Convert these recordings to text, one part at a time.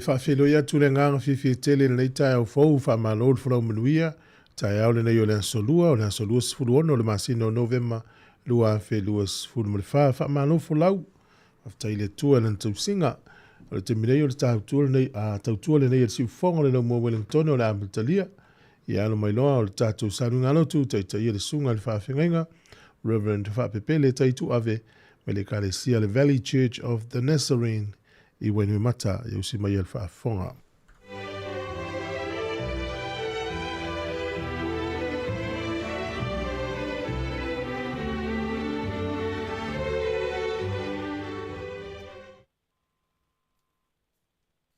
whawheloia tūle nganga whiwhi tele nei tai au fau whamalo le whanau manuia, tai au le nei o le asolua sifuru ono le masino o November, lua fe lua sifuru malifa, whamalo fulau, aftai le tua na tausinga, o le temirei o le tautua le nei, tautua le nei si fonga le nau mo Wellington o le Amitalia, ia alo mai loa o le tātou sanu ngalo tu, tai le sunga le whawhenga, Reverend Whapepele taitu ave, me le Kalesia le Valley Church of the Nazarene, I wenu mata i usi mai alfa fonga.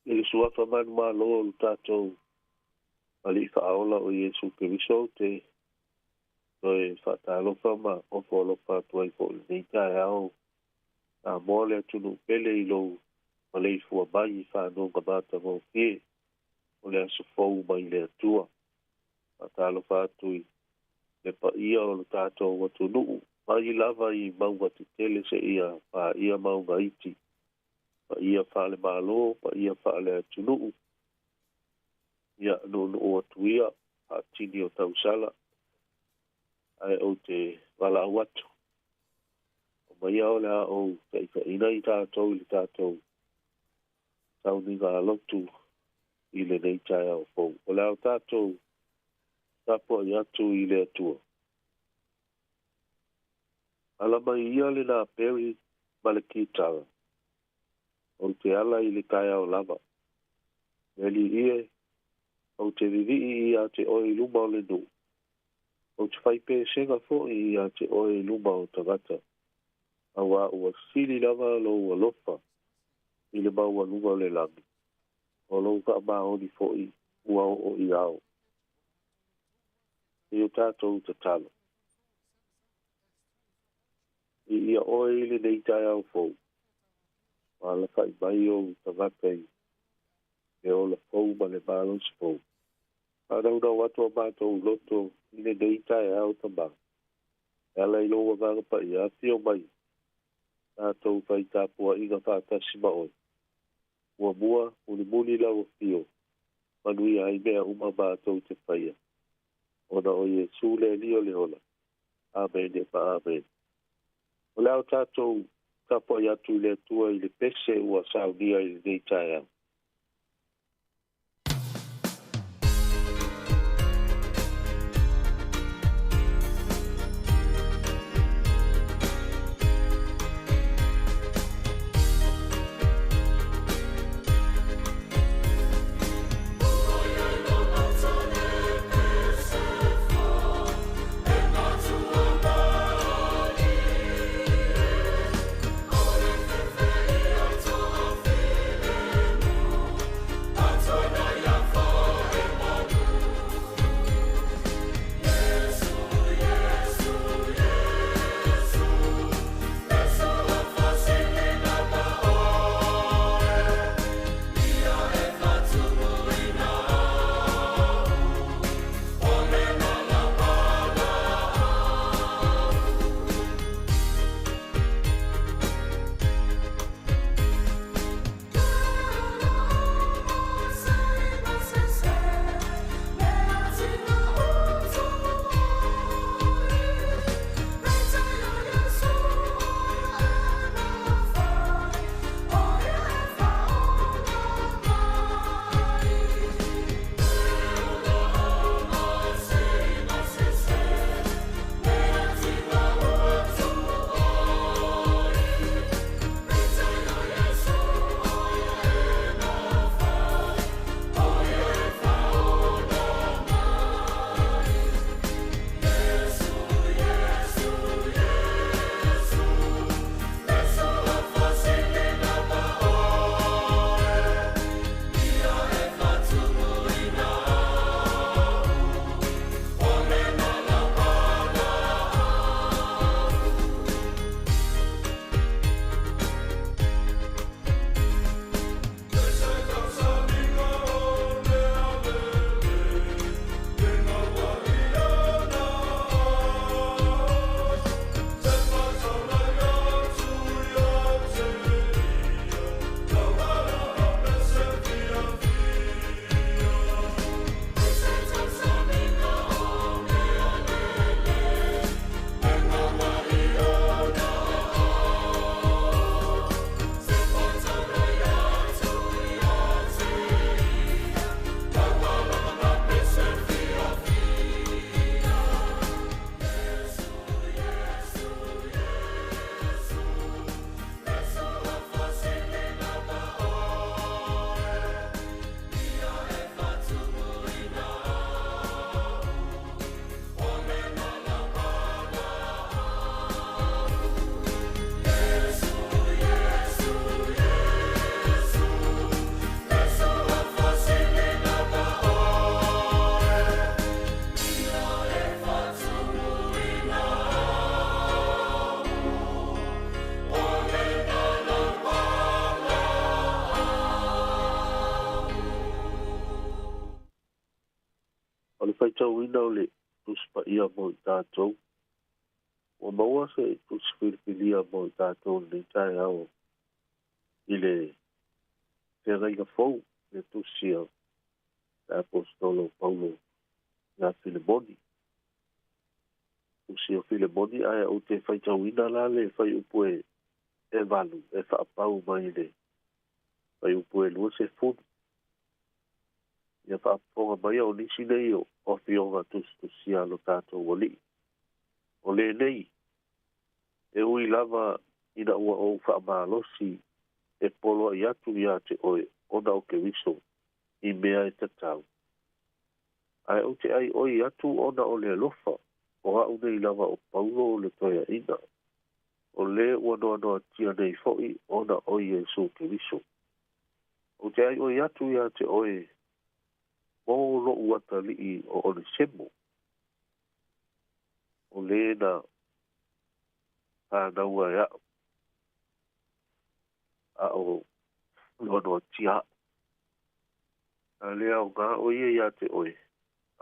I suafa man malo o tātou ali whaola o Yesu Kiriso te toi whatalofa ma ofo alofa tuai ko nei tae au a mole atunu pele I lo ma lei fua mai I whanonga mata ngō kie o le aso fau mai le atua whatalofa atui le pa ia o le tātou watu nuu mai lava I maunga te tele se ia pa ia maunga iti pa ia whale malo pa ia whale atunu ia no o atu ia a tini o tausala ai o te wala watu o mai au lea o te ina I tātou I tātou tau ni ngā lotu I le nei tai au fau. O leo tātou tapo I atu I le atua. Ala mai ia le nā peri ma le kitara. O te ala I le tai au lava. Meli ie, o te vivi I a te oi luma o le nu. O te whaipe senga fo I a te oi luma o tagata. Awa ua sili lava lo ua lofa. I le maua lunga o le langi. O lo ka maoni fo I ua o I ao. I o tātou te talo. I ia oe I le nei tai au fo. Ma la kai mai o tagata I. E o la fo ma le malos fo. Anau na watu a mātou loto I le nei tai au tamba. Ala I loa nganga pa I ati o mai. Tātou kai tāpua inga whātasi maoi. Ua mua, muni lau fio. Manui ai mea uma mātou te whaia. Ona o Yesu le lio le ola. Amen e pa amen. O leo tātou tapo I atu le tua I le pese ua saunia I le nei tai au. faitauina o le tusi paia mo i tātou. Ua maua se tusi pilipilia mo i tātou nei tae au i le whengainga fou le tusi a apostolo Paulo na Filemoni. Tusi o Filemoni aia o te faitauina la le fai upu e valu, e whaapau mai le fai upu e lua se funu. Ia whaaponga mai o nisi nei o fionga tusi alo tātou wali. O le nei, e ui lava ina ua o whaamalosi e polo i atu ia te oe ona o ke wiso i mea e tatau. Ai o te ai oi atu ona o le lofa o hau nei lava o Paulo o le toia ina. O le ua noa noa tia nei foi ona oi e so ke wiso. O te ai oi atu ia te oe mo lo uata li o ole semo. O le na pānaua ea a o noa noa tia. A le au ngā oie ia te oe.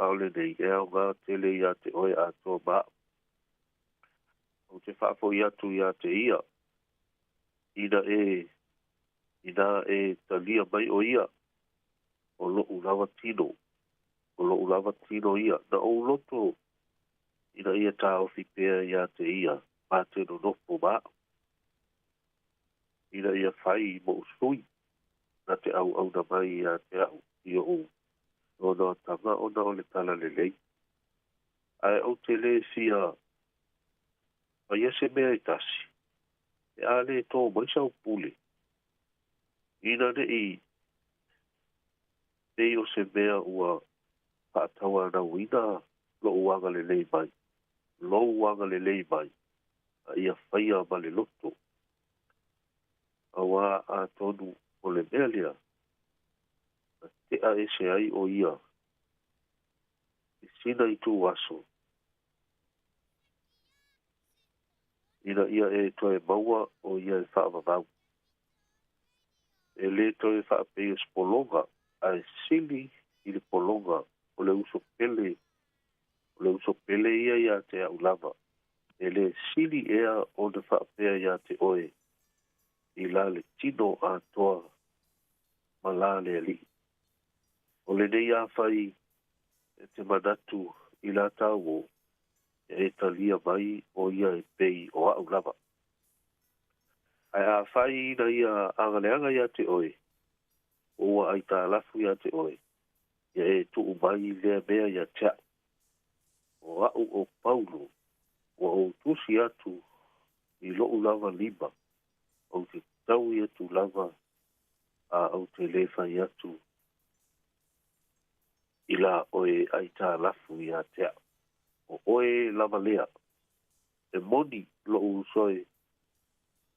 A o le nei e au ngā tele ia te oe a tō mā. O te whaafo ia tu ia te ia. Ina e talia mai o ia. O lo ulawa tino. O lo ulawa tino ia. Na o loto ina ia tā ofi pēr ia te ia. Mā te no nopo mā. Ina ia whai mo usui. Na te au na mai ia te au. Ia o no tanga o na o le tala le lei. Ai o te le fia. Ma ia se mea i tasi. E a le tō maisa o pule. Ina ne i. Nei o se mea ua whaatawa na wina lo uanga le lei mai. Lo uanga le lei mai. A ia whaia ma le loto. Awa a tonu o le mea lea. Te a ese ai o ia. I sina i tū aso. Ina ia e toe maua o ia e whaamamau. E le toe whaapea spolonga. A e sili i le polonga o le uso pele. O le uso pele ia te au lava. E le sili ea o le whaapea ia te oe. I la le tino a toa ma la le ali. O le nei a whai e te manatu i la tau o e talia mai o ia e pei o au lava. Ai a whai na ia angaleanga ia te oe. O ai tā lafu ia te oe. Ia e tuu mai lea mea ia tea. O au o Paulo. O au tusi atu i loo lava lima. O te tau i atu lava a au te lefa i atu. I la oe ai tā lafu ia tea. O oe lava lea. E moni loo usoe.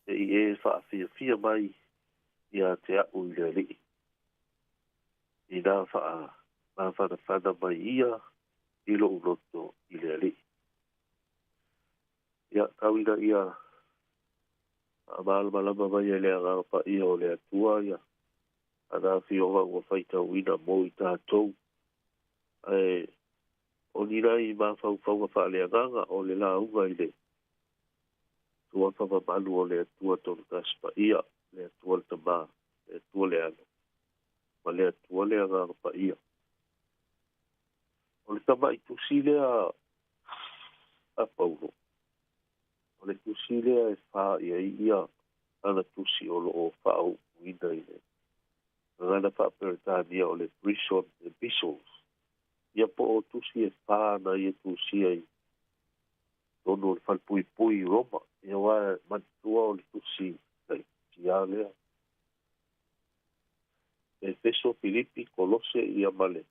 E i e whaafia mai ia te au i le li. I nā whana mai ia i loo loto i le li. Ia kawina ia a malama mai e lea ngapa ia o lea tua ia. Ana whionga ua whaitau ina mo i tātou. E o nira i mā whaunga whaalea nganga o le la unga i le. Tua whamamalu o lea tua tonu kaspa ia. Lea tua le tamā. Lea tua le ano. Ma lea tua lea ngapa ia. O le tama i tusi lea a Paulo. O le tusi lea e wha ia ana tusi o loo whao wina i le. Ngana whaperetania o le Brison e Bissels. Ia po o tusi e wha na i e tusi ai. Tono le whalpui Roma. Ia wae matua o le tusi nei tia lea. E Feso Filipi Kolose ia male.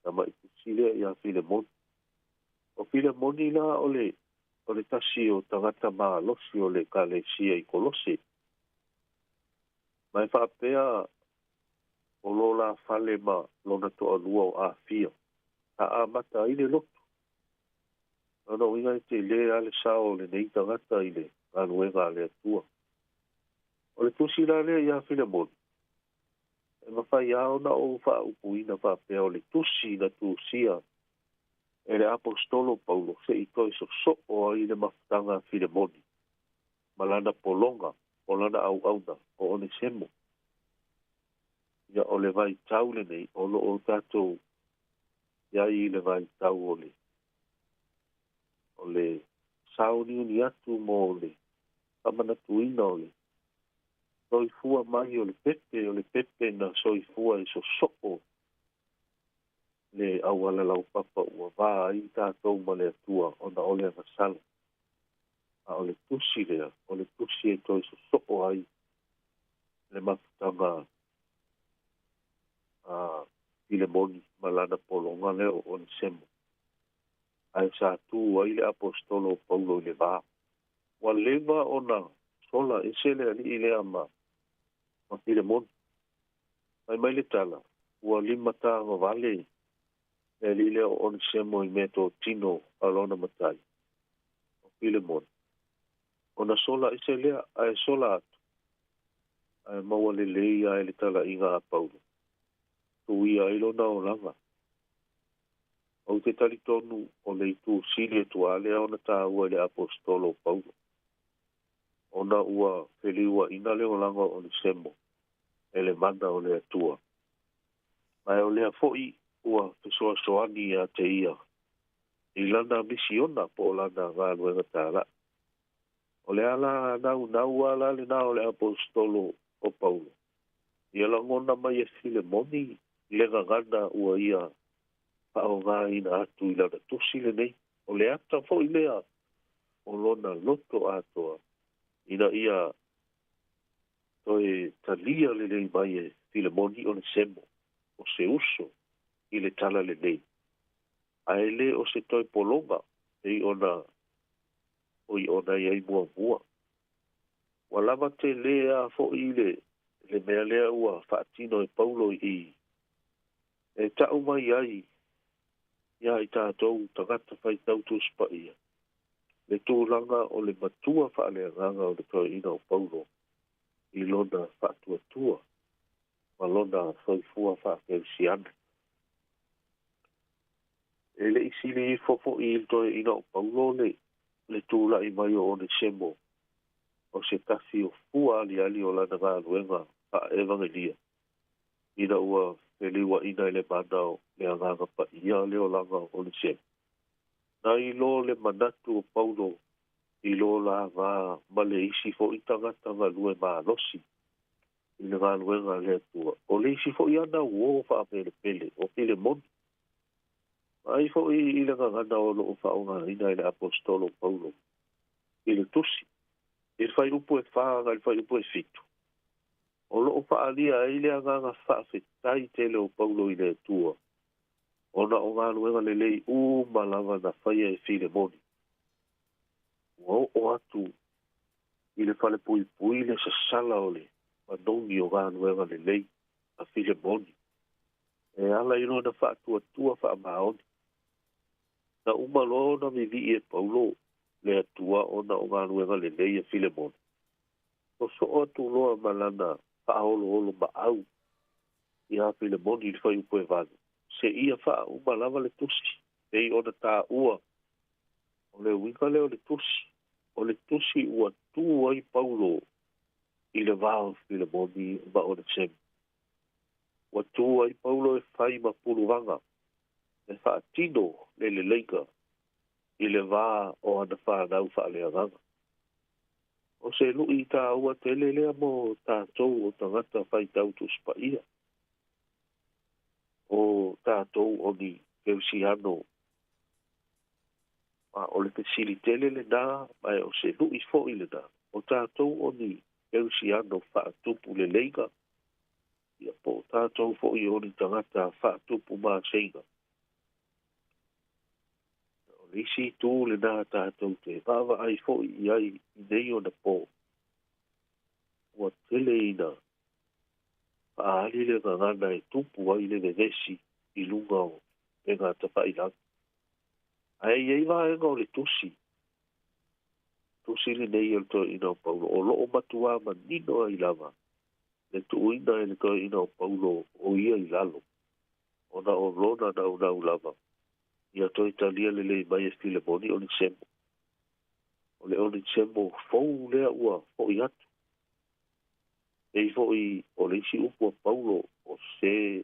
Nama i tusi lea ia Filemon. O Filemoni la o le tasi o tangata maa losi o le kalesia i Kolose. Mai whaapea o lola fale ma lona toa lua o a fia. A mata i le loto. Ano inga te le ale sao le nei tangata i le anuenga le atua. O le tusi la le ia Filemon. E mawhai ao na o wha upuina whaapea o le tusi na tusia e le apostolo Paulo se i toi so o ai le mafutanga Filemoni. Malana polonga, o lana au-auna, o Onesemo. Ia o le vai tau le nei, o lo o tātou, ia i le vai tau o le sauni uni atu mo o le, pamanatuina o le, soifua mai o le pepe na soifua i so le awala lau papa ua vā ai tātou ma le atua o na ole anasala. A o le tusi lea, o le tusi e toi so ai le mafutanga Filemoni malana polonga leo o le semo. Ai sa tu ai le apostolo Paulo le vā. Wa leva o na sola e sele ali i lea ma Filemoni. Mai le tala, ua lima tānga vale e li leo o le semo i meto tino alona matai. O Filemoni. O na sola e se lea, ai sola atu. Ai maua le leia e le tala inga a Paulo. Tuia ilo na o langa. O te tali tonu o le itu sili e tuale o na tā ua le apostolo Paulo. O na ua feliua ina le o langa o le semo. E le mana o le atua. Mai o lea foi ua pesoa soani a te ia. I lana misiona po lana ngā luenga tāra. O le ala nau ala le na o le apostolo o Paulo. Ia la ngona mai e Filemoni le ngana ua ia pao ngā ina atu i lana tusi le nei. O le ata fo i lea o lona loto atoa. Ina ia toe talia le nei mai e Filemoni o le semo. O se uso i le tala le nei. Ae le o se toi polonga e ona iai mua. Walama te lea fo i le mea lea ua whaatino e Paulo i e tau mai ai ia i tātou tangata whai tautu spa ia. Le tūlanga o le matua whaalea nganga o le toi ina o Paulo i lona whaatua ma lona whaifua whaakerisiana. E le isili i fofo i il toi ina o Paulo le tūla i mai o le semo o se kasi o fua ali o lana ngā luenga a evangelia. Ina ua feliua ina le mana o le anganga pa ia leo langa o le semo. Na i lo le manatu o Paulo i lo la ngā male isi fo i tangata ngā lue maa losi. I le ngā luenga le atua. O le isi fo i ana uo wha pele o Filemoni. Ai fo i le ngana o lo wha o ngā ina i le apostolo Paulo. I le tusi. I le whai upo e whaanga, i le whai upo e fitu. O lo wha alia i le nganga whaafetai tele o Paulo i le atua. Ona o ngā luenga le lei malanga na whaia e Filemoni. O atu i le whale pui le sasala o le manongi o ngā luenga le lei a Filemoni. E ala ino na whaatua whaamaoni. Na umalo na mi vi e Paulo le atua ona o ngā luenga le lei a Filemoni. O so atu loa malana whaaholo ma au i a Filemoni i le whai upo e vanu. Se ia wha umalava le tusi. E i ona tā ua. O le winga leo le tusi. O le tusi ua tu ai Paulo i le vāo Filemoni ma o le semu. Ua tu ai Paulo e whai ma puluvanga. E wha tino le leika i le vā o ana whanau wha lea nganga. O se lui i tā ua te lelea mo tātou o tangata whai tautu spa ia. O tātou o ni keusiano o le pesili tele le nā, mai o se lui fo i le nā. O tātou o ni keusiano whaatupu le leika. Ia po tātou fo i o ni tangata whaatupu mā seinga. O lisi tū le nā tātou te wawa ai fo i ai i nei o na po. Ua tele ina. Paali le ngana e tupu ai le vevesi i lunga o e ngā tawhailang. Ai ei vaenga o le tusi. Tusi le nei el toi ina o Paulo. O loo matua ma nino ai lava. Le tuuina e le toi ina o Paulo o ia i lalo. O na o lona na unau lava. ia toi talia le mai e file boni o le semo. O le semo fou lea ua fo i atu. E fo i o le isi upu a Paulo o se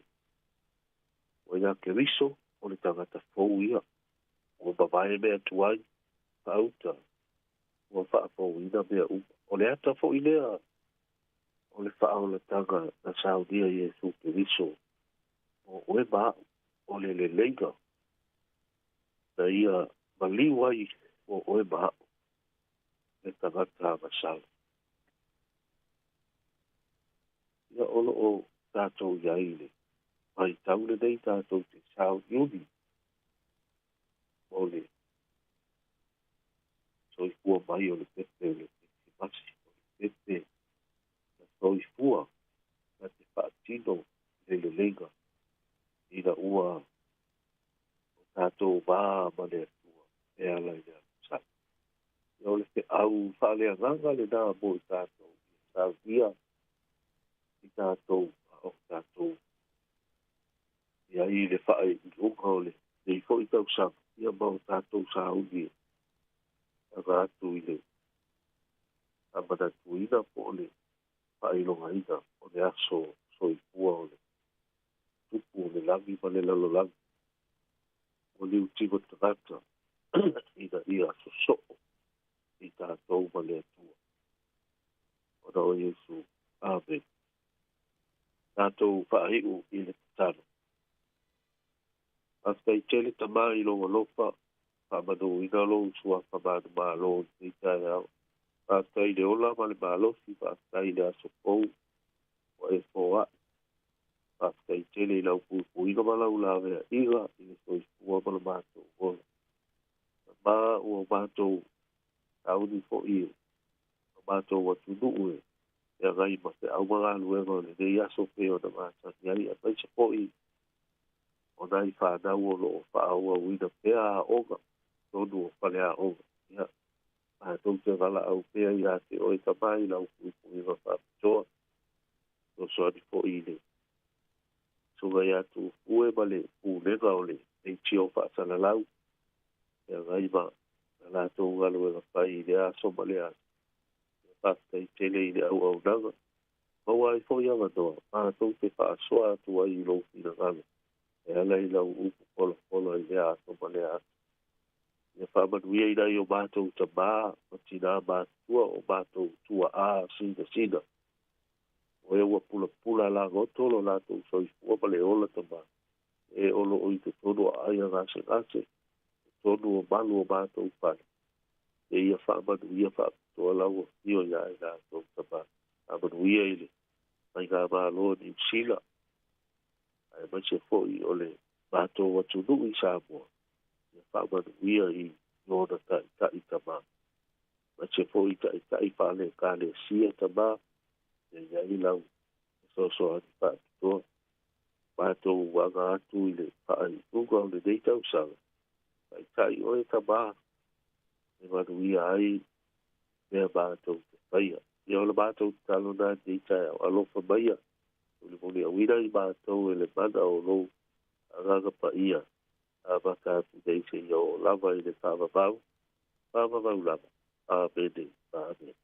o ia ke riso o le tangata fou ia. O babae mea tuai pa auta. O faa fou ina mea upu. O le ata fo i lea o le faa o le tanga na saudia Iesu ke riso. O oe maa o le leiga. Na ia maliwai o oe maa. Le tangata masala. Ia olo o tātou iaile. Mai taule nei tātou te sao iuni. O le soi fua mai o le pepe o le te masi. O le pepe na soi fua na te whaatino le lenga. Ina ua o tātou maa mane atua. E ala i a sa. Ia o le te au whaale anganga le nā mo i tātou. Sao ia i tātou o tātou. Ia i le whae i unga o le. Nei fo i tau sang. Ia mau tātou sa uni. Aga atu i le. Amana tuina po o le. Whae longa ina. O le aso soi fua o le. Tupu o le langi ma le lalo langi. O le utigo tangata. Ina ia so soo. I tātou ma le atua. O na o Yesu. Amen. Tātou whae u i le tano. Asta i tele tama i longa lopa, whamano ina lo usua whamanu malo ni tai au. Asta i le ola ma le malosi, asta i le aso pou, o e foa. Asta i tele i lau pui ina malau la vea iga, i le soi fua ma le mātou ola. Ma ua mātou tauni fo i, mātou watu nuu e, e ngai ma te au mga aluenga le nei aso peo na mātou ni ai, a paisa fo i, o nai whanau o loo whaau au ina pēa a onga, tonu o whale a onga. Ia, a tau te wala au pēa i a te oe tamai lau pui ma whapitoa, no soani fo i le. Sunga ia tu ue ma le pūnega o le, nei tio whaasana lau, ia ngai ma, na lātou ngalu e ngawhai i le aso ma le aso. Ia whasta i tele i le au nanga. Maua i fo i amanoa, a tau te whaasoa atu ai i lo fina ngalo. E ala i lau upu polo i lea ato ma lea ato. Ia whamanuia i nai o mātou ta mā, matina mātua o mātou tua a sina. O e ua pula la ngotolo lātou soi fua ma le ola ta mā. E olo o i te tono a aia ngase. Tono o malu o mātou pare. E ia whamanuia whamatua lau o tio ia i lātou ta mā. Whamanuia i le. Mai ngā mālo ni sila. Ai mai se foi o le mātou watu nui Sāmoa. Ia whamanu ia i nona tai tama. Mai se foi tai whale kāle sia tama. Ia ia i lau. So ani whātitoa. Mātou wanga atu i le whaai unga o le neitau sanga. Tai oe tama. E manu ia ai. Mea mātou te whaia. Ia o le mātou talo nā neitai au alofa maia. Le moni a wina i mātou e le mana o lou aganga pa ia a maka atu nei se i o lava i le whamavau lava. Amen. Amen.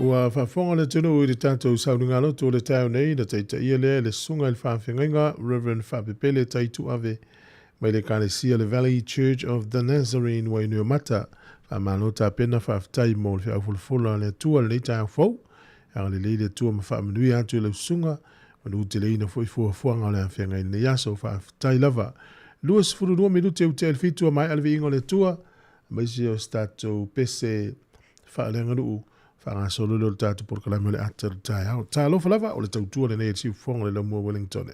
Ua whafonga le tunu i le tātou saununga loto le tau nei na teita ia le sunga il whawhengainga Reverend Whapepele taitu ave mai le kālesia le Valley Church of the Nazarene wa inua mata whamanota pena whaftai mo le whiawhulfula le tua le tau fau anga le leile tua ma whamanui atu le sunga manu te leina fuafuanga le whengai ne yaso whaftai lava luas fururua minute u te alfitua mai alvi ingo le tua mai si o stato pese whaalenga nuu whangasolo le tātu por kalama le atar tai au. Tā lofa lava o le tautua le nei siu fonga le lamua Wellington.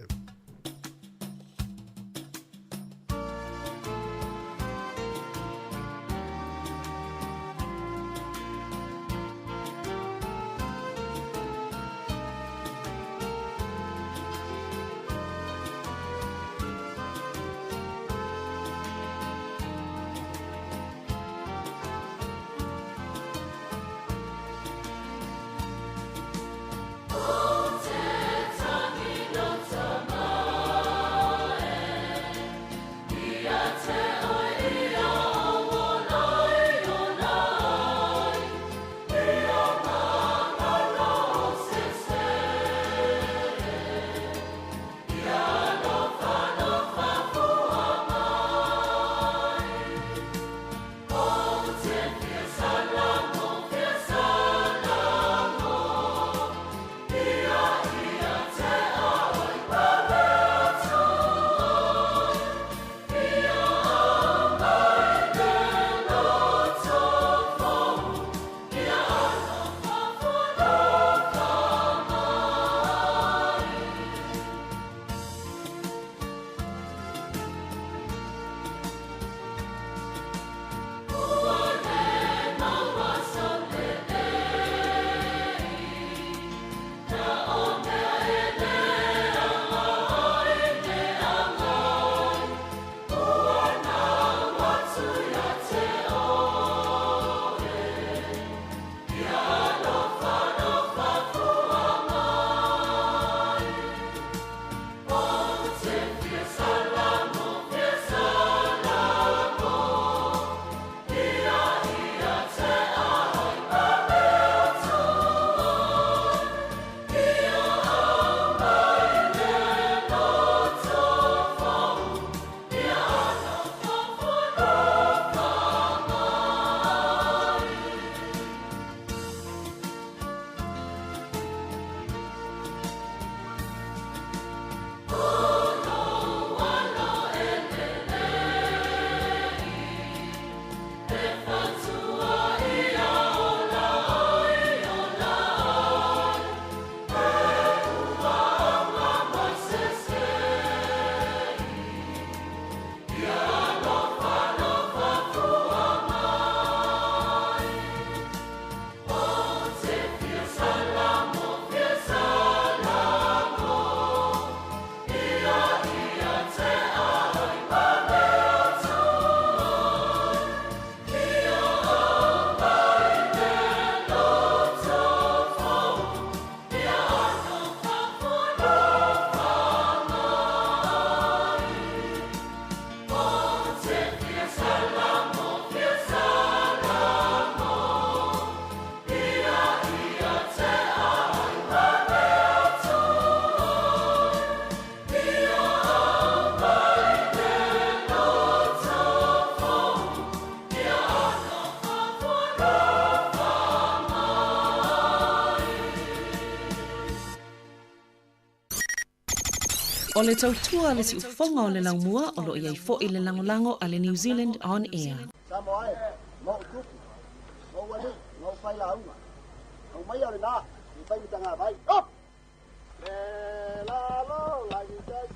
O le tautua le si ufonga o le laumua o lo iai fo i le langolango a le New Zealand On Air. Sāmoa mo tupu, mo wani, mo whai la unga. Au mai au le nā, i whai mitanga vai. Oh! Le la lo, la i tai.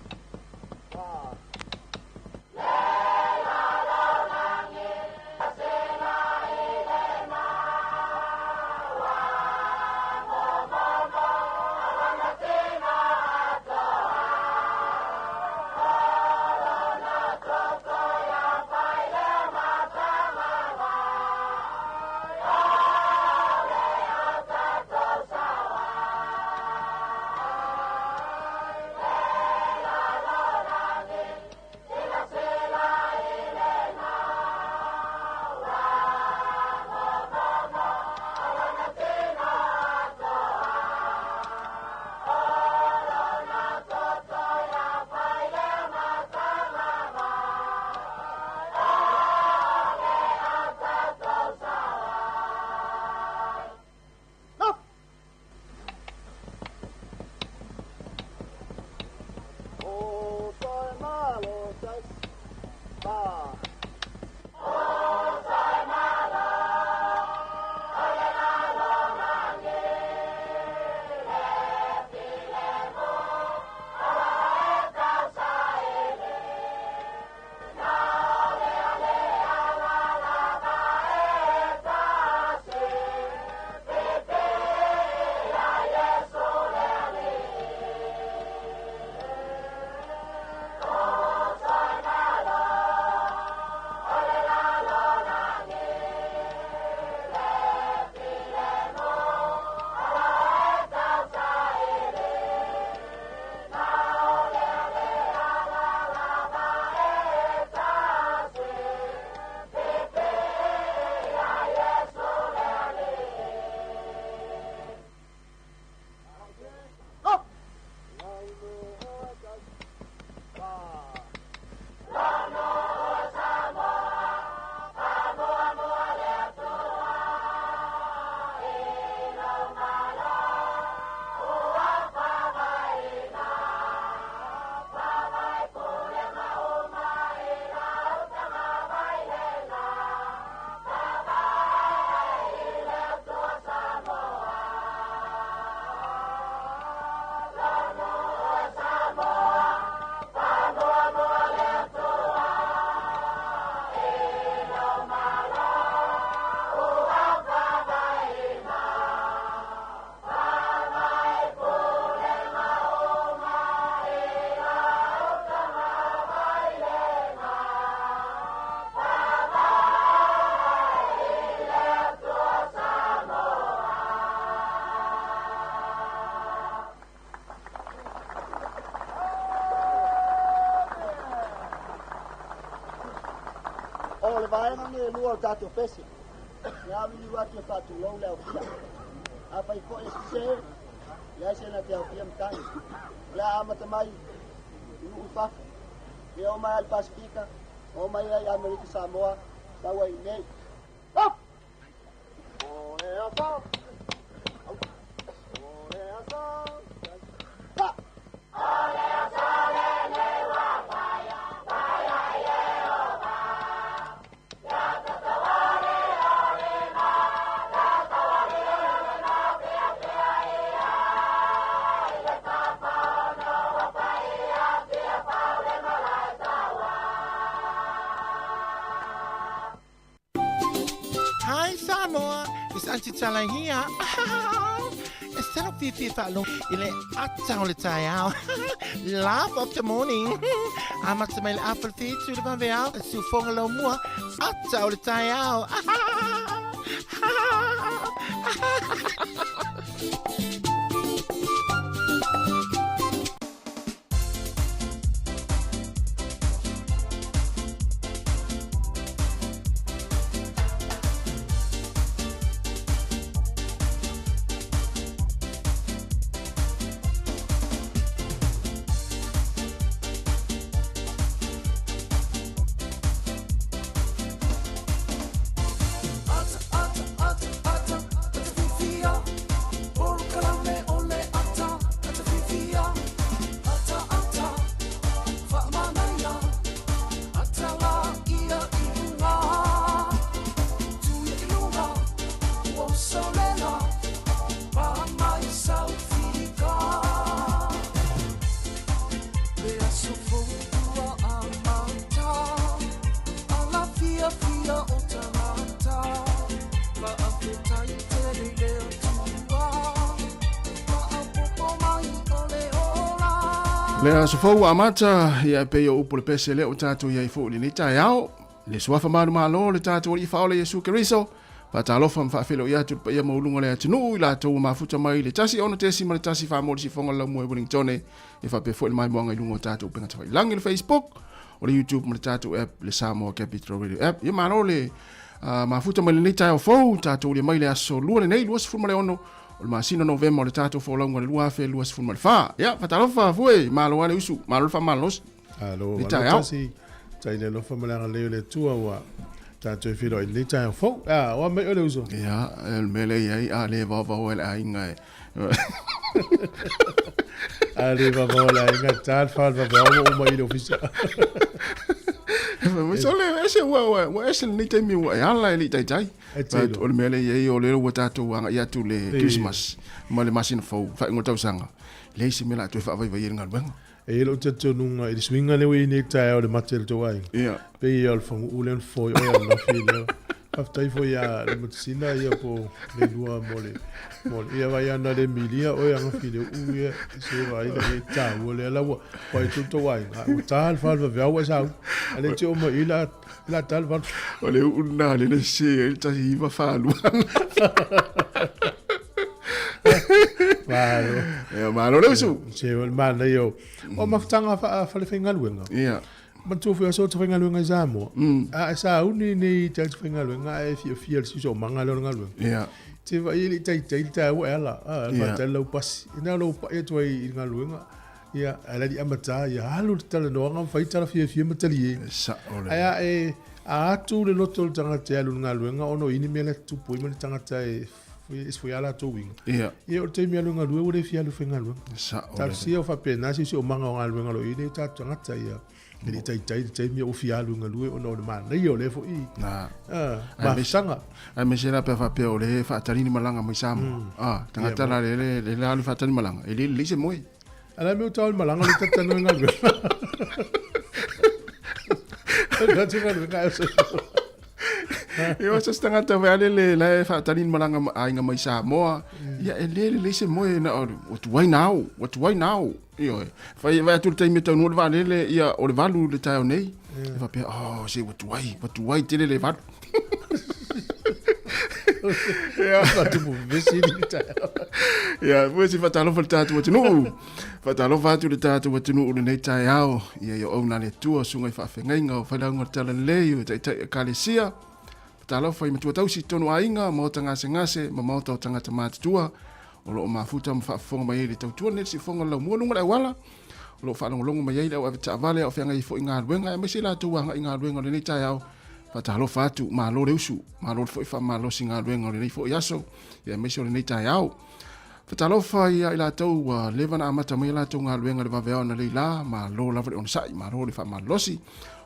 Taenga ni lua tato pese. Ya mi watu fatu lo leo pia. Apa iko ese. Ya sena te pia mtani. La amatamai. Ufa. Yo mai al Pacifica. O mai ai Amerika Samoa. Tawa ine. Up. Oh, yeah, so. Hi Sāmoa, it's Auntie Talang here. Instead of Fifi Falo, ile atang le tayao. Laugh of the morning. I'm at the mail apple feet to the vanveal, su fongalo mua, atang le tayao. Lea sofou amata ia pe o upo le pese le o tātou ia i fo ni tai ao le suafa maru malo le tātou i faole Yesu Keriso pa talofa mfafelo ia tu pa ia maulunga le atunu i la tau mafuta mai le tasi ona tesi ma le tasi fa mo si fonga la mo e Wellington e fa pe fo le mai moanga i lungo tātou penga tawai langi le Facebook o le YouTube ma le tātou app le Sāmoa Capital Radio app ia malo le mafuta mai le tai ao fo tātou le mai le aso lua le nei lua sifuma le ono o le masino November o le tātou fōlaunga le lua fe lua sifuma le wha. Ia, patalofa fue, malo ane usu, malo le wha malos. Alo, tasi, tai le lofa malanga leo le tua ua tātou e whiro i le tai au fō. Oa mei o le usu. Ia, el mele iai, a le vava o ele a inga e. A le vava o le a inga, tāt whaal vava o mai le ofisa. So le ese wa ese ni te mi wa ala li tai tai. O le mele ye o le wa tatu anga ia tu le Christmas. Ma le masina fo fa ngota usanga. Le ese mela tu fa vai vai ngal bang. E lo tatu nunga i swinga le wi ni tai o le matel to wai. Ia. Pe ia le fongu ulen fo o na file. Aftai fo ia le mutsina ia po le lua mole. Ia vai ana le milia o ia ngafile u ia se vai le ta o le la wa pai tu wai o tal fa va va wa sa ale te o mo ila la tal va o le una le se el ta i va fa lu malo le su se o ma le yo o maftanga fa le finga luenga ia man tu fa so finga luenga Sāmoa a sa uni ni te finga luenga e fi si so manga luenga ia te vai ili tai o ela fa te lo pas ina lo pa e toi i ngaluenga ia ala di amata ia halu tala no nga fai tala fi matali sa ole ia e a tu le loto tanga te alu ngaluenga ono ini mele tu poi mele tanga tai foi ala to wing ia o te mi alu ngaluenga o le fi alu finga lu sa ole tal si o fa pena si o manga ngaluenga lo ini ta tanga tai ia Ele tai mi o fialu ngalu o no ma nei o le fo i na ma sanga ai me sera pe fa pe o le fa tali ni malanga mai Sāmoa tanga tala le alu fa tali malanga ele le se moi ala me o tau malanga le tata no ngalu ka tinga no ngalu eu acho que tanga ta vale le fa tali ni malanga ai nga mai Sāmoa ia ele le se moi na what why now io fai vai tu te meta no vale le ia o le valu le tai nei fa pe se what why te le valu Ya, matupu vesi ni tai. Ya, mwesi whatalofa le tātou atinu. Whatalofa atu le tātou atinu le nei tai ao. Ia yo au nale tua sunga i whawhengainga o whailaunga tala lei o tai kalesia. Whatalofa i matua tausi tonu ainga, maota ngase, ma maota o tangata mātutua. O loo mafuta ma whaafonga mai le tautua neti si fonga lau mua lunga le wala. O loo whaalongolongo mai le au avita avale o whenga i fo i ngā luenga. E mesi la tua i ngā luenga le nei tai ao. Whatalofa atu, malo le usu. Malo le fo i whamalo si ngā luenga le nei fo i aso. Ia mesi o le nei tai ao. Whatalofa ia i la tau lewa na amata mai la tau ngā luenga le wawea na leila. Malo lava le onsai, malo le whamalosi.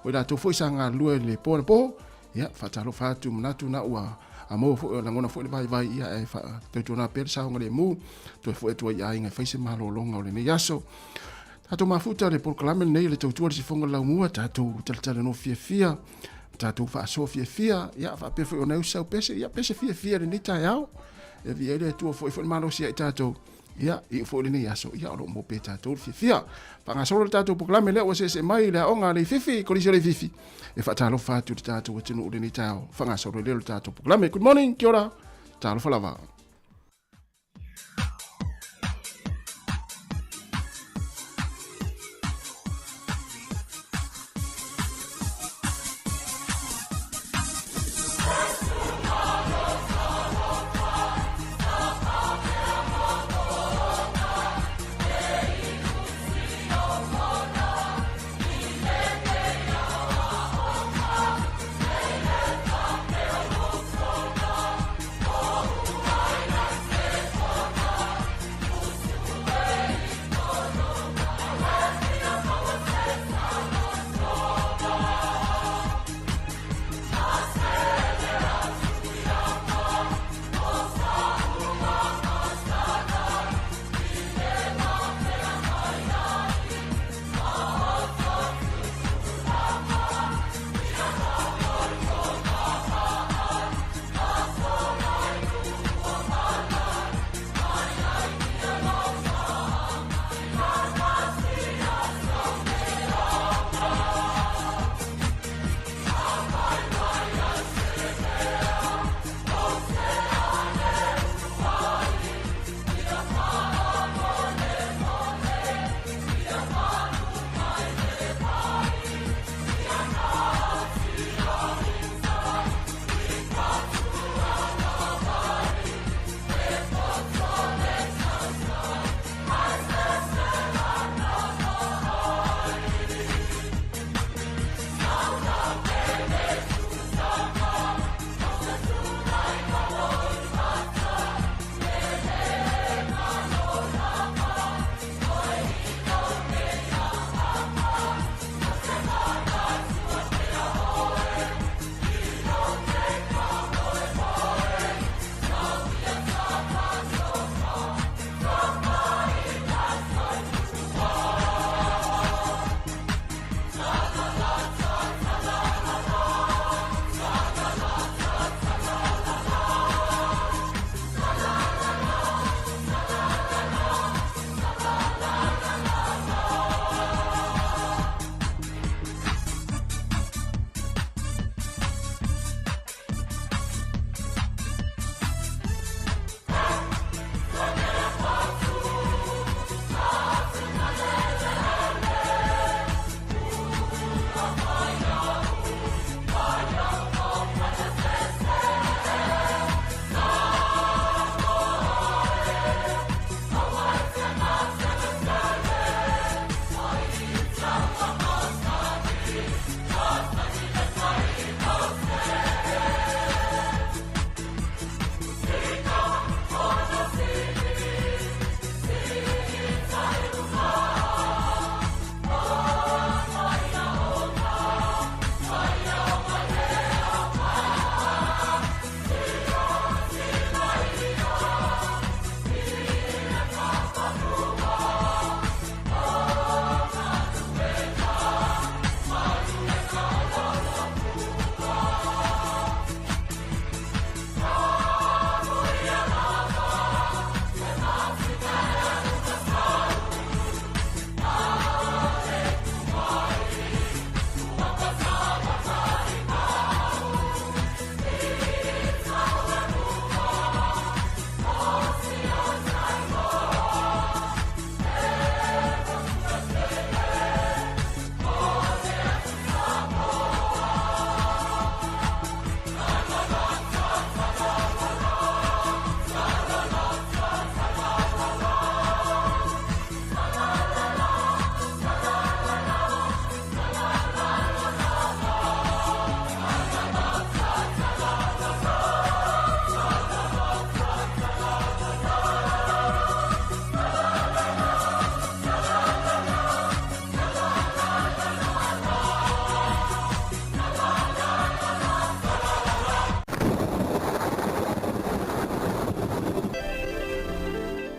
O i la tau fo i sa ngā lue le po na po. Ia, whatalofa atu manatu na ua. A mo fo la ngona fo le vai ia e fa to na per sa ngale mu to fo to ia inga faise malo longa le yaso tato mafuta le proclame nei le to si fonga la mu tato tala no fia tato fa so fia ia fa pe fo na usa pese ia pese fia le nita yao e vi le to fo malo si tato ia i fo le yaso ia lo mo pe tato fia pa nga so le tato proclame le o se mai le onga le fifi ko le fifi e whatalo whātu te tātou atinu ure ni tāo. Whangasoro lero tātou pukulame. Good morning, kia ora. Tālo whalawa.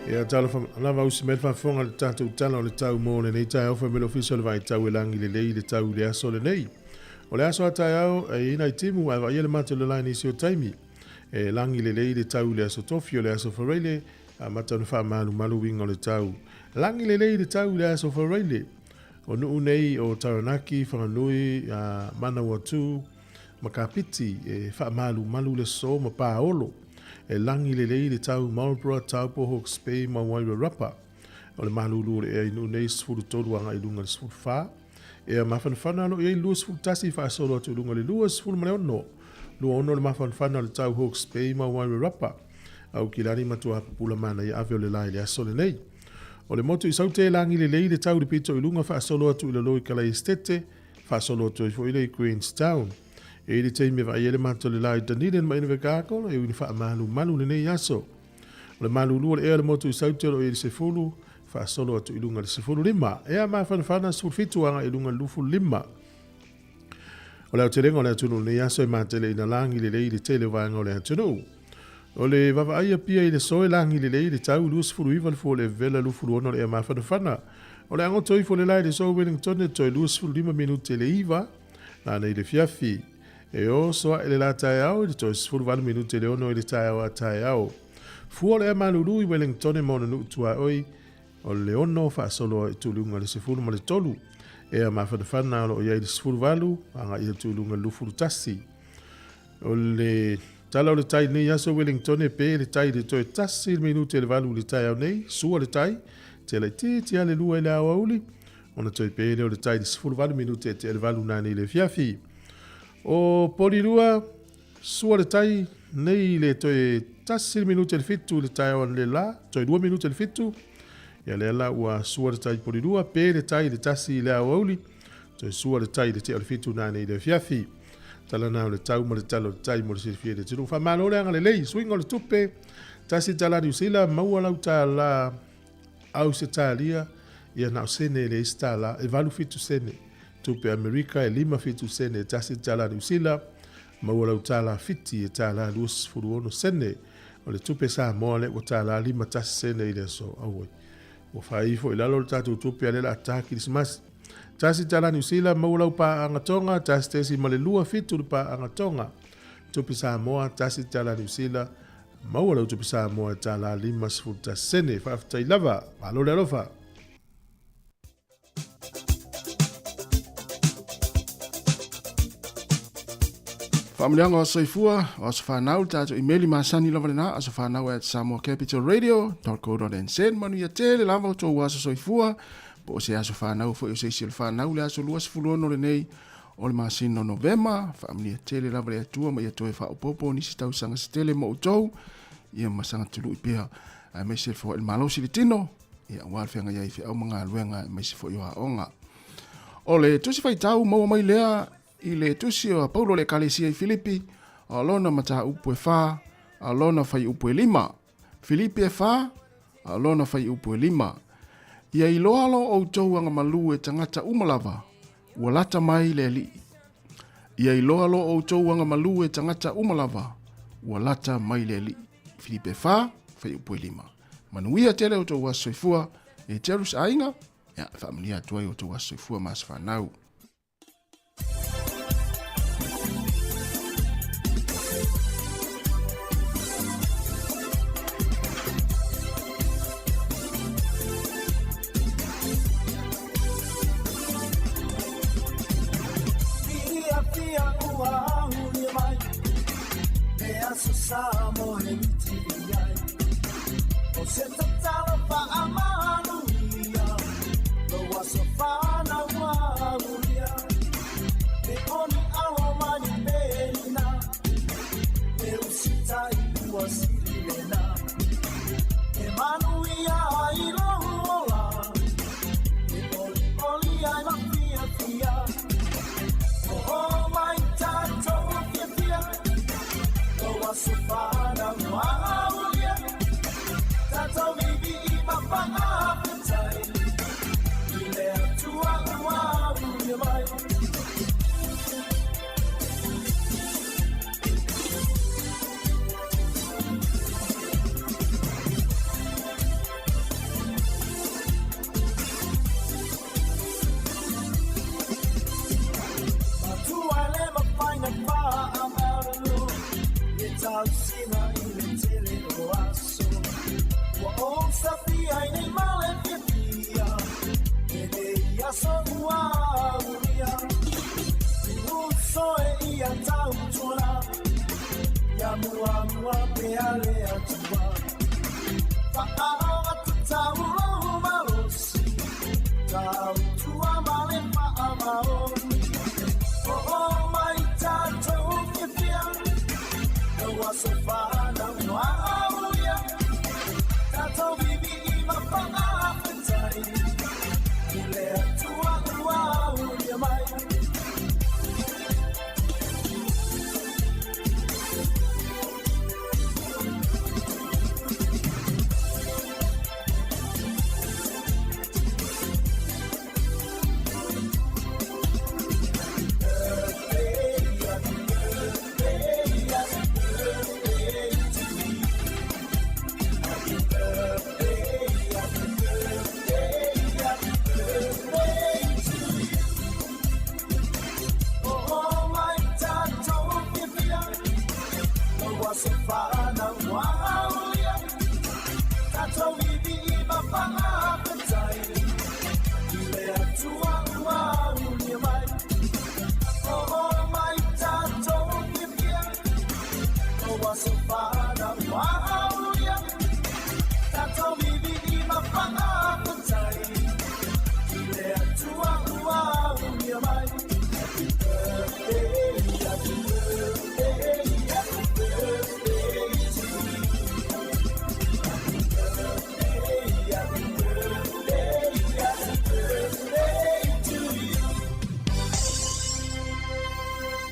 Ia tala lava usi mele whafonga le tātou tala o le tau mō le nei tai au whamele ofisa le vai tau e langi le lei le tau le aso le nei. O le aso a tai au e ina i timu a vai ele mata le lai nisi o taimi. E langi le lei le tau le aso tofi o le aso whareile a mata na wha malu winga o le tau. Langi le lei le tau le aso whareile. O nuu nei o Taranaki, whanganui, mana watu, makapiti e wha malu le so ma paolo. E langi le lei le tau Marlborough, Taupo, Hawke's Bay, Mawaira Rapa. O le malulu le e inu nei sfuru tolu anga i lunga le sfuru wha. E a mawhanawhana alo i lua sfuru tasi wha solo atu lunga le lua sfuru mane ono. Lua ono le mawhanawhana le tau Hawke's Bay, Mawaira Rapa. Au ki lani matua pula mana i aweo le lai le asole nei. O le motu i saute langi le lei le tau le pito i lunga wha solo atu i le loi kala i stete. Wha solo atu i fo i le Queenstown. E le teime va ele mato le lai Dunedin ma ina vekako e uni wha malu le nei aso. O le malu lua le ea le motu i sautero e le sefulu wha solo atu i lunga le sefulu lima. Ea maa whanawhana sefulu fitu anga i lunga lufu lima. O le au te rengo le atunu nei aso e matele ina langi le lei le tele vanga o le atunu. O le vava aia pia i le soe langi le lei le tau lua sefulu iwa le fo le vela lufu luono le ea maa whanawhana. O le ango toi fo le lai le so Wellington e toi lua sefulu lima minute le iwa na nei le fiafi. E o soa ele la tae au, e toi sifuru walu minute le ono ele tae au a tae au. Fua le e malulu i Wellington e mauna nuutua oi, o le ono wha solo i tulunga le sifuru ma le tolu. E a mawhanawhana alo o iei le sifuru walu, anga i le tulunga lufuru tasi. O le tala o le tai nei aso Wellington e pe le tai le toi tasi minute le walu le tae au nei, sua le tai, te le titi ale lua ele au auli, ona toi pe le o le tai le sifuru walu minute te le walu nani le fiafi. O porirua, sua le tai, nei le toi tasi minute le fitu le tai awan le la, toi 2 minute le fitu, ia le ala ua sua le tai porirua, pe le tai le tasi le au auli, toi sua le tai le te o le fitu nane le fiafi, tala nao le tau ma le talo le tai mo le sirifie le tinu, wha malo le anga le lei, swing o le tupe, tasi tala ni usila, maua lau ta la au se talia, ia nao sene le istala, e valu fitu sene, tupe Amerika e 5 fitu sene tasi tala New Zealand maua lau tala fiti e tala luas furuono sene o le tupe Sāmoa le o tala 5 tasi sene i le so awoi o whaifo i lalo le tatu tupe ale la ataki dismas tasi tala New Zealand maua lau pa angatonga tasi tesi ma le 2 fitu le pa angatonga tupe Sāmoa tasi tala New Zealand maua lau tupe Sāmoa tala 5 fitu tasi sene whaafitai lava alo le alofa. Whaamilianga o soifua, o so whanau, tātou emaili masani lava lena, o so whanau at samoacapitalradio.co.nz, manu ia tele lava o tō aso soifua, po o se aso whanau, fo o se isi le whanau, le aso luas fuluono le nei, o le masino Novema, whaamilia tele lava le atua, ma ia toe whaopopo, nisi tau sanga se tele mo utou, ia masanga tulu ipea, a meise fo el malosi le tino, ia walwhenga iai fi au mga aluenga, meise fo iwa onga. O le tusi whai tau, maua mai lea, i le tusi o Paulo le kalesia i Filipi, a lona mata upu e wha, a lona whai upu e 5. Filipi e wha, a lona whai upu e 5. Ia i loalo o tauanga malu e tangata umalava, ua lata mai le li. Ia i loalo o tauanga malu e tangata umalava, ua lata mai le li. Filipi e wha, whai upu e 5. Manuia tele o tau asoifua, e terus ainga, ia familia tuai o tau asoifua mas whanau. Sāmoa he miti iai o se tatala whaamanuia no waso whanau amuria me oni awa mani pēna me usitai ua sirirena me manuia i lohola me oli ai mawhia fia o mai tātou fia fia so far, I'm sina i le tele o aso. Wa o safi ai nei male pia. E le iaso ua unia. Uso e ia tau tua. Ya mua mua pe ale atua. Pa awa tu tau lo malosi. Tau tua male pa amaoni. Oh my tato kifia. No waso fana wauya. Tato bibi ima pa apetai. Ile atua wauya mai.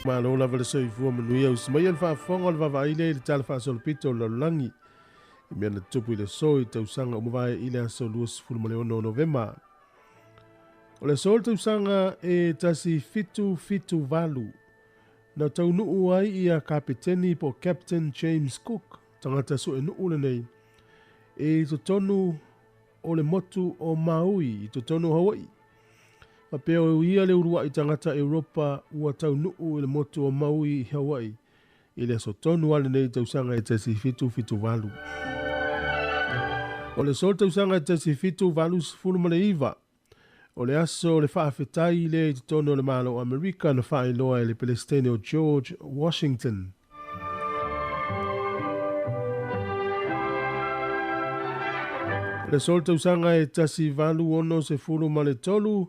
Malo lava le soifua manuia o simaia le whaafonga le vavaile le tala whaasolopito o laulangi. I mea na tupu i le soi tausanga o mawai i le aso luas fulmaleono o Novema. O le sol tausanga e tasi fitu valu. Na tau nuu ai i a kapiteni po Captain James Cook. Tangata su e nuu le nei. E to tonu o le motu o Maui i to tonu Hawaii. Ma peo ia le urua i tangata Europa ua tau nuu i le motu o Maui i Hawaii. I le aso tonu ale nei tausanga e tasi fitu valu. O le sol tausanga e tasi fitu valu sifuru male iwa. O le aso le whaafetai le i tono le malo Amerika na whaailoa e le Palestine o George Washington. Le sol tausanga e tasi valu ono se furu male tolu.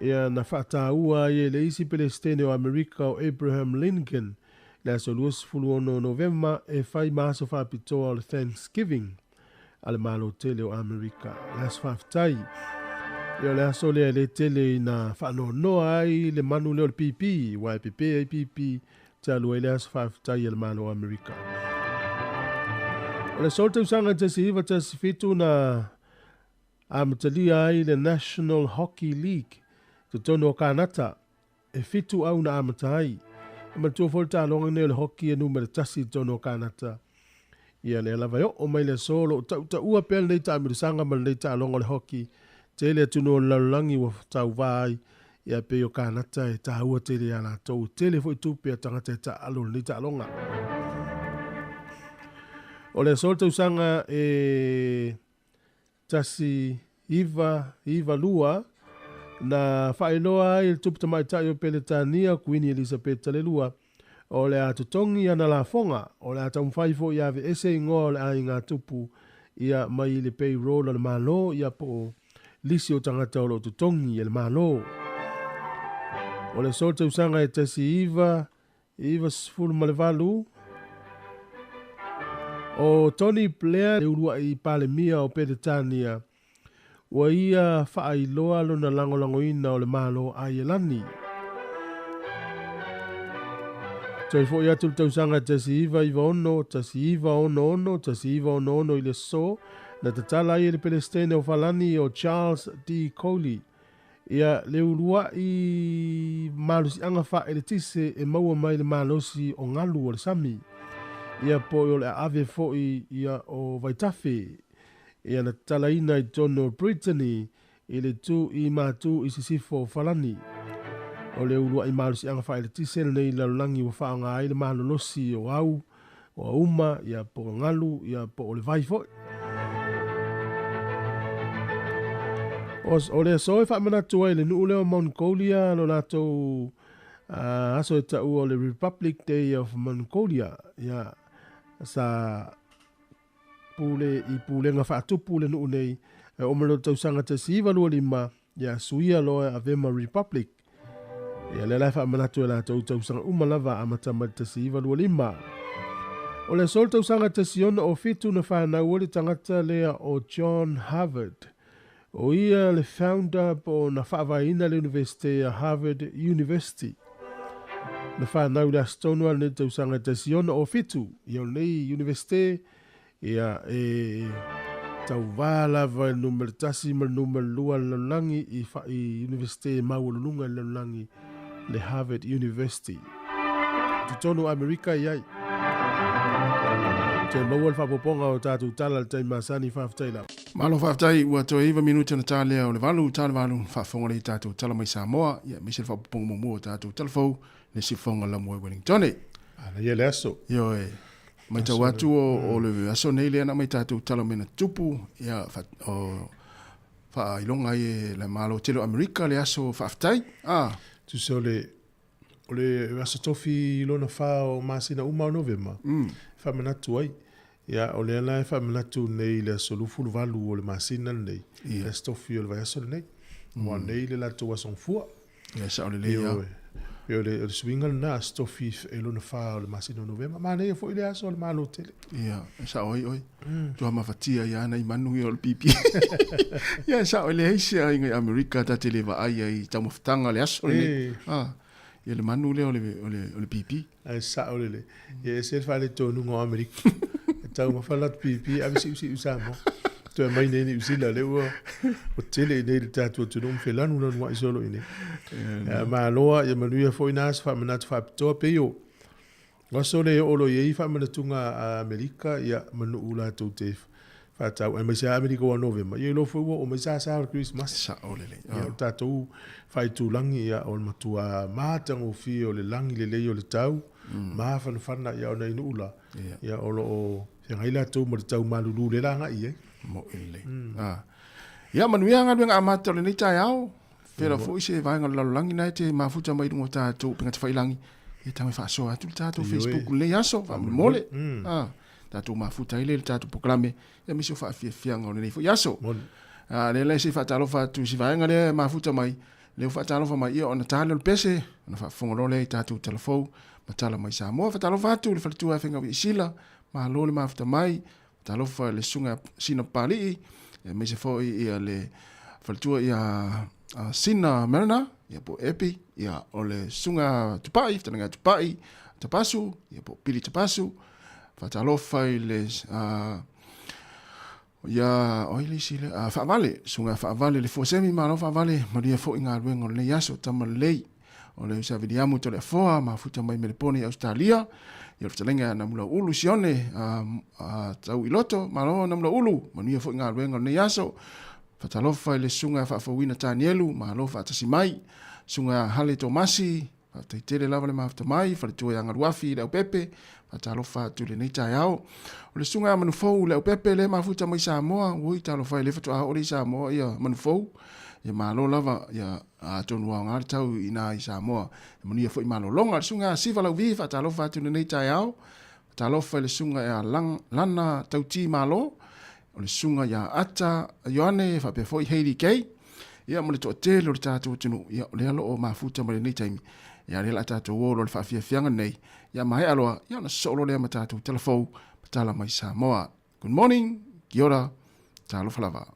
Ia na whaataua i le isi Palestine o Amerika o Abraham Lincoln. Le aso luas fulu ono Novemba e whai maaso whaapitoa o le Thanksgiving. Ale malo tele o Amerika. Le aso whaafitai. Ia le aso le tele na whaano noa ai le manu leo le pipi. Wai pipi ai pipi. Te alua le aso whaafitai le malo o Amerika. O le solte usanga tasi iwa tasi fitu na amatalia ai le National Hockey League. Tono o kanata e fitu au na amatai. E matua folta alonga neo le hoki e numere tasi tono o kanata. Ia le lava yo o mai le solo. Ta ua pel nei ta amirisanga ma nei ta alonga le hoki. Te le tuno o lalulangi wa tau vai. Ia pe o kanata e ta ua te le ana tau. Te le foi tupe a tangata e ta alo nei ta alonga. O le solo ta usanga e tasi iva lua. Na whaeloa i le tupu tamaitai o Peletania, Queen Elizabeth Talelua, o le atutongi ana la fonga, o le atamwhaifo i ave ese ingoa o le ai ngā tupu ia mai le payroll o le malo ia po lisi o tangata o lo tutongi i le malo. O le sote usanga e tesi iva sifuru malevalu, o Tony Blair le urua i Palemia o Peletania, wa ia whaailoa lona lango ina o le malo ai elani. Toi fo ia tu tausanga tasi iva ono, tasi iva ono i le so, na tatala i le Palestine o Falani o Charles D. Coley. Ia le urua i malusi anga wha ele tise e maua mai le malosi o ngalu o le sami. Ia po o le ave fo ia o Vaitafe. Ia na talaina i tono Brittany i le tu i matu i sisifo Falani. O le urua i malusi anga whaele tisele nei la langi wa whaanga ai le malolosi o au o uma ia po ngalu ia po o le vai foi. O le so e whamanatu ai le nuu leo Mongolia no lato aso e tau o le Republic Day of Mongolia ia sa pule i pule nga whaatupu le nuu nei o malo tausanga te siva lua lima ia suia loa a Vema Republic ia le lai whamanatu e lato tausanga umalava amatama te siva lua lima. O le sol tausanga te siona o fitu na whanau o le tangata lea o John Harvard. O ia le founder po na whaavaina le University a Harvard University. Na whanau le astonua le tausanga te siona o fitu i o nei University ia tau wala vai numero tasi ma numero lua langi i University maulunga langi le Harvard University. Tutonu Amerika iai. Te mawal whapoponga o tātou tala le taima sani whaftai lau. Malo whaftai ua toa iwa minuta na tālea o le walu whafonga le tātou tala mai Sāmoa. Ia mese le whapoponga mo o tātou talafou le sifonga la moe Wellingtone. Ana ia le aso. Io e. Mai tau atu o le aso nei le ana mai tātou tala mena tupu. Ia wha ilonga i le malo telo Amerika le aso whaftai. Tu se o le aso tofi lona wha o masina uma o novema. Whamanatu ai. Ia o le ana e whamanatu nei le aso lufulu walu o le masina nei. Le stofi o le vai aso nei. Mua nei le lato asong fua. Ia sa o le lea. Ia le swinga na stofi e lona wha o le masina o novema. Ma nei e fo i le aso o le malo tele. Ia, sa oi. Tua mawhatia ia na i manu i o le pipi. Ia sa o le heisia ingai Amerika ta te lewa ai ai tau mawhatanga le aso nei. Ia le manu le o le pipi. Ai sa o le. Ia se whale tonu ngā Amerika. Tau mawhalat pipi, avisi usi usamo. Tua mai nei ni usila le ua. O tele nei le tātua tunum whelanu na nua isolo ine. Ma loa, ia manuia fo inas whamanatu whapitoa peio. Waso le olo iei whamanatunga a Amerika, ia manu ula tau te whatau. Ai mai sa Amerika wa novema. Ia lo fo ua o mai sa Christmas. Sa o le. Ia o tātou whaitu langi ia o matua mātango fi o le langi le lei o le tau. Maa whanawhana ia o nei nuula. Ia o lo o whangaila tau mo le tau malulu le ranga i Mo ele. Ia manuia ngā ruenga amata o le nei tai au. Whera fo ise vaenga lalo langi nai te mafuta mai rungo tātou pingata whailangi. Ia tame whaasoa atu le tātou Facebook le aso. Mole. Tātou mafuta ile le tātou poklame. Ia misi o whaafianga o le nei fo aso. Le le se whaatalofa atu si vaenga le mafuta mai. Le whaatalofa mai ia o na tāle o le pese. Na whaafonga le tātou telefou. Matala mai Sāmoa. Whaatalofa atu le whalitua whenga wi isila. Mahalo le mafuta mai. Talofa le sunga sina pali me se foi ia le faltua ia sina merna ia po epi ia ole sunga tupai tanga tupai tapasu ia po pili tapasu fatalofa le ia oili sile fa vale sunga fa vale le fosemi ma fa vale maria fo inga ruengo le yaso tamalei ole sa vidiamu to le foa ma futa mai meleponi Australia ia talenga na mula ulu sione tau iloto malo na mula ulu mania fo nga ruenga ne yaso fatalofa le sunga fa fowina tanielu malo fa tasimai sunga hale tomasi fa tele lava le mafta mai fa tu yanga ruafi le pepe fatalofa tu le nita yao le sunga manufo le pepe le mafuta mai Sāmoa oi talofa le fatu o le Sāmoa ia manufo ia malo lava ia atonua ngā tau ina i Sāmoa. Mania fo i malo longa sunga siva lau vi fatalofa atu nei tai au. Fatalofa le sunga ia lana tau ti malo. O le sunga ia ata Ioane fa pe fo i Heidi Kay. Ia mo le to tele o le tātou tunu. Ia le alo o mafuta mo le nei taimi. Ia le la tātou o le whaafianga nei. Ia mai aloa. Ia na solo le ma tātou telefou. Patala mai Sāmoa. Good morning. Kia ora. Talofa lava.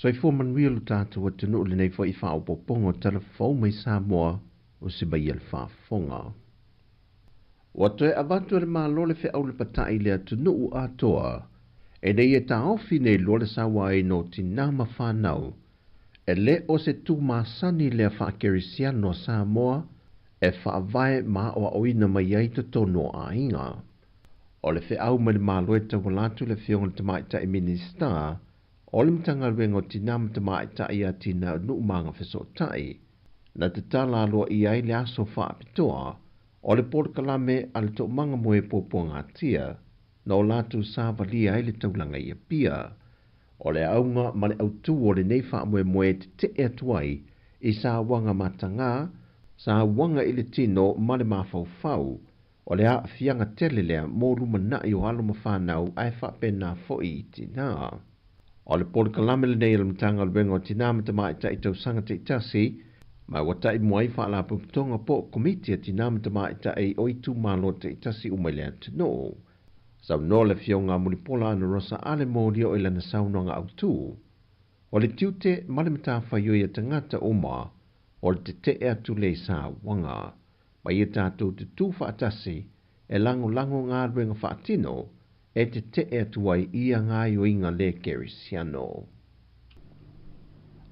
soifua manuia lo tātou atunu le nei fo I whaopopongo telefou mai Sāmoa o se bai al whaafonga. Wa toe avatu le malo le fe au le patai le atunu u atoa, e nei e ta ofi nei lo le sawa e no tina ma whanau, e le o se tu masani le whaakerisiano Sāmoa, e whaavae ma o oina mai ai to tono a inga. O le fe au ma le malo e tawalatu le fionga le tamaita e minista, o le mtanga luengo tina ma tamaita I atina nu manga feso tai, na te tala aloa I ai le aso whaapitoa, o le porkalame ale to manga moe poponga tia, na o latu sāvalia ai le taulanga I pia. O le aunga ma le autu o le nei wha moe te atuai I sā wanga matanga, sā wanga I le tino ma le mawhau, o le a fianga tele lea mō ruma na I o alo mawhanau ai whapena foi I tina. O le porkalame le nei le mtanga luengo tina matamaita I tausanga te itasi, mai wata I moai whaala puputonga po komiti ati nāma tamaita e oitu malo te itasi umailea tino. Sau no le fionga mulipola ana rosa ale mōria o ilana saunanga autu. O le tiute male mata whaioi a tangata oma o le te atu le sa wanga. Mai e tātou te tū whaatasi e lango ngā ruenga whaatino e te atu ai ia ngā yoinga le kerisiano.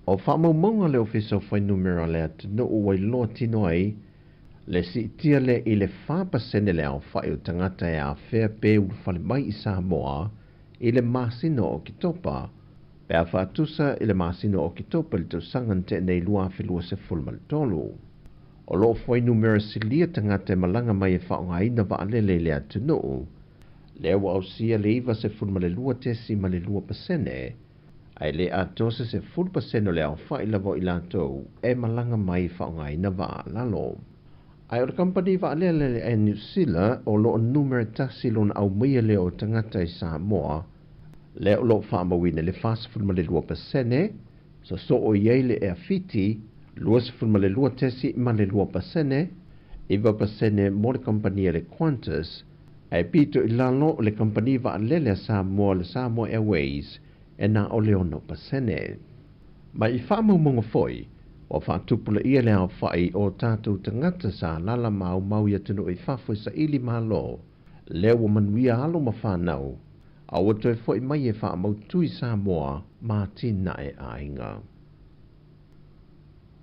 O whamaumonga le ofiso whai numera le atino o wai loa tino ai, le si tia le I le whapasene le au whai o tangata e a whea pe u whale mai I Sāmoa, I le masino o kitopa, pe a whaatusa I le masino o kitopa le tau sangante nei lua whilua se fulmal tolu. O lo whai numera si lia tangata e malanga mai e whaonga ina wa alele le atino, le wa au sia le iwa se fulmal lua tesi ma le lua pasene, ai le atose se 10% le au whai lavo I latou e malanga mai whaonga ina wa lalo. Ai o company wa alele e New Zealand o lo numero tasi lon au mia le o tangata I Sāmoa, le o lo whaamawina le fast fulma le 2%, so o iei le e afiti, luas fulma le 2 tesi ma le 2%, iwa pasene mo le company le Qantas, ai pito I lalo le company wa alele a Sāmoa le Sāmoa Airways, e na o leono pasene. Ma I whaamumonga foi, o whaatupula ia le au whai o tātou tangata sa lala mau ia tunu I whawhoi sa ili malo, leo o manuia alo ma whanau, a o toi foi mai e whaamau tui Sāmoa ma tina e ainga.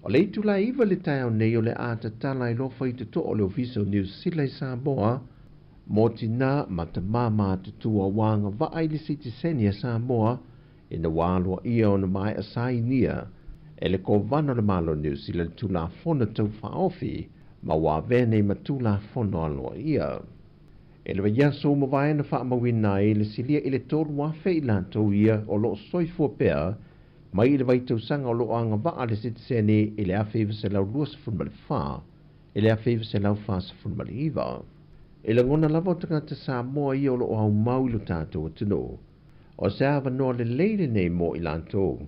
O le itu la iwa le tai au nei o le ata tala I lofa I tuto o le ofiso New Zealand Sāmoa, mo tina ma ta mama tutua wanga wa ai le sitiseni a Sāmoa, ina wālua ia o na mai asai nia, e le kovana le malo New Zealand tula fona tau whaofi, ma wā vene ma tula fona aloa ia. E le yaso ma vai na whaamawina e le silia I le tōru wafe I lantou ia o lo soifua pēr, mai le vai tau sanga o lo anga waa le sitiseni I le awhiwa se lau luas funmali wha, I le awhiwa se lau whasa funmali iwa. E le ngona lava o tangata Sāmoa ia o lo au mau ilo tātou atino, o se awa noa le leile nei mo I lantou,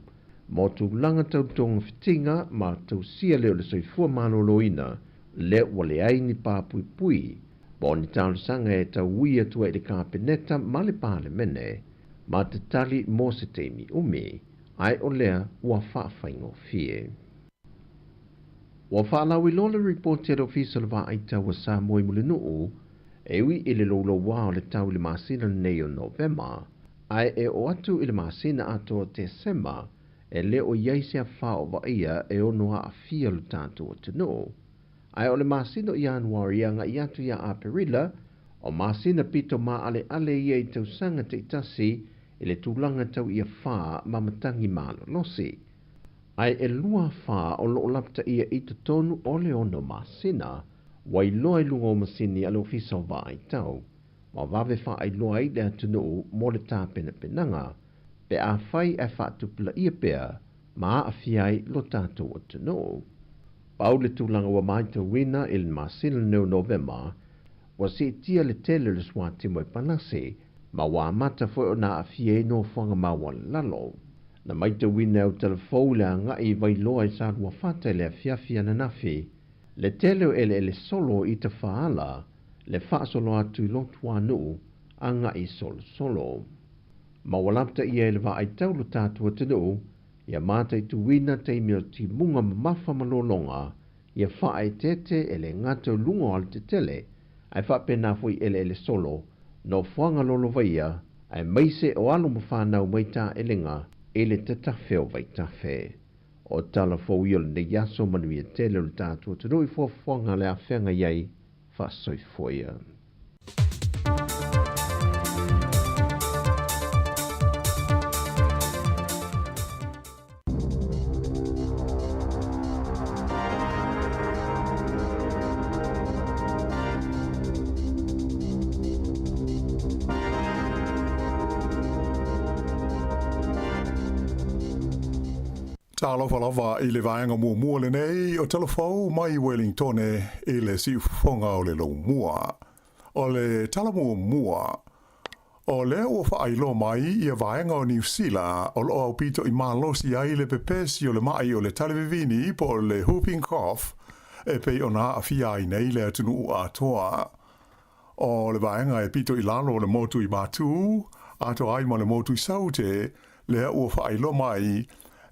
mo tu langa tau tonga fitinga ma tau sia leo le soifua maloloina, leo wale aini pāpui pui, mo ni tau sanga e tau wia tua I le kāpeneta ma le pāle mene, ma te tali mo se teimi umi, ai o lea ua whaaffaingo fie. Ua whaalau I lola report e ofisa le wa aita wa Sāmoa I mule nuu, e ui I le lolo wao le tau le masina nei o November, ai e o atu I le masina ato te sema, e le o iaise a whao wa ia e ono a fia lu tātou o tino. Ai o le masina o Januari anga I atu ia a perila, o masina pito ma ale ia I tau sanga te itasi, I le tūlanga tau ia wha ma matangi malo losi. Ai e lua wha o lo lapta ia I te tonu o le ono masina, wai loa I lunga o masini ale ofisa o wa ai tau. Ma wawe wha ai loa I le atunu mo le tā penanga, pe a whai e whaatupula ia pēr, ma a whiai lo tātou o tunu. Pau le tūlanga wa mai te wina I le masina neo November, wa si tia le tele le swati mo I panasi, ma wa mata foi o na a whiai no whanga mawa lalo. Na mai te wina au telefou le anga I vai loa I sādua whata le a whiawhia na nafi, le tele o ele solo I te whaala, le whaasolo atu I lotu anu, anga I solo. Ma walapta ia le wa ai taulu tātua tinu, Ia mātai tuina teimi o timunga mafa malolonga, ia whae tete ele ngato lunga o te tele, ai whapena fui ele solo, no whanga lolo vaia, ai meise o alo mawhanau maita elenga, ele te tawheo vai tawhe. O tala fōi o le yaso manuia tele o le tātua te roi whanga le a whenga iai, whasoi fōia. Tālofa lava I le vaenga mua le nei o telefou mai Wellington e le siufonga o le lau mua. O le tala mua. O le ua whailo mai I a vaenga o New Zealand o lo au pito I malosi ai le pepesi o le mai o le talevivini po le whooping cough e pei o na awhia I nei le atunu a toa. O le vaenga e pito I lalo le motu I batu, ato ai ma le motu I saute, le ua whailo mai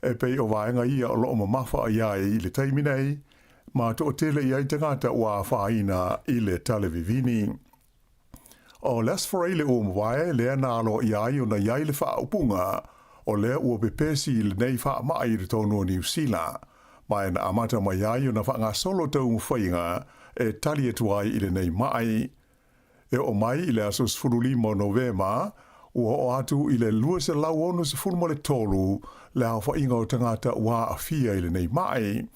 e pei o vaenga ia o loo mamafa ai le taiminei, ma to o tele iai tangata ua whaina I le talevivini. O les foreile o mwae, lea na alo iai o na iai le wha upunga, o lea ua pepesi le nei wha mai le tonu o New Zealand, ma e na amata mai iai o na wha ngā solo tau mwhainga e tali atuai I le nei mai. E o mai I le asos furulimo Novema, ua o atu I le lua se lau ono se fulmo le tolu, le au whainga o tangata ua a fia I le nei mai.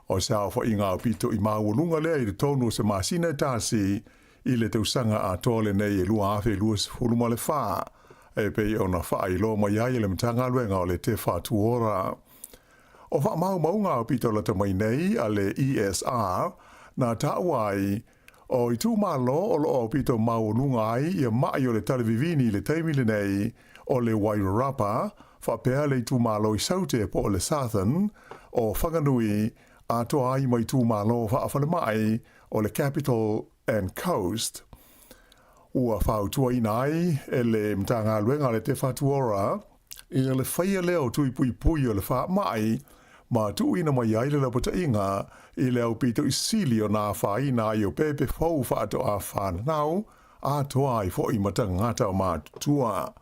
O se au whainga o pito I maununga lea I le tonu se masina tasi, I le tausanga a tole nei e lua afe lua se fulmo le wha, e pei o na wha I lo mai ai le mtanga luenga o le te wha tuora. O wha maunga o pito la tamai nei a le ESR, na tauai, o I tū malo o lo o pito maununga ai I a mai o le talevivini le taimile nei o le Wairarapa, whapea le tū malo I saute po o le Southern, o whanganui a toa ai mai tū malo whaafale mai o le Capital and Coast. Ua whautua I nai e le mtanga luenga le te whatuora, I le whaia leo tui pui o le wha mai, ma tu ina mai ai le lapota inga I le au pito I sili o nā whaina I o pepe fau whaato a whanau, a toa I fo I matangata o mātua.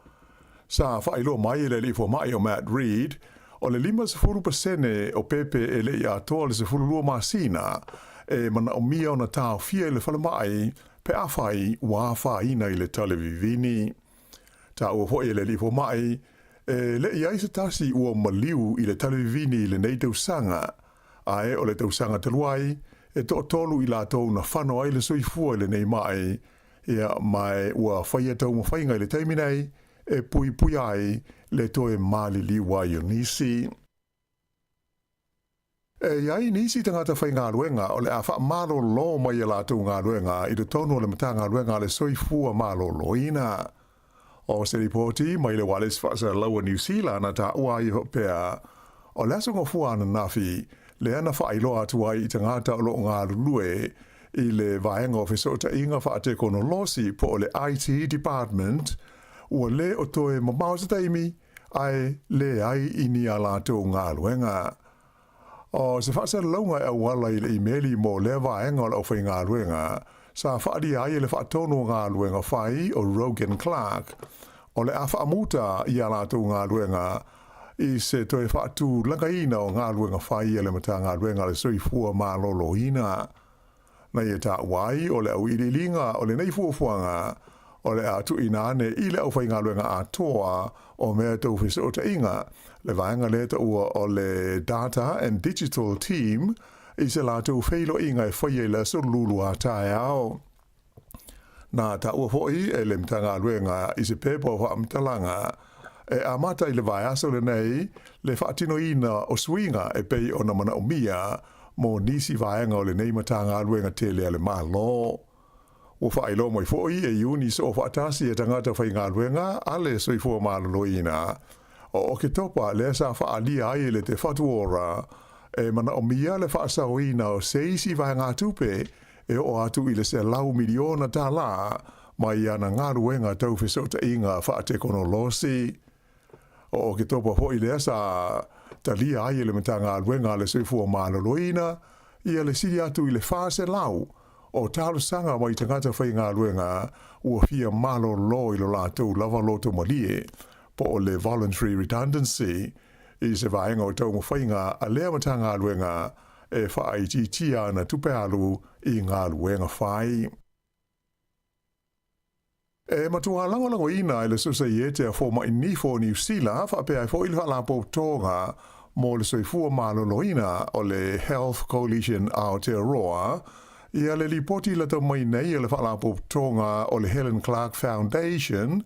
Sa whailo mai le li fo mai o Matt Reed, o le 5% o pepe e le I a toa le se fululua masina, e mana o mia o na tāo fia le whala mai, pe a whai wā whaina I le talevivini. Ta ua fo le li fo mai, le I aisa tasi ua maliu I le talevivini I le nei tausanga, ae o le tausanga taluai, e to tolu I la tau na whano ai le soifua I le nei mai, ia mai ua whaia tau mawhainga I le taiminei, e pui ai le toe mali liwa I o nisi. E iai nisi tangata whai ngā luenga o le a wha malo lo mai la tau ngā luenga I le tonu o le mata ngā luenga le soifua malo loina. O se ripoti mai le wales whaasa laua New Zealand na ta ua I hopea, o le aso ngofua ana nafi, le ana whaailoa atuai I tangata o lo ngā lulue I le vaenga o fesota inga whaate kono losi po o le IT department, ua le o toe mamau sa taimi, ai le ai ini a lātou ngā luenga. O se whaasa launga e wala I le imeli mo le vaenga o la whai ngā luenga, sa whaari ai le whaatono ngā luenga whai o Rogan Clark, o le a whaamuta I a lātou ngā luenga, I se toe whaatu langaina o ngā luenga whai e le mata ngā luenga le soifua mā lolo ina. Na I ta wai o le au ililinga o le nei fuafuanga, o le atu inane I le au whai ngā luenga a toa o mea tau whisa o ta inga, le vaenga le ta ua o le Data and Digital Team, I se lātou whailo inga e whai e le surululu a tae ao. Nā ta ua hoi e le mta ngā luenga I se pepo o whaamtalanga, e amata I le vai aso le nei, le whaatino ina o swinga e pei o na mana o mia, mo nisi vaenga o le nei mata ngā luenga te lea le malo. O whailo moi foi e iuni so whaatasi e tangata whai ngā luenga, ale soi fua malo ina. O ke topa le sa whaalia ai le te whatuora, e mana o mia le whaasao ina o seisi vai ngā tupe, e o atu I le se lau miliona tā la, mai ana ngā luenga tau whisota inga whaate kono losi. O ke topa hoi lea sa talia ai le matanga luenga le soifua maloloina, ia le siri atu i le fase lau, o talo sanga mai tangata whai ngā luenga, ua fia malolo i lo lātou lava loto malie, po o le voluntary redundancy, i se vaenga o tau mawhainga a lea matanga luenga, e whaaitia na tupe alu i ngā luenga whai. E matua lango ina i le Societe a Fōma i Nifo New Zealand, whaapea i fo ilha la po tonga mo le soifua maloloina o le Health Coalition Aotearoa, ia le lipoti la tau mai nei le whala po tonga o le Helen Clark Foundation,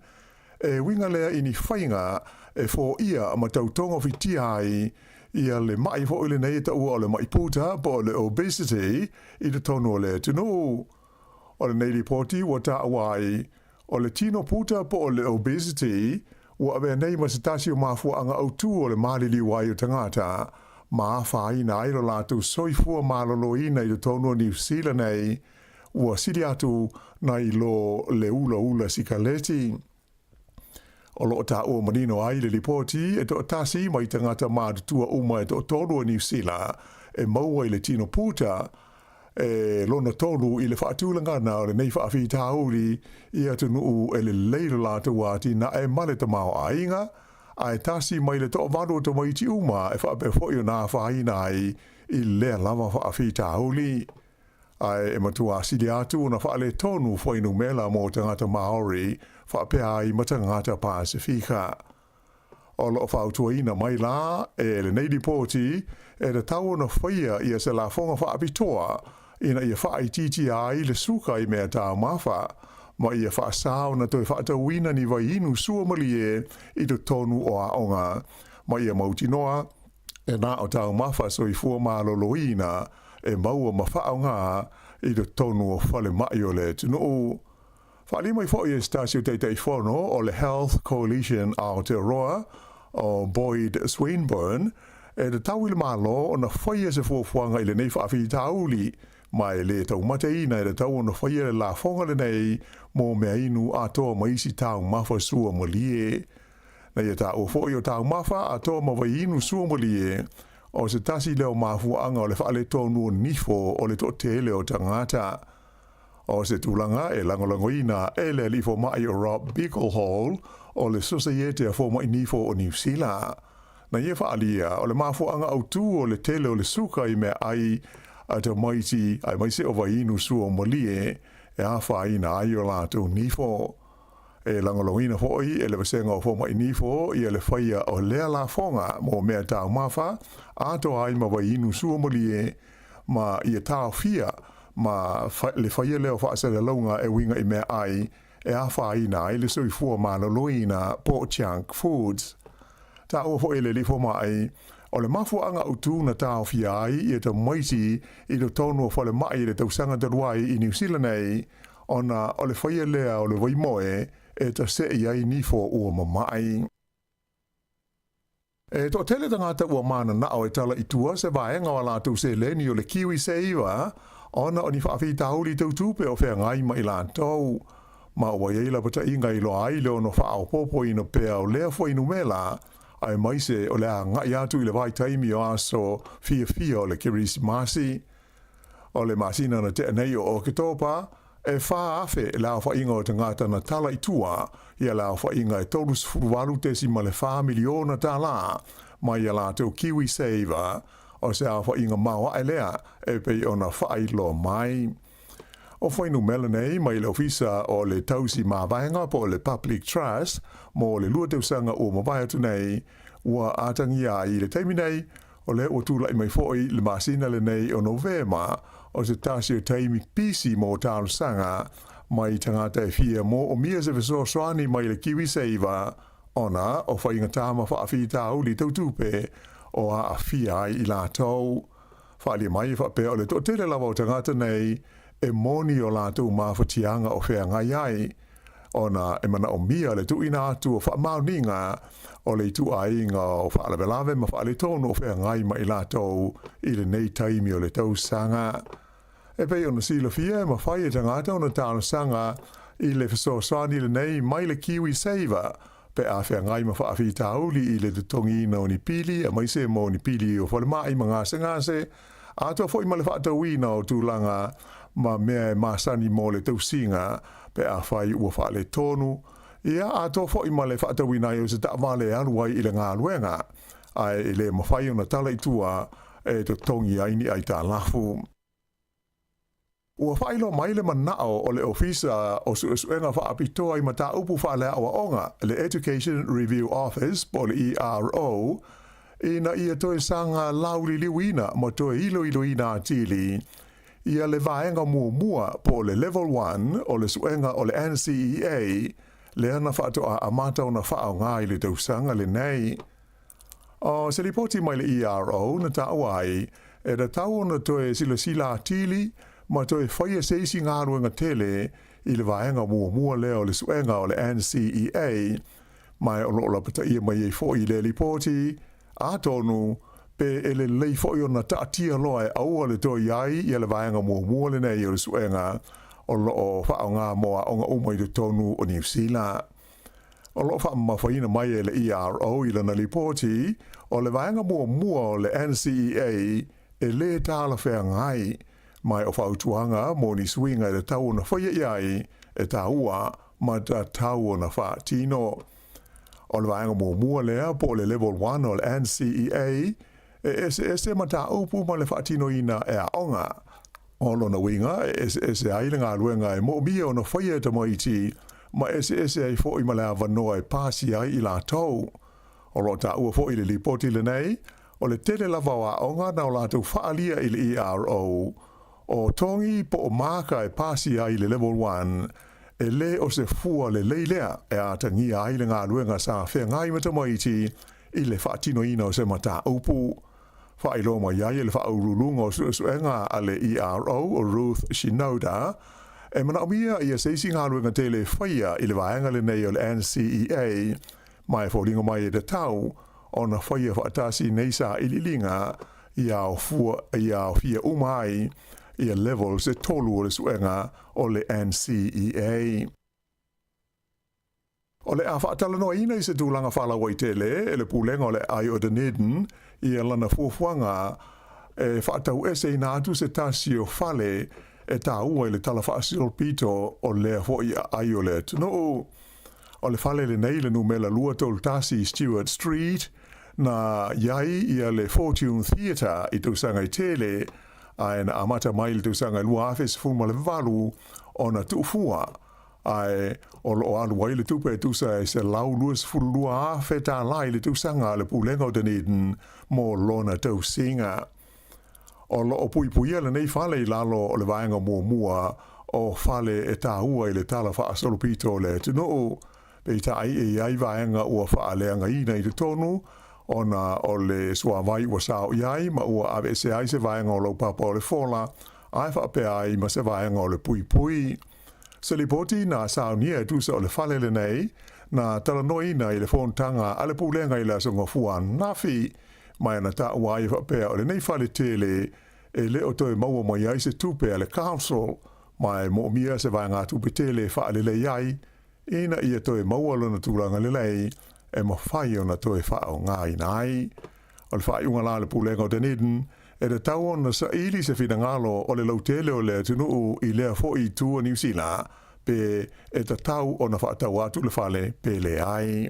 e winga lea ini whainga e fo ia ma tau tonga whitia ai, ia le mai fo ile nei ta ua o le mai puta po le obesity i le tono le tunu. O le nei lipoti wa ta awai, o le tino puta po o le obesity, ua avea nei ma se tasi o mafua anga autu o le malili wai o tangata, ma whai na airo lātu soifua maloloina i le tono New Zealand nei, ua siri atu na i lo le ula sikaleti. O lo ta o manino ai le lipoti e to tasi mai tangata mātua uma e to tono New Zealand, e maua i le tino puta, e lona tolu i le whaatulangana o le nei whaafi tauri i atu nuu e le leilo lātu wāti na e male ta mao ainga, a e tasi mai le toa wano ta mai ti uma e whaape fo i nā whaina ai i lea lava whaafi tauri. Ai e matua sidi atu na whaale tonu whainu mela mo tangata Maori whaape ai matangata Pasifika. O lo whautua ina mai la e le nei dipoti e le tau na whaia ia se la whonga whaapitoa ina ia whaaititi ai le suka i mea tā mawha, ma ia whaasao na toi whaatawina ni vai inu sua malie i te tonu o aonga, ma ia mautinoa e nā o tau mawha so i fua maloloina e maua mawhaonga i te tonu o whale mai o le tunu. Whaali mai fo i e stasio teitei whono o le Health Coalition Aotearoa o Boyd Swinburne, e te tau ile malo o na whaia se fuafuanga i le nei whaafi tauli, mai le tau mateina e le tau o na whaia le la whonga le nei mō mea inu atoa maisi tau mawha sua malie. Na ia tau fwoi o tau mawha atoa mawai inu sua malie, o se tasi leo mafuanga o le whaale tonu o nifo o le totele o tangata. O se tūlanga e langolangoina e le lifo mai o Rob Bicklehall o le Societe a Fōma i Nifo o New Zealand. Na ia whaalia o le mafuanga autu o le tele o le suka i mea ai a te maiti ai maise o wainu sua o malie e a whaina ai o lātou nifo. E langolongina hoi e le wasenga o Fōma i Nifo i le whaia o lea la whonga mo mea tau mawha a to ai ma wainu sua malie ma i a tau fia ma le whaia leo whaasere launga e winga i mea ai e a whaina ai le sui fua maloloina po chunk foods. Ta ua hoi le lifo mai o le mafuanga utu na tau fia ai i te maiti i te tonu o whale mai le tausanga taruai i New Zealand nei ona o le whaia lea o le waimoe e ta se i ai nifo ua mamai. E to tele tangata ua mana na o e tala i tua se vaenga o la tu se leni o le kiwi se iwa ona o ni whaafi tauli tau tupe o whea ngai mai lātou. Ma ua yeila pata inga i lo ai leo no whaao popo ino pea o lea fo inu mela ai maise o lea ngai atu i le vai taimi o aso fia o le kirisi masi. O le masina na te nei o Oketopa e wha afe lao wha inga o tangata na tala i tua ia lao wha inga e tolus furuwalu tesi ma le wha miliona ta la ma ia la teo kiwi saver o se a wha inga maua e lea e pei o na wha lo mai. O whainu mela nei mai le ofisa o le tausi mawaenga po le public trust mo le lua teusanga o mawai atu nei ua atangia i le teimi nei o le o tūla i mai foi le masina le nei o Novema o se tasi o teimi pisi mo tālu sanga mai tangata e fia mo o mia se veso soani mai le kiwi seiva ona o whainga tāma whaafi tāuli tautupe o a fia ai i lātou. Whaali mai whape o le to tele lava o tangata nei e moni o lātou mawhatianga o whea ngai ai. Ona e mana o mia le tu ina atu o whaamauninga o le tu ainga o whaalawelawe ma whaale tono o whea ngai mai lātou i le nei taimi o le tau sanga. E pei ona sila fia ma whai e tangata ona tāna sanga i le whaso swani le nei mai le kiwi saver pe a whea ngai ma wha awhi tauli i le tutongi na o ni pili, a mai se mo ni pili o whale mai ma ngase, a toa fo i ma le wha atawi na o tūlanga ma mea e masani mo le tausinga pe a whai ua wha le tonu. Ia a toa fo i ma le wha atawi na i o se ta wale aluai i le ngā luenga, ai i le mawhai o na tala i tua e tutongi aini ai tā lafu. Ua whailo mai le manao o le ofisa o suenga whaapitoa i mata upu whalea o onga, le Education Review Office, po le ERO, ina ia toe sanga lauli liwina mo toe ilo ina atili, ia le vaenga mua po le Level 1 o le suenga o le NCEA, le ana whaatoa a matau na whao ngā i le tausanga le nei. O se ripoti mai le ERO na tauai, e da tau na toe sila atili, ma toi whaia seisi ngā ruenga tele i le vaenga mua leo le suenga o le NCEA, mai o loola pata ia mai e fo i le ripoti, a tonu pe ele lei fo i o na taatia loa e aua le toi iai i le vaenga mua le nei o le suenga o loo whao ngā moa o ngā umai le tonu o New Zealand. O loo wha mawhaina mai e le ERO i le na ripoti, o le vaenga mua o le NCEA e le tāla whea ngai, mai o whautuanga mo ni swinga e le tau na whaia iai e taua ma ta tau na wha tino. O le vaenga mua lea po le Level 1 o le NCEA e ese ma ta upu ma le wha tino ina e a onga. O lo na winga e ese aile ngā luenga e mo mia o na whaia ta moiti ma ese ai fo i ma le avanoa e pasi ai i la tau. O lo ta ua fo i le lipoti le nei o le tele lava wa onga na o la tau whaalia i le ERO o tongi po o maka e pasi ai le Level 1 e le o se fua le leilea e a tangi ai le ngā luenga sa whea ngai mata maiti i le whaatino ina o se mata upu. Whailo mai ai e le whaurulunga o suenga a le ERO o Ruth Shinoda e mana omia i a seisi ngā luenga tele whaia i le vaenga le nei o le NCEA mai fōringa mai e de tau o na whaia whaatasi neisa i lilinga i a fia umai i a level se tolu o le suenga o le NCEA. O le a whaatala noa ina i se tūlanga whala waitele e le pūlenga o le ai o Dunedin i a lana fuafuanga e whaatau ese i nātu se tasi o whale e tā ua i le tala whaasiro pito o le ho i ai o le tunu. O le whale le nei le numela lua tol tasi Stewart Street na iai i a le Fortune Theatre i tūsanga i tele ai na amata mai le tūsanga lua afes fuma le valu o na tūfua ai o lo alu wai le tupe tūsa e se lau luas fulu lua afe tā lai le tūsanga le pūlenga o Dunedin mo lona tausinga. O lo o puipuia le nei whale i lalo o le vaenga mua o whale e tā ua i le tala whaasolopito le tunu pe tai e iai vaenga ua whaaleanga ina i te tonu ona o le sua vai ua sao iai ma ua ave se ai se vaenga o lau papa o le fola ai whape ai ma se vaenga o le pui. Se li poti na sao nia e tusa o le whale le nei na tala noina i le fontanga ale pūlenga i la songa fua nafi mai ana ta ua ai whape o le nei whale tele e le o toi maua mai ai se tupe ale council mai mo mia se vaenga tupe tele whaale le iai ina ia toi maua lona tūlanga le lei e ma whai o na toi whao ngāi nai. O le whai unga la le pūlenga o Dunedin e le tau na sa ili se whina ngalo o le lautele o le tunu i lea fo i tua New Zealand pe e ta tau o na whaatau atu le whale pe le ai.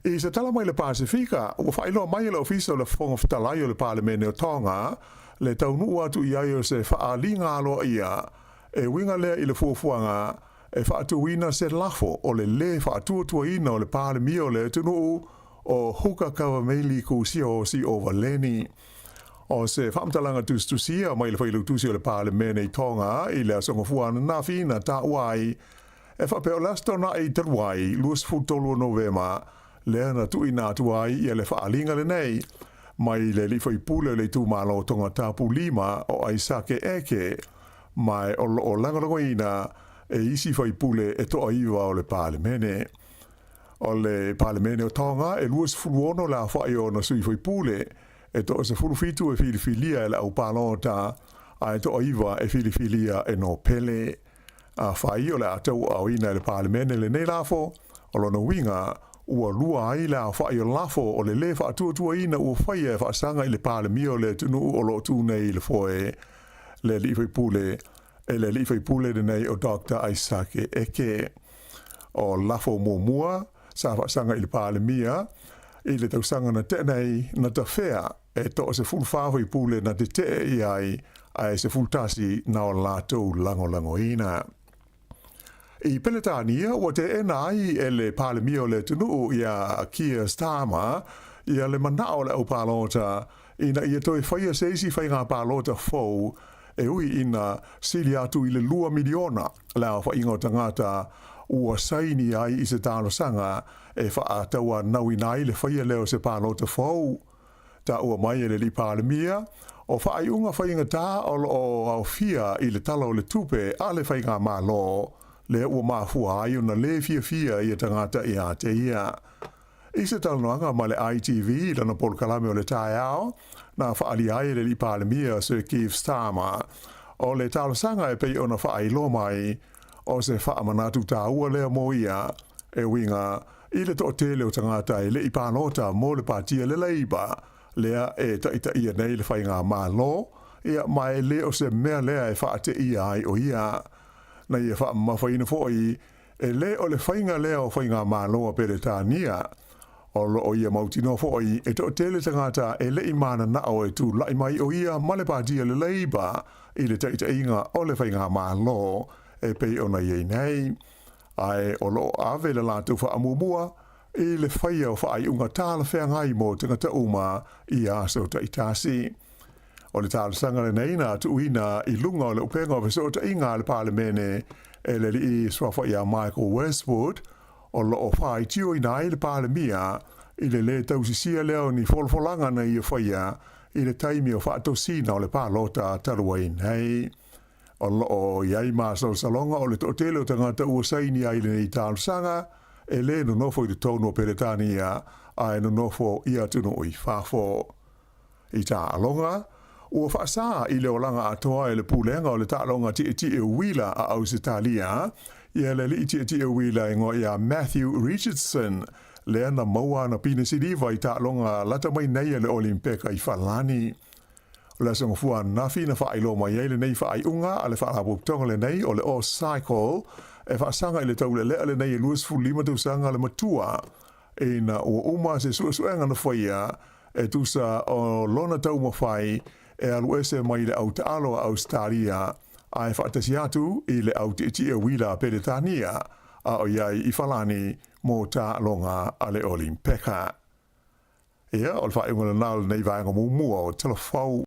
I se tala mai le Pasifika, ua whailoa mai le ofisa o le whonga whatalai o le Parlemene o Tonga le tau nuu atu i ai o se whaali ngalo ia e winga lea i le fuafuanga e whaatuina se lafo o le whaatuatua ina o le Parlemia o le tunu o huka kawa meili kusia o si o valeni. O se whamtalanga tustusia mai le whailu tusi o le Parlemene i Tonga i le asonga fuana na fina ta uai e whapeo lasto na i taruai luas futolu o Novema lea na tuina atuai i le whaalinga le nei mai le li whai pule le tu malo tonga tapu lima o aisake eke mai o langarongo ina e isi whai pule e toa iwa o le Parlemene. O le Parlemene o Tonga e luas fuluono la whai o na sui whai pule e toa se fulufitu e filifilia e la au palota a e toa iwa e filifilia e no pele. A whai o le atau au ina le Parlemene le nei lafo o lona winga ua lua ai la whai o lafo o le le wha tua ina ua whai e wha sanga i le pāle mio le tunu o lo tūnei le foe le li whai pule e le li whai pule de nei o Dr. Isake Eke o lafo mua sa wha sanga i le pāle mia i le tausanga na tenei na ta whea e to se full whawhi pule na te te i ai se full tasi na o lātou lango ina. I Peletania, o te enai e le palemio le tunu ia Kia Sāmoa, ia le manao le au palota, ina ia toi whaia seisi whai ngā palota fau, e ui ina sili atu i le 2 miliona, lao wha ingo tangata ua saini ai i se tālo sanga, e wha ataua naui nai le whaia leo se palota fau, ta ua mai e le li palemia, o wha ai unga whai inga tā o au fia i le talo le tupe a le whai ngā malo, le ua mafua ai una le fia i tangata i a te ia. I se talanoanga ma le ITV lana polkalame o le tae ao, na whaali ai le li palemia Sir Keith Starmer, o le talosanga e pei ona whaai lo mai, o se whaamanatu tā ua lea mo ia, e winga, i le to tele o tangata i le i pānota mo le pātia le leiba, lea e taita ia nei le whai ngā malo, ia mai le o se mea lea e whaate ia ai o ia, na ia wha mawhaina fōi, e le o le whainga lea o whainga māloa Peretania, o lo o ia mautino fōi, e to tele tangata e le i mana na o e tū lai mai o ia male pātia le leiba, i le taita inga o le whainga mālo, e pei ona iei nei. Ai o lo ave le lātou wha amumua, i le whaia o whaai unga tāla whea ngai mo tangata uma i aso taitasi. O le tāla sangare neina tu uina i lunga o le upenga o vesota inga le palemene e le li i swafa ia Michael Westwood o lo o whai tio ina i le palemia i le tausisia leo ni folfolanga na i whaia i le taimi o whaatosina o le palota taruai nei. O lo o iai māsal salonga o le totele o tangata ua saini ai le nei tāla sanga e le no nofo i le tono Peretania ai no nofo ia tunu i whafo. I tā alonga, ua whaasa i le olanga atoa e le pūlenga o le tālonga ti e wila a Ausitalia, ia le li ti e wila ingo ia Matthew Richardson, le ana maua na pina siriva i tālonga lata mai nei le Olimpeka i Whalani. O le asanga fua nafi na whailo mai e le nei whaiunga a le whaapoptonga le nei o le o cycle, e whaasanga i le taule lea le nei e luas fulima tausanga le matua, e na ua uma se suenga na whaia, e tusa o lona tau mawhai, e alu ese mai le au taalo a Australia, a e whaatasi atu i le au te wila Peretania, a o iai i Whalani mō tā longa a le Olimpeka. Ia, o le whaeunga na nāle nei vaenga mua o telefau.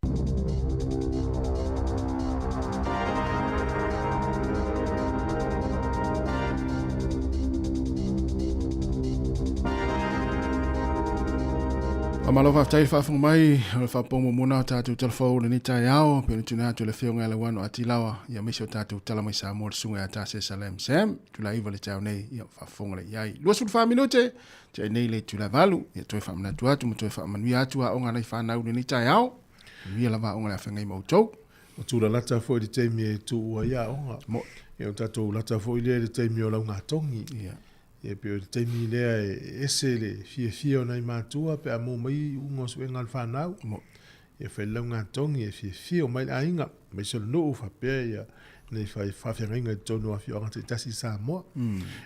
Amalo fa tai fa mai o fa pomo mona tatu telefo le ni tai ao pe tuna tu le fionga le wano atilawa ya miso tatu tala mai Sāmoa sunga ta se salem sam tu la iva le tau nei ya fa fonga le yai lo su fa minute te nei le tu la valu ya toi fa mana tu atu mo toi fa manu ya tu a onga nei fa na u ni tai ao ni la va onga la fa ngai mo to o tu la lata fo di te mi tu wa ya onga mo e tatu lata fo ile di te mi o la nga tongi ya e pe te mi le ese le fia ona i matua pe amo mai ungo suenga al fanau mo e fe longa tongi e fia mai ainga me so no fa pe ya nei fa fenga tonu a fia ngata tasi Sāmoa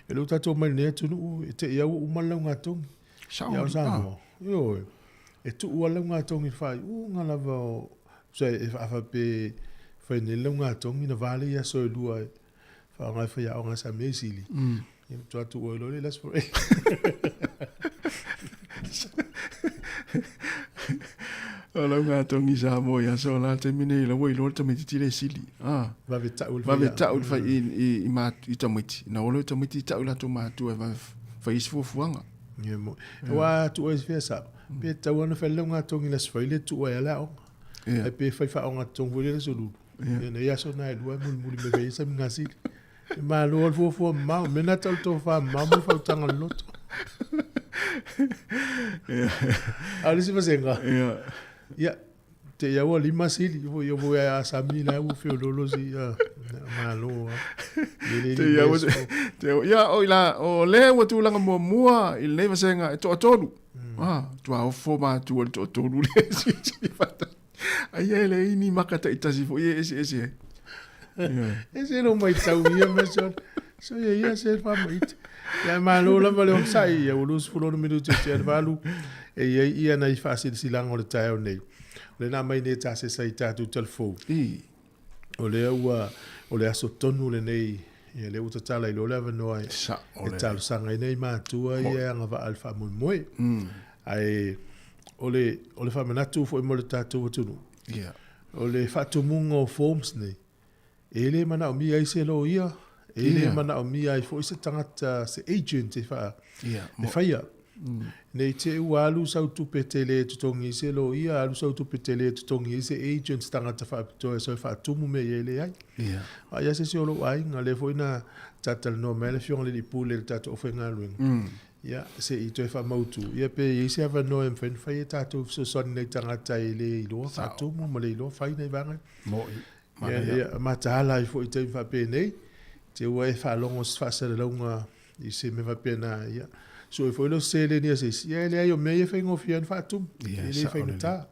e lo tato mai ne tunu e te ia u malonga tongi ya Sāmoa yo e tu u longa tongi fa u ngala va so e fa pe fa ne longa tongi na vale ya so lua fa ngai fa ya onga sa mesili tu atu o lo le las for ala nga tongi Sāmoa ya so la te mine la woi lo te miti le sili va veta ul fa i ma i tamiti na o lo tamiti ta ula to ma tu e va fa is fuanga mo wa tu es fesa pe ta wana fa longa tongi las for le tu e la o e pe fa onga tongi le so lu ne ya so na lu mul me ve sa ngasi ma lo fo ma mena tal to fa ma mo fa tanga lot ali se fazenga ya te ya wo lima sili yo vo ya samina u fe lolozi ma lo Te ia o ila o le wa tu langa mua il neva senga e to tolu. Tu a fo ma tu o to tolu le si fata. Ai ele ini makata itasi fo ese. Ese no mai tau ia me so ia se fa mai. Ya malo la vale on sai ya ulus fulo no minuto te valu e ia na fa se silango le tai o nei. Le na mai ne ta se sai ta tu telefo. O le aso tonu le nei. Ia le uta tala I lo leva noa e talo sanga I nei mātua ia nga va alfa moe. Ai o le whamanatu fo I mo le tātou atunu. O le whatumunga o forms nei. E le mana o mia I se lo ia. E le mana o mia I fo I se tangata se agent e whaia. Nei te ua alu sau tupe tele tutongi se lo ia alu sau tupe tele tutongi se agents tangata whaapitoa so whaatumu me ye le ai. Ia se olo ai nga le foina tatal no mele fiong le li pule le tato ofe ngā luenga. Ia se I toi whamautu. Ia pe I se awa no em whain whai e tato so son nei tangata I le iloa whaatumu ma le iloa whai nei vanga. Ia matahala I fo I te whape nei. Te ua e whalongo whasara launga I se me whape na ia. So if we lo sele ni se ia le ai o me fe ngo fian fatum ele fe ngata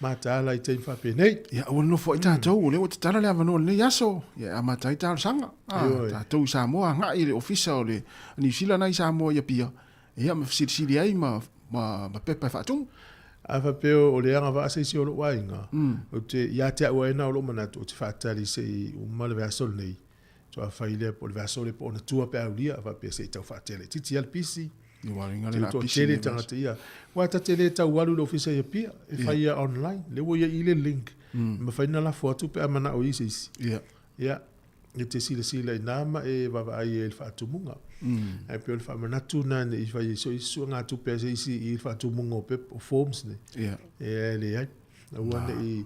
mata la I te fa pe nei ia o no fo ita tau le o te tala le avano le yaso ia mata ita sanga ta tau Sāmoa nga I le official le ni sila nai Sāmoa ia pia ia me sili ai ma pepa fatum ava pe o le anga va se si o lo wainga o te ia te o ena o lo mana o te fatali se o mal versol nei to a faile po le versol po na tua pe aulia va pe se tau fatele titi al pisi ni waringa le to tele tangata ia wa ta tele ta walu lo ofisa ia pia e faia online le wo ia ile link ma faina la foto pe amana o isi ia e te sila inama e va ai el fatumunga e pe el famana tuna ne I fai so nga tu pe isi I fatumunga pe forms ne e le ai wa ne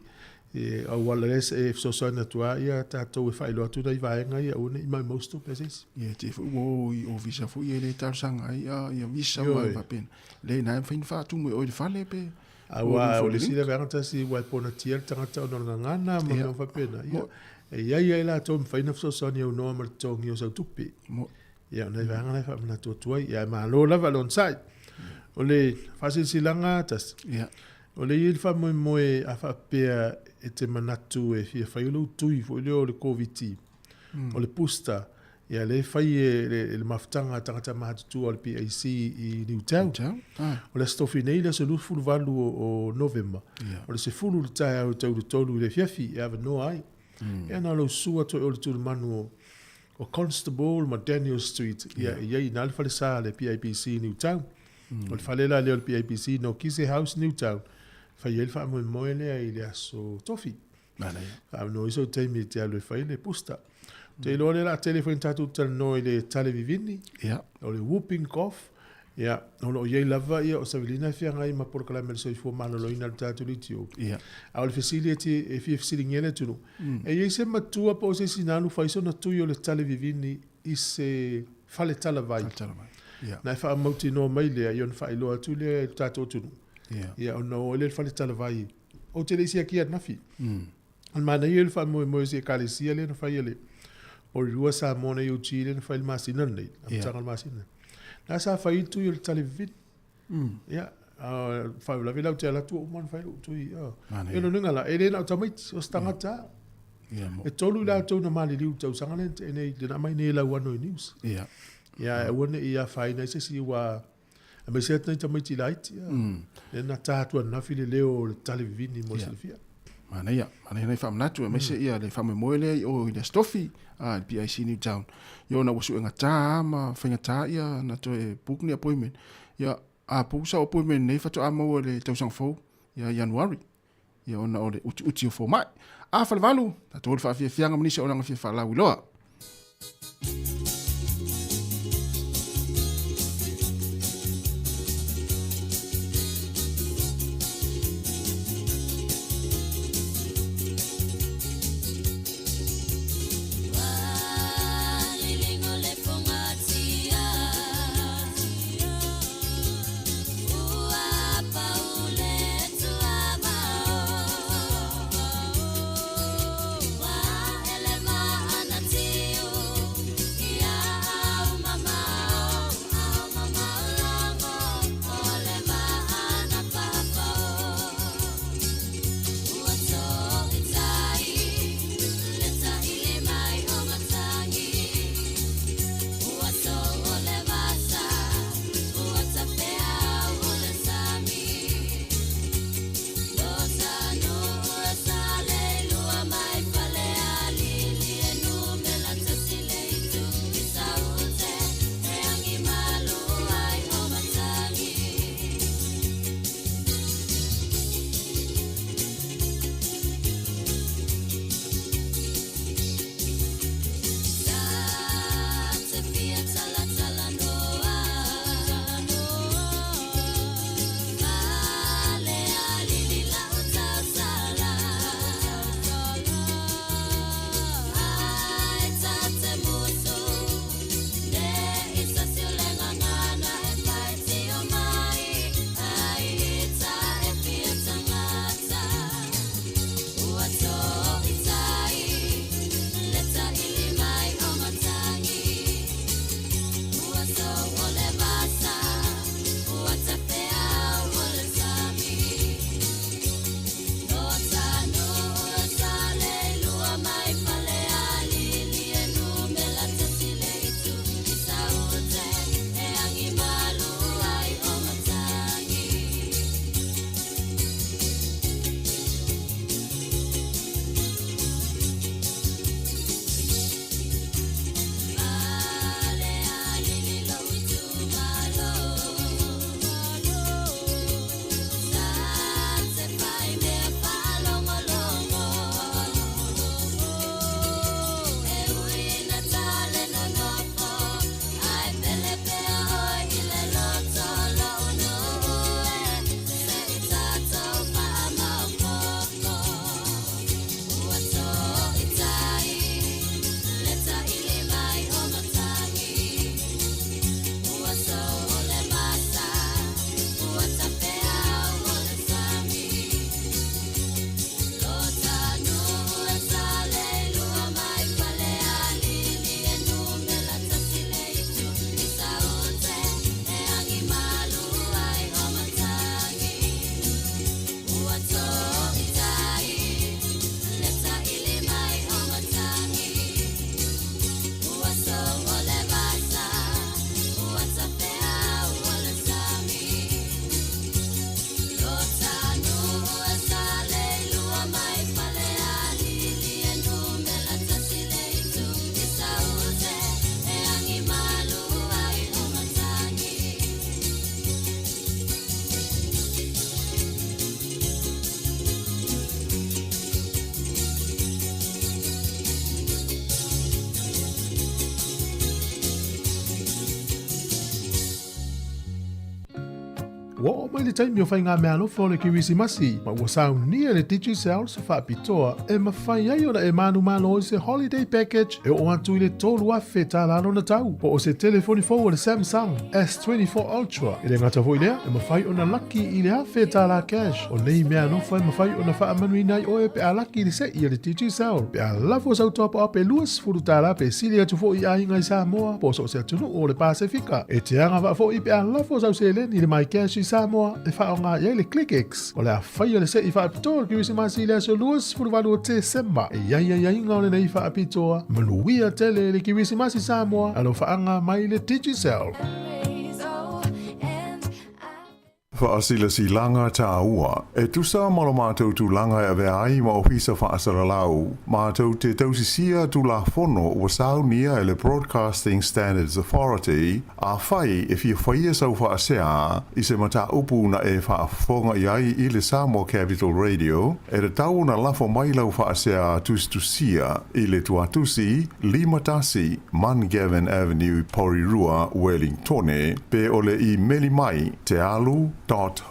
e a wala res e so na tua ia tatou e whaelo atu dai vaenga ia une I mai mosto pesis. Ia te fu o visa fu ia le tarsanga ia visa mai papen. Le na em fin fatu mo o le fale pe. Awa o le sila vanga si wa pona tiel tangata o no ngana mo no papena ia. E ia la to mfaina so ia no mar tongi o sa tupi. Ia na vanga na fa na tua ia ma lo la valon sai. O le fasil silanga tas. Ia. O le il fa moe a fa pea e te manatu e fia fai ulo tui fo leo le COVID. O le pusta ia le fai le maftanga tangata mahatutu o le PAC I Newtown. O le stofi nei le se lufulu valu o November. O le se fulu le tae au tau le tolu le fiafi e ava no ai. E ana lo sua toi o le tulu manu o Constable ma Daniel Street. Ia I na le fale sa le PIPC Newtown. O le fale la le PIPC no Kise House Newtown. Fai el fa mo le ai le aso tofi. Fa no iso te mi te alo fai le pusta. Te lo le la telefone tatu tal no le tale vivini. O le whooping cough. O lo ye lava ia o savilina fia ngai ma por kala mel so fo malo lo ina tatu litio. A le facility e fi ngele tu. E ye se matua po se sinalu fai so na tu yo le tale vivini I se fale tala vai. Na fa mauti no mai le yon fa ilo atu le tatu tu. Ia o no le fale tala vai. O te le sia kia nafi. Al mana ye le fa mo se kalisia le no fa ele. O rua Sāmoa nei o Chile na fa il masina nei. Am tanga masina. Na sa fa itu yo le tale vivini. Ia fa la vela te la tu o man fa tu ia. E no ngala e le na tamai o stangata. E tolu la tu na mali liu tau sanganen e nei de na mai nei la wano news. Ia e wona ia fa ina se si wa a me se tani tamai ti light ia. E na tatu na file leo le tale vivini mo se fia. Mana nei whamnatu, me se ia le whamemoele o i le stofi a le PIC Newtown. Ia na wasu ngata ma whaingata ia na to e pukni appointment. Ia a pusa appointment nei whatu amau le tausang fau ia Januari. Ia ona o le uti o fo mai. A whalewalu, ta tōle whaafia fianga manisa o langa fia whalau iloa. Elema anati Wa mai le taimi o fai ngā mea alofa o le Kirisimasi, ma ua saunia le Digicel se whaapitoa e mawhai ai ona e manu malo o se holiday package e o atu i le tolu afe tā lalo na tau. Po o se telefoni fo o le Samsung S24 Ultra i le ngata hoi lea e mawhai ona laki i le afe tā la cash. O nei mea alofa e mawhai ona wha amanui nai o e pe a laki i le se i le Digicel. Pe a lafo sau topa ape luas furu tā la pe sili atu fo i ainga i Sāmoa po so se atunu o le Pasifika. E te anga wa fo i pe a lafo sau se leni le mai cash i Sāmoa e wha o ngā iei le ClickX. O le a whai o le se i wha apitoa Kirisimasi le aso luas furu walu o te semba. E iai ngā o le nei wha apitoa. Manuia tele le Kirisimasi Sāmoa alo whaanga mai le Digicel. Whaasila si langa tā ua. E tusa malo mātou tu langa e vea ai ma ofisa whaasara lau. Mātou te tausisia tu la fono ua sau nia e le Broadcasting Standards Authority a whai e fia whaia sau whaasea i se mata upu na e whaafonga i ai i le Sāmoa Capital Radio e re tau na lafo mai lau whaasea tustusia i le tuatusi Limatasi Mangavin Avenue Porirua Wellingtone pe ole i meli mai te alu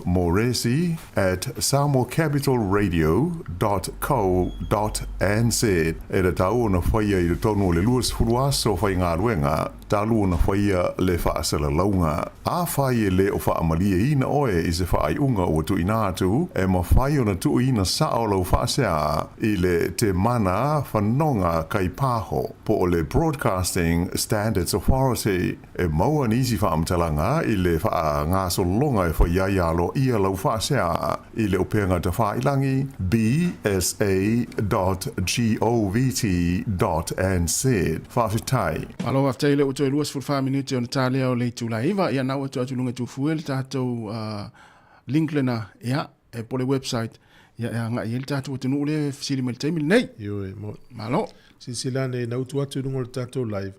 moresi@samoacapitalradio.co.nz e le tau na whaia i le tonu o le luas furuaso whai ngā ruenga talu na whaia le whaasala launga. A whai e le o whaamalia ina oe i se whaai unga o tu inatu e ma whai o na tu ina sao lau whaasea i le te mana whanonga kai pāho po o le Broadcasting Standards Authority e maua nisi whaamtalanga i le wha ngā solonga e whai ialo ia lau whaasea i le openga te whailangi bsa.govt.nz whaafitai. Alo aftai le uto luas for 5 minutes on talia o le tulaiva ia na o tu lunga tu fuel tato link lena ia e pole website ia nga il tato tu le fisili mel taimi nei Yo e malo sila ne na utu atu lunga tato live.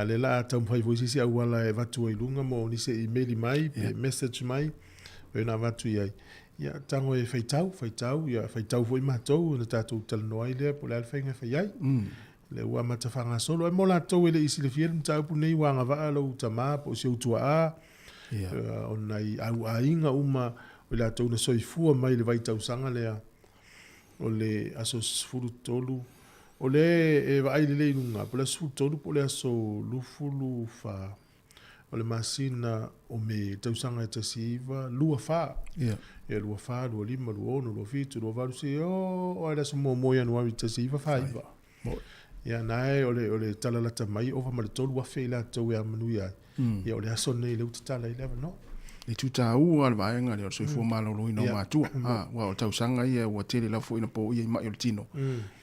Le la tau pai voisi si awala e vatu i lunga mo ni se email mai, message mai. E na vatu iai. Ia tango e whaitau, ia whaitau foi matou, na tātou talanoa i lea, po le alwhainga whaiai. Le ua matawhanga solo, e mola tau e le isi le fiel, mta upu nei wanga waa lau tamā, po si utua a, o nei au a inga uma, o le atou na soifua mai le vaitau sanga lea, o le aso sfuru tolu, o le e vai le inunga, po le sfuru tolu, po le aso lufulu fa, o le masina o me tausanga e tasiva lua fa e lua fa lua lima lua ono lua fitu lua valu se o era so moia no avi tasiva fa iva ia nae o le talalata mai o ma le tolu afe la tau e manu ia ia o le aso nei le utala i leva no e tuta u al vaenga le so fu malo lo ino matu wa tausanga ia wa tele la fu ina po ia mai o tino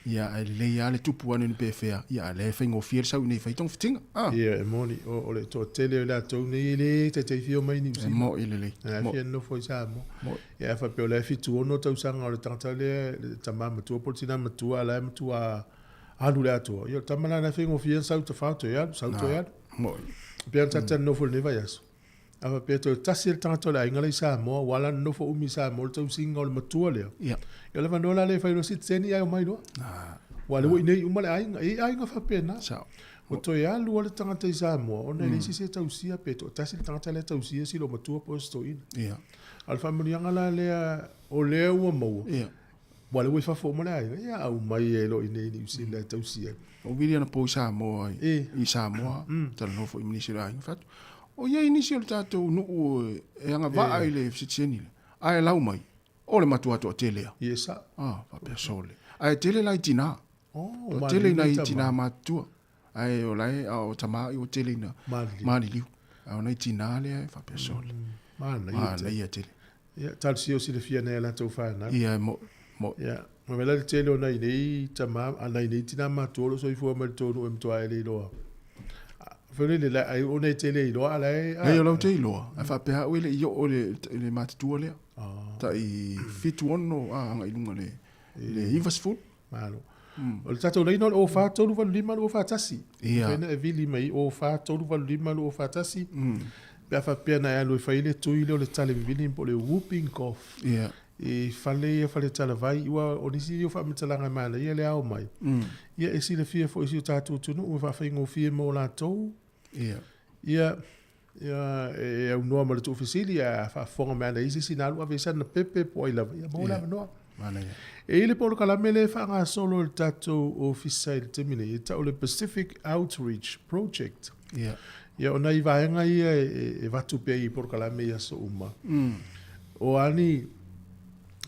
ia le ia le tupu anu ni pefea ia le fengo fier sau nei faitong fitinga ia e moni o le to tele la to nei le te fio mai ni si mo ile le mo ia no foi sa mo ia fa pe le fitu ono tausanga o le tanta le tamama tu portina matu ala matu a alu le ato ia tamana na fengo fier sau te fato ia sau to ia mo pe tanta no fo ne vaias ava peto tasil tanto la ingala Sāmoa wala no fo umi Sāmoa tau singa o le matua lea ia le vanola le failo sitseni ai o mai no wala wo nei uma le ainga fa pena o to ia lu le tangata Sāmoa o nei si se tau sia peto tasil tangata le tau sia si lo matua posto in ia alfa monianga la lea o lea ua mau ia wala wo fa fo mo le ia au mai e lo nei ni si le tau sia o vili ana po Sāmoa i Sāmoa tala no fo imni sira ai fat o ia inisi o le tātou nuu e anga vaa i le fsitieni le. Ai lau mai, o le matua toa telea. Iesa. Papea sole. Ai tele lai tina. O tele nai tina matua. Ai o lai, o tamai o tele na mani liu. Ai o nai tina le ai, papea sole. Mana ia tele. Ia, tal si o si le fia nei la tau whaana. Ia, mo. Ia, ma vela le tele o nai nei tama, a nai nei tina matua lo soifua mai tonu e mtoa e le loa. Fele le ai o nei tele i loa lai. Nei o lau te i loa. Ai wha peha ue le i o le matatua lea. Ta i fitu ono anga i lunga le ivas full. Malo. O le tatou leina o whātolu walu lima o whātasi. Ia. Pena e vili mai o whātolu walu lima o whātasi. Pea whapea na alo i whaile tui leo le tale vivini po le whooping cough. Ia. E whale tala vai. Iwa o nisi o whaamitalanga mana. Ia le ao mai. Ia e si le fia fo isi o tātou tunu. Ua whawhaingo fia mo la tou. Ia. Ia e au noa ma le tu fasili a fa fonga me ana isi sinalu a vesa na pepe po ila ia mo la noa Mana ia. e ile por kala mele fa nga solo le tato official temine e ta o le Pacific Outreach Project Ia. ia ona i vaenga ia e vatu pe i por kala me ia so uma o ani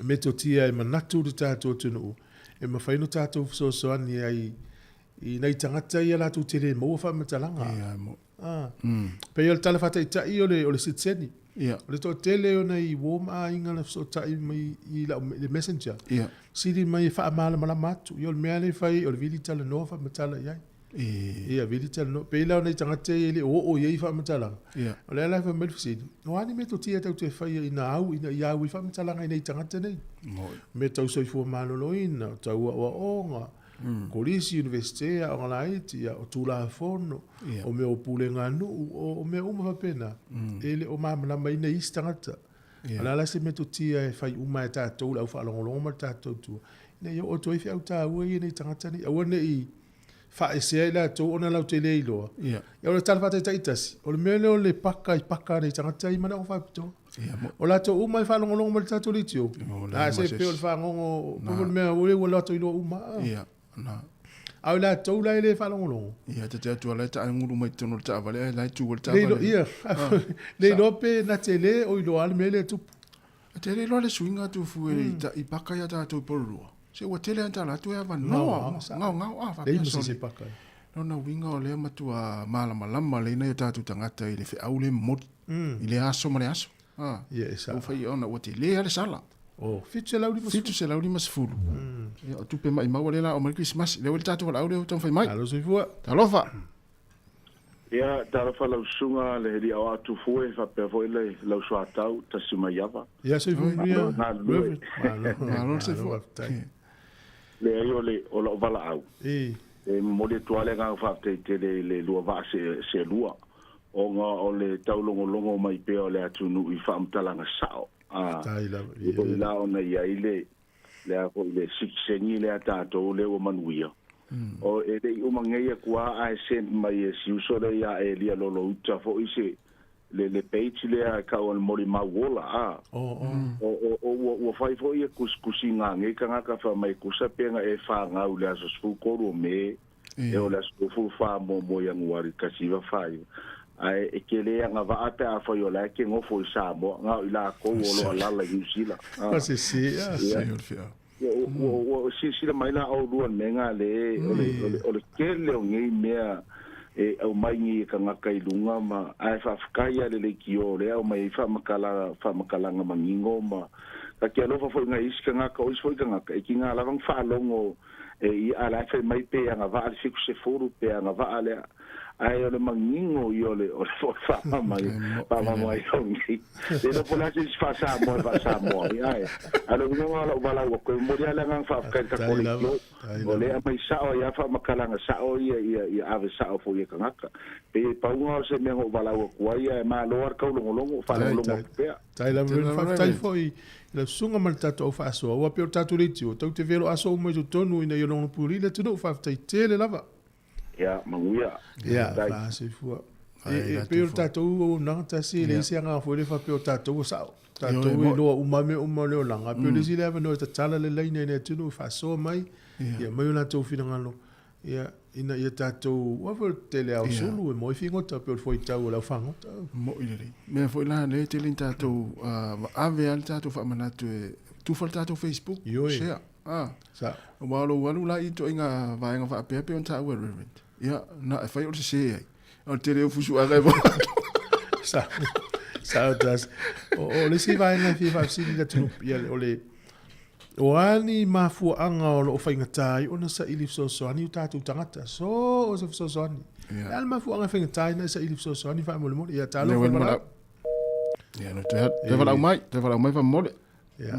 me totia e manatu le tato tunu e mawhaino tato so ani ai i nei tangata ia la tu tele mo fa matalanga Ia mo. pe ia le tala fata ita i o le sitseni Ia. o le to tele o nei wom a inga le so ta i mai i la le messenger Ia. siri mai fa mala mala matu i o le mea le fai o le vili tala no fa matala iai ia vili tala no pe ila o nei tangata i le o iai fa matalanga Ia. o le ala fa mel fisidi o ani me to tia tau te fai ina au ina ia ui fa matalanga i nei tangata nei me tau soi fu malolo ina tau o onga Kolisi Universite o ngalaiti o tula fono o me o pulenga nu o me uma pena ele o mama na mai nei stangata ala la se meto tia e fai uma e tatou la fa longo ma tatou tu ne yo o toi fi au ta o nei tangata ni o nei fa e se la to ona la tele ilo ya o tal fata taitas o le mele o le paka nei tangata i mana o fa to o la to uma fa longo ma tatou litio a se pe o fa ngo po me o la to ilo uma na au la tau la ele fa longo ia te tu ala ta nguru mai tono ta vale la tu ta vale ia le lope na tele o ilo al mele tu tele lo le swinga tu fu ta i paka ya ta tu porlo se o tele anta la tu ava no ngau a fa le musi se paka no na winga o le matu a mala malama le na ta tu tangata ile fe au le mot ile aso male aso ia esa o fai ona o tele ale sala Oh, fitu se lauri mas fulu. Ya, tu pe mai mau le la o mai Christmas, le wel tatu wala audio ton fai mai. Alo se fua. Talofa. Ia, talofa lau sunga le heri au atu fue fa pe foi le lau sua tau ta sima yava. Ia se fua ia. Alo se fua. Le ai o la vala au. E mo le toale nga fa te le lua va se lua. O nga o le tau longo mai pe o le atu nu i fa mtalanga sao. La ona ia ile le a ko le sikseni le ata to le o manuia o e de o mangai kwa a sent mai si uso le ia e lia lo uta fo ise le page le a ka o mori ma wola o fai fo ia kusinga nge kanga ka fa mai kusa penga e fa nga u le aso fu ko me e o le aso fu fa mo yang wari kasiva fai ai e ke le nga va ata a foi ola ke ngo foi Sāmoa nga ila ko lo la New Zealand si si la mai la o lu menga le o le ke le ngi mea e au mai ngi ka nga kai lunga ma ai fa fkaya le ki o le au mai fa makala nga mangingo ma ka ke lo fa foi nga iska nga ka o foi nga ka ki nga la vang fa longo e i ala fa mai pe nga va al fiku se furu pe nga va ale ai o le mangingo i o le fa mai pa mai ongi e no pola si fa Sāmoa ai alo ngo ala bala ko mo dia la ngang fa ka ko o le mai sa o ya fa makalanga sa o ia ave sa o fo ia kangaka pe pa ngo se me ngo bala ko ia ma loar ka longo fa longo pe tai la fa tai foi le sunga mal tato fa so o pe tato ritio tau te velo aso mo to tonu ina yo longo puri le tu fa tai tele lava ya manguia ya fa se fua e pe o tato o na ta si le se nga fo le fa pe o tato o sa tato i lo umame le langa pe le si le no ta tala le line ne tu fa so mai ya mai na to fina ngalo ya ina ia tato wa fo tele au sulu e mo fingo ta pe fo tau la fango mo ile me fo la le tele tato ave al tato fa manatu tu fa tato Facebook share sa walu la i to inga va fa pe on ta reverend ya na fa yo se ai o tele fusu a revo sa das o le si vai na fi fa si le tu ya o le o ani ma fu anga o fa inga tai ona sa ilif so ani tatu tangata so ani al ma fu anga fa inga tai na sa ilif so ani fa mo ya talo fa ya no te va mai fa mo ya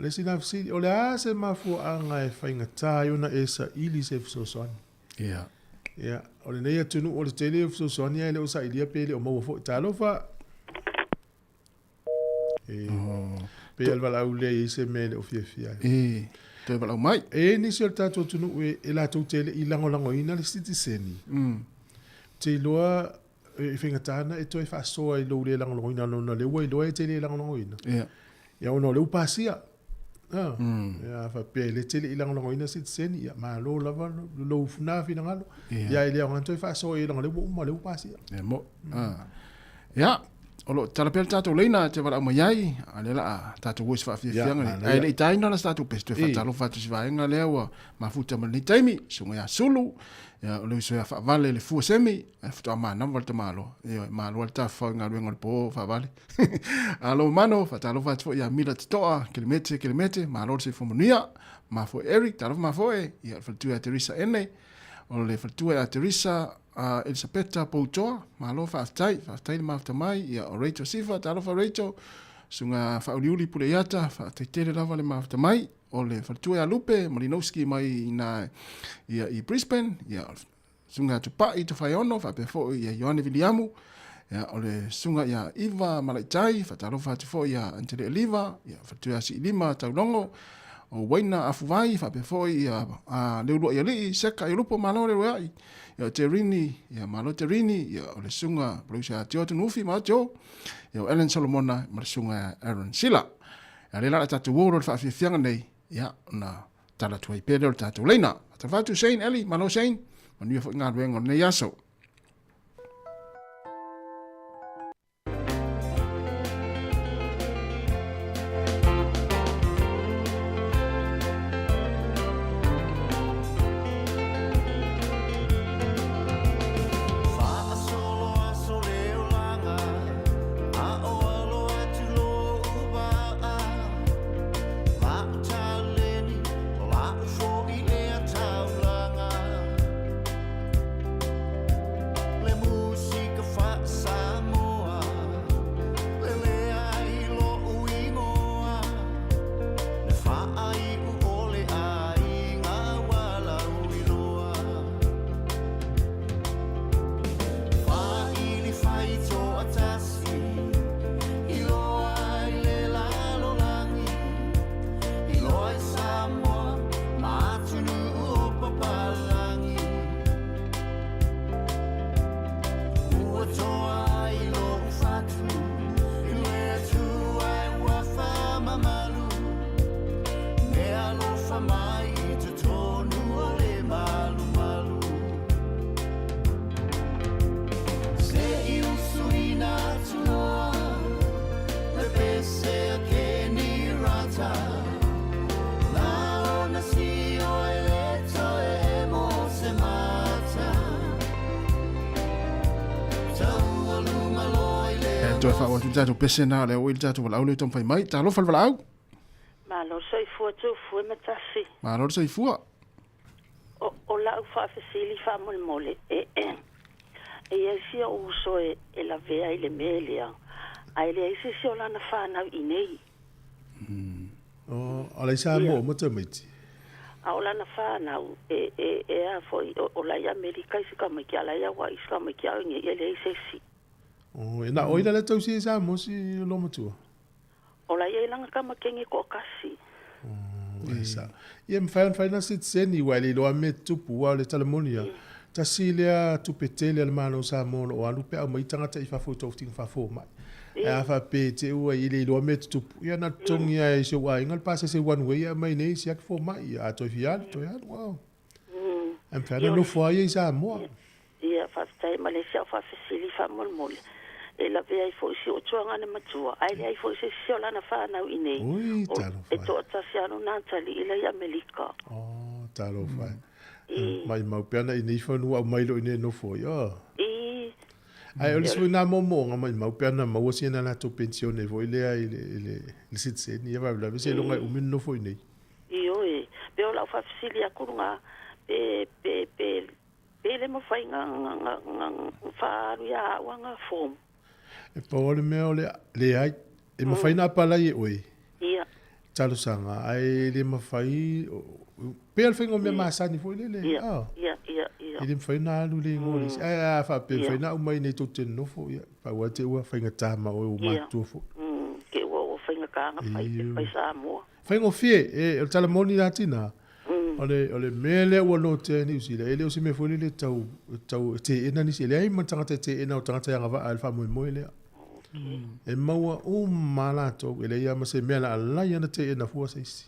le si na si o le ase ma fu anga fa inga tai ona esa ilif so ani ya o le nei atunu o le tele o so ani ele o sa ilia pele o mo fo talo fa pe el vala ule i se mele o fia te vala mai ni se tato tunu e la to tele i lango ina le citizen te loa e finga tana e toi fa so e lo le lang lo ina no na le wei lo e te le lang lo ina Yeah. ya ono le upasia ya fa pe le te le lang lo ina sit sen ya ma lo lava lo funa fina ngalo ya ile ang toi fa so e lang le mo le upasia Ya mo. Ya. Olo talapel tato leina te wala mai ale la tato wis fa fianga ai le tai no la tato pesto fa talo fa tu va nga lewa ma futa ma ni taimi sunga ya sulu ya lo so ya fa vale le fu semi fa ma na volta malo ya ma lo ta fa nga lo ngol po fa vale alo mano fa talo fa ya mila toa kilometre ma lo se fu monia ma fo Eric talo ma fo ya fa tu ya Teresa ene o le fa tu ya Teresa Elisabetta Poutoa, malo fa aftai ma aftamai, ia o Rachel Sifa, talo fa Rachel, sunga fa uliuli pule yata, fa teitere lava le ma aftamai, o le fatua ya Lupe, Malinowski mai na ia i Brisbane, ia sunga tupa i tufai ono, fa pefo ia Ioane Viliamu, ia o le sunga ia Iva Malaitai, fa talo fa tufo ia Antele Oliva, ia fatua si lima taulongo, o waina afuwai, fa pefo ia leulua ia lii, seka i lupo malo le ruai, ya Terini, ya malo Terini, ya ole sunga Bruce Jordan Ufi majo, ya Ellen Solomona marsunga Aaron Sila. Ya lela tatu woro fa fianga nei, ya na tala tuai pedro tatu leina. Tafatu Shane Eli, malo Shane, manu fo nga wengo ne yaso. to fa o tata pesena le o tata wala o le tom fai mai ta lo fal wala au ma lo sei fu tu fu me tasi ma lo sei fu o la fa fasili fa mol mole e si o so e la vea ile melia ai le si o la na fa na inei o ala sa mo mo te meti a o la na fa na a foi o la ya america si ka me kia la ya wa iska me kia nge ele si o ina o ina le tau si sa mo si lo mo tu o la ye langa ka makengi ko kasi esa ye mfa na sit seni wali lo me tu pu wa le telemonia ta silia tu petele al mano sa mo o alu pe mai tanga ta ifa foto ting fa fo mai a fa pe te o ile lo me tu ya na tongi ya so wa ingal pase se one way ya mai nei si ak fo mai a to fial to ya wow mfa no fo ye sa mo ia fa tai Malaysia fa fasili fa mol mol e la vea fo si o tuanga na matua ai le fo si si la na fa na ine e to ta siano na tali ile ya Amerika talo fa mai mau pena ini fo no mai lo ine no fo ya ai o so na mo mai mau pena mau si na to pensione vo ile sit se ni va la se lo ngai o min no fo ine io pe o la fa fasili a kurunga pe ele mo fai nga fa ya wanga form e paole meo le ai e mo fai na pala ye oi ia talo sanga ai le mo fai pe al fengo me masani foi le ia ele fai na lu le ngoli ai fa pe fai na mai nei to ten no fo ya pa wa te wa fai nga tama o ma tu fo ke wo fai nga ka nga fai Sāmoa fai ngo fie e tala moni latina Ole mele ua no te ni usila. Ele usi me fuli le tau te ena ni sile. Ai matangata te ena o tangata yanga va alfa mui moi lea. E maua mala tau. Ele ia ma se mea la alai ana te ena fua seisi.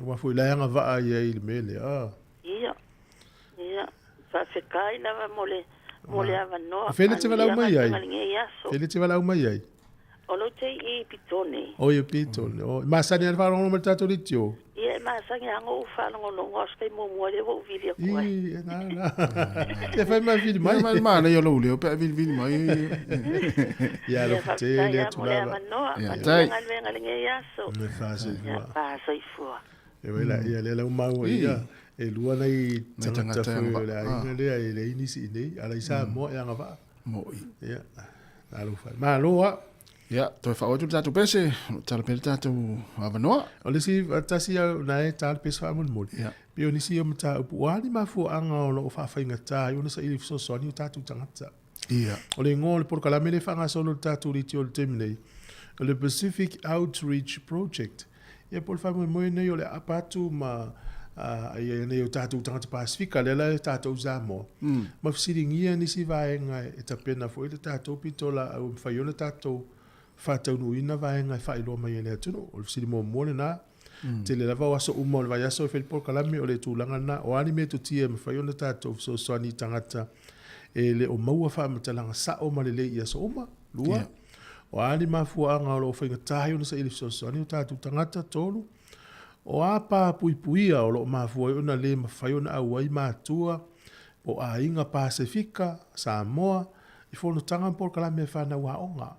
Ua fui la yanga va ai ai le mele. Ia. Fa fekai lava mole ava noa. Fele te walau mai ai. Fele te walau mai ai. Olo te I pitone. O ia pitone. Masani al wharongo ma tato li tio. Ia masangi ango u wharongo no ngoskai mo mwale wo vili a kuai. Na. Te whai mai vili mai. Mai na yolo leo pe vili mai. Ia lo te le tu lava. Mole ava noa. Tai. Ngalwenga linge yaso. Me fase fua. Fase fua. E wela ia le lau mau ia. E lua nei tangata fwe la inga lea e le inisi inei. Ala isa mo e anga vaa. Mo i. Ia. Alo whai. Ma loa. Ia, toi whaotu tātou pese, tala pere tātou awanoa. O le si tasi au nae tāle pese wha mun. Pio nisi o mta upu wani mafu anga o lo whawhainga tā, i ona sa ili fisosoni o tātou tangata. Ia. O le ngō le porka la mele whanga solo tātou riti o le teminei. O le Pacific Outreach Project. Ia por wha mun nei o le apatu ma ia nei o tātou tangata Pasifika, le la tātou Sāmoa. Ma fisiringia nisi vaenga e tapena fo i le tātou pitola au mwhaiona tātou fatau no ina vai ngai fai lo mai le atuno o sili mo mo na te le lava waso umo le vai aso fel por kalami o le tulanga na o ani me to tie me fai ona tato so so ani tangata e le o maua fa matalanga sa o male le ia so uma lua o ani mafuanga o lo fai tahi ona sa ili so so ani tato tangata tolu o apa puipuia o lo mafua ona le mafai ona au ai matua o a inga Pasifika Sāmoa i fono tanga por kalami fa na wa onga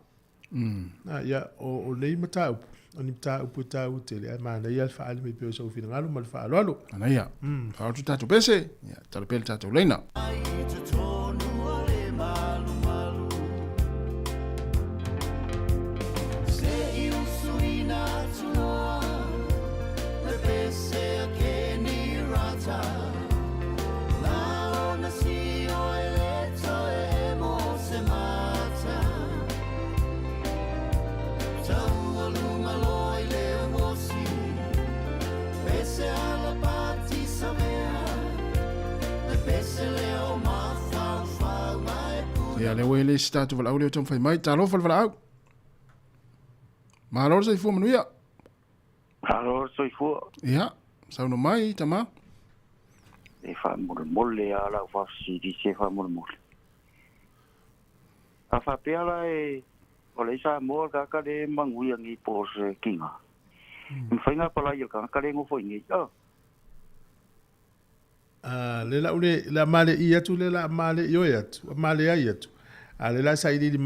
ia o nei mata upu ani mata upu ta utele ai mana ia fa ali me pe so fina ngalo mal fa alo ana ia fa tu tatu pese ia tala pel tatu leina ia le wele sta tu vala o le tom fai mai talo fal vala ma lo sai fu manu ia Alo, soi fu. ia sa no mai tama E fa mole ala fa si di se fa mole. A fa pela e o le sa mo ka de mangui ngi pos kinga. Mfainga pala yo ka le ngo fo ngi. le la ule la male ia tu le la male yo ya tu male ia tu ale la sa ili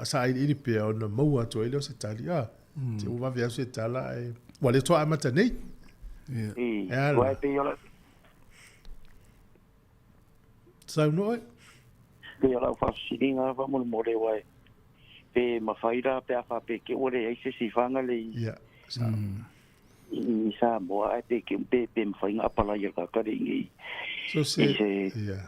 sa ili pe on mo atu ele se tali te uva via se tala e wale to amata nei Vai pe yo la sa no pe yo la fa si dinga fa mo le wai pe ma faira pe fa pe ke ore ai se si fanga le ia sa i sa mo ai pe ke pe mfainga pala yo ka de ngi so se ia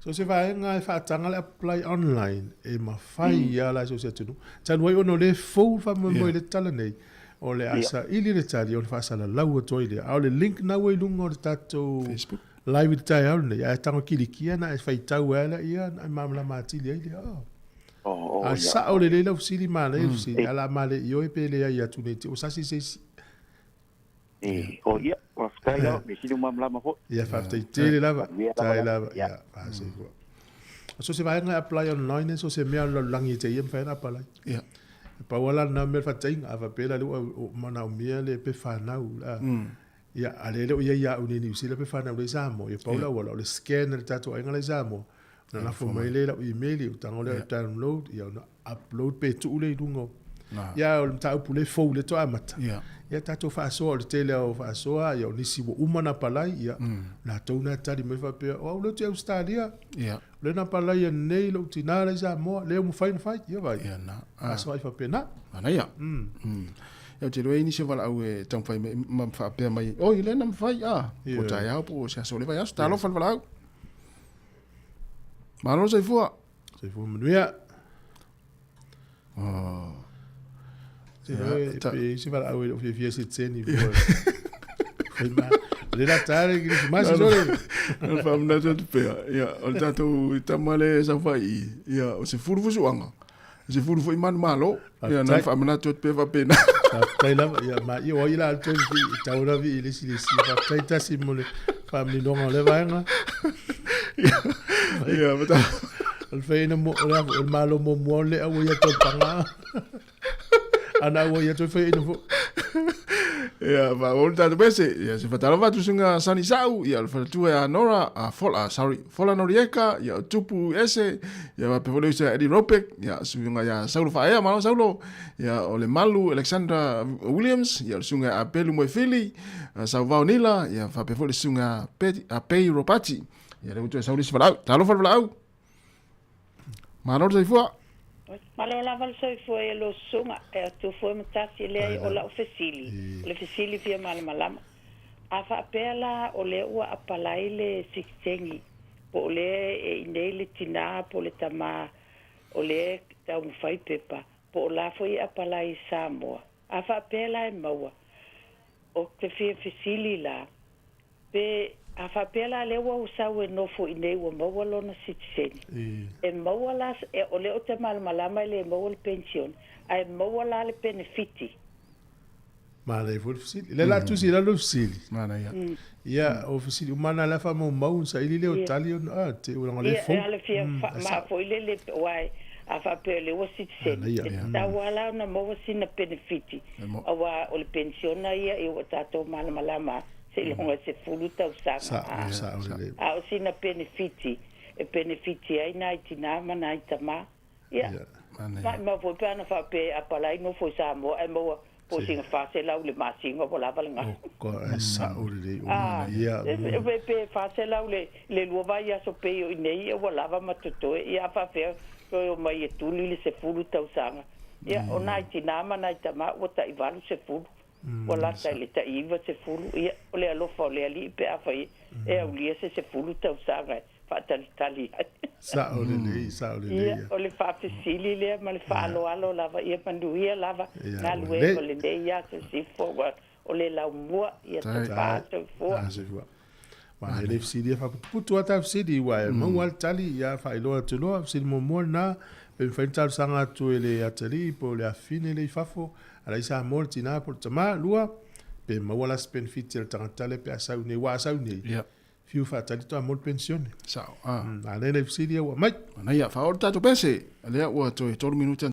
so se vai ngai fa tanga le apply online e ma fai ia la so se tunu tan wai ono le fo fa mo le tala nei o le asa ili le tali on fa sala lau to ile au le link na wai lungo le tato Facebook live tai au nei ai tango kilikia na fai tau ala ia na mamla matili ile a sa o le le usili male usili ala male yo e pele ia tu nei o sa si se o ia wa stai la me sinu mam lama ho ia fa te lava tai lava ia fa se ko so se vai na apply online so se me lo langi te ia fa na pala ia pa wala na me fa ting ava pela lu mana o mia le pe fa na la ia ale le ia uni ni usila pe fa na le Sāmoa ia pa wala le scan le tato ai ngale Sāmoa na fo mai le email u tango le download ia na upload pe tu le lungo ia o ta upule fo le to amata ia tato fa so le tele o fa so ia o nisi wo umana palai ia na tona tali me fa pe o le te Australia ia le na palai nei lo tinara Sāmoa le mo fai ia vai ia na so ai fa pe na ana ia ia te roi ni se vala au e tau fai ma fa pe mai o ile na fai o tai au po se so le vai as talo fal vala au malo sai fu menuia se vai au e fi se teni le le la tare ki masi sole. Al fa mna to pe. Ya, o tato tamale sa fai. Ya, o se furu fusuanga. Se furu foi man malo. Ya, na fa mna to pe va pena. Tai la ya ma i o ila to vi taura vi le si fa tai ta simule fa mi no le vaenga. Ya, bata. Al feina mo el malo mo le au ya to panga. Ana o ya to feina fo. Ya, va volta de bese. Ya, se fatala va tu sunga sani sau. Ya, fa tu ya Nora, fola Norieka, ya tupu ese. Ya, va pe vole se Eddie Ropek, ya sunga ya Saulo fa ya malo Saulo. Ya, ole malu Alexandra Williams, ya sunga apelu mo fili. Salvao Nila, ya fa pe vole sunga Pei Ropati. Ya, le tu Saulo se falau. Talo fa falau. Manor se fua. Malo la val soi foi lo sunga e tu foi matasi le o la ofesili. Le ofesili fia malama. Afa pela o le ua apalai le siksengi. Po le e nei le tina po le tama o le tau fai pepa. Po la foi apalai Sāmoa. Afa pela e maua. O te fia ofesili la. Pe afa pela le ua usau e nofo i nei ua maua lona siksengi. E maua las e ole o te malama le maua le pension ai maua la le benefiti ma le fosili le la tu si la lo fosili mana ya ya o fosili umana la fa mo mau sa ili le o tali o te o ngale fo ya le fia ma fo ile le wai afa pele o siksengi ta wala na maua sina benefiti awa o le pension ia e o tato malama se longa se fuluta usanga a o sina benefiti e benefiti ai nai tina mana i tama ia ma vo pana fa pe apalai no foi Sāmoa e mo po singa fa se lau le masinga po lava lenga ko sa o le ia pe fa se lau le luva ia so pe o nei o lava matoto ia fa fe o mai e tuli le se fuluta usanga ia o nai tina mana i tama o ta i valu se fulu wala ta le ta iva se fulu ia o le alofa o le ali pe afa e au lia se fulu tau sanga fa tali sa o le o le fa fisili le ma le fa alo lava ia panduia lava na lue o le nei ia se si fo o le lau mua ia te fa te fo ma le fisili fa putu ata fisili wa mo wal tali ia fa ilo te lo fisili mo na pe fa tal sanga tu ele atali po le afine le fafo ala isa mortina por tama lua pe mawala spen fitel tangtale pe asa une wa asa une fiu fa tali to amol pensione sa ale le fsidia wa mai na ya fa orta to pese ale wa to minuta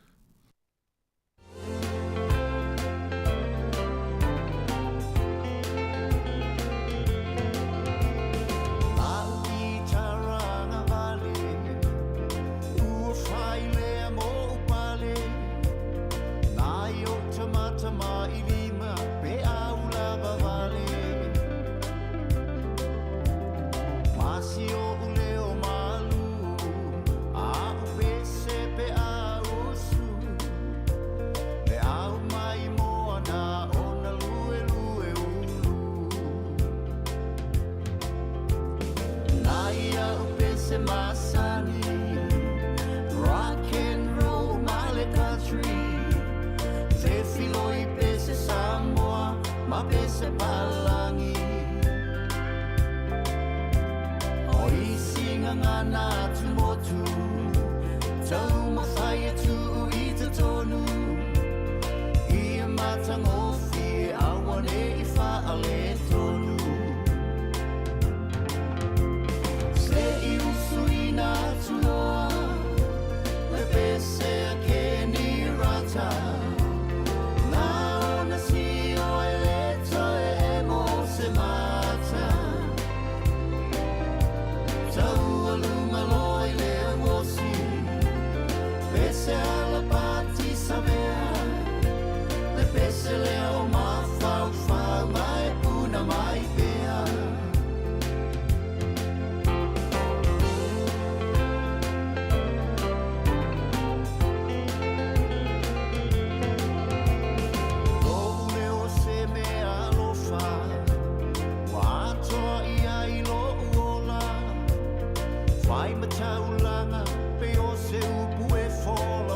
Vai mataulanga pe o se upu e fola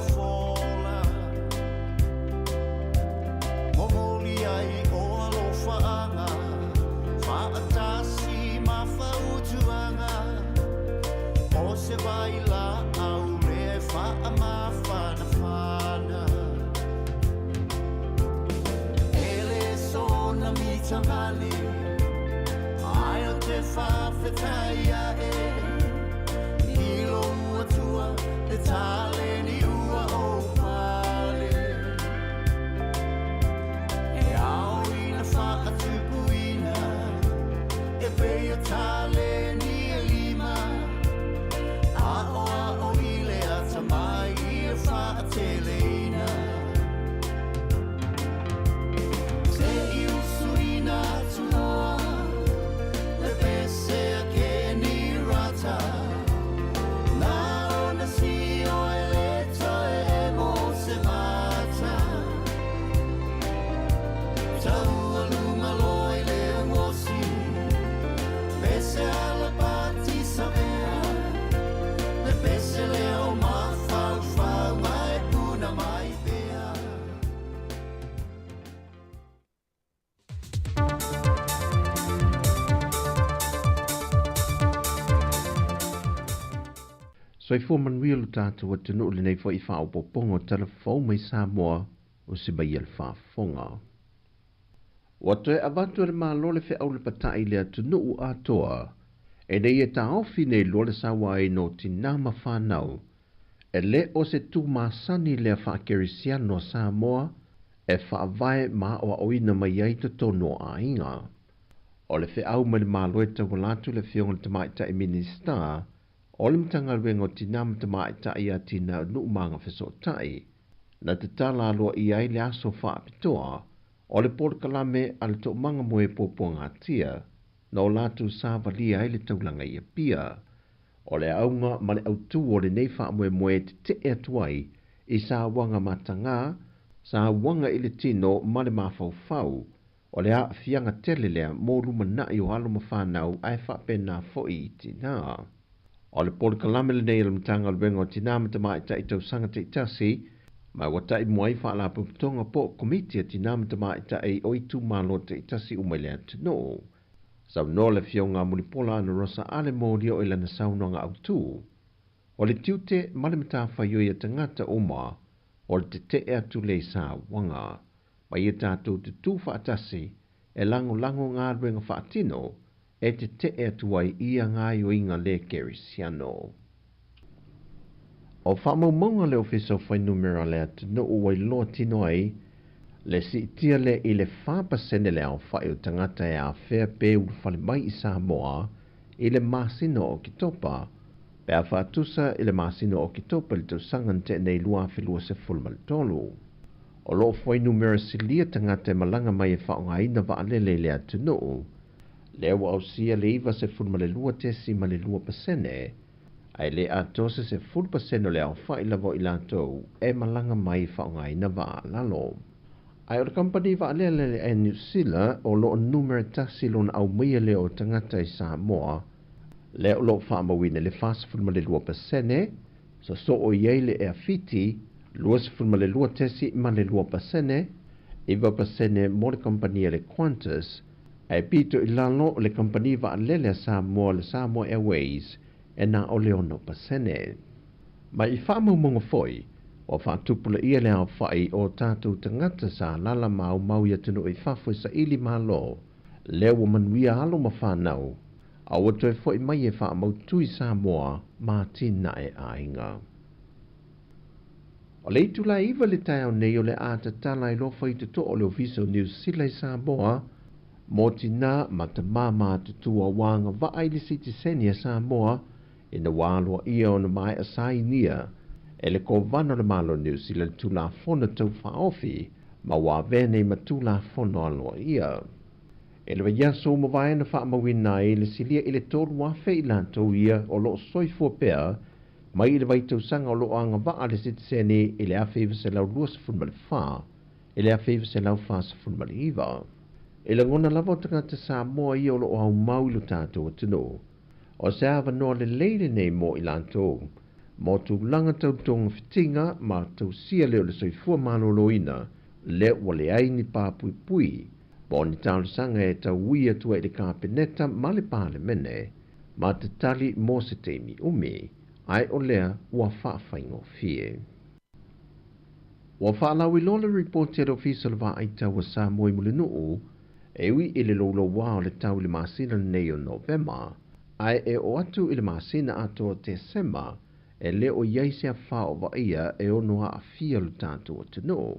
vale ai o te whawhetai e I lo ua tua e tale ni ua o pale e au ina whaatupuina e pei o tale ni e lima a o ile a tamai I e whaateleina te I usuina tunoa le pese a ke ni rata na ona si o e leto e mo se mata taua luma loi le ngosi pese ala pati savea le pese le o mafau fau mai puna mai pea Soifua manuia lo tātou atunu le nei fo I whaopopongo telefon mai Sāmoa o se bai al whaafonga. Wa toe avatu le malo le au le patai le atunu u atoa, e nei e ta ofi nei lo le sawa e no tinama whanau, e le o se tu masani le whaakerisiano Sāmoa, e whaavae ma o oina mai ai to tono a inga. O le au ma le malo e tau latu le fionga le tamaita e minister, o le mtanga ruenga o tinama tamaita I a tina nu manga whesotai, na te tala aloa I ai le aso whaapitoa, o le porkalame al to manga moe popo ngatia, na o latu sāwali ai le taulanga I a pia. O le aunga ma le autu o le nei wha moe te e atuai, I sā wanga matanga, sā wanga I le tino ma le mawhau, o le a fianga telelea mō luma na I o alo mawhanau ai whapena foi I tina. O le porkalame le nei le mtanga ruenga o tina matamaita I tau sanga te itasi, mai wata I moai whaala puputonga po komiti a tina matamaita I oitu malo te itasi umailea tino. Sau no le fionga munipola ana rosa ale mōria o ilana saunanga autu. O le tiute male matafa yoi a tangata oma, o le te atu le sa wanga. Mai e tātou te tū whaatasi, e lango ngā ruenga whaatino, e te atu ai ia ngā yoinga le kerisiano. O whamaumonga le ofiso whai numera le atino uai loa tino ai, le si tia le I le whapasene le au whai o tangata e a whea pe uru whale mai I Sāmoa, I le masino o ki topa, pe a whaatusa I le masino o ki topa le tau sangan te nei lua whilua se fulma le tolu. O lo whai numera si lia tangata e malanga mai e whaonga ina wa alele le atino, le wa au sia le iwa se fulma le lua tesi ma le lua pasene, ai le atose se full paseno le au whai lavo I latou e malanga mai whaonga ina wa alalo. Ai o le company wa alele e New Zealand o lo numera tasi lon au mia le o tangata I Sāmoa, le o lo whaamawina le fast fulma le lua pasene, so o iei le e afiti, lua se fulma le lua tesi ma le lua pasene, iwa pasene mo le company le Qantas, ai pito I lalo le company wa alele a Sāmoa le Sāmoa Airways, e na o leono pasene. Ma I whaamumunga foi, o whaatupula ia le au whai o tātou tangata sa lala mau ia tunu I whawhoi sa ili malo, leo manuia alo ma whanau, a wato e foi mai e whaamau tui Sāmoa ma tina e ainga. O le itu la iwa le tai au nei o le ata tala I lofa I te to o le ofiso New Zealand Sāmoa, mo tina ma te mama tutua wanga wa aile siti senia Sāmoa, ina wāloa ia o na mai a sainia, e le ko vana le malo New Zealand tu la fona tau whaofi, ma wā vene ma tu la fona aloa ia. E le yaso ma vai na whaamawina e le silia I le tolu wafe I lantou ia o lo soifua pea, mai I le vai tau sanga o lo anga wa ale sitisene I le awhiwa se lau lua sifun wha, I le awhiwa se lau wha sifun iwa. E le ngona lava o tangata Sāmoa ia o lo au mau I lo tātou atino. O se awa noa le leile nei mo I lantou, mo tu langa tau tonga fitinga ma tau sia leo le soifua maloloina, leo wale aini pāpui pui, mo ni tau sanga e tau wia tua I le kāpeneta ma le pāle mene, ma te tali mo se teimi umi, ai o lea ua whaaffaingo fie. Ua whaalawi lola reported official wa aita wa Sāmoa I mule nuu, wi ile lo wa le tau le masina nei o November, ai e o atu ile masina ato December, e le o iaisia fa o va ia e ono a fia lu tātou o tino.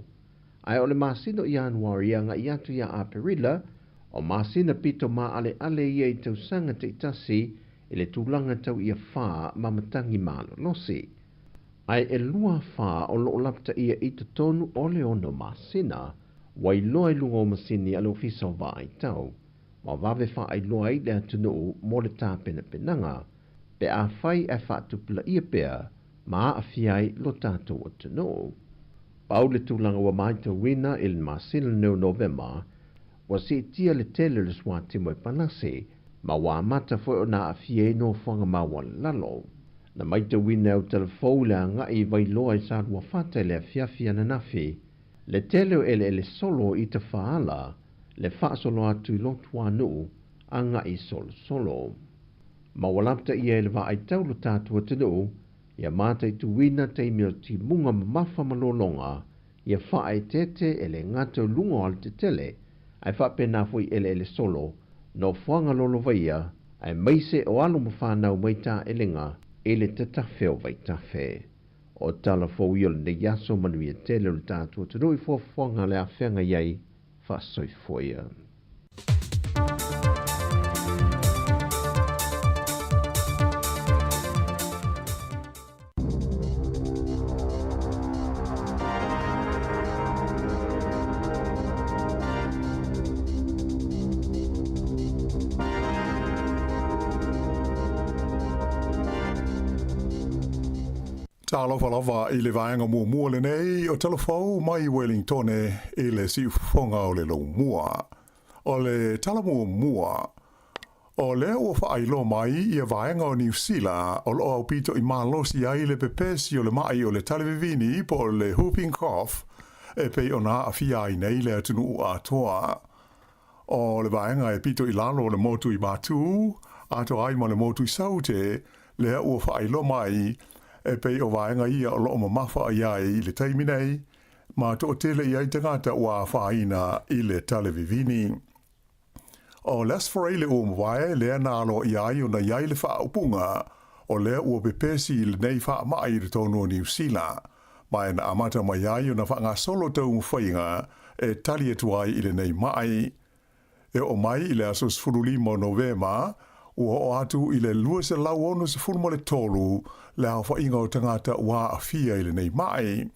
Ai o le masina o Januari nga i atu ia Aperila, o masina pito ma ale ia i tau sanga te itasi, le tūlanga tau ia whā mamatangi mālo losi. Ai e lua whā o loo lapta ia i te tonu o le ono masina, wai loa i lunga o masini alo fisa o vā i tau, ma wawe wha ai loa i le atunu mo le tā pena penanga, pe a whai e wha tupula ia pea, ma a fiai lo tātou o tunu. Pau le tūlanga wa maita wina il masina neo November, wa si tia le tele le swati mo i panasi, ma wa mata foi o na a fie no whanga ma wa lalo. Na maita wina o telefou le anga i vai loa i sa lua whata le fiafia na nafi, le tele o ele solo i te whaala, le wha solo atu i lotu anu, anga i solo. Ma walapta i ele wa ai taulo tātua tinu, ia mata i tu wina te imeo ti munga mafa malolonga, ia wha ai tete ele ngata lunga al te tele, ai wha pena fui ele solo, no whanga lolo vaia, ai meise o alo mawhanau maita elenga, ele te tafe o vai tafe. O tala fo iol ne yaso manuia tele o tātua tunu i whanga le a whenga iei, wha soifoia. Lava i le vaenga mua le nei o telefou mai Wellington e le si fonga o le lo mua. O le tala mua. O le o whailo mai i a vaenga o New Zealand o lo au pito i malosi ai le pepesi o le mai o le talevivini po le whooping cough e pei o na a fia i nei le atunu a toa. O le vaenga e pito i lalo le motu i batu, ato ai ma le motu i saute, le o whailo mai e pei o vaenga ia o loo mamafa i ai le taiminei, ma to o tele i ai tangata ua whaina i le talevivini. O les foreile o mwae lea nalo i ai o na iai le wha upunga, o lea ua pepesi i le nei wha mai i tonu o New Zealand, ma e na amata mai ai o na wha ngā solo tau mwhainga e tali atu ai i le nei mai. E o mai i le asos furulimo November, ua o atu i le lua se lau ono se fulmo le tolu, le au wha inga o tangata ua a fia i le nei mai.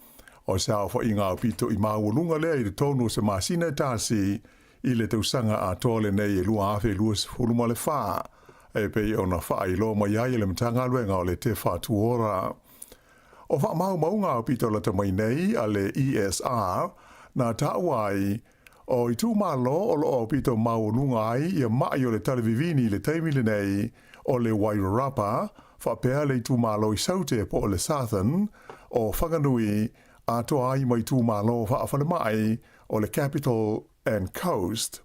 O se au wha inga o pito i maulunga lea i le tonu se masina tasi, i le tausanga a tole nei e lua afe lua se fulmo le wha. E pei o na wha i lo mai ai le mtanga luenga o le te wha tuora. O wha maunga o pito la tamai nei a le ESR, na tauai, o i tū malo o lo o pito maunga ai i a mai o le talevivini le taimile nei o le Wairarapa, whapea le tū malo i saute po o le Southern, o whanganui a toa ai mai tū malo whaafana mai o le Capital and Coast.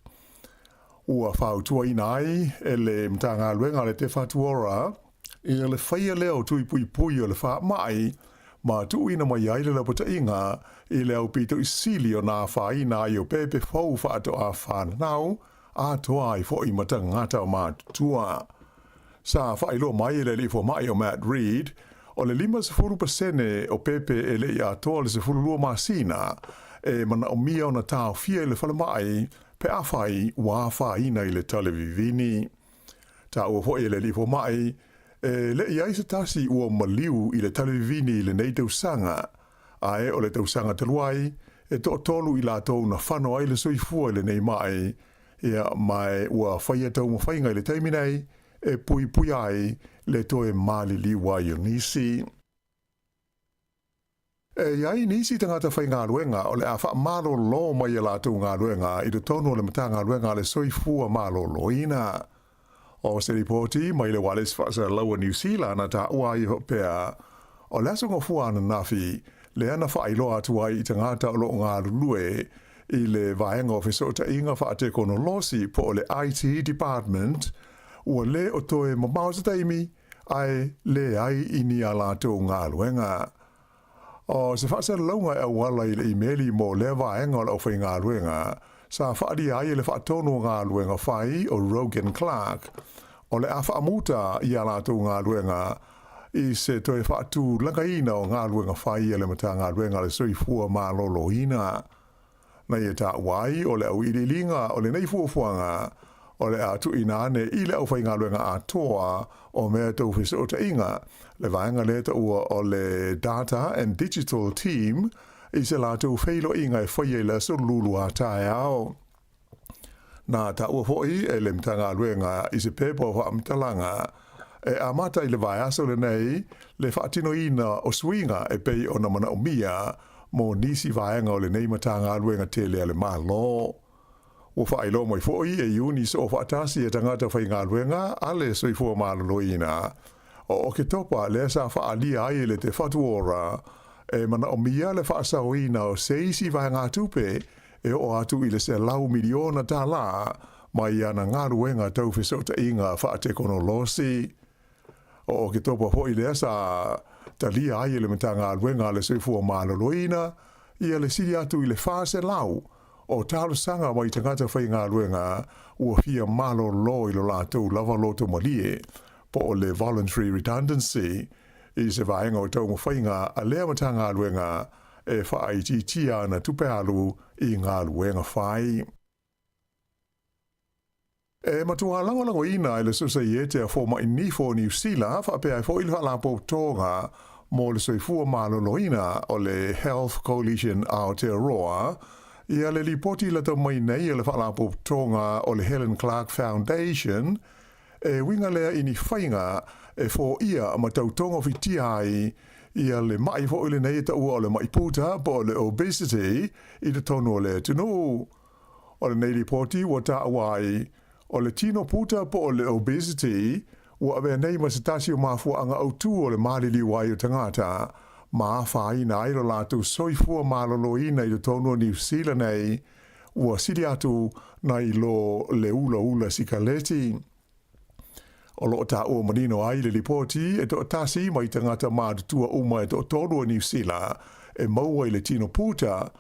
Ua whautua inai e le mtanga luenga le te whatuora, i le whaia leo tui pui o le wha mai, ma tu ina mai ai le lapota inga i le au pito i sili o nā whaina i o pepe fau whaato a whanau a toa ai fo i mata ngata o mātua. Sa whailo mai le li fo mai o Matt Reed, o le 5% o pepe e le i a toa le se fululua masina e mana o mia o na tau fia i le whalamai pe a whai wa whaina i le talevivini. Ta ua fo i le li fo mai le iai se tasi ua maliu i le talevivini i le nei tausanga, ae o le tausanga taluai, e to tolu i la tau na whano ai le soifua i le nei mai, ia mai ua whaia tau mawhainga i le taiminei, e pui ai le toe mali liwa i o nisi. E iai nisi tangata whai ngā luenga o le a wha malo lo mai la tau ngā luenga i le tonu o le mata ngā luenga le soifua malo loina. O se ripoti mai le wales whasa laua New Zealand na ta ua i hopea, o le aso ngofua ana nafi, le ana whaailoa atua i tangata o lo ngā lulue i le vaenga o fesota inga whaate kono losi po o le IT department, ua le o toe mamau sa taimi, ai le ai ini a lato ngā luenga. O se whasa launga e wala i le imeli mo le vaenga o lau whai ngā luenga, sa whaari ai le whaatono ngā luenga whai o Rogan Clark. O le a whaamuta i a lātou ngā luenga i se toi whaatu langaina o ngā luenga whai le mata ngā luenga le soifua mā lolo ina. Na i ta wai o le au ililinga o le nei fuafuanga o le atu inane i le au whai ngā luenga a toa o mea tau whisa o ta inga. Le vaenga le ta ua o le Data and Digital Team i se lātou whailo inga e whai le solulu a tae ao. Na ta ua hoi e le mta ngā luenga i se pepo wa amtalanga e amata i le vai aso le nei le whaatino ina o swinga e pei o na mana o mia mo nisi vaenga o le nei mata ngā luenga te lea le malo. Ua whailo moi hoi e iuni so o whaatasi e tangata whai ngā luenga ale soifua malolo ina. O ke topa le sa whaalia ai le te whatuora e mana o mia le whaasao ina o seisi vaenga tupe e o atu i le se lau miliona tā la mai ana ngā ruenga tau whisota inga whaate kono losi. O ke topa hoi lea sa talia ai le mata ngā ruenga le soifua maloloina ia le siri atu i le whaase lau o tālu sanga mai tangata whai ngā ruenga ua fia malolo i lo lātou lava loto malie po o le voluntary redundancy i se vaenga o tau mwhainga a lea mata ngā ruenga e whaaitia na tupe alu i ngā luenga whai. E matua lango ina i le Societe a Forma Inifo New Zealand whaapea i fo ilha la tonga mo le soifua malolo ina o le Health Coalition Aotearoa ia le lipoti la tau mai nei le whala tonga o le Helen Clark Foundation e winga lea ini whainga e fo ia ma tau tonga whitia ai ia le mai fo ile nei ta ua o le mai puta po le obesity i le tono le tunu. O le nei ripoti wa ta awai o le tino puta po o le obesity ua ave nei masitasi o mafua anga autu o le malili wai o tangata ma whai na iro latu soifua malolo ina i le tono New Zealand nei ua siri atu na i lo le ula sikaleti. O lo ta o manino ai le ripoti e to tasi mai tangata mātua uma e to tolu New Zealand e maua i le tino puta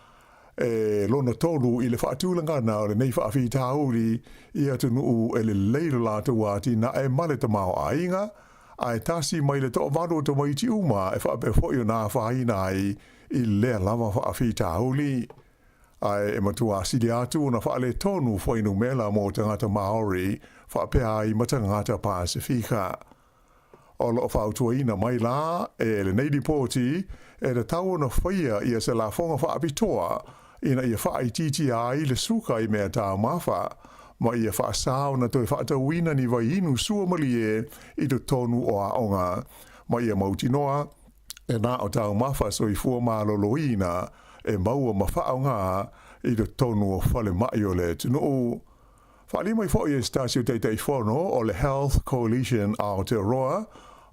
e lona tolu i le whaatulanga na o le nei whaafi tauri i atu nuu e le leiro lātu wāti na e male ta mao ainga a e tasi mai le to vado to mai ti uma e whaape fwoi o nā whaina ai i lea lava whaafi tauri. Ai e matua sidi atu na whaale tonu whainu mela mo tangata Maori whaapea i matangata Pasifika. O lo whautua ina mai la e le nei ripoti e le tau na whaia i a se la whonga whaapitoa ina i a whaaititi ai le suka i mea tā mawha ma i a whaasao na toi whaatawina ni vai inu sua malie i to tonu o aonga ma i a mautinoa e nā o tau mawha so i fua maloloina e maua mawhaonga i to tonu o whale mai o le tunu. Whali mai fo i e stasio teitei whono o le Health Coalition Aotearoa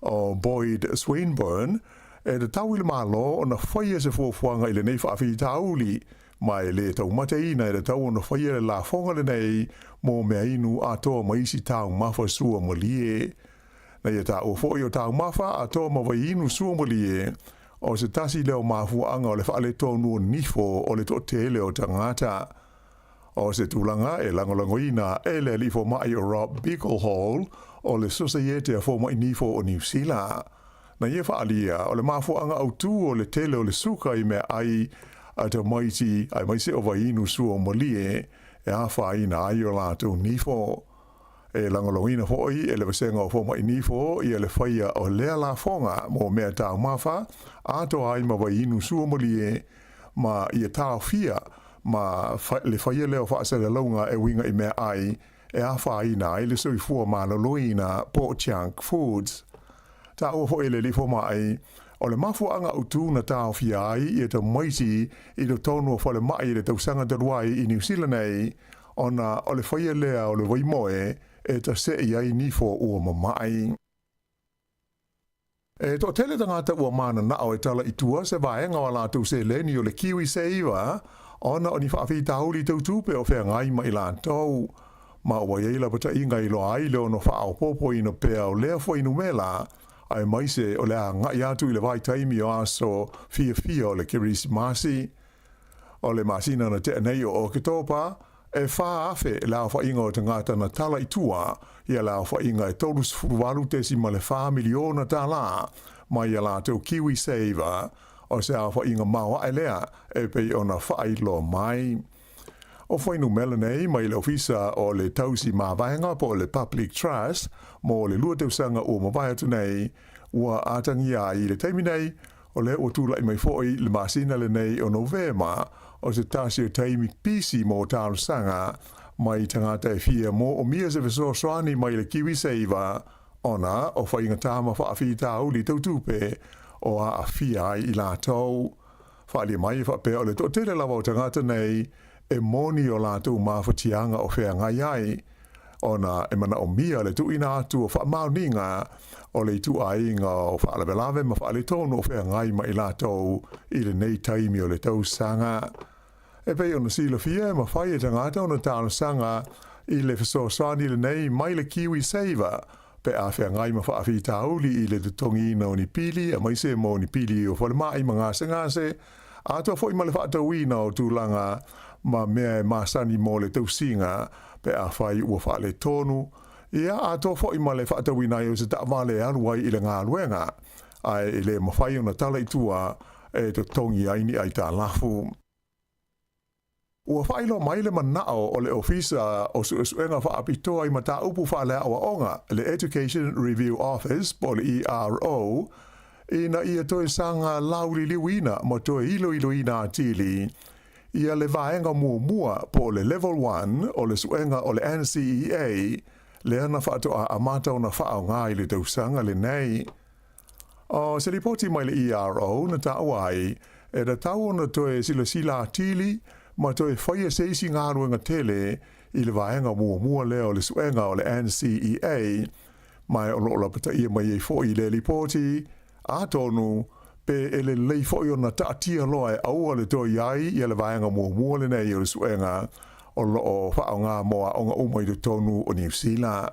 o Boyd Swinburne e te tauile malo o na whaia se fuafuanga i le nei whaafi tauli mai le tau mateina e le tau o na whaia le la whonga le nei mō mea inu atoa maisi tau mawha sua malie. Na ia tau fo i o tau mawha atoa mawai inu sua malie o se tasi leo mafuanga o le whaale tonu o nifo o le totele o tangata. O se tūlanga e langolangoina e le lifo mai o Rob Bicklehall o le Societe a Forma Inifo o New Zealand. Na ia whaalia o le mafuanga autu o le tele o le suka i mea ai a te maiti ai maise o vainu sua o malie e a whaina ai o lātou nifo. E langolangoina hoi e le vasenga o Forma Inifo i le whaia o lea la whonga mo mea tau mawha ato ai ma vainu sua malie ma ia tau fia ma le whaia leo whaasere launga e winga i mea ai e a whaina ai le soifua maloloina po Chunk Foods. Ta ua hoi le lifo mai o le mafuanga utu na tau fia ai i te maiti i te tonu o whale mai le tausanga taruai i New Zealand nei ona o le whaia lea o le waimoe e ta se i ai nifo ua mamai. E to tele tangata ua mana na o e tala i tua se vaenga o la tu se leni o le kiwi se iwa ona o ni whaafi tauli tau tupe o whea ngai mai lātou. Ma ua yeila pata inga i lo ai leo no whaao popo ina pea o lea fo inu mela ai maise o lea ngai atu i le vai taimi o aso fia o le kirisi masi. O le masina na te anei o ke topa e wha afe la wha inga o te ngata na tala i tua, ia la wha inga e tolus furuwalu tesi ma le wha miliona tā la, mai ia la teo Kiwi Saver, o se a wha inga mawa e lea, e pei ona wha ilo mai. O whainu mele nei, mai le ofisa o le tausi mawaenga po le Public Trust, mo le lua teusanga o mawai atu nei, ua atangi a i le teimi nei, o le o tūla i mai foi le masina le nei o Novema, o se tasi o teimi pisi mo tālu sanga, mai tangata e fia mo o mia se veso soani mai le Kiwi Saver, ona o whainga tāma wha awhi tāuli tautupe, o a fia i la tau. Whaali mai wha pe o le to tele lawa o tangata nei, e moni o la tu mawhatianga o whea ngai ai, ona e mana o mia le tu ina atu o wha mauninga, o le tu ainga o wha alawelawe ma wha ale tonu o whea ngai ma i la tau i le nei taimi o le tau sanga. E pei ona sila fia ma whai e tangata ona tāna sanga i le whaso sani le nei mai le Kiwi Saver, pe a whea ngai ma wha awhi tauli i le tutongi ina o ni pili, a mai se mo ni pili o whale mai ma ngase, a toa fwoi ma le wha atawina o tūlanga ma mea e masani mo le tausinga, pe a whai ua wha le tonu, ia a toa fwoi ma le wha atawina i o se ta wale aluai i le ngā luenga, ai i le mawhai ona tala i tua e tutongi aini ai tā lafu. Ua whailo mai le manao o le ofisa o suenga wha apitoa i mata upu wha lea o onga, le Education Review Office, po le ERO, ina ia toe sanga lauli liwina mo toe ilo ina atili, ia le vaenga mua po le Level 1 o le suenga o le NCEA, le ana whaatoa a mata o na whao ngā i le tausanga le nei. O se ripoti mai le ERO na tauai, e da tau ona toe sila atili, ma toe whaia seisi ngā ruenga tele i le vaenga mua leo le suenga o le NCEA, mai o loola pata ia mai e fo i le ripoti, a tonu, pe ele lei foi ona taatia loa e aua le toi ai i le vaenga mua le nei o le suenga o loo whao ngā moa o ngā umai le tonu o New Zealand.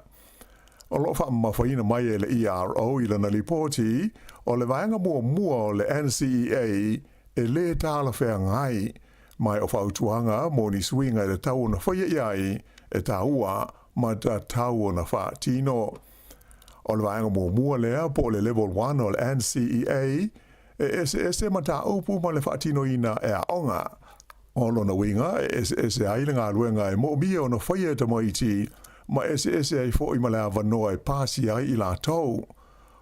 O loo wha mawhaina mai e le ERO i lana ripoti o le vaenga mua o le NCEA e le tāla whea ngai mai o whautuanga mo ni swinga e le tau na whaia iai e taua ma ta tau na wha tino. O le vaenga mua lea po le Level 1 o le NCEA e ma ta upu ma le wha tino ina e a onga. O lona winga e aile ngā luenga e mo mia o na whaia e tamaiti ma e ai fo i ma lea vanoa e pāsi ai i la tau.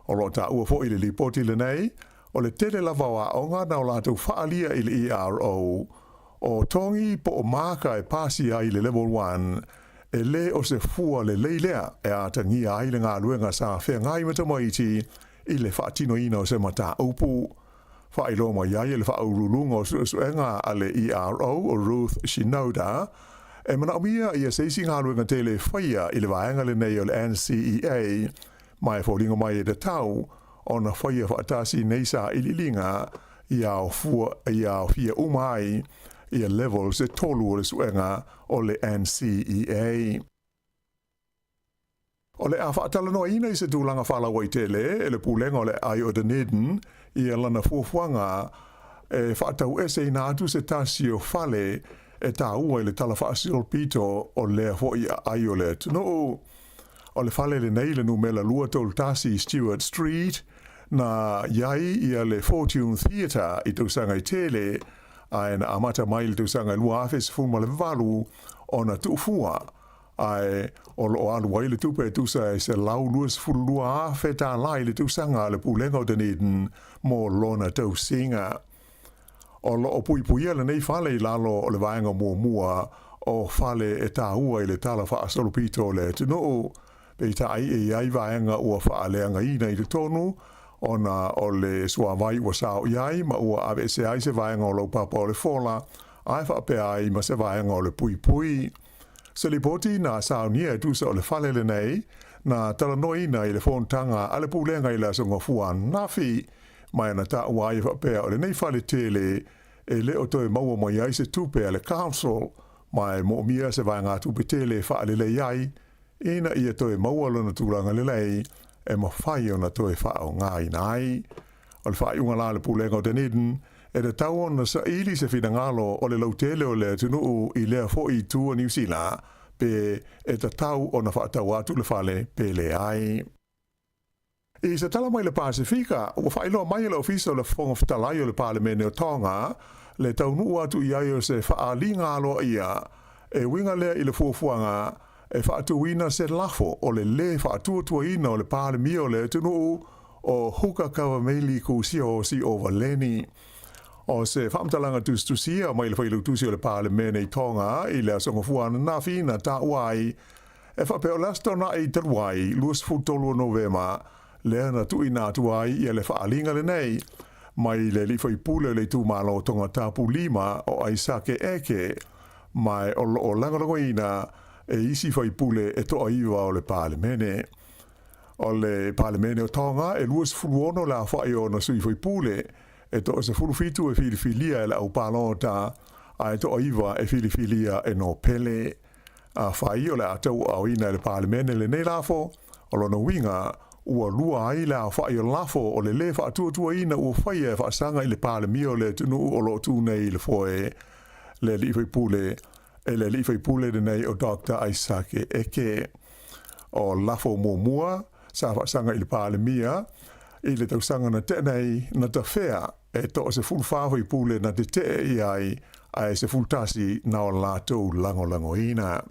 O lo ta ua fo i le lipoti le nei, o le tele lava wa onga na o la tau whaalia i le ERO, o tongi po o maka e pāsi ai le Level 1, e le o se fua le leilea e a tangi ai le ngā luenga sa whea ngai matamaiti i le whaatino ina o se mata upu. Whailo mai iai le whaurulunga o suenga a le ERO o Ruth Shinoda, e mana omia i a seisi ngā luenga tele whaia i le vaenga le nei o le NCEA, mai fōringa mai e de tau, o na whaia whaatasi neisa i lilinga i a fia umai, i a level se tolu o le suenga o le NCEA. O le a whaatalanoa ina i se tūlanga whalawai tele, e le pūlenga o le ai o Dunedin, i a lana fuafuanga, e whaatau ese ina atu se tasi o whale, e tā ua i le tala whaasirol pito o le hoi ai o le tunu. O le whale le nei le numela lua tol tasi Stewart Street, na iai i a le Fortune Theatre i tūsanga i tele, ai na amata mai le tūsanga lua awhes fuma le walu o na tuufua, ai o lo alu wai le tupe tusa e se lau luas fulu lua awhe tā lai le tūsanga le pūlenga o Dunedin mo lona tausinga. O lo o puipuia le nei whale i lalo o le vaenga mua o whale e tā ua i le tala whaasolopito le tunu, pe ta ai e ai vaenga ua whaaleanga ina i le tonu, ona o le suawai ua sao iai, ma ua ave se ai se vaenga o lo papa o le fola, ai whape ai ma se vaenga o le pui. Se li poti na sao nia e tusa o le whale le nei, na talanoi na i le fontanga a le pūlenga i la songa fua nafi, mai na ta ua ai whape o le nei whale tele, e le o toi maua mai ai se tupe a le council, mai mo mia se vaenga tupe tele whaale le iai, ina ia toi maua lona tūranga le lei, e ma whai o na toi whao ngāi nai. O le whai unga la le pūlenga o Dunedin, e te tau ona sa ili se whina ngalo o le lautele o le tunu I lea fo I tua New Zealand pe e te tau ona whaatau atu le whale pe le ai. I se tala mai le Pasifika, ua whailoa mai le ofisa o le whonga whatalai o le Parlemene o Tonga, le taunu atu I ai o se whaalinga aloa ia, e winga lea I le fuafuanga, e whaatuina se lafo o le whaatuatua ina o le Parlemia o le tunu o huka kawa meili kusia o si o valeni. O se whamtalanga tustusia mai le whailu tusi o le Parlemene I Tonga, I le asongafuana na fina ta uai, e whapeo lasto na I taruai, luas futolu Novema, lea na tui nā tuai I le whaalinga le nei, mai le li whai pule le tū malo tonga tāpu lima o aisake eke, mai o langarangoina e isi whai pule e toa iwa o le Parlemene. O le Parlemene o Tonga e luas fuluono la whai o na sui whai pule, e toa se fulufitu e filifilia e la au palota, a e toa iwa e filifilia e no pele. A whai o le atau au ina le Parlemene le nei lafo, o lona winga, ua lua ai la whai o lafo o le whaatua ina ua whai e whaasanga I le Parlemia o le tunu o lo tūnei le foe le li whai pule e le li whai pule de nei o Dr. Isake Eke o lafo mua sa whaasanga I le Parlemia I le tausanga na tenei na ta whea e to se full whawhai pule na te te I ai se full tasi na o lātou lango ina.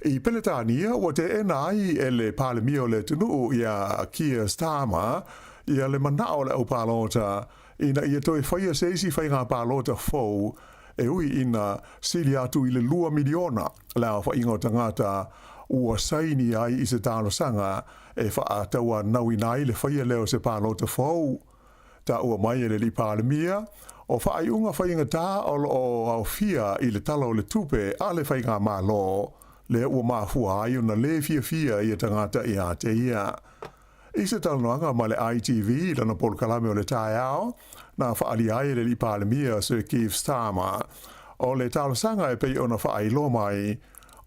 I Peletania, o te enai e le Parlemia o le tunu ia Keir Starmer, ia le manao le au palota, ina ia toi whaia seisi whai ngā palota fau, e ui ina sili atu I le 2 miliona, lao whai ingo tangata ua saini ai I se tālo sanga, e whaataua naui nai le whaia leo se palota fau. Ta ua mai e le li Parlemia, o whai unga whai inga tā o au fia I le talo le tupe, a le whai ngā malo, le ua mafua ai ona le fia I tangata I a te ia. I se talanoanga ma le ITV lana polokalame o le taiao, na whaali ai le li Parlemia Sir Keir Starmer. O le talosanga e pei ona whaai mai,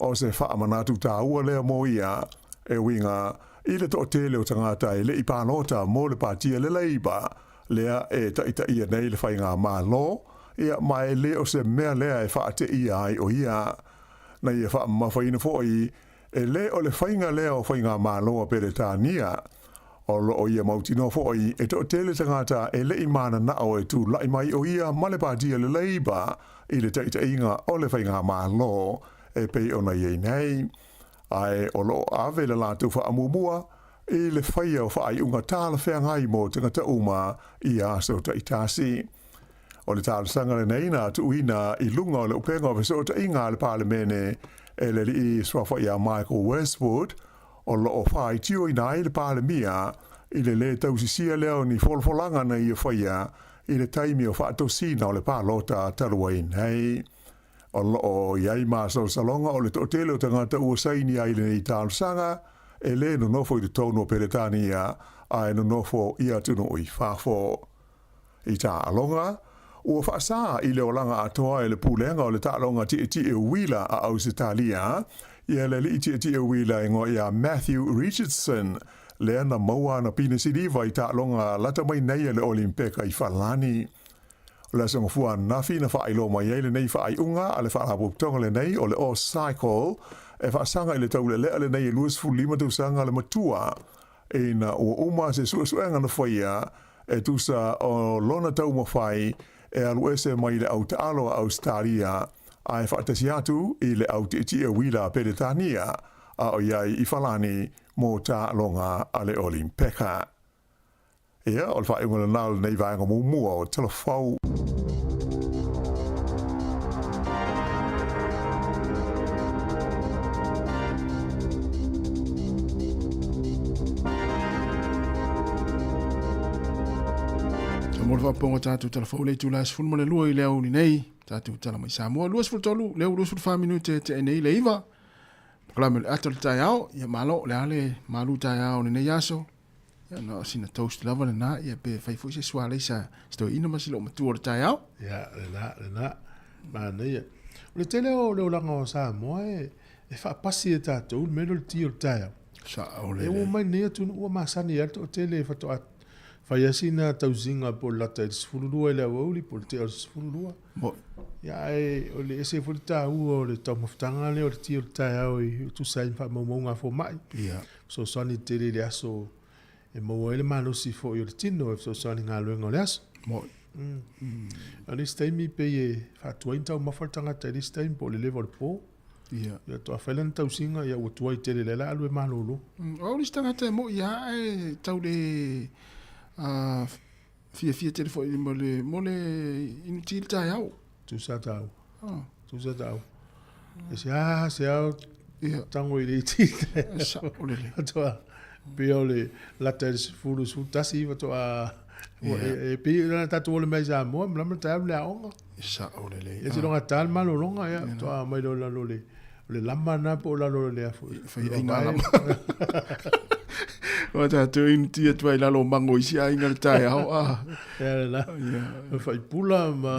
o se whaamanatu tā ua lea mo ia, e winga, I le to tele o tangata I le I pānota mo le pātia le leiba, lea e taita ia nei le whai ngā mālo, ia mai le o se mea lea e whaate ia ai o ia. Na ia wha mawhaina fōi, e le o le whainga lea o whainga māloa Peretania, o lo o ia mautino fōi, e to tele tangata e le I mana na o e tū lai mai o ia male pātia le leiba, I le taita inga o le whainga mālo, e pei ona iei nei. Ai o lo ave le lātou wha amumua, e le whaia o whaai unga tāla whengai mo tangata uma I aso taitasi. O le tālasanga le neina tu uina I lunga o le upenga o vesota inga le Parlemene e le li swafa ia Michael Westwood o lo o whai tio ina I le Parlemia I le tausisia leo ni folfolanga na ia whaia I le taimi o whaatosina o le pālota tarua nei. O lo o iai māsau salonga o le totele o tangata ua saini ai le nei tālasanga e le no nofo I le tono o Peretania a e no nofo ia tuno I whafo. I tā alonga, ua whaasa I le olanga atoa e le pūlenga o le tālonga ti e wila a Ausitalia, ia le li ti e wila ingo ia Matthew Richardson, le ana maua na pina siriva I tālonga lata mai nei le Olimpeka I Whalani. O le asanga fua nafi na whailo mai le nei whai unga a le whaapoptonga le nei o le o cycle, e whaasanga I le tau le nei e luas fulima tausanga le matua, e na ua uma se suenga na whaia, e tusa o lona tau mawhai, e alu ese mai le au taalo a Australia, a e whaatasi atu I le au te tia wila Peretania, a o iai I Whalani mō tā longa a le Olimpeka. Ia, o le whainga le nāle nei vāinga mua o telefau. Mol va pongo tatu telefon le tu las fulmo le lua I le au ni nei tatu tala mai Sāmoa luas ful tolu le luas ful 5 minute te nei le iva klame le atol taiao ia malo le ale malu taiao ni nei yaso ya no sina toast lava le na ia pe fai fu se swale sa sto ina masilo matu le taiao ya le na ma nei le tele o le langa o Sāmoa e fa pasi e tatu me le tio taiao sa o le e o mai nei tu o masani alto tele fa to Fai asina tausinga po lata i sifululua le awauli po te o sifululua. Mo. Ia o le ese fo ta o le tau maftanga le o le tio tai au i tu sai fa mo nga fo mai. Ia. So soni te le aso e mo ele mano si fo i le tino so soni nga luenga le aso. Mo. Ali staimi pe e fa tuainta o mafartanga te li staimi po le level po. Ia. Ia to afelan tau singa ia o tuai te le la alwe malolo. O li stanga te mo ia e tau le fia te fo mo le inutil tai au. Tu sa tau. Tu sa tau. E se au tango i le iti. Sa o le. Atoa. Pe o le lata le fulu su tasi va to a e pe na tatu o le mai Sāmoa mla ta le aonga. Sa o le. E te longa tal malo longa ia to a mai lo la lo le lama na po la lo le afu. Fai ina lama. O ta tu in tia tu ai la lo mango isi ai ngal tai au a. Ja la. Fai pula ma.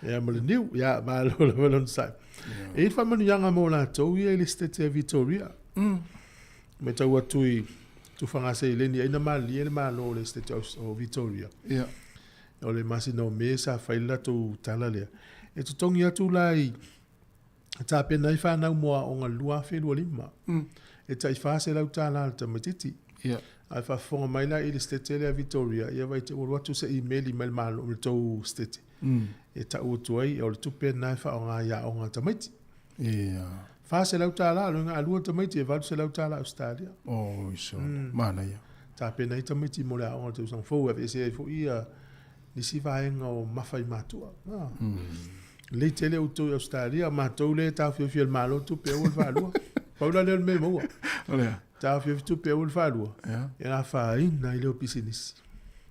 Ja ma le niu ja ma lo lo sai. E fa manu yanga mo la to ia le stete Victoria. Me tau atui tu whanga se leni aina mali ele malo le stete o Victoria. Ia. O le masi no me sa whaila tu tala lea. E tu tongi atu lai ta pena i whanau moa o ngā lua whelua lima. E ta i whase lau tala al ta matiti. Ia. Ai whafonga mai la i le stete lea Victoria. Ia vai te uru atu se emaili mai malo o le tau stete. E ta uatu ai o le tupe nai wha o ngā ia o ngā tamaiti. Ia. Fase lau tala alo ngā alua tamaiti e valu se lau tala Australia. Oh, iso. Mana ia. Ta pena i tamaiti mo le a o ngā tau sang fau e se e fu ia nisi vaenga o mawhai matua. Le tele o to Australia ma to le ta fi malo tu pe o valua. Paula le me mo. Olha. Ta fi tu pe o valua. Ja. Era fa ina ile o pisinisi.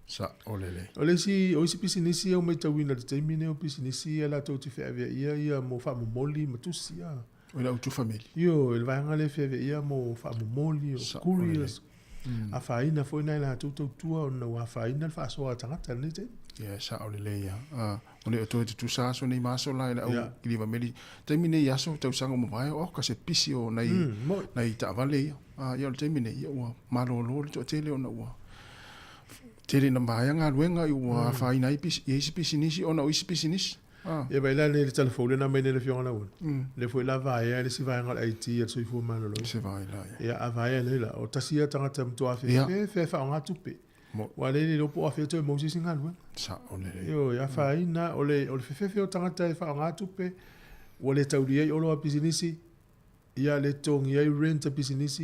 Sa olele. Ole si o si pisinisi o me tawina te termine o pisinisi ela to te fe ia mo fa mo moli mo tu sia. Olha o tu família. Yo, ele vai ngale fe ia mo fa mo moli o curious. A fa ina foi na la tu tua no a fa ina fa so tangata ni te. Ja, sa olele ia. Ole o tu sa so ni maso la ila o kliva meli. Termine ia so tau sanga mo vai o ka se pisi o nai ta vale ia. Ia termine ia o malolo to tele o na o. Tele na mai nga luenga i o fa ina i pisi nisi o na o pisi nisi. E vai la le telefone na me le fiona un. Le foi la vai e le si vai ngal IT e so i fu malolo. Se vai la. Ya a vai le la o tasia tanga tam to afi fe fa nga tupe. Wa le lo po afi to mo si singal wen. Sa olele. Yo ya fa ina ole fe o tanga ta fa nga tupe. O le taulia o lo business. Ya le tong ya rent a business.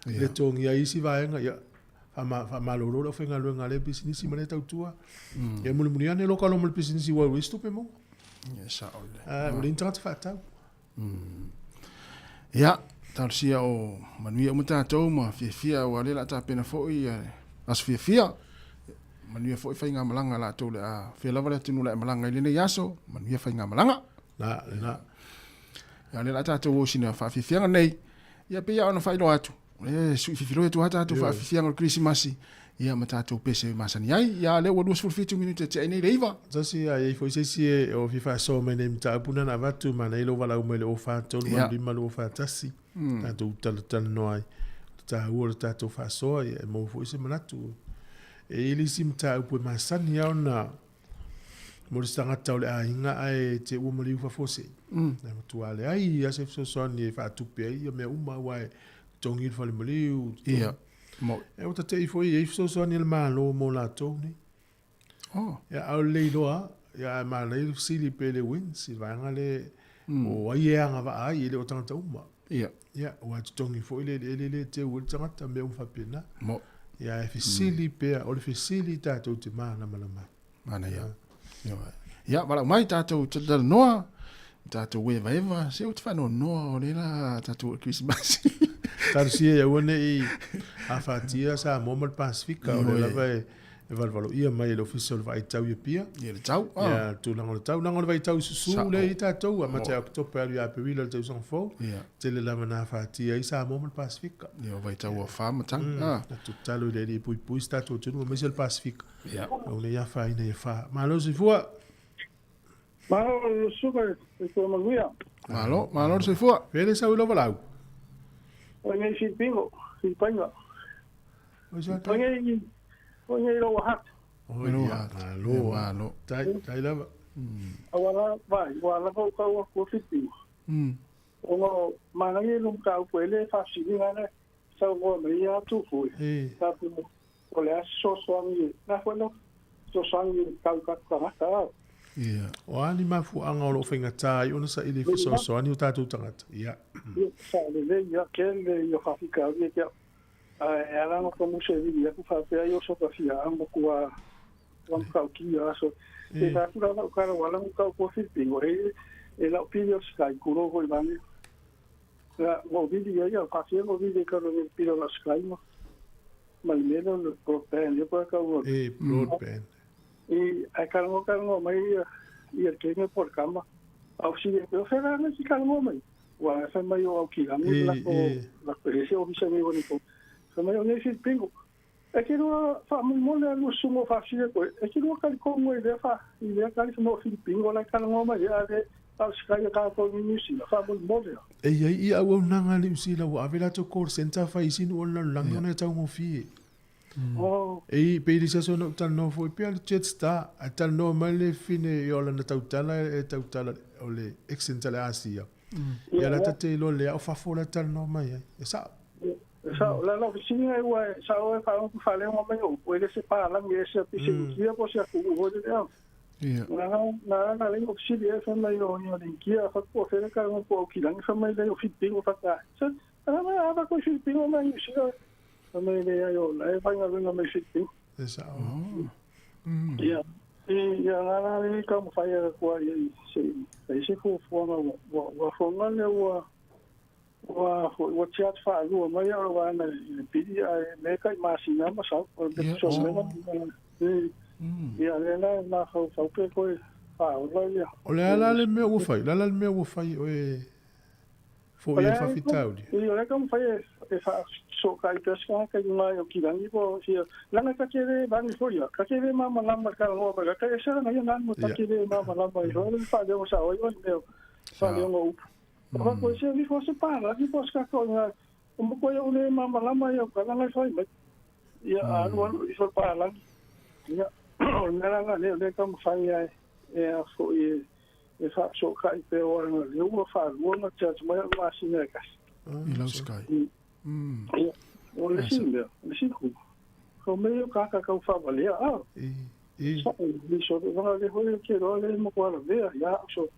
Le tong ya isi vai nga ya fa malolo lo fe ngal nga le business ma le tau tua. Ya mulmuni ane lo kalo mo business wa wi stupe mo. Ja, sa olele. O le internet fa tau. Ja, tal sia o manuia mo tatou ma fia o le la ta pena foi as fia manuia foi fai nga malanga la tole a fia lava le tinu la malanga ile ne yaso manuia fai nga malanga na ya le la tatou o sina fa fia nei ia pe ya ona fai lo atu su fifilo tu hata tu fa fia ngol Christmas ia matatou pese masani ai ia le o 2 minute te nei leiva tasi ai foi se o fifa so me nem ta puna na vatu mana ilo vala o me o fa tolu ma di malo fa tasi ta tu tal noi ta o ta tu fa so e mo foi se manatu e ili sim ta pu masani ya na mo stanga taule a inga ai te o mo li fa fose na tu ale ai ya se so ni fa tu pe ia me uma wa tongi fa le mo li ia mo e o te foi e so ni le malo mo la toni ya au le doa ya ma le sili pe le win si va ngale o ai nga va ai le o tanga uma ia o tongi foi le te o tanga me un fa pena mo ya e sili pe o le sili ta to te mana mana ya ya wala mai tatou te noa tatou e vai se o te fa no o le la tatou Christmas tarsia ya one i afatia sa momal Pacifica o le vai e valvalo ia mai le official vai tau ia pia ia le tau ya tu lango tau vai tau su le tatou a mate october ia pe wila tau son fo te le lama na afatia i sa momal Pacifica ia vai tau a fa matang tu talo le pui sta tu tu no mesel Pacific ia o le ia fa ina ia fa malo se fua malo super ko maguia malo se fua pele sa ulo valau o ngai si pingo si panga o ngai o ngai ro hat o ia lo tai lava awala vai wala ko fiti o no mangai lum ka ko ele fa sininga ne sa go me ia tu fu ta tu o le aso soangi na fono so soangi ka ia o ani mafuaga o loo faigatā i ona saʻi le fesoasoani o tatou tagata ia sa le ia kele yo fafika ia ke e alanga ko mo se vi ia ku fa pe yo so ka fia amo kua wan ka ki aso e ta kura na ka wala mo ka ko fipi o e la opinion sky kuro ko ibani la mo vi ia fa fia mo vi ka ro ni pilo la sky mo malmelo lo broadband yo pa ka o broadband e ai kalmo mai ia ke me por kama au si e fera na si kalmo mai wa fa mai o ki la mi la ko la presión o se me bonito fa mai o ne si pingo e ke no fa mo le no sumo fa si e ke no ka ko mo e fa i le ka no fi pingo la kalmo mai ya de au ska ya ka ko ni si fa mo le e ia au nanga li si la wa avela to call center fa isinu o la langona tau mo fi e pe se sono tal no foi pe al Jetstar a tal no male fine yo la tautala e tautala o le exentale asia ya la tate lo le o fa fola tal no mai e sa la oficina e wa sa o fa un fa le mo mai o puede se para la mi ese pisiquia po se ku o de na le oficina e fa mai o ni de kia fa po fe ka un po ki lang fa mai le o fitingo fa ka sa na va ko fitingo mai si me le yo la e fanga venga me fitti esa ya la le ka mo fai ko ai se fu wa fonga le wa chat fa lu mai ya wa na pidi ai me ka masina ma sa o de so me ya le na fa pe ko fa o le ala le me wo fai la le me wo fai o e fo e fa fitaudi yo le ka mo fai e fa so kai pesca ka mai o ki dangi po sia lana ka kere bani foia ka kere mama lamba ka no ba ka e sera na na mo ka kere mama lamba i ho fa de o sa o meu fa de o ko ko se vi fo se para vi fo ska ko na mo ko yo le mama lamba yo ka na foi me ya anu i so para la ya na le ka mo fa ya e fo e fa so kai pe o na le o fa o na cha mo ma sine ka i lau sky o le singa ko me yo ka fa vale so ni so de va le hole ke ro le mo kwa le ya so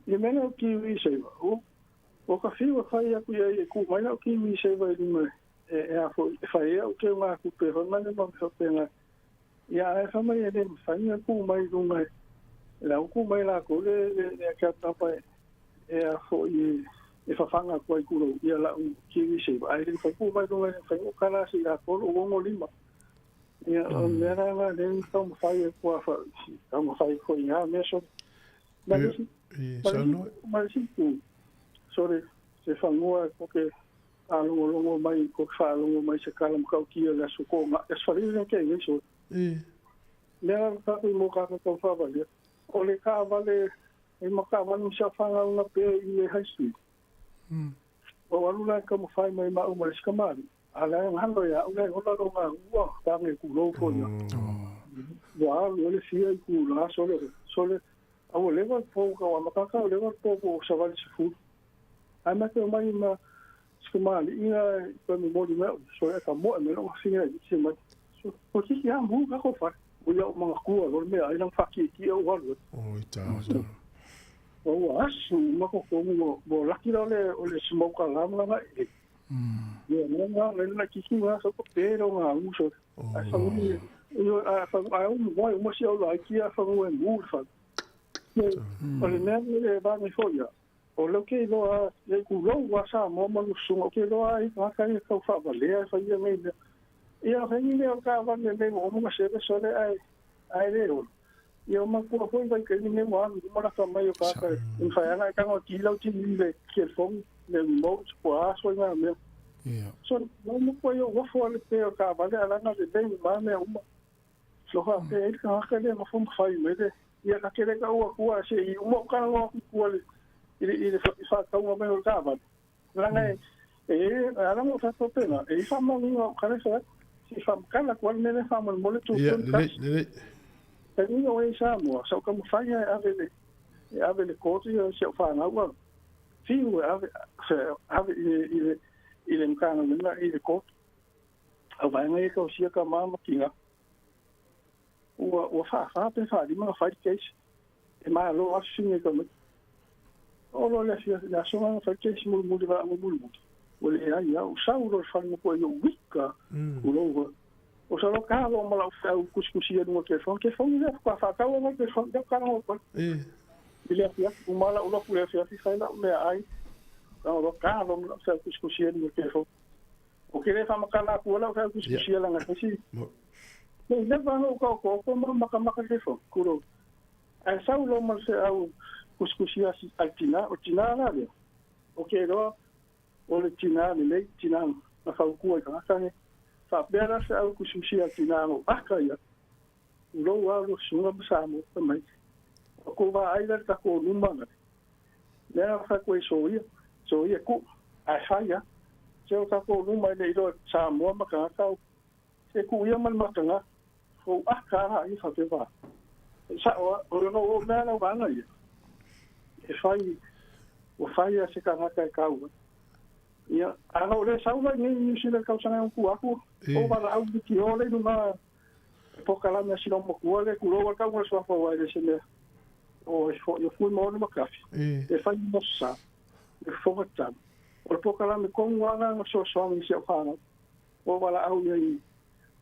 e me no ki wi se o ka fi wa fa ya ku ya ku mai no ki wi se va ni me e a fo fa ya o ke ma ku pe ho ma ne mo so pe na ya e fa mai de fa ni ku mai du mai la ku mai la ko le ka ta pa e a fo e fa fanga ko i kuro ia la ki wi se ai le fa ku mai do le fa o kala si la ko o ngo lima ia o mera la le to fa e ko fa mo fa ko ia me so ma si ku sore se fa ngoa ko ke alo mai ko fa alo mai se kala mo ka ki la su ko ma es fa le ke ni so mera ka mo ka ko fa vale o le ka vale e mo ka vale se fa nga pe i high street o aluna ka mo fai mai ma o mai skamari ala ngalo ya o le hola ro nga wa ta me ku lo ko ya wa o le sia ku la sole o le va po ka wa ma ka le va po sa va se fu ai ma ke mai ma skamari ina ko mi mo di me so e ka mo me lo singa di se mai so ko ki ya mu ka ko fa o ya ma ku o me ai lang fa ki o wa o ita o asu ma ko mo laki o le smoke la ma e yo no le ki ma so ko pero nga uso a fa yo a fa a mo si o la ki a fa mo mu fa o le me ba mi foia o lo ke lo a le ku lo wa sa mo su o ke lo ai ka ka ko fa ba le fa ye me ia fa ni le ka va le mo mo se so le ai le yo ma ko foi vai que ni mo mo la mai yo ka in fa ana ka ngo ki lo ti ni le ki fong le mo ko a so nga me so mo ko yo wo fo le pe ka ba le ala na de ben ma me uma so ha pe el ka le mo fom fa me de ia ka ke le ka o ko a se i mo ka ngo ko le i fa ka mo me ka ba la ngai ala mo fa to pe na e fa mo ni ka le sa si whamkala kua mele whamole tu Ia, tun kas. lele. Tangi o e Sāmoa, sau ka mawhai ave le kōti o se o whanau. Fiu ave i le mkana nila i le kōti. Au vaenga e kau sia ka māma kinga. Ua wha lima whai keisi. E maa lo asu singe ka mai. Olo le fia la songa whai keisi mulu wa mulu. O le ai au sau lo whai mo i o wika. Ulo o sa lo ka lo mala au kuskusia nunga ke fong le kwa whakau ngai ke fong ka no ko. Ile fia o mala ulo pu le fia fi na me ai. Lo ka lo mala au kuskusia nunga ke fong. O ke le whamakana kua lau au kuskusia langa kasi. Nei lewa no ko maka ke fong kuro. Ai sau lo mal se au kuskusia si altina o tina la le. O ke ro o le tina le tina na fa ku ai ka ne. Fa bera se au kuskusia tina o aka ya. Ulo wa lo sunga Sāmoa mai. O ko va ai ka ko numa na. Le fa ko so ia ku ai fa ya. Se o ka ko numa le ro Sāmoa maka ka se ku ia man maka o aka ai fa te va. Sa o no o me na va na ia. E fai se ka ngaka e kau. Ia, ana o le saula ni sila kau sanga un kuaku. O wala au ki ole no ma pokala me sila mo kuale ku lo ka mo so fa wa le sele. O yo fui mo no kafi. E fai mo sa. E fo tan. O pokala me kon wala no so mi se fa. O wala au ni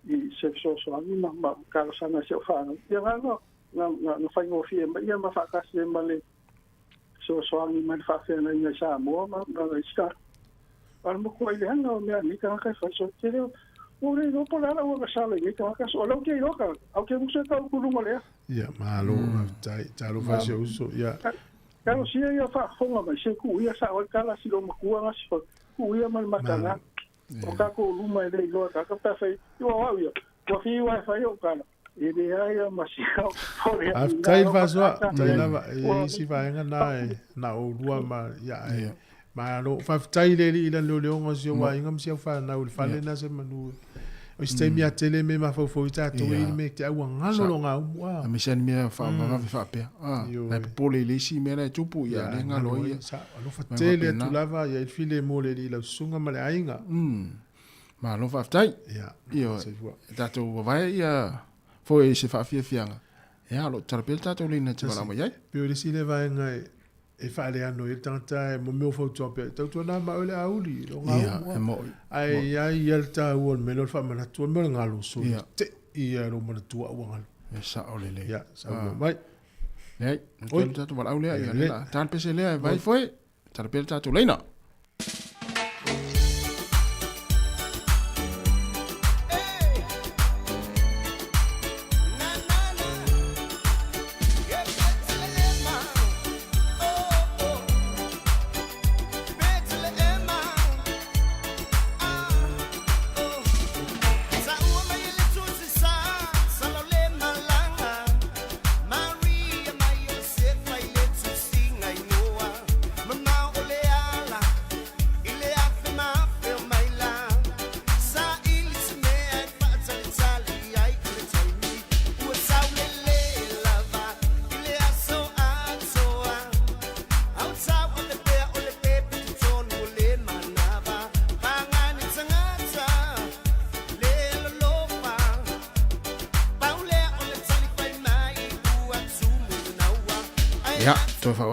i se so ni ma ka sanga se fa. Ia no fai mo fie ma ia ma fa ka se male. So ni ma fa fe na ia Sāmoa ma na ska. Al mo ko ile hanga o mea ni ka ka fa so te o re no po la o ka sala ni ka so lo ke lo ka au ke mo se ka ku lu male. Ia, malo tai lo fa se uso ia. Ka o sia ia fa fonga mai se ku ia sa o ka la si lo mo ku nga so ku ia mal makana. O ka ko lu mai le lo ka ta fe yo wa ia. Ko fi wa fa yo ka. Ele ai ma si ka. Tai fa so tai lava e si va na o lua ma ia. Ma lo fa tai le ila lo ngo si wa ingam si fa na ul fale na se manu o stai mi atele me ma fo ta to i me te au ngalo lo nga wa a mi sen me fa ma fa pe la pole le si me la tupu ya le ngalo ia sa lo fa tele tu lava ya il file mo le la sunga ma le ainga ma lo fa tai ya io dato vai ya fo e se fa fianga ya lo tarpel tato le na te bala mo ya pe o si le va ngai e fa le ano e tanta e mo meu foto pe to na ma ole auli lo nga ai el ta o me lo fa mana tu me ngalo so te i ro mo tu o ngalo e sa ole le ya sa mai nei oi ta tu wala ole ya la tan pese le vai foi tarpel tato le na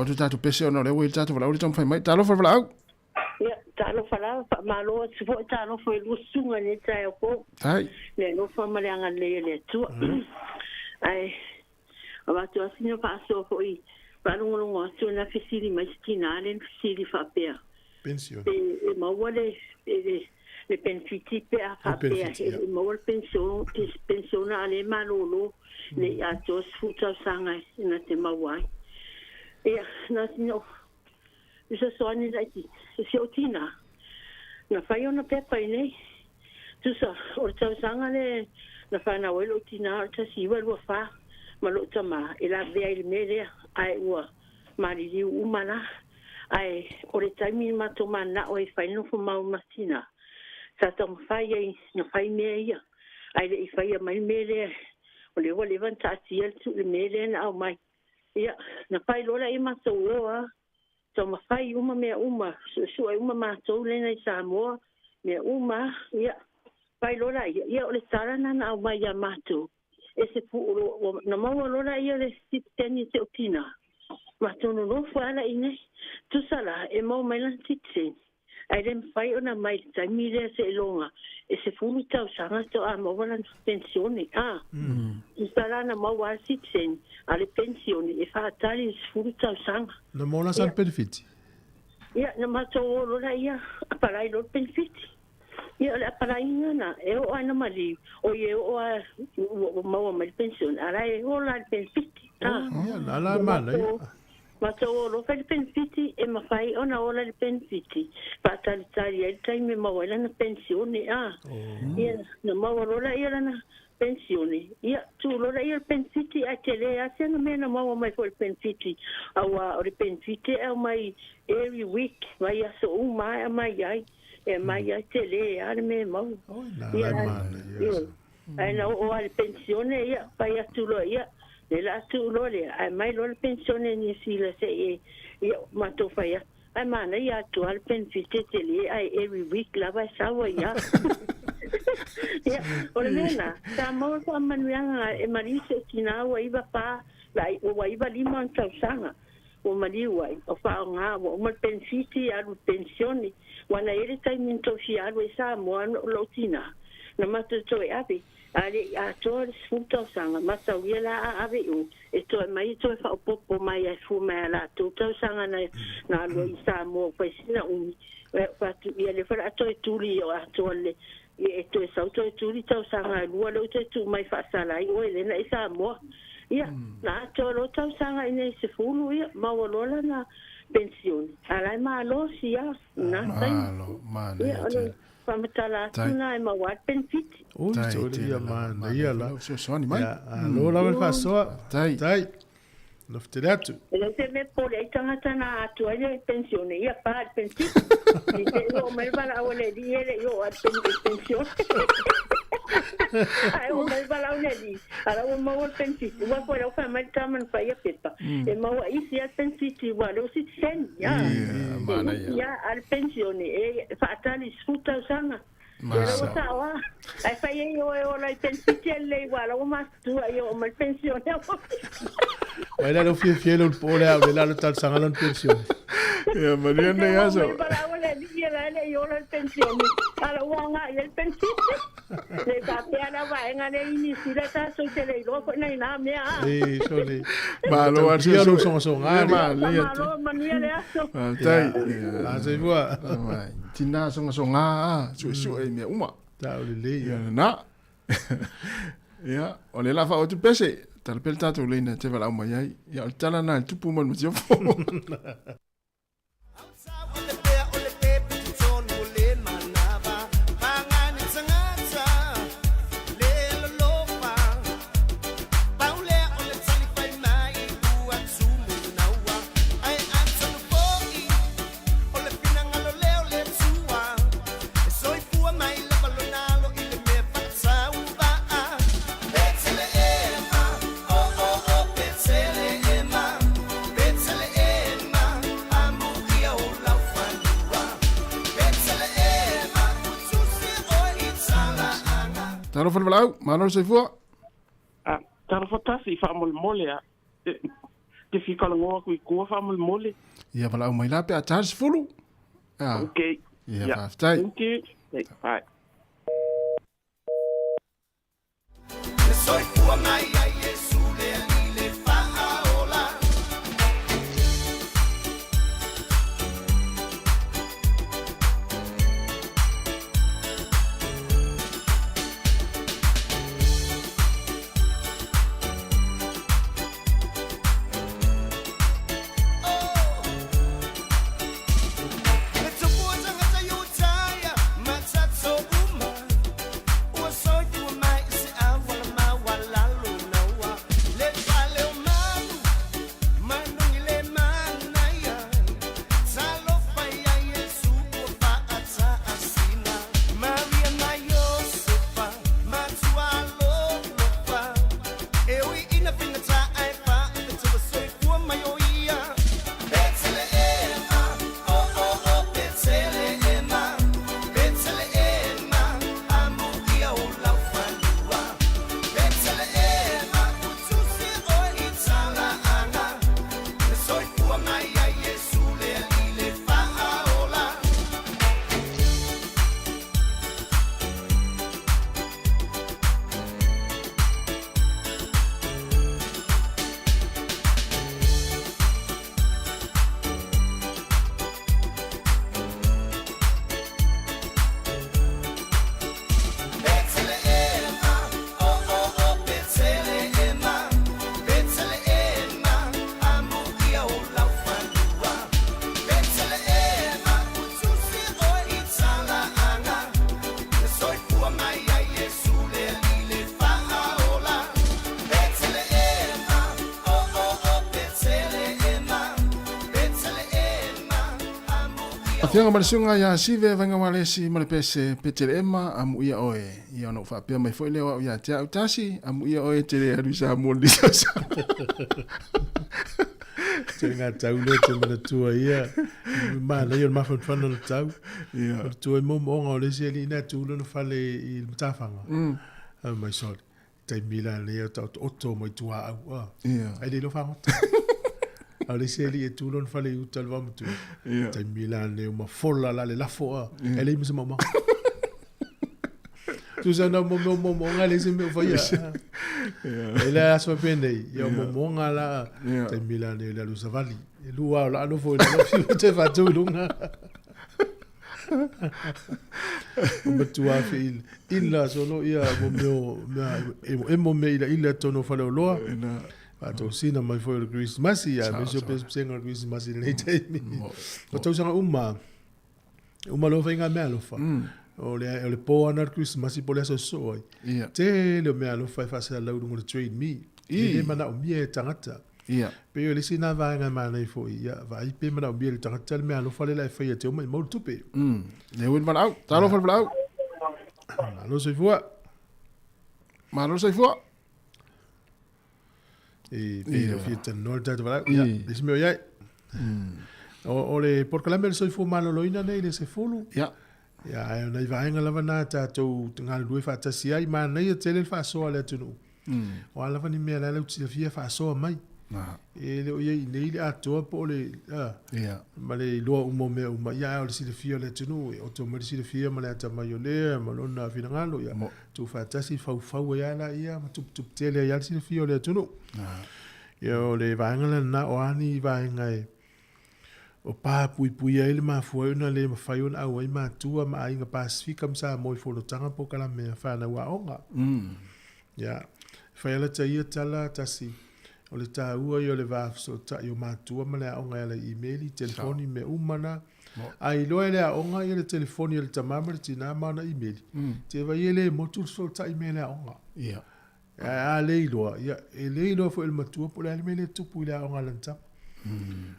tu tatu pese ona le wil tatu wala uli tamfai mai talo fa wala ya talo fa la ma lo se fo talo fo lu sunga ni tai ko ai le no fa ma le le tu ai aba tu asinyo fa so fo i pa no no so na fisili mai stina le fisili fa pe pension e ma wale le penfiti pe a fa pe e ma wale pension ale ma lo le a tos futa sanga na te mawai. Ia, na sino, isa soani laiti, se o tina, na whai ona pepa i nei, tusa, o tau sanga le, na whai na welo tina, o ta siwa lua wha, ma lo tama, e la vea i le melea, ai ua, mariri umana, ai, o le taimi mato mana, o e whai no fu mau matina, sa tau mwhai ai, na whai mea ia, ai le ifai mai mele o le wale van tatia tu le mele na au mai ia na pai lola e ma soa so ma fai uma me uma su ai uma ma so le na Sāmoa me uma ia pai lola ia o le sara na au mai ya matu e se pu na mau lola ia le teni te otina ma tono no fala ine tu sala e mau mai lan titse ai le fai ona mai tami le se longa e se fulu tau sanga to a mau lan pensione tu sala na mau wa titse ale pensione e fa tali se fulu tau sanga na mo na san benefit ia na ma to lola ia para i lo benefit ia le para ina e o ana mali o ye o mau mai pensione ara e o la benefit ia la mana ma to lo fa benefit e ma fai ona o la benefit pa tali e tai me mau la na pensione ia na mau lo la ia na pensione ia tu lo la ia benefit a tele a se na me na mau mai for benefit awa o benefit e mai every week vai so mai ai e mai ai tele a me mau ia ai na o al pensione ia vai tu lo ia le la tu lo le ai mai lo pensione ni sila se ia ma to fai ai mana ia tu al benefit tele ai every week la vai sawa ia ia o le mena Sāmoa ko manuanga e marisa kina wa iba pa lai o wa iba limon tausanga o maliwa o fa nga o mal pensiti a pensione wana ele tai minto si a we Sāmoa lo tina na mata to e abi ale a to sfuto sanga mata wiela ave u e to mai to fa popo mai e fu mai la to sanga na lo Sāmoa pa sina fa tu ele fa to tuli o a to le e to sa to tuli to sanga lu lo to mai fa sala i o ele na Sāmoa ia na to lo to sanga ine se fulu ia ma wolola na pensione ala ma lo sia na tai pamatala tuna e ma wa benefit o to ia ma ia la so ni mai lo la fa so tai no fteratu ele se me pole tanga tana tu ele pensione ia pa benefit ni o me bala o le di ele yo a pensione ai o mai bala o le di ala o ma o benefit wa po o fa mai taman fa ia peta e ma wa isi a benefit wa lo si sen ya al pensione e fa tali sfuta sanga era o tawa ai fa ia o la benefit le wa lo ma tu io o mal pensione Vai lá no fiel o pole a lá no tal sanga non pensione ya Mariana ya so para o le di le io la pensione ala wanga il pensione le pape ala va ngane ini sila ta so tele lo ko nei na me a so le ma lo ar so ngani ma lo mania le aso tai la se voa tina so nga su e me uma ta le na ya o le la fa o tu pese tal pel tato le na te vala mai ai ya tala na tupu man mo fo Taro fa valau, mano se fua. Taro fa tasi fa mole a. Te fika langoa kui kua fa mole. Ia valau mai la pe a charge fulu. Okay. Ia fa tai. Thank you. Bye. Soy fua mai ai Yesu le le fa ola. Soy tu mai se awala ma wala luna Tianga malisunga ya sive vanga walesi malipese petele ema amu ia oe. Ia no fa pia mai foi lewa ia tia utasi amu ia oe tele adu Sāmoa di sasa. Tenga tau le te mana tua ia. Mana ia mafan fana le tau. Ia. Tua mo monga o le se li na tu le fale I mtafanga. Mai sori. Tai mila le o oto mai tua au. Ia. Ai le lo fa. Ale se li tu le fale utal va mtu. Tai mila le ma folla la le la fo. Ele mi se mama. Tu sa na mo nga le se me fa ia. Ele aso pende ia mo nga la tai mila le la lu savali. Lu wa la no fo le te fa tu lunga. Betua fil illa solo ia mo me illa tono fa lo loa. Ato sina mai foi o Christmas ia me so pensa Christmas le te mi. O tau sanga uma lo venga me lo fa. O le po ana Christmas po le so. Te le me lo fa sa la u train me. Ile mana o mi tangata. Ia. Pe le sina va nga mana I foi ia va I pe mana o mi tangata me lo fa le fa ia te o mai mo tupe. Le win van out. Talo van out. Lo se voa. Ma lo se voa. Pe fieta norte va. Ia, dis me ia. O le por la mel so fu malo loina nei le se fulu. Ia. Ia, nei va nga lava na ta to ngal due fa ta sia I ma nei te le fa so le tu. O ala va ni me la le tu fia fa so mai. E le o ye nei le ato po le ia ma le lo mo me o ma ia o si le fia le tu e o to ma si le fia ma le ta ma yo le ma lo na fina ngalo ia tu fa ta si fa ia la ia ma tu te le ia si le fia le tu ia o le va ngala na o ani va ngai o pa pui ele ma foi na le ma fai ona au ai ma tua ma ai nga Pacifica ma sa mo fo lo tanga po kala me fa na wa onga ia fa ia ta ia tala ta si o le tāua I o le vāwhiso ta I o mātua ma le aonga I le emaili, telefoni me umana. Ai loa le aonga I le telefoni I le tamama le tina mana emaili. Te vai ele motu so ta I me le aonga. Ia. A le iloa. E le iloa fo il matua po le alime le tupu I le aonga lantama.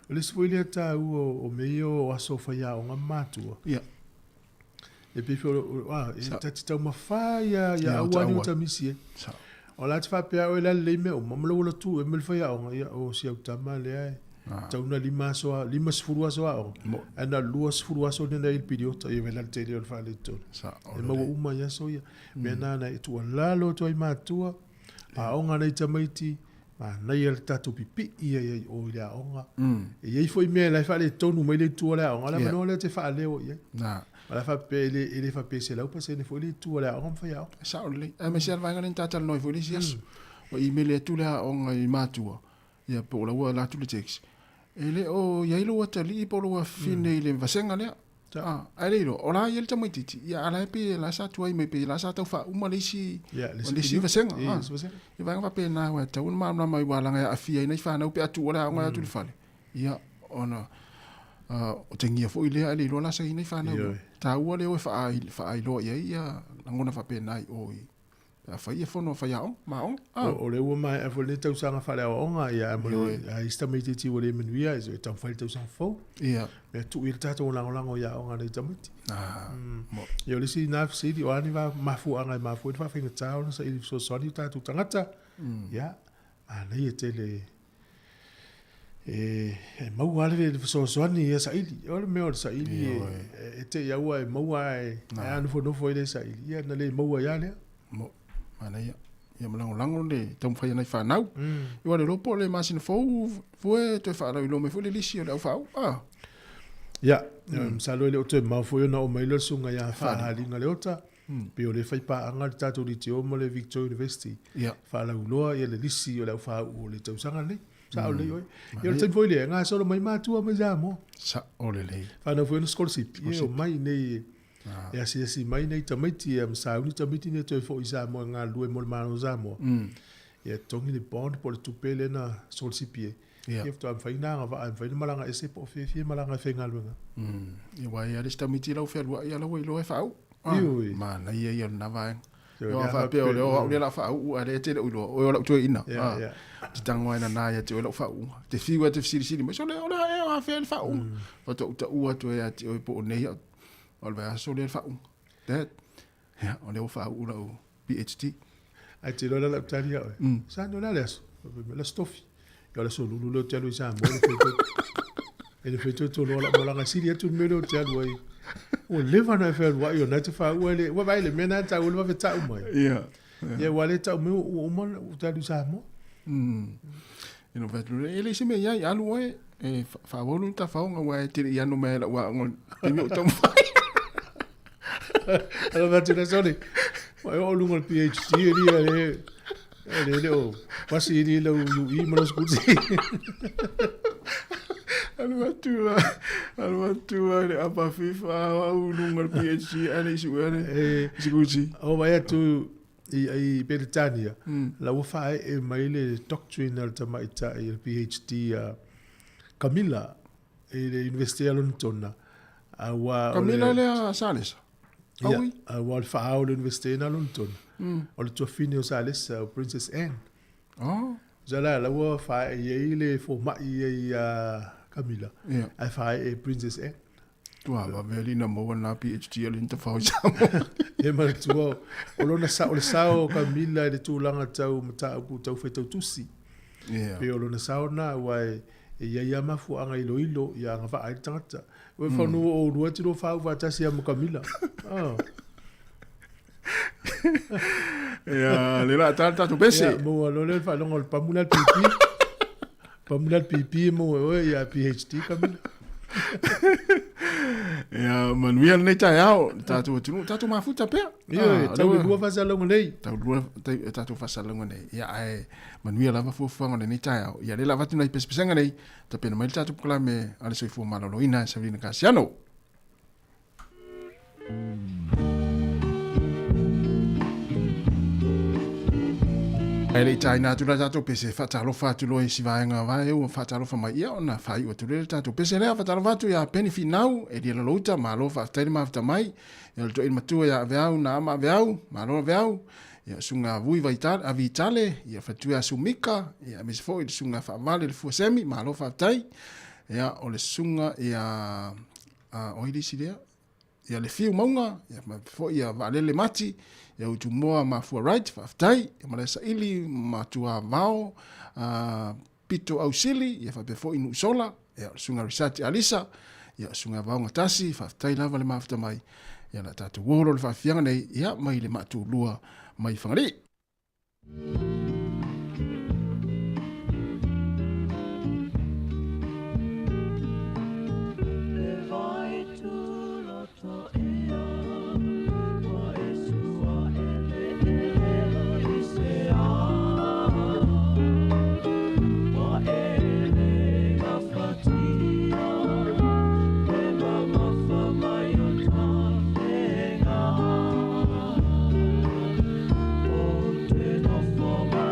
O le sifo I le tāua o mei o aso fai aonga mātua. Ia. E pepe o tati tau mawhai ia awani o tamisi e. O la te whapea o e lale leime o mamalo wala tu e melwhai aonga ia o si au tama le ai. Tauna lima sifuru aso aonga. Ana lua sifuru aso nena il piriota ia velal te leo whale tonu. E maua uma ia so ia. Mea nana e tua lalo tua I mātua. Aonga nei tamaiti. Ma nei al tatu pipi ia o ia aonga. E iei foi mea lai whale tonu mai le tua le aonga. La manoa le te whale o ia. Ala fa pe ele fa pe se la pa se ne foi tu ala on fa ya sa ole e me ser vanga nta tal noi foi yes o email tu la on I matua ya po la la tu le text ele o ya ilo wata li po lo fine ile vasenga le ale lo ola yel ta mititi ya ala pe la sa tu ai me pe la sa ta fa uma le si le si vasenga ya vanga fa pe na wa ta un ma mai wala nga afia ina fa na pe atu ola nga tu le fale ya ona o tengia foi le ale lo la sa ina fa na ta ua le o fa ai lo ia ngona fa pe nai oi fa ia fono fa ia ma o le ua mai fo le tau sanga fa le onga ia mo ai sta mai ti o le menuia e tau fa le tau sanga fo ia me tu il tato lango ia onga le tamati yo le si na si di ani va mafu anga mafu fa fa tau sa il so soni tatu tangata ia ana ia tele mau ale so soni ia sa ili o le meo sa ili e te ia ua e mau ai anu fo no fo ile sa ili ia na le mau ia le mo ana ia malango le tam fa ia nai fa nau I wa le lopo le masina fo e te fa lo me fo le lisi o le fa ia sa lo le o te mau fo ia na o mai le sunga ia fa halinga le ota pe o le fai pa anga le tatu li te o mo le Victoria University fa la uloa ia le lisi o le fa o le tau sanga le sa ole oi yo te foi le nga solo mai matua mai zamo sa ole le fa no foi no scholarship yo mai nei e asi mai nei tamiti am sa uni tamiti ne to foi zamo nga lue mo mano zamo e tongi le bond por tu pele na scholarship e to am faina nga va am faina malanga ese po fe malanga fe nga lunga e wa ya le tamiti la fe lo ya lo e fa ma na ia na va Yo fa pe o le la fa u ale te u lo o la tu ina. Te tangwa ina na ya te o la fa u. Te fiwa te siri ma so le o la fa fa u. O to u to ya te o po nei. O le so le fa u. That ya o le fa u la PhD. Ai te lo la tari ya. Sa no la les. La stofi. Yo la so lu lo te lo sa mo le fe. Ele fe to lo la nga siri tu me lo te lo ai. O leva na fe wa yo na te fa u le wa vai le mena ta u le va ta u mo. Yeah. Ya wa le ta u mo o mo ta lu sa mo. Ino va tu ele se me ya lu e fa volu ta fa nga wa te ya no me la wa ngon. Te mi to fa. Alo va tu na so le. Wa o lu ngol PhD ri le o. Pasi ri lo i mo sku ti. Alwatua le apa FIFA au lungal PhD ani si wele sikuchi o vai tu i Britania la ufa e mai le doctrinal tama ita i PhD Camilla e le University of London awa Camilla le Salis oui awa le fa le University of London o le tofini o Salis Princess Anne zala la ufa e le fo mai Camilla. I find a Princess Anne. Tua va veli na mo na PhD ali nta fa ja. E ma tua o na sao Camilla de tu langa tau mata pu tau fe tau tusi. Pe o na sao na wai e ia ma fu anga ilo ia nga fa ai tata. We fa no o ru ati ro fa va ta sia mo Camilla. Ya le la tata tu pese. Mo lo le fa lo pamula pipi. Pamula pipi mo ya PhD Camilla. Ya manuel nei ta yao tatu mafuta pe. Yo tau dua fa salongo nei. Tatu fa salongo nei. Ya ai manuel lava fu fango nei ta yao. Ya le lava tina pespesenga nei. Ta pena mai tatu kula me ale soi fu malolo ina Sabrina Casiano. Ele tai na tu la pese fatalo fatu lo si vai nga vai o fatalo fa mai ia ona fai o tu le tatu pese le fatalo fatu ya benefit now e dia lota malo fa tai ma fata mai e to in matu ya veau na ma veau malo veau ya sunga vui vital a vitale ya fatu ya sumika ya mis fo il sunga fa vale le fu semi malo fa tai ya o le sunga ya o ili sidia ya le fiu maunga ya fo ya vale le mati ya utumoa mafua right faftai ma le saili matua vao pito ausili ya fabefo inu sola ya sunga research alisa ya sunga vao ngatasi faftai lava le mafta mai ya la tatu woro le fafianga nei ya mai le matu lua mai fangari Oh,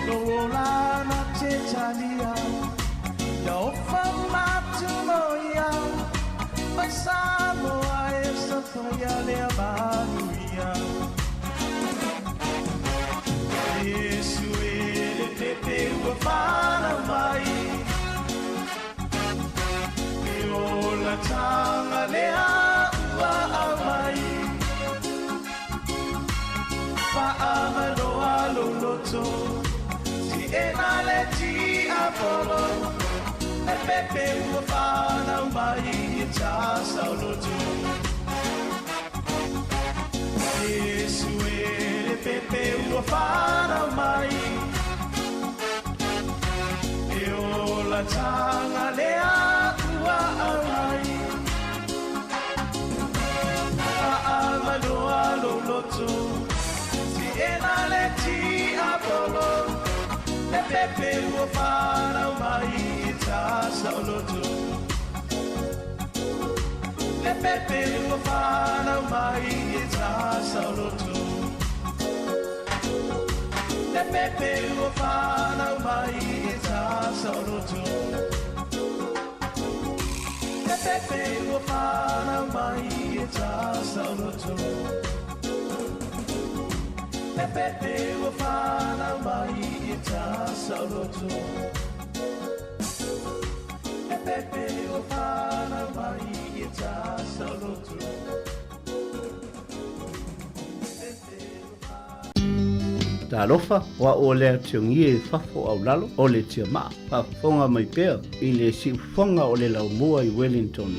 Lola na te talia, ya ofa matu moia. Paya le amanuia Yesu ele pepe ua whana mai E ola tanga lea ua amai Whaamanoa loloto Ti ena le ti apolo E pepe ua whana mai E tasa loto Yesu ele pepe ua whana mai E ola tanga lea ua amai Whaamanoa loloto Ti ena le ti apolo E pepe ua whana mai E tasa loto Le pepe ua whana mai E tasa loto Le pepe ua whana mai E tasa loto Le pepe ua whana mai E tasa loto Le pepe ua whana mai E tasa loto Le pepe ua whana mai E tasa loto Talofa wa o le tiongi e fafo au lalo o le tia maa pa fonga mai pea I le si fonga o le lau mua I Wellington.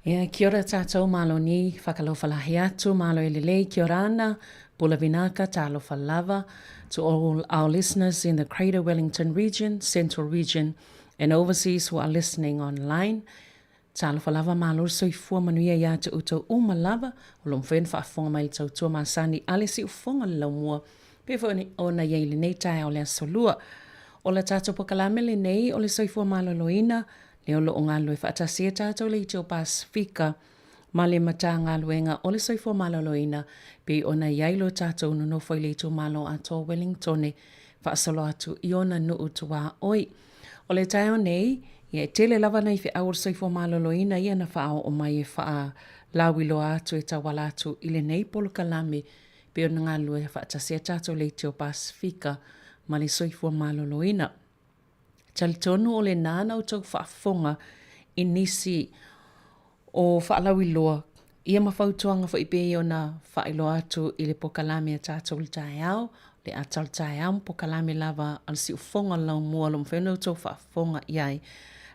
Kia ora tātou malo ni, whakalofa lahi atu, malo e lelei, kia ora ana, Bula Vinaka, talofa lava, to all our listeners in the Greater Wellington region, Central region, and overseas who are listening online. Talofa lava malo soifua manuia ia te utou uma lava, o lom when whaafonga mai tau tua masani alesi ufonga laumua, pefo ona yeili nei tae o lea solua. O la tātou pokalamele nei o le soifua malo loina, leo lo o ngā lue whaatasia tātou le iti o Pasifika, ma le mata ngā luenga o le soifua malo loina, pe ona yailo tātou no foi le iti o malo ato Wellingtone, whaasolo atu i ona nuu tua oi. O le tae nei, ia tele lava nei fe au soifua malo loina, ia na whaao o mai e whaa lawilo atu e tawala atu i le nei polo kalame, pe ona ngā lue whaatasia tātou le iti o Pasifika, ma le soifua malo loina. Talitonu o le nana o tau whaafonga i nisi o whaalawiloa. Ia mawhautuanga fo ipe o na whailo atu i le pokalame a tātou le tae au, le atal tae au pokalame lava al si ufonga lau mua lo mwheno tau whaafonga iai.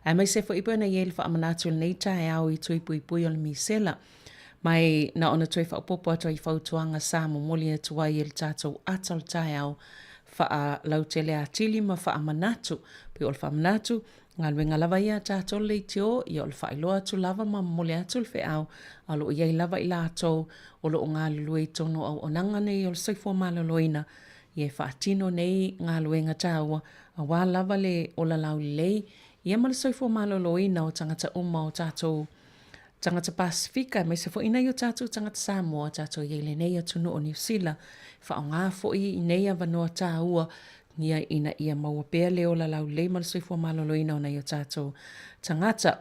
A mai se fo ipe na iei le whaamanatu le nei tae au i tui pui pui o le misela. Mai na ona tui whaapopo atu i whautuanga Sāmoa moli atu ai le tātou atal tae au wha lau tele a tili ma wha amanatu. Pe o le wha amanatu, ngā luenga lava ia tātou le tio, i o le wha iloa atu lava ma mole atu le wha au, alo iei lava i la atou, o lo o ngā lue tono au onanga nei o le soifua malo loina, i e wha atino nei ngā luenga tāua, a wā lava le o la lau lei, i ama le soifua malo loina o tangata uma o tātou, tangata Pasifika, mai se fo ina i o tātou tangata Sāmoa, tātou iei le nei atu no o New Zealand, wha o ngā fo i nei a wanoa tāua, nia ina ia maua pēr leo la lau lei mal soifua maloloina o nei o tātou tangata.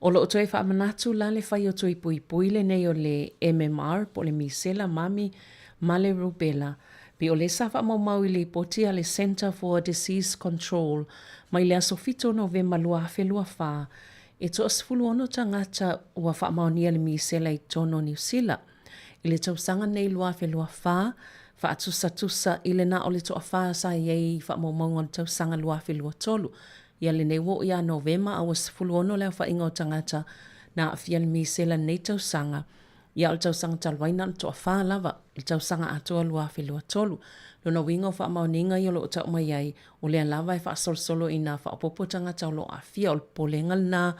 O lo o toi wha amanatu la le whai o toi pui pui le nei o le MMR, po le misela mami male rubella. Pe o le safa mau i le potia le Center for Disease Control, mai le aso fito November lua afe lua wha, e to asfulu ono tangata ua wha maunia le misela i tono New Zealand. I le tausanga nei lua afe lua wha, fa atusa ile na ole to afa sa ye fa mo mo tau sanga lua fi lua tolu ia le nei wo ia November a was fulono le fa ingo tangata na afial mi sela nei tau sanga ia o tau sanga talwaina to afa lava i tau sanga ato lua fi lua tolu lo no wingo fa mo ninga yo lo tau mai ai o le lava fa solo ina fa popo tangata lo afia o polengal na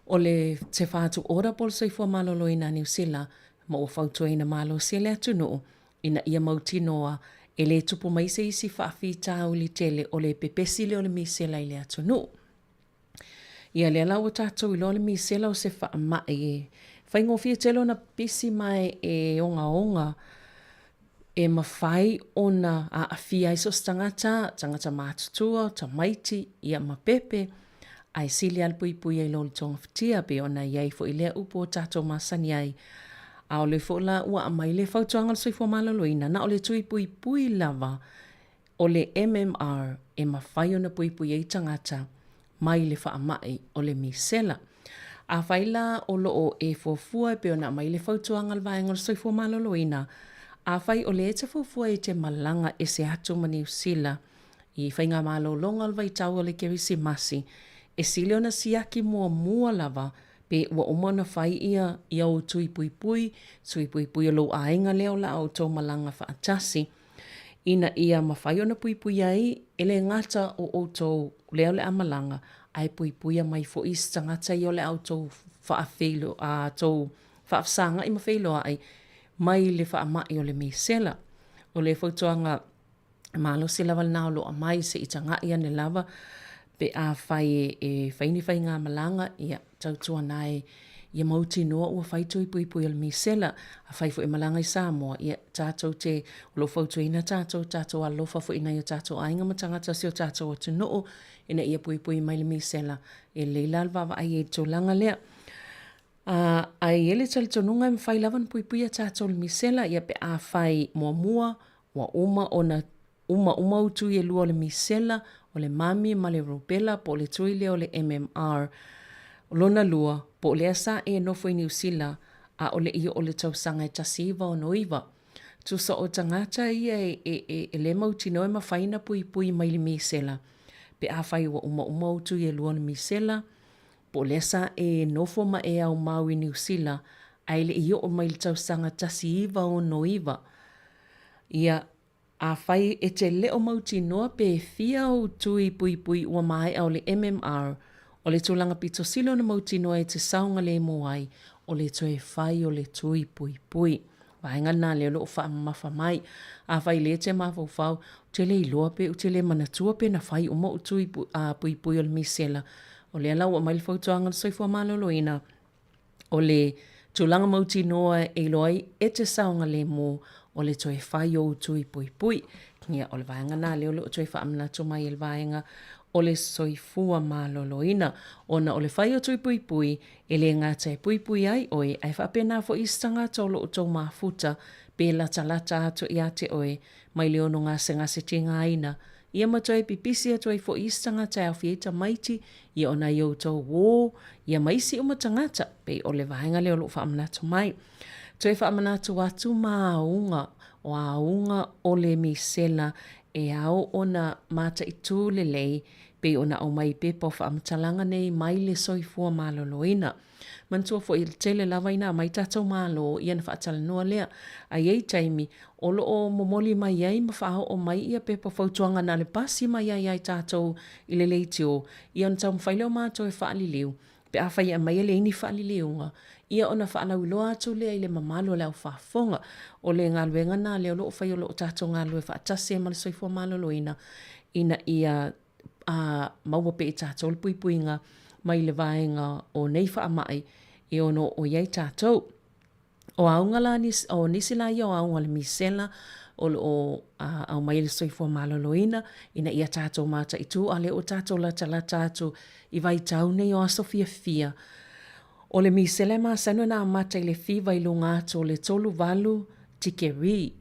ole te fa tu ora pol so fo malo lo ina New Zealand mo fa tu ina malo sele atu no ina ia mautinoa e le tupu mai se isi whaafi tāu li tele o le pepesi le o le misela i le atu no. Ia le alau o tātou i lo le misela o se wha mai e whaingo fia telo na pisi mai e onga e mawhai o na a awhia isos tangata mātutua, ta maiti, ia mapepe, ai sili alpui pui ai lo le tonga fitia pe ona iai fo i lea upo o tātou masani ai a o le fola ua mai le fautuanga le soifua maloloina na o le tui pui pui lava o le MMR e mawhai o na pui pui ei tangata mai le wha amai o le misela. A whaila o loo e fuafua pe o na mai le fautuanga le vaenga le soifua maloloina a whai o le e te fuafua e te malanga e se atu ma New Zealand i whainga malolonga le vaitau o le kerisi masi e sile o na siaki mua lava pe ua umana whai ia o tui pui pui o lo ainga leo la o tō malanga whaatasi. Ina ia mawhai o na pui pui ai, ele ngata o tō leo le amalanga, ai pui pui a mai fo is tangata i o le au tō whaafeilo, a tō whaafsanga i mawheilo ai, mai le whaamai o le misela. O le whautuanga malo se lava le nao lo a mai se i tanga ia ne lava, pe a whai e whaini whai ngā malanga, ia tautua nai, ia mauti noa ua whai tui pui pui al misela, a whai fu e malanga i Sāmoa, ia tātou te ulo whautua ina tātou alofa fu ina ia tātou ainga matangata si o tātou atu noo, ina ia pui pui mai le misela, e leila alvawa ai e tō langa lea. Ai ele talitonunga e mwhai lavan pui pui a tātou le misela, ia pe a whai mua, wa uma utu i e lua le misela, o le mami ma le rubella po le tuile o le MMR. Lona lua, po le asa e nofo i New Zealand, a o le ia o le tausanga e tasiva o noiva. Tusa o tangata ia e le mautino e mawhaina pui pui mai le misela. Pe a whai wa uma utu i e lua le misela, po lesa e nofo ma e au mau I New Zealand, ai le I o mai le tausanga tasi iwa o no iwa. Ia a whai e te leo mauti noa pe fia o tui pui pui ua mai au le MMR, o le tūlanga pito silo na mauti noa e te saunga le moai, o le toe whai o le tui pui pui. Vaenga nā leo lo wha mafa mai, a whai le te mawau whau, te le iloa pe, te le manatua pe na whai o mo tui pui pui o le misela. O le alau o mai le whautuanga soifua maloloina, o le tūlanga mauti noa e loai e te saunga le mo, o le toe whai o tui pui pui. Ngia o le vaenga nā leo lo toe wha amna to mai e le vaenga o le soifua maloloina. Ona o le whai o tui pui pui, e le ngātai pui pui ai oe, ai whapena fo istanga tolo o tau mafuta, pe lata lata ato I ate oe, mai leo no ngase tinga aina. Ia matoi pipisi atu ai fo istanga tai au fieta maiti, ia ona iau tau wō, ia maisi o matangata, pe o le vaenga leo lo wha amna to mai. Toi wha amanatu watu maaunga o aunga o le misela e au ona mata I tū le lei pe ona au mai pepa o wha amatalanga nei mai le soifua maloloina. Mantua fo I tele lava ina mai tātou malo ia na whaatala noa lea. A iei taimi o lo o momoli mai ai ma whao o mai ia pepa fautuanga na le pasi mai ai tātou I le leitio. Ia na tau mwhaileo mātou e whaali liu. Pe a whai a mai ele ini whaali liunga. Ia ona whaalau loa atu lea I le mamalo leo whaafonga. O le ngaluenga nā leo lo o whai o lo o tātou ngalue whaatase e male soifua maloloina. Ina ia maua pe I tātou le puipuinga mai le vaenga o nei whaamai I ono o iei tātou. O aunga la o nisi la ia o aunga le misela o au mai le soifua maloloina ina ia tātou mata I tū ale o tātou la tātou I vai tau nei o aso fia. O le misela ma sanu na mata I le fiva I lunga atu o le tolu valu tikeri.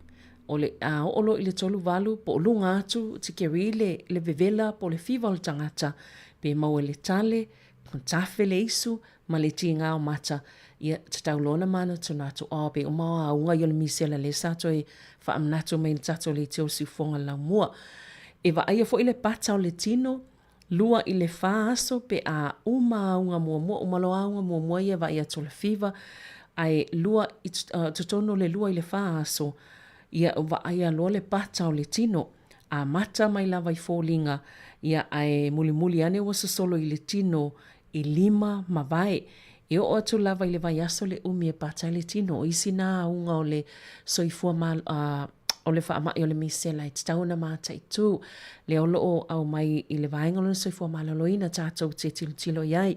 O le olo I le tolu valu po lunga atu tikeri le vevela po le fiva o le tangata. Pe mau le tale, kontafe le isu, ma le tinga o mata. Ia tatau lona mana tunatu o pe o maa unga I le misela le sato e whaamnato mai le tato le teo sifonga la mua. E wa aia fo I le pata o le tino, lua I le wha aso pe a unga mua, umaloa unga mua ia wa ia to le fiva, ai lua tutono le lua I le wha aso, ia wa aia loa le pata o le tino, a mata mai lava I fōlinga, ia ai muli ane wasa solo I le tino, I 5 mawai, e o atu lava I le vai aso le umi e pata I le tino, o isi nā unga o le soifua mal, o le whaamai o le misela I tauna mata I tū, le olo o au mai I le vaenga o le soifua malaloina tātou te tilo iai.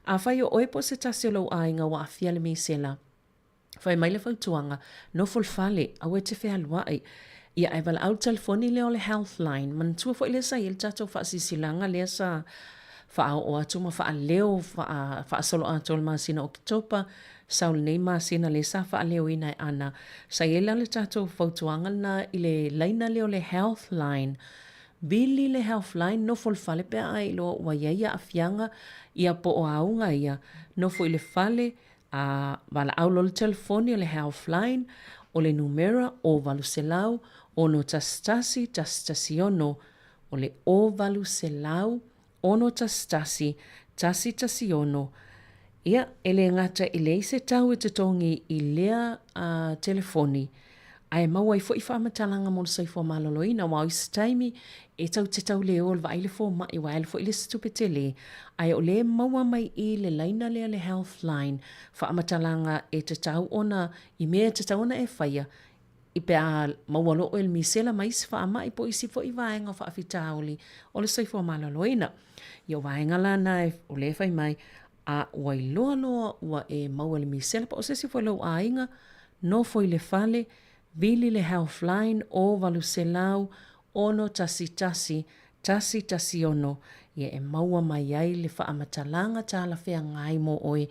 A whai o oepo se tasi o lau ainga wa awhia le misela. Whai mai le whautuanga, no fulfale, au e te whea luai. Ia ai wala au telefoni le o le healthline, man tua fo I le sa il tātou whaasisilanga le sa wha o atu ma wha leo wha solo atu le masina o kitopa, saul nei masina le sa wha leo ina e ana. Sa ela le tātou whautuanga na I le laina leo le healthline. Bili le healthline no fulfale pe ai lo wa iaia a fianga ia po o aunga ia. No fo I le fale wala au lo le telefoni o le healthline o le numera o valu selau o no tastasi ono o le o valu selau ono tasi ono. Ia, ele ngata I le se tau e te tongi I lea telefoni. Ai mau ai fo I whaamatalanga mo soifua maloloina, wau I staimi e tau te tau leo wa ile fo mai wa ile fo ile stupetele. Ai o le maua mai I le laina lea le healthline, whaamatalanga e te tau ona, I mea te tau ona e whaia, I pe a maualo o el misela mai si whaama I po isi fo I vaenga whaafitauli o le soifua maloloina. Ia vaenga lana e o le whai mai, a wai loa ua e maua le misela pa o sesi fo lau ainga, no fo I le fale, Vili le healthline o valu selau ono tasi ono. Ia e maua mai ai le whaamatalanga tā la whea ngai mo oe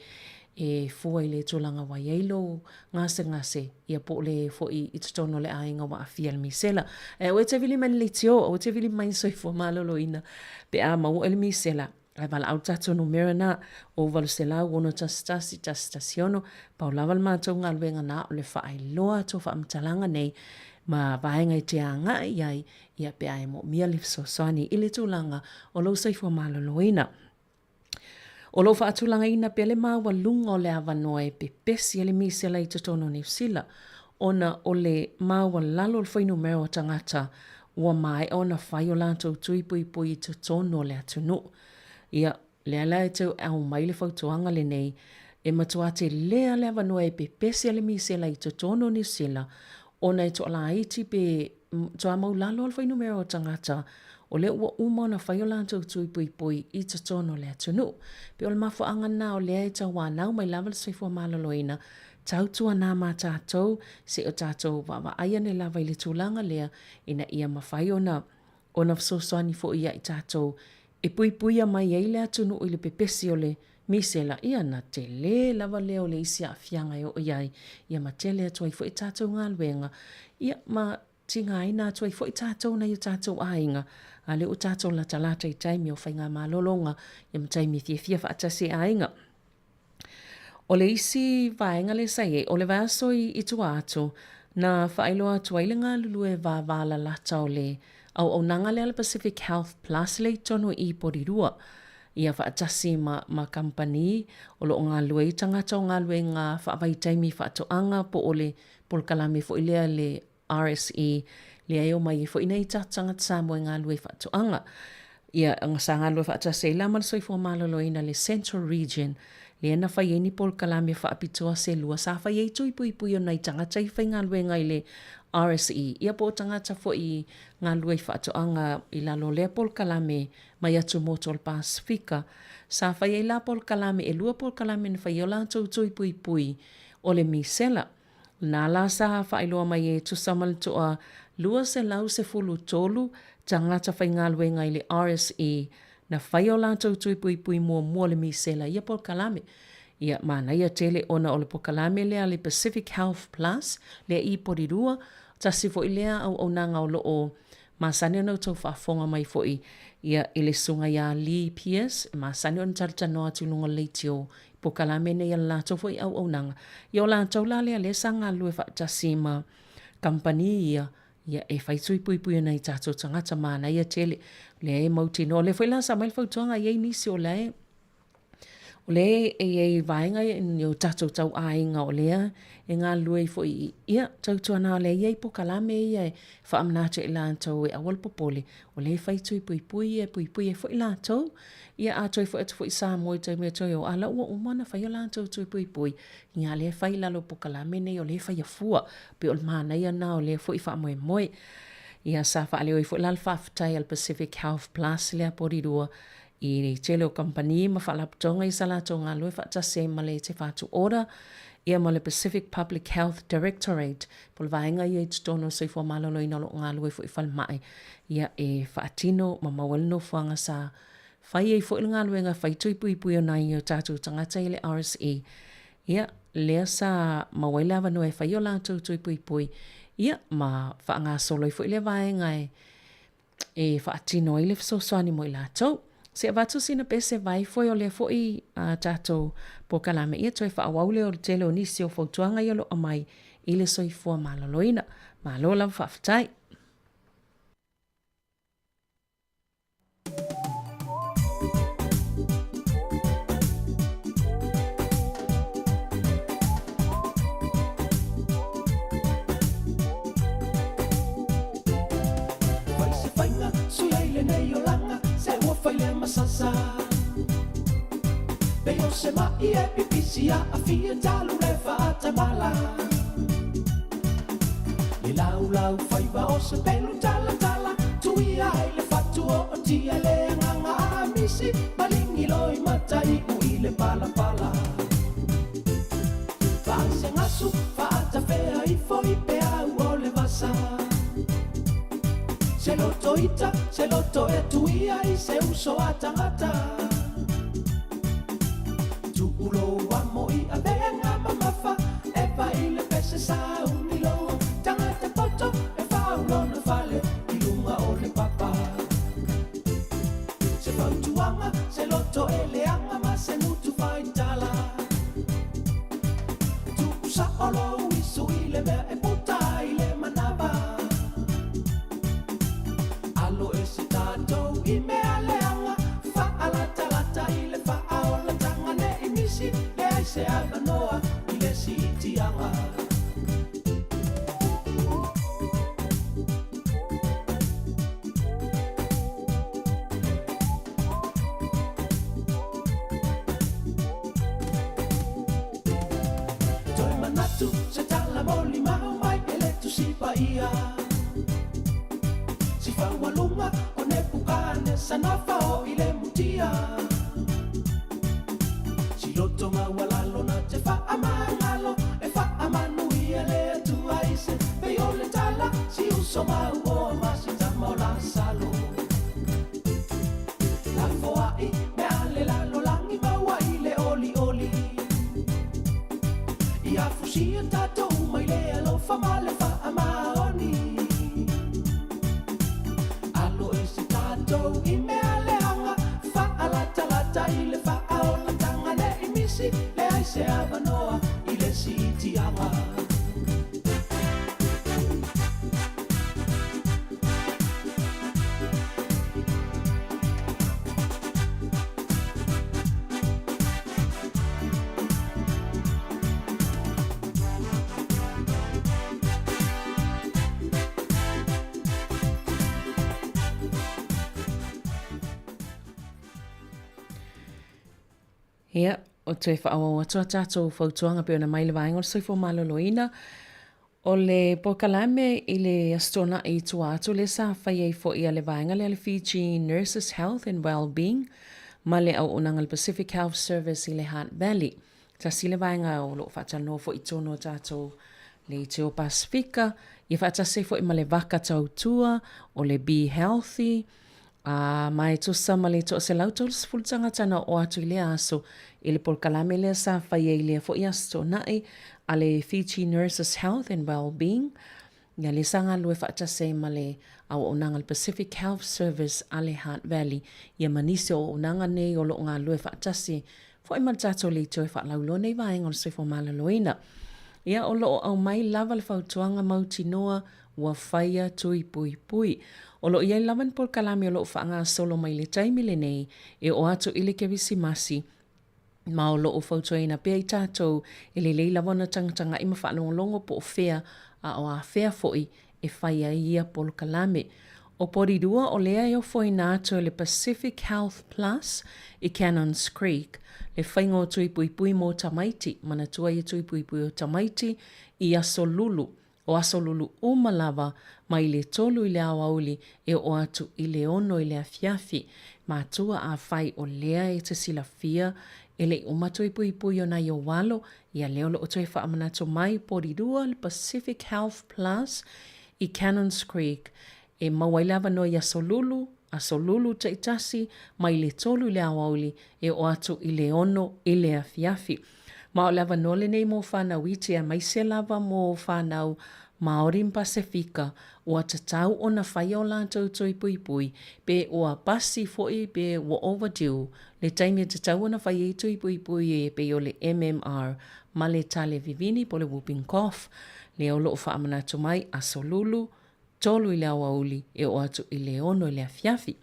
e fua I le tūlanga wai eilo ngase. Ia po le fo I tutono le ainga wa awhia le misela. E o e te vili mani le tio, o te vili mai soifua maloloina. Pe a maua le misela. Ai wala au tato numera na o valu selau ono tasi ono. Pau lawal mātou ngā luenga na o le whaai loa to whaamtalanga nei. Ma vaenga I te anga iai ia pe ai mo mia le soani I le tūlanga o lau soifua maloloina. O lo whaatulanga ina pele maua lunga o le awanoa e pepesi e le misela i totono New Zealand. Ona o le maua lalo o whainu mero o tangata ua mai ona whai o lantou tui pui pui i totono o le atunu. Ia lea lea e tau au mai le whautuanga le nei e matua te lea le awanoa e pepesi e le misela i totono New Zealand. Ona e to ala iti pe toa mau lalo o whainu mero o tangata o le ua umona whai o lantou tui pui pui i totono le atunu. Pe o le mafu angana o lea e tau wānau mai lava le soifua malaloina tau tua nā mā tātou se o tātou wawa aia ne lava i le tūlanga lea ina ia mawhai ona fsosoani fo ia i tātou e pui pui a mai ei le atunu o le pepesi o le misela ia na te le lava leo le isi a fianga o iai ia ma te le atua i fo i tātou ngā luenga ia ma tinga aina atua i fo i tātou na i tātou ainga a le o tātou la talata i taimi o whainga malolonga ia ma taimi thia whaatase ainga. O le isi vaenga le saie, o le vaso i tua atu, na whaeloa tua ile ngā lulu e vāvala lata o le, au nanga le Pacific Health Plus le tono i porirua. Ia whaatasi ma company, o lo ngā lue i tangata o ngā lue ngā whaavaitaimi whaatoanga po o le polkalame fo ilea le RSE, le eo mai fo ina i tatanga Sāmoa ngā lue whaatoanga. Ia ngā ngā lue whaatasi la man soifua maloloina le Central Region, le ana whai eni pol kalame whaapitoa se lua sa whai ei tui pui pui o nei tangata i whai ngā lue ngai le RSE. Ia po tangata fo i ngā lue whaatoanga i lalo lea pol kalame mai atu moto le Pasifika. Sa whai ei la pol kalame e lua pol kalame na whai o la tui pui pui o le misela. Nā la sa whai loa mai e tu samal toa lua se lau se fulu tolu tangata whai ngā lue ngai le RSE. Na whai o lātou tui pui pui mua le misela ia pol kalame. Ia mana ia tele ona o le pol kalame lea le Pacific Health Plus, lea i porirua, tasi fo i lea au nanga o loo masane o nau tau whaafonga mai fo i ia ele sunga ia Lee Pierce, masane o ntarita noa tulunga leitio, pol kalame ne ia lātou fo i au nanga. Ia o lātou la lea le sanga lue whaatasi ma company ia e whai tui pui pui nei tātou tangata mana ia tele le e mauti no le whaila sa mail whautuanga i nisi o le e vaenga i o tātou tau ainga o lea e ngā lue fo i ia tautua nā le i po kalame ia e whaamnātua i lātou e awal popole o le whai tui pui pui e fo i lātou ia a toi fo atu fo i Sāmoa i taimea toi o ala ua umana whai o lātou tui pui pui ngā le whai lalo po kalame nei o le whai a fua pe o le mana ia nā o le fo i wha moe ia sa wha leo i fo lal whaftai al Pacific Health Plus lea porirua i tele o company ma wha laptonga i salato ngā lue whaatase ma le te whātu ora ia ma le Pacific Public Health Directorate pol vaenga i tono soi fo malolo i nalo ngā lue fo i whalmai ia e whaatino ma mawalino whanga sa whai e fo i ngā lue ngā whai tui pui pui o nai o tātou tangata i le RSE ia lea sa mawailawa no e whai o lātou tui pui pui ia ma whaanga solo i fo i le vaenga e whaatino i le fsosoani mo i lātou. Se avatu sina pese vai foi o le foi tātou po kalame ia toi whaawaule o tele o nisi o fautuanga i alo amai i le soifua malaloina. Malola whaftai. Faile masasa Beyo se ma ie pipisia a fia talu le fata mala Le lau faiva o se pelu tala Tui ai le fatu o tia le nganga amisi Malingi loi matai ui le pala Fase ngasu fata fea i foi pe au o le vasa Se loto e tuia i se uso a tangata Tu ulo wa moi a venga mamafa E vai le pese sa unilo Tangata poto e fa ulo na fale I lunga o le papa Se fautuanga, se loto e leanga Ma se mutu fai tala Tu usa olo isu i le mea e puta i le manava I me aleanga fa alata i le fa aolata ia si whaualunga o ne pukane sanafa o i le mutia si loto mawalalo na te whaamangalo e whaamanuia le atua ise pe o le tala si uso mau o masi tamo la salo la foai me ale lalo langi maua i le oli oli i afusia tatou mai le alofa ma le whaamaoni alo i se tatou i me ale anga whaalata lata i le whaaona tanga ne i misi le aise avanoa i le si iti anga Ia, o te whaawawa tua tātou whautuanga pe o na maile vaenga o soifo maloloina. O le pokalame i le astona i tua atu le sa whai ei fo i ale vaenga le Fiji Nurses Health and Wellbeing ma le au unanga le Pacific Health Service i le Hunt Valley. Ta si le vaenga o lo whatano fo i tono tātou le te o Pasifika. I whatase fo i ma le waka tau tua o le Be Healthy. Mai to sama le to se lauto le fultanga tana o atu i le aso i le polkalame le sa whai e le fo i asto nai a le Fiji Nurses Health and Wellbeing ia le sanga lue whaatase ma le au onanga le Pacific Health Service a le Hunt Valley ia manise o onanga nei o lo ngā lue whaatase fo i matato le to e whaalaulo nei vaenga o se fo malaloina ia o lo au mai lava le whautuanga mauti noa ua whaia tui pui pui. O lo iai lawan por kalame o lo whaanga solo mai le taimi le nei e o atu ile ke visi masi ma o lo o whautuaina pia i tātou e le leila wana tangatanga ima whaanongolongo po o whea a o a whea foi e whaia ia por kalame. O porirua o lea e o foi nātou le Pacific Health Plus i Cannons Creek le whaingo tui pui pui mo Tamaiti mana tua i tui pui pui o Tamaiti i Asolulu. O Asolulu umalava mai le tolu i le awauli e o atu i le ono i le afiafi ma tua a whai o lea e te sila fia e le umatu i pui pui o na i o walo i a leo lo o tui whaamanato mai porirua le Pacific Health Plus i Cannons Creek e mawailawa no i Asolulu te itasi mai le tolu i le awauli e o atu i le ono i le afiafi. Ma o lava nole nei mo whanau i te a mai se lava mo whanau Maori Pasifika o a tatau o na whai o lātou tui pui pui pe o a pasi foi pe o overdue le taimi tatau o na whai i tui pui pui e pe o le MMR ma le tale vivini po le whooping cough le o loo whaamanato mai Asolulu tolu i le awauli e o atu i le ono i le afiafi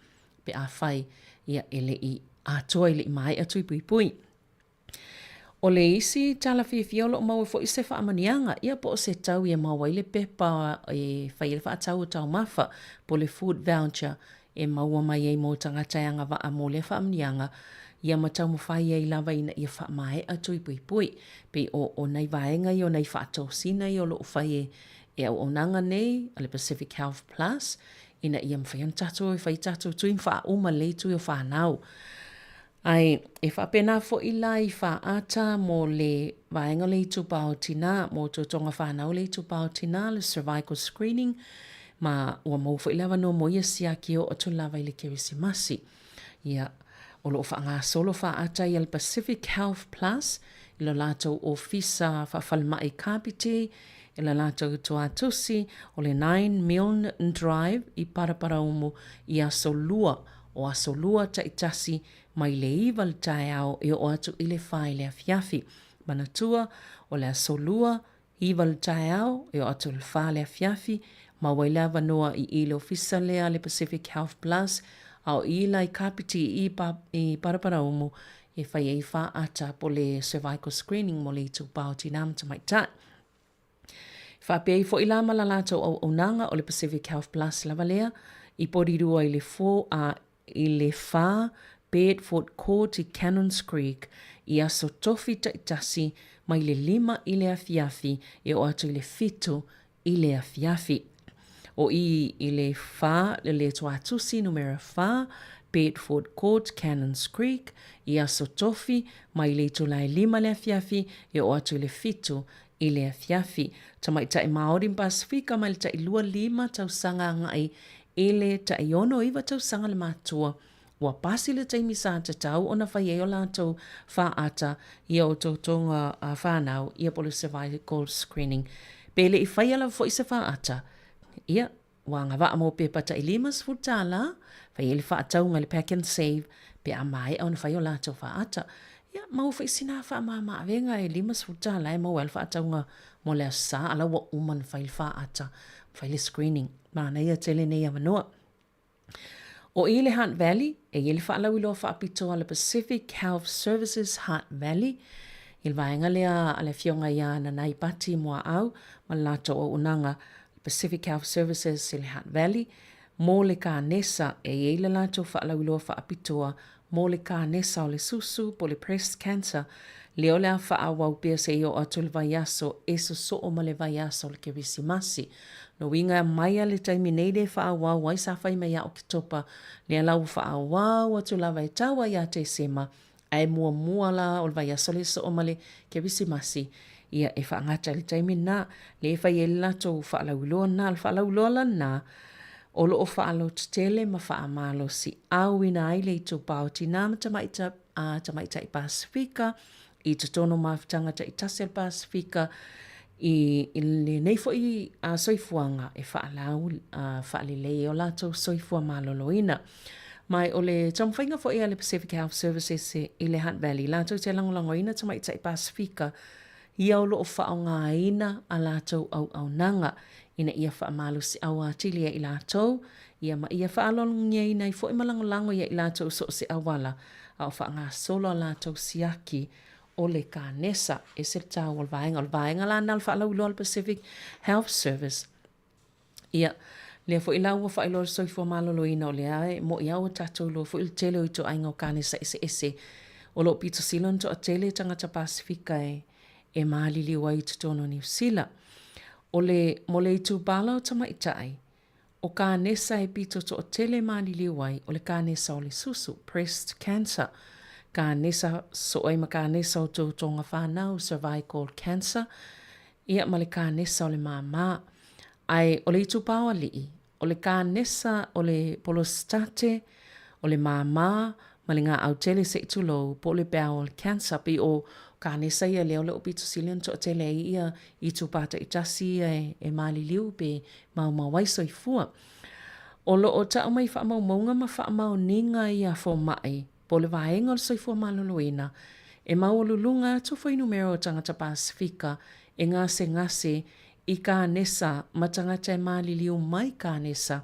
pe a whai ia ele i atoa i le mai a tui pui pui. O le isi tala whiwhiolo o mau e fo i se whaamanianga, ia po o se tau i a maua i le pepa e whai le whaatau o tau mawha po le food voucher e maua mai e mo tangataianga wa a mo le whaamanianga ia matau mo whai e lava ina i a whaamae a tui pui pui. Pe o nei vaenga i o nei whaatau sina i o lo whai e au onanga nei a le Pacific Health Plus ina i am whaian tato e whai tato tui mwha uma le tui o whanau. Ai, e whapena fo i lai whaata mo le vaenga le tupao tina, mo to tonga whanau le tupao tina, le cervical screening, ma ua mau fo i lawa no mo ia siaki o atu lawa i le kerisimasi. Ia, o lo whaanga solo whaata i al Pacific Health Plus, i lo lato ofisa whawhalmai kapite, i lo lato toa tusi, o le 9 Milne Drive i Paraparaumu i Asolua, o Asolua ta itasi mai le iwa le tae au e o atu i le whae le afiafi. Manatua o le Asolua, iwa le tae au e o atu le whae le afiafi, ma wailawa noa i ile ofisa lea le Pacific Health Plus, au i lai kapiti i Paraparaumu e whai e wha ata po le cervical screening mo le tu pao tinam ta mai tai. Whapea i fo i la malalato au onanga o le Pacific Health Plus lavalea, i porirua i le 4 a i le wha Bedford Court i Cannons Creek i aso tofi ta itasi mai le 5 i le afiafi e o atu i le 7 i le afiafi. O i le wha le tuatusi numero 4, Bedford Court, Cannons Creek, i aso tofi, mai le tulai 5 le afiafi, e o atu le fitu i le afiafi. Tamai tai Maori Pasifika, mai le tai 2-5 tausanga ngai, i le tai ono iwa tausanga le matua. Wa pasi le tai misa te tau, ona whai e o lātou whaata, i o tautonga whanau, i a polo cervical screening. Pele i whai ala fo i se whaata, ia, wa ngā waa mo pe pata i 5 futala, whai ele whaatau ngā le pack and save, pe a mai au na whai o lātou whaata. Ia, mau whai sina wha maa venga e 5 futala, e mau ele whaatau ngā mo le asa, ala wa uman whai le whaata, whai le screening. Mana ia tele nei a manoa. O i le Hunt Valley, e ele whaalau i loa whaapito a le Pacific Health Services Hunt Valley, il vaenga lea a le fionga ia na nai pati mua au, ma lato o unanga Pacific Health Services i le Hunt Valley, mō le ka nesa e le lato whaalau i loa whaapitoa, mō le ka nesa o le susu po le breast cancer, leo lea whaawau pia se i o atu le vaiaso e so o ma le vaiaso le kirisimasi. No winga maia le taimi nei de whaawau wai sa whai mai au ki topa, lea lau whaawau atu lawa e tawa ia te sema, ai mua la o le vaiaso le so o ma le kirisimasi, ia e whaangata le taimi na, le e whai e lato whaalauloa na, le whaalauloa la na, o lo o whaalo tele ma whaamalo si au ina ai le i tō pao tina ma tamaita i Pasifika, i te tono mawhitangata i Tasel Pasifika, i le neifo i soifuanga e whaalau, whaalilei o lato soifua maloloina. Mai o le tamwhainga fo i le Pacific Health Services i le Hunt Valley, lato te langolangoina tamaita i Pasifika, i au lo o whaonga ina a lato au nanga, ina ia whaamalu si awa tilia i lato, ia ma ia whaalongia ina i fo i malangolango ia i lato so si awala, au whaanga solo lato siaki, o le ka nesa e se tau o vaenga la nal whaalau loa Pacific Health Service. Ia, lea fo i lau wa whailo soifua malolo ina o lea e mo i au tatou lo fo il tele o ito ainga o ka nesa ese o lo Peter Silon to a tele tangata Pasifika e maali liwa i tutono New Zealand. O le mo le itu bala o tamaitai, o ka nesa e pito to o tele maali liwa o le ka nesa o le susu, breast cancer, ka nesa so ai ma ka nesa o tō tonga whanau, cervical cancer, ia ma le ka nesa o le mama, ai o le itu pawa lii, o le ka nesa o le polostate, o le mama, ma le ngā au tele se itu lo, po le bowel cancer, pi o ka nesa ia leo le opito silion to tele ia i tu pata i tasi e mali liu pe mau waiso i fua. O lo o ta mai wha mau maunga ma wha mau ninga ia fo mai, po le vaenga o le soifua maloloina, e mau lulunga tu fo numero tangata Pasifika, e ngase i ka nesa ma tangata e mali liu mai ka nesa.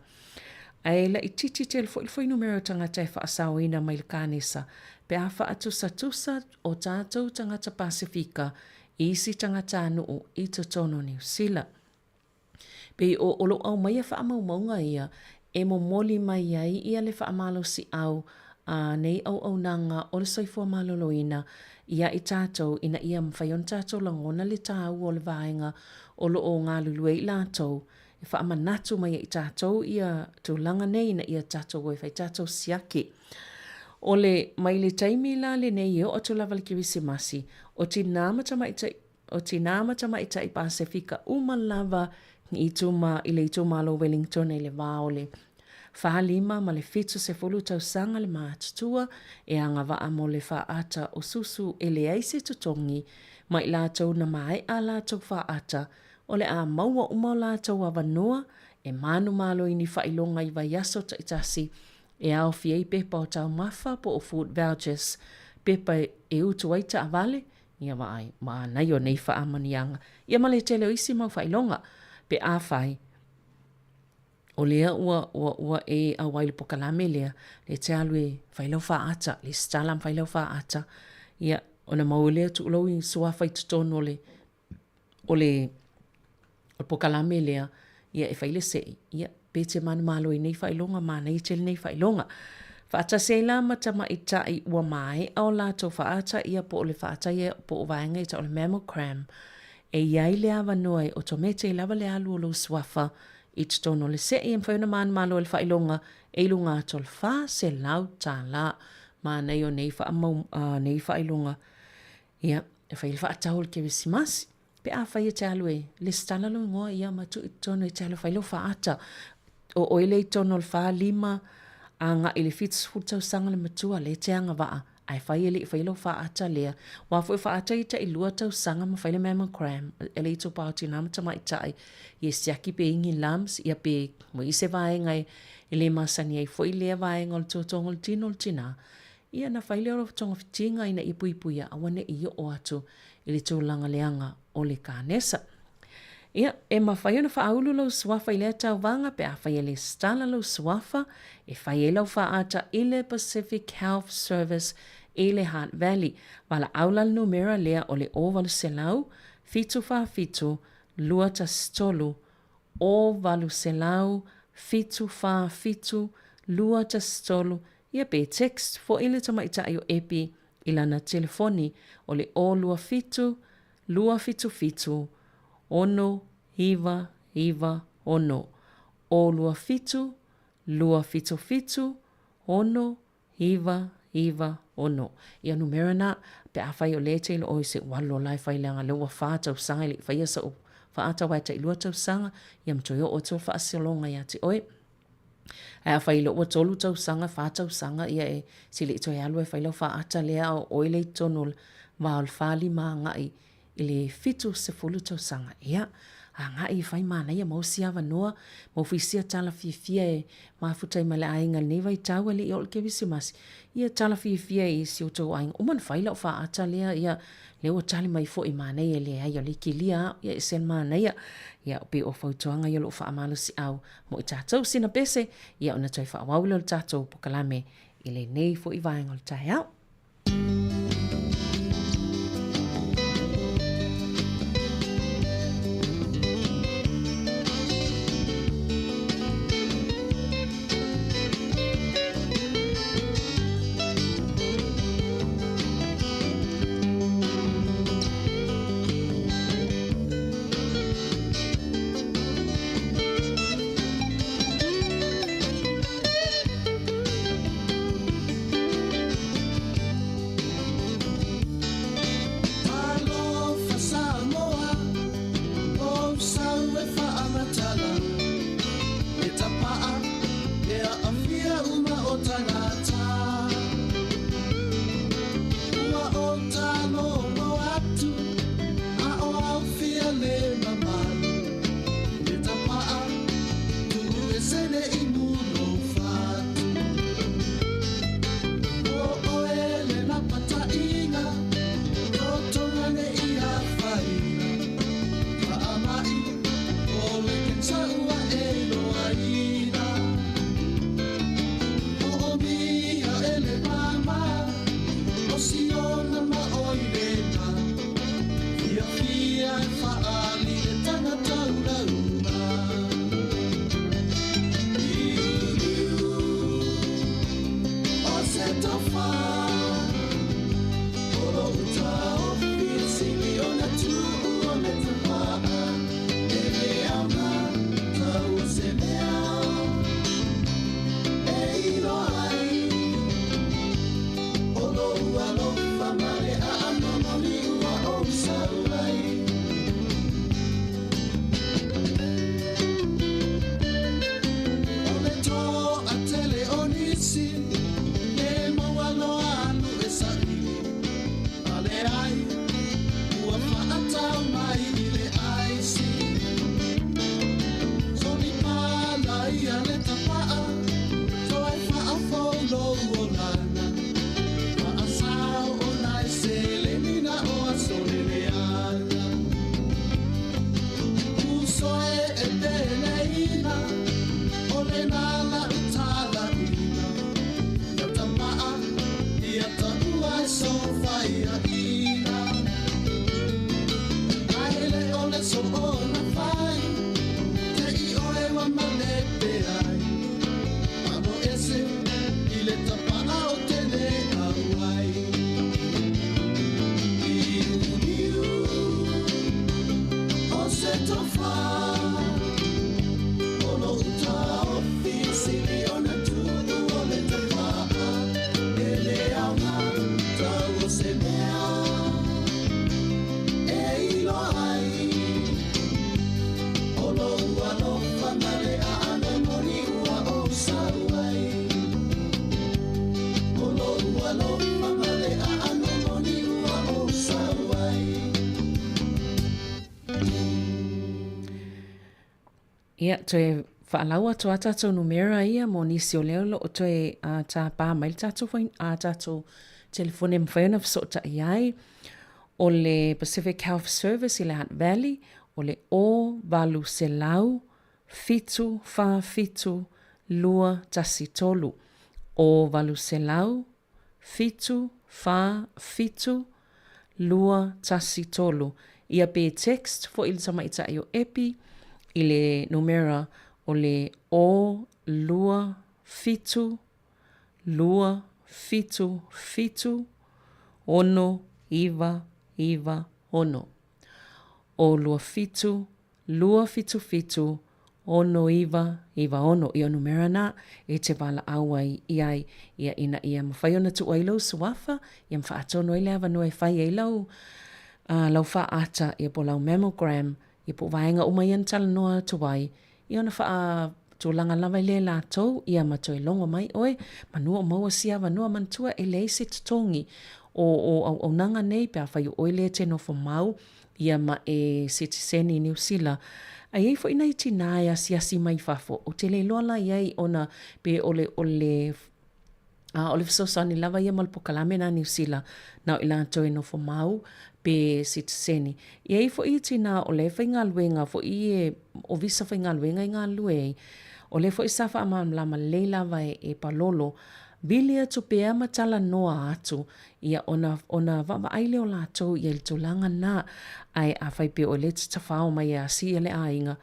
Ai la i titi tel fo numero tangata e wha asawina mai le ka nesa, pe a wha atusa o tātou tangata Pasifika, i isi tangata anuu i te tono New Zealand. Pe o olo au mai a wha maunga ia, e mo moli mai ai ia le wha amalo si au, nei au nanga o le soifua maloloina, ia i tātou ina ia mwhaion tātou langona le tāu o le vaenga o lo o ngā lulue i lātou, e wha amanatu mai i tātou ia tū langa nei na ia tātou o e whai tātou siaki. O le mai le taimi la le nei o tu lava le kirisimasi, o ti nāma tamaita i Pasifika uma lava i le tuma lo Wellington e le vao le whaalima ma le fitu se fulu tau sanga le mātutua e anga waa mo le whaata o susu e le aise tutongi mai lātou na mai a lātou whaata o le a maua uma lātou a wanoa e manu malo ini whailonga i vaiaso taitasi e au fiei pepa o tau mawha po o food vouchers pepa e utu waita a vale ia waai maa nai o nei wha amanianga ia male tele o isi mau whailonga pe a whai o lea ua e a waile pokalame lea le te alu e whailau whaata le stalam whailau whaata ia o na mau lea tu ulau i suafa i tutono o le pokalame lea ia e whaile se ia pe te manu malo i nei whailonga mana i tele nei whailonga. Whaata se la matama i tai ua mai au lātou whaata ia po o le whaata ia po o vaenga i ta o le mammogram e iai le awa noa o to mete lava le alu o lo swafa i tono le se i mwhauna maan malo le whailonga e lunga tol wha se lau tā la ma nei o nei whailonga ia e whaile wha atau le Kerisimasi pe a whaia te alu e le stala lo ngoa ia matu i tono i te alu whailo wha ata o oile i tono le wha lima a nga ili fits futau sanga le matua le te anga waa ai whaia le i whailo wha ata lea wa fwoi wha ata i te i lua tau sanga ma whaile mema cram ele i tō pāti nama tama i tai i e siaki pe ingi lams ia pe mo i se vaenga i le masani ai fwoi lea vaenga o le tōtongo le tino le tina ia na whaile o tonga fitinga ina i puipuia awane i o atu i le tōlanga leanga o le kānesa. Ia, e mawhai ona whaaulu lau swafa i lea tau wanga pe a whai le stala lau swafa e whai lau whaata i le Pacific Health Service i le Heart Valley wala aulal numera lea o le ovalu selau fitu wha fitu lua ta stolu ovalu selau fitu wha fitu lua ta stolu ia pe text fo ile tama ita ayo epi ilana telefoni o le o lua fitu fitu ono hiva ono o lua fitu fitu ono hiva ono ia numera na pe a whai o lete ilo o se walo lai whai leanga lewa whātau sanga ili whai asa o whātau wai ta ilua tau sanga ia mtoyo o tō whaasilonga ia te oe a whai lo o tolu tau sanga whātau sanga ia e sili ito e alu e whai lau whaata lea o oile i tonul waol whali maa ngai ili fitu se fulu tau sanga ia a ngai whai mana ia mausia wanoa maufisia tala fia e mafutai male ainga newa i tau ali i ol Kerisimasi ia tala fia i si o tau ainga uman whai lau whaata lea ia leo tali mai fo i mana ia le ai o li kilia ia isen mana ia pe o fautuanga ia lo whaamalo si au mo i tātou sina pese ia ona tai whaawaulo le tātou pokalame i le nei fo i vaenga le tai au. Ia, toe whaalaua toa tātou numera ia mo nisi o leo lo o toe tā pā mai tātou whain tātou telefone mwhaiona whasota iai o le Pacific Health Service i le Hunt Valley o le o valu se lau fitu wha fitu lua tasi tolu o valu se lau fitu wha fitu lua tasi tolu ia pe text fo ili sama ita i o epi i le numera o le o lua fitu fitu ono iwa ono o lua fitu fitu ono iwa ono i o numera na e te wala awai iai ia ina ia mawhaiona tu ailau suafa ia mwhaatono i lewa no e whai e lau lau wha ata ia po lau mammogram ia po vaenga umaian tala noa tuwai ia ona wha tu langa lava le la tau ia matoi longa mai oe manua maua siawa noa mantua e leise tutongi o nanga nei pia whai oe le te no mau ia ma e sitiseni New Zealand ai ei fo ina iti nāia siasi mai fafo o te le loala iai ona pe ole fisosani lava ia malpokalame na New Zealand na ila toi no mau pe sitiseni iai fo iti na ole whainga luenga fo i o visa whainga luenga i ngā lue o le fo i safa ama lama leila vai e palolo bilia tu pea matala noa atu ia ona vava aile o lato ia il tulanga na ai a fai pe o le tafao mai a si ele ainga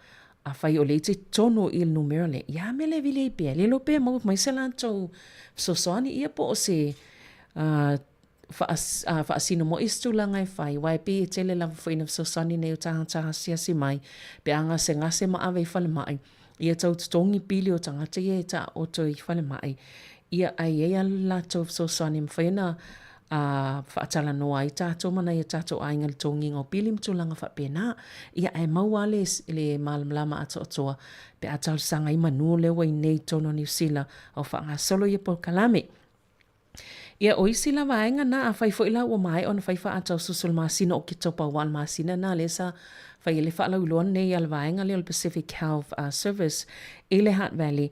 a fai o le te tono il numero le ia me le vile pe le lo pe mo mai se lanto so soani ia po o se fa asino mo istulanga e fai wai pe tele la fo ina so soani ne uta si mai pe anga se ngase ma ave fale mai ia tau tongi pili o tangata ia ta o toi fale mai ia ai la to so soani mfena whaatala noa i tātou mana i tātou ainga le tongi ngau pilim tulanga whapena ia ai maua le malamlama atoa pe atal sanga i manu le wai nei tono New Zealand au whaanga solo i po kalame ia o isi la vaenga na a whai fo ila ua mai ona whai wha atau susul masina o ki topa wal masina na lesa whai ele wha lau luan nei al vaenga le Pacific Health Service i le Hunt Valley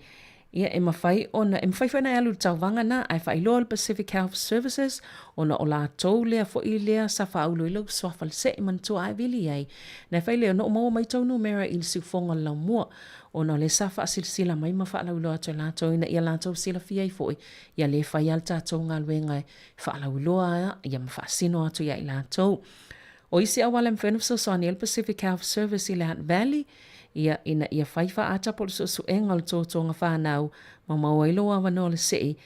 ia e mawhai ona e mawhai whana alu tauwanga na ai whai loa Pacific Health Services ona o la tau lea fo i lea sa whaulu ilau swafal se i mantua ai vili ai na whai lea no o maua mai tau numera il siufonga lau mua ona le sa wha silsila mai ma wha lau loa tau la tau ina ia la tau sila fia i foi ia le whai al tātou ngā luenga wha lau loa ia ma wha sino atu ia i la tau o isi awala mwhenuf so soani el Pacific Health Service i le Hunt Valley ia ina ia whaifa ata polo su engal tōtonga whanau ma mawailoa wano le sei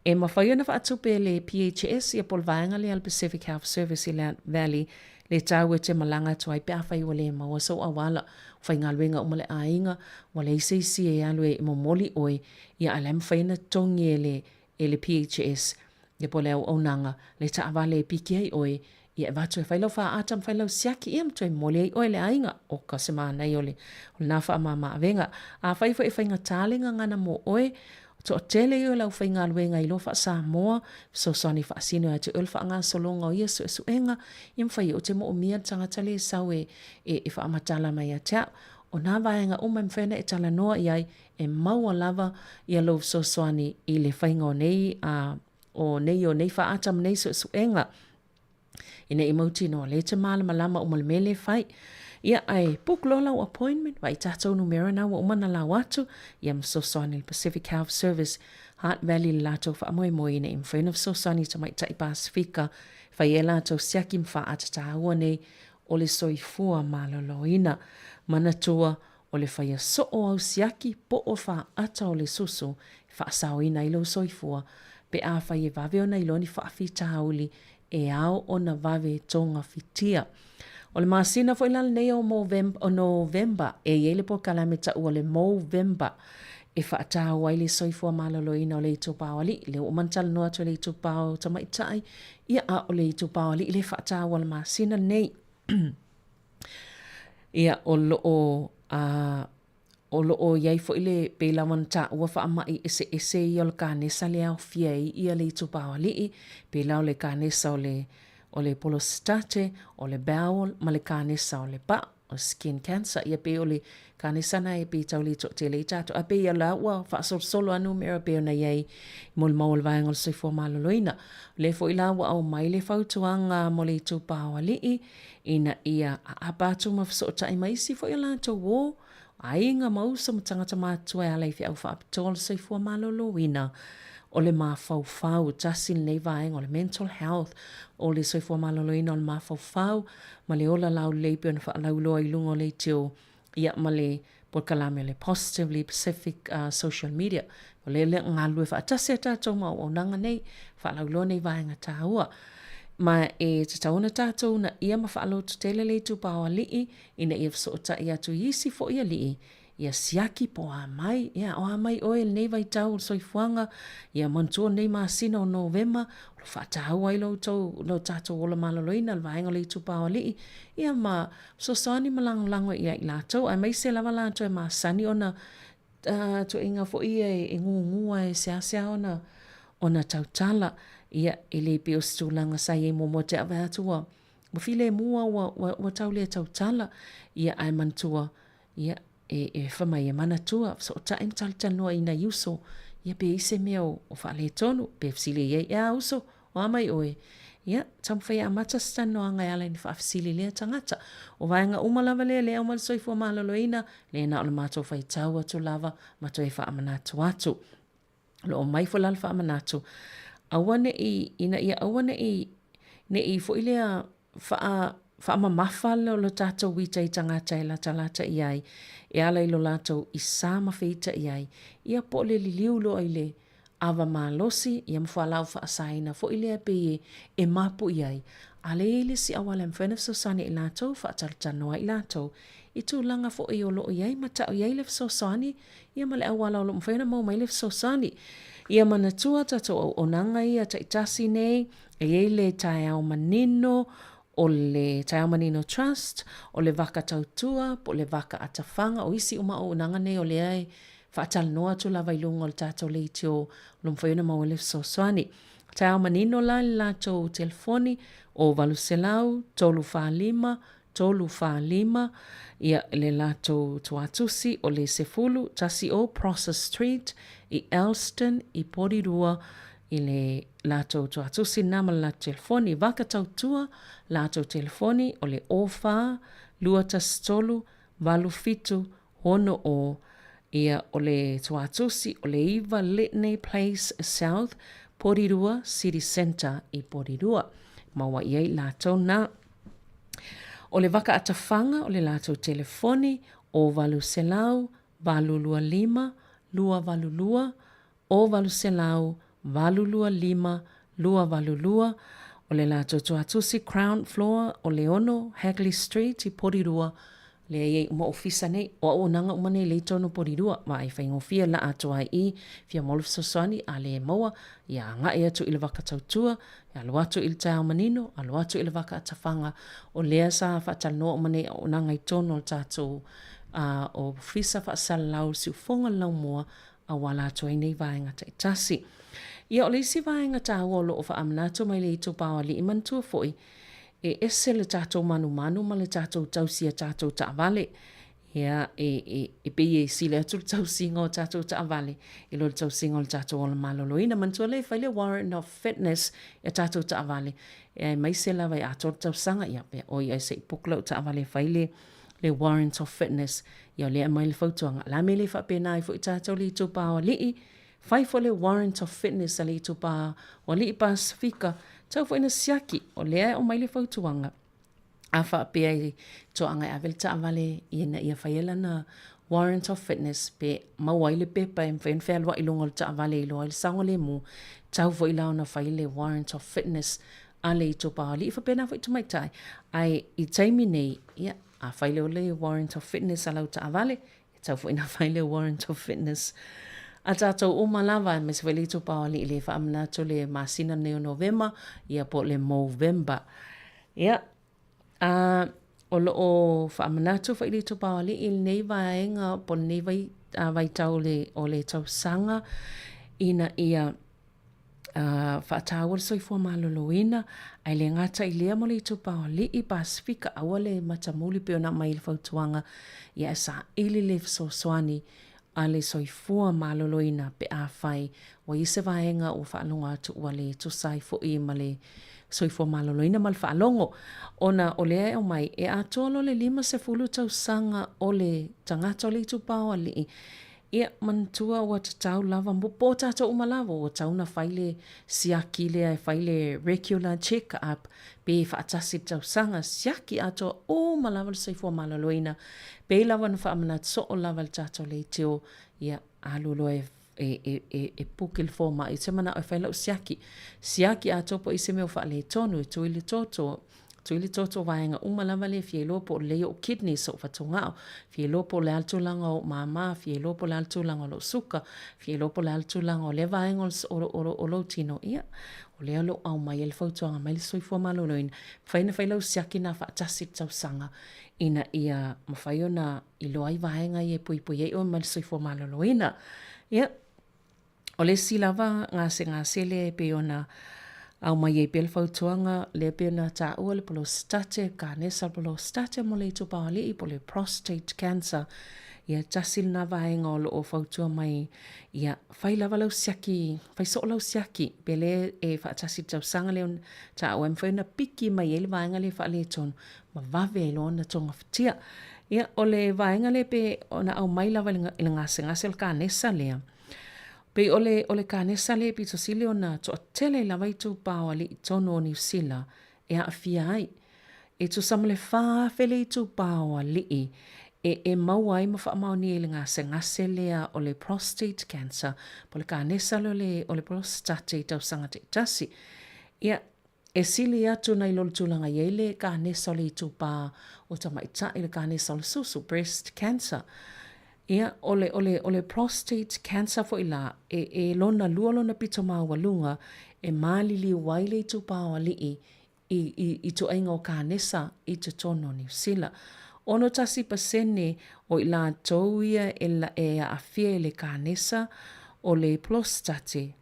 e ma whaiona wha atupe le PHS ia polo vaenga le al Pacific Health Service i le Hunt Valley le tau e te malanga tuai pia whai wale maua so awala whainga luenga umale ainga wale isi e alue i momoli oe ia alem whaina tongi e le PHS ia polo au nanga le taawale e piki ai oe ia vatu e whailau wha atam whailau siaki ia mtu e mole ai oele ainga o ka se maa nei ole na wha maa venga a whaifo e whainga tālinga ngana mo oe to tele i o lau whainga luenga i lo wha Sāmoa so sani wha sino a te ulwha ngā solonga o Iesu e suenga i mwhai o te mo o mia tangatale sau e wha amatala mai a tea o nā vaenga o mai mwhena e tala noa i ai e maua lava i a lo so sani i le whainga o nei o nei wha atam nei so suenga ina i mauti no le te malama o malmele fai ia ai book lola appointment vai tātou numera na wa umana la watu ia msosani il Pacific Health Service Hunt Valley lato fa moe moe ina im whenuf sosani ta mai tai Pasifika fai e lato siaki mfa atata ua nei o le soifua maloloina manatua o le fai so o au siaki po o fa ata o le susu fa saoina ilo soifua pe a fai e vave ona iloni fa afita hauli e ao o na vave tonga fitia. O le masina fo ilal nei o November e yele po kalamita ua le Movember e whaata wai le soifua malaloina o le itu pāwali le o mantal noa to le itu pāo tamaitai ia a o le itu pāwali le whaata wala masina nei ia o lo o yai fo ile pe lawan ta ua fa mai ese i o le kanesa le au fia i le itu pāwali pe lau le kanesa o le polostate o le bowel ma le kanesa o le pa o skin cancer ia pe ole kane sana e pe tau le to te le tato a pe ia la ua fa solo anu mera pe ona iai mol maul vai ngol se fo maloloina le fo ila wa au mai le fautuanga mo le tu pawali ina ia a patu ma so tai mai si fo ila to wo ainga mau so tangata matua ala i fi au fa tol se fo maloloina o le mafau tasin nei vaenga o le mental health o le soifua maloloina o le mafau ma le ola lau leipe ona whaalauloa i lungo le teo ia ma le porkalame le positively Pacific social media o le ngalu e whaatase tātou ma o nanga nei whaalauloa nei vaenga tāua ma e te tauna tātou na ia ma whaalo tutele le tu pawalii ina ia fsota ia tu isi fo ia lii ia siaki po a mai ia o a mai oe nei vai tau soifuanga ia mantua nei masina o November o whaatau ai lo tātou ola malaloina le vaenga le tu pawalii ia ma sosani malango ia i lātou ai mai se lava lātou e masani ona tu inga fo ia e ngungua e seasea ona tautala ia ele pe o stulanga sai e momo te ava atua mo file mua wa tau le tautala ia ai mantua ia e whamai e mana tua so ta im taltanoa ina yuso ia pe ise meo o whale tonu pe fsile ia uso o amai oe ia tamwhai a mata stano anga ala ni whaafsili lea tangata o vaenga umalawa lea umal soifua maloloina lea na ola mato whai tau atu lava mato e whaamanatu atu lo o mai whalal whaamanatu awane i ina ia awane i ne i fo ilea whaamamafa lo tātou wita i tangata e lata iai e ala ilo lātou i sāma feita iai ia po le liliu lo ile awa malosi ia mwhalau whaasaina fo ilea pe e mapu iai ale ile si awala mwhena fsosani i lātou whaataltanoa i lātou i tūlanga fo i olo iai matau iai le fsosani ia male awala olo mwhena mau mai le fsosani ia manatua tatou au onanga ia taitasi nei e ele tai au manino o le tai au manino trust o le vaka tautua po le vaka atafanga o isi uma o onanga nei o le ai whaatal noa tu lava ilunga o le tatou le itio lo mwhaiona mau le fsosani tai au manino la le latou telefoni o valuselau tolu whalima ia le latou tuatusi o le sefulu tasi o Process Street i Elston i Porirua i le latou tuatusi nama la telefoni vaka tautua latou telefoni o le ofa lua tasitolu valufitu hono o ia o le tuatusi o le Eva Litney Place South Porirua City Centre i Porirua maua iai latou na o le vaka atafanga o le latou telefoni o valuselau valulua lima lua valulua o valuselau valulua lima lua valulua o le latou tuatusi Crown Floor o Leono Hagley Street i Porirua le ai uma ofisa nei o onanga uma nei le tono Porirua wa ai whaingofia la atoa i fia molu sosani a le maua ia ngai atu i le vaka tautua ia lo atu i le tau manino a lo atu i le vaka atafanga o lea sa whaatanoa uma nei o nanga i tono o tatou o ofisa whaasalau si ufonga lau mua a wala atoa i nei vaenga taitasi ia o le isi vaenga tau o lo o whaamanato mai le ito pawa li imantua foi e ese le tātou manu ma le tātou tausia tātou taavale ia e pe e sile atu le tausinga o tātou taavale i lo le tausinga o le tātou o le maloloina mantua le whaile warrant of fitness e tātou taavale e mai se lava i ato le tausanga ia pe o ia se ipukla o taavale whaile le warrant of fitness ia le mai le fautuanga la me le whapena i fo i tātou le ito pāwa lii whai fo le warrant of fitness a le ito pā o lii Pasifika tau fo ina siaki o lea o mai le fautuanga. A wha pia i to anga e avel ta avale ia whaiela na warrant of fitness pe mawai le pepa e mwhen whelwa i longa le ta avale i loa il sango le mu tau fo ila ona whaile warrant of fitness a le ito pa li ifa pena fo ito mai tai ai i taimi nei ia a whaile o le warrant of fitness a lau ta avale tau fo ina whaile warrant of fitness a tātou o malawa me se whaile ito pa li le wha amna to le masina neo November ia po le Movember ia o lo o whaamanatu whaile ito pa li il nei vaenga po nei vai tau le o le tau sanga ina ia whaatawar soifua maloloina, ai le ngata i lea mo le tupao li i Pasifika aua le matamuli pe ona mai le fautuanga ia sa ili le soani a le soifua maloloina pe a whai wa i se vaenga o whaalonga atu ua le tusai fo i ma le soifua maloloina ma le whaalongo. Ona o lea o mai e a tolo le 50 tausanga o le tangata o le tupao li ia mantua wa tatau lava mo tato umalawa o tau na faile siaki le faile regular check up pe whaatasi tau sanga siaki ato o malawa le soifua maloloina pe lava na whaamanat so o lava le tato le teo ia alolo e pukil forma i te mana o whaila o siaki ato po i se meo whaale tonu tuili toto vaenga umalava le fielopo le o kidney so fatungao fielopo le altulanga o mama fielopo le altulanga o suka fielopo le altulanga o le vaenga o lo tino ia o le alo au mai el fautuanga mai le soifua maloloina faina o siaki na faatasi tausanga ina ia mawhaiona i loai vaenga i e pui e o mai le soifua maloloina ia o le silava ngase le peona au mai e pel fautuanga le pena ta ua le prostate cancer prostate mo le tupali i pole prostate cancer ia tasil na vaenga o fautua mai ia fai lava lau siaki fai so lau siaki pele e faatasi tau sanga le ta ua mfena piki mai ele vaenga le fa le ton ma vave lo na tonga fatia ia o le vaenga le pe ona au mai lava le ngase le cancer lea pe ole kanesa le pito sile ona to tele la vai tu pa ali tono ni sila e a fia ai e tu samle fa fele tu pa ali e mau ai ma fa mau ni le ngase le ole prostate cancer pole kanesa ole prostate tau sanga te tasi ia e sili atu na ilol tulanga yele kanesa le tu pa o tamaita ile kanesa le susu breast cancer ia ole prostate cancer fo ila e lona luna pito mawalunga e malili waile tu pawali i to ainga o kanesa i te tono ni sila ono tasi pasene o ila touia e a fie le kanesa o le prostate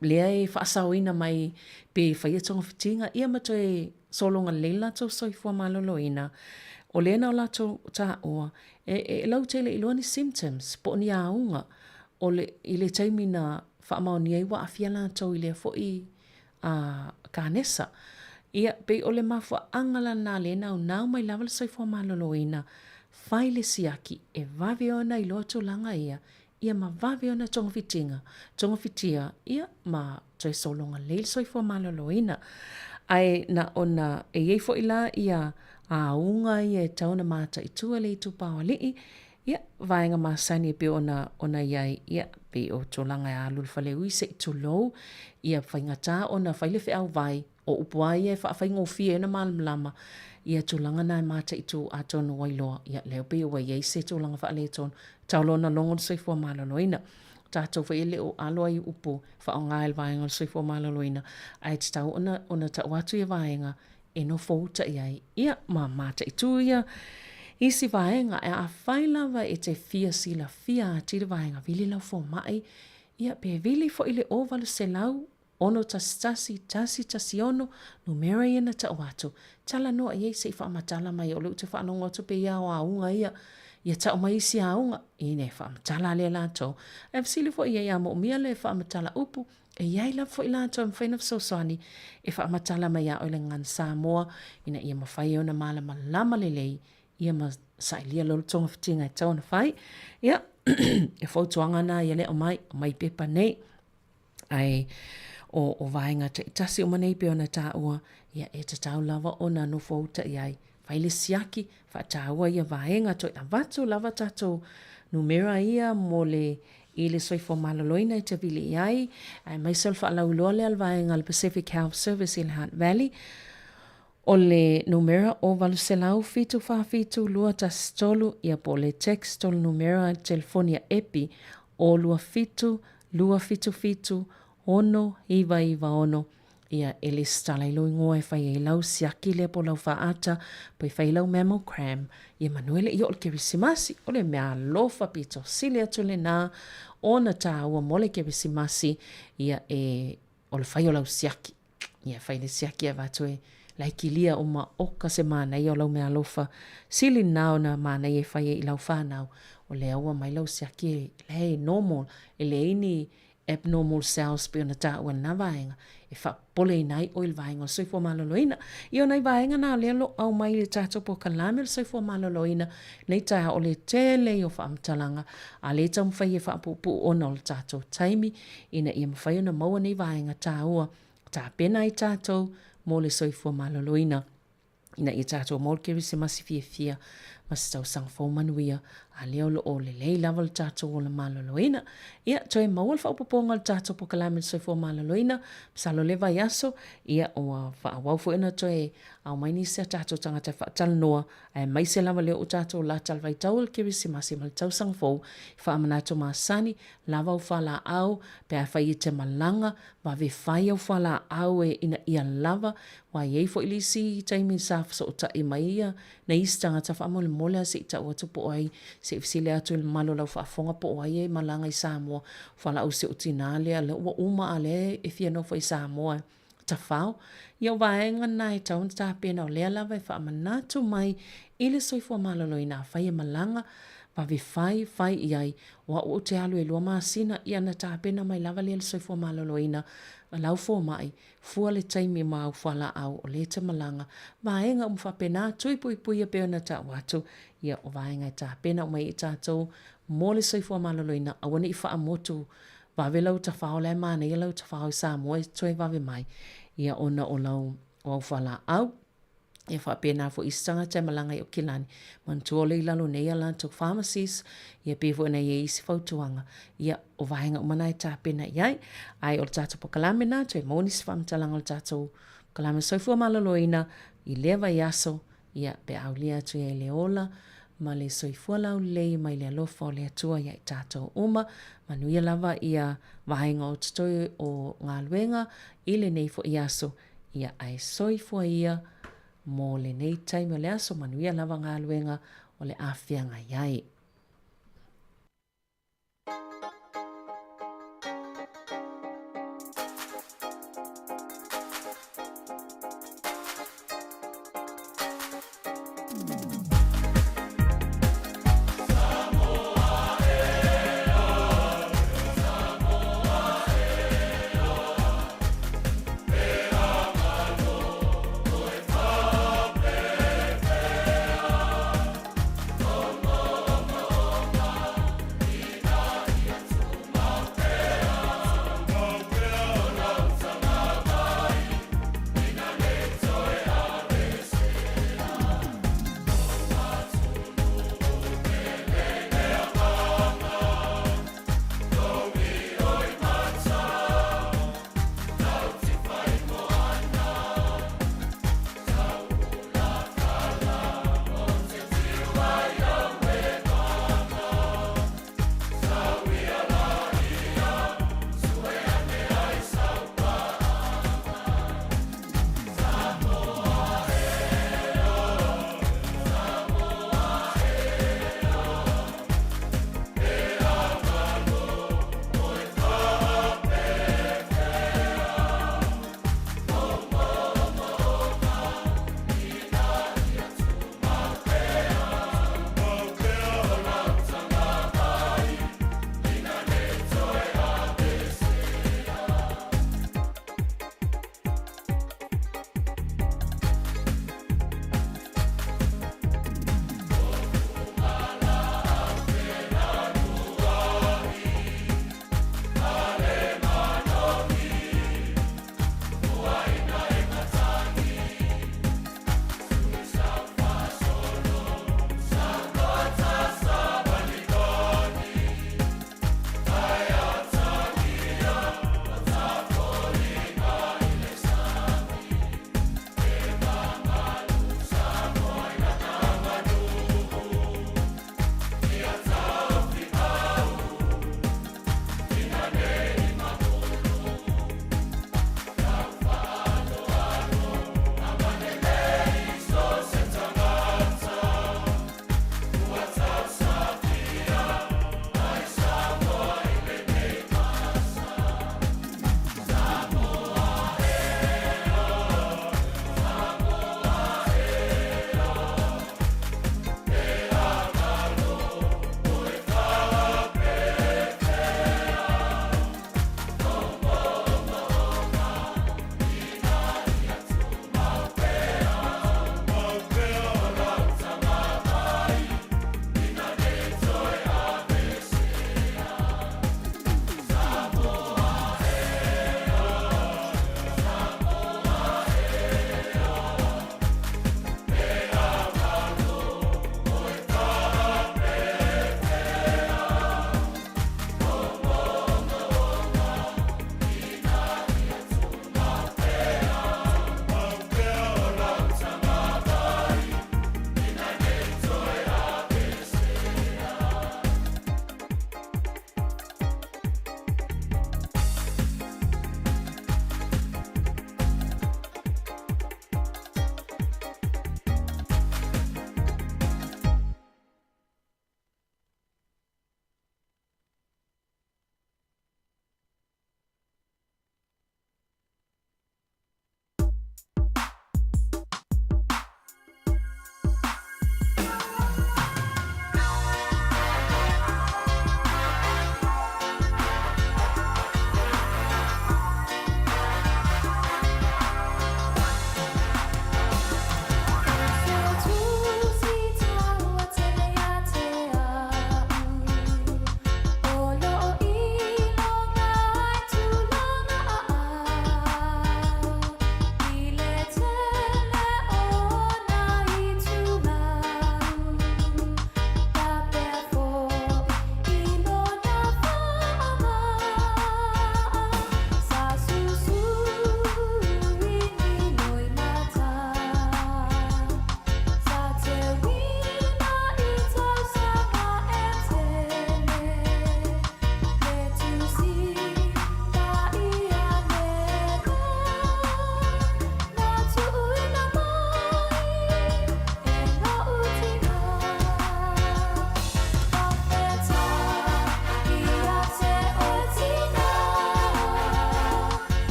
lea e whaasawina mai pe whaiatonga fitinga ia mato e solonga leila to soifua maloloina o lena o lato ta oa e lau tele i loani symptoms po ni aunga o i le taimina whaamau ni eiwa a fia lato i le fo i kanesa ia pe o le mafua angala na lena o nau mai lava le soifua maloloina fai le siaki e vave ona i loto langa ia ma vave ona tonga fitia ia ma toi solonga leil soifua maloloina ai na ona e eifo ila ia a unga i tauna mata i tua le tu pawali ia vaenga masani pe ona iai ia pe o tolanga e alul fale uise i tulou ia whaingata ona whaile fe au vai o upuai e whaingofie na malamlama ia tolanga na mata i tu atonu wailoa ia leo pe o wai se tolanga whaale ton taulona longon soifua maloloina tātou whaile o aloa i upu whaonga el vaenga soifua maloloina ai tau ona tau atu i vaenga e no fouta iai ia mata i tu ia isi vaenga e a whailava e te fia sila fia tira vaenga vili lau fo mai ia pe vili fo ile ovalu se lau ono tasi ono numera ia na tau atu tala noa iei se i whaamatala mai o leu te whaanongo atu pe ia o aunga ia tau mai isi aunga i ne whaamatala le lato e fsili fo ia mo mia le whaamatala upu e iai la fo ila to mfaina fsosani e whaamatala mai a oile ngan Sāmoa ina ia mawhai ona malama lama lelei ia ma sailia lolo tonga fitinga e tauna whai ia e fautuanga na ia le o mai pepa nei ai o vaenga te tasi o manei pe ona ta ua ia e te tau lava ona no fauta iai whaile siaki whaataua ia vaenga to avatu lava tato numera ia mole i le soifua maloloina i te vili iai ai myself alauloa le alvaenga le Pacific Health Service in Hunt Valley o le numera o valuselau fitu whaafitu lua tasitolu ia po le text tolu numera telefonia epi o lua fitu fitu ono iwa ono ia e le stala ilo ingoa e whai e lau siaki le po lau whaata, po i whai lau mammogram, ia manuele i o le kerisimasi, o le mea lofa pito sili atu le nā, o na tā ua mole kerisimasi, ia e o le whai o lau siaki, ia whai le siaki a watu e laikilia o ma oka se mānei o lau mea lofa, sili nāo na mānei e whai e i lau whanau, o le aua mai lau siaki le normal, e le ini abnormal cells pe ona tā ua na vaenga, e wha pole nai o il vaenga o soifua maloloina. I o nei vaenga nā lea lo au mai le tātou po kalame le soifua maloloina, nei tā o le tele o wha amtalanga, a le tau mwhai e wha pupu ona o le tātou taimi, ina ia mwhai ona maua nei vaenga tā ua, tā pena i tātou mo le soifua maloloina. Ina ia tātou mo le kerisimasi fia, mas tau sang fau manuia, a leo lo o le lei lava le tātou o le maloloina. Ia, toi maua le whaupoponga le tātou po kalame le soifua maloloina, psalo le vai aso, ia o whaawau ina toi au mai nisi a tātou tangata whaatala noa, ai mai se lava leo o tātou la talvai tau le kerisimasi ma le tau sang fau, whaamanato maasani, lava o whala au, pe a whai te malanga, wa ve whai au whala au e ina ia lava, wa iei fo ilisi taimi sa so ta i mai ia, na isi tangata whaamole mole a se ita ua tupo ai, se ifsile atu il malo lau whaafonga po ai e malanga i Sāmoa, whala au se utinale, le ua uma ale e fia no i Sāmoa, ta whao, ia waenga nai taun ta pena o lea lava e whaamanatu mai, ile soifua malolo i nā whai e malanga, pa vi whai iai, wa o te alu e lua maasina, ia na ta pena mai lava le soifua malolo ina, lau fō mai, fua le taimi mau whala au o le te malanga, vaenga whapena tui pui a pēna ta watu, ia o vaenga ta pena o mai i tātou, mō le soifua maloloina, awane i wha motu, vawe lau ta whao le mana, ia lau ta whao i Sāmoa, toi vawe mai, ia ona o lau o whala au, ia wha pēnā fo i sanga te malanga i o kilani. Man tuole i lalo nei ala tuk pharmacies, ia pēfo ina i isi fautuanga. Ia o vahenga umanai tā pēnā iai, ai o tātou po kalame nā, toi mōnis whamtalanga o tātou kalame soifua malaloina, i lewa i aso, ia pe au lia tu e le ola, ma le soifua lau lei mai le alofa o le atua ia i tātou uma, manuia lava ia vahenga o tatoi o ngā luenga, i le nei fo i aso, ia ai soifua ia, mō le nei taimi o le aso manuia lava ngā luenga o le awhianga iai.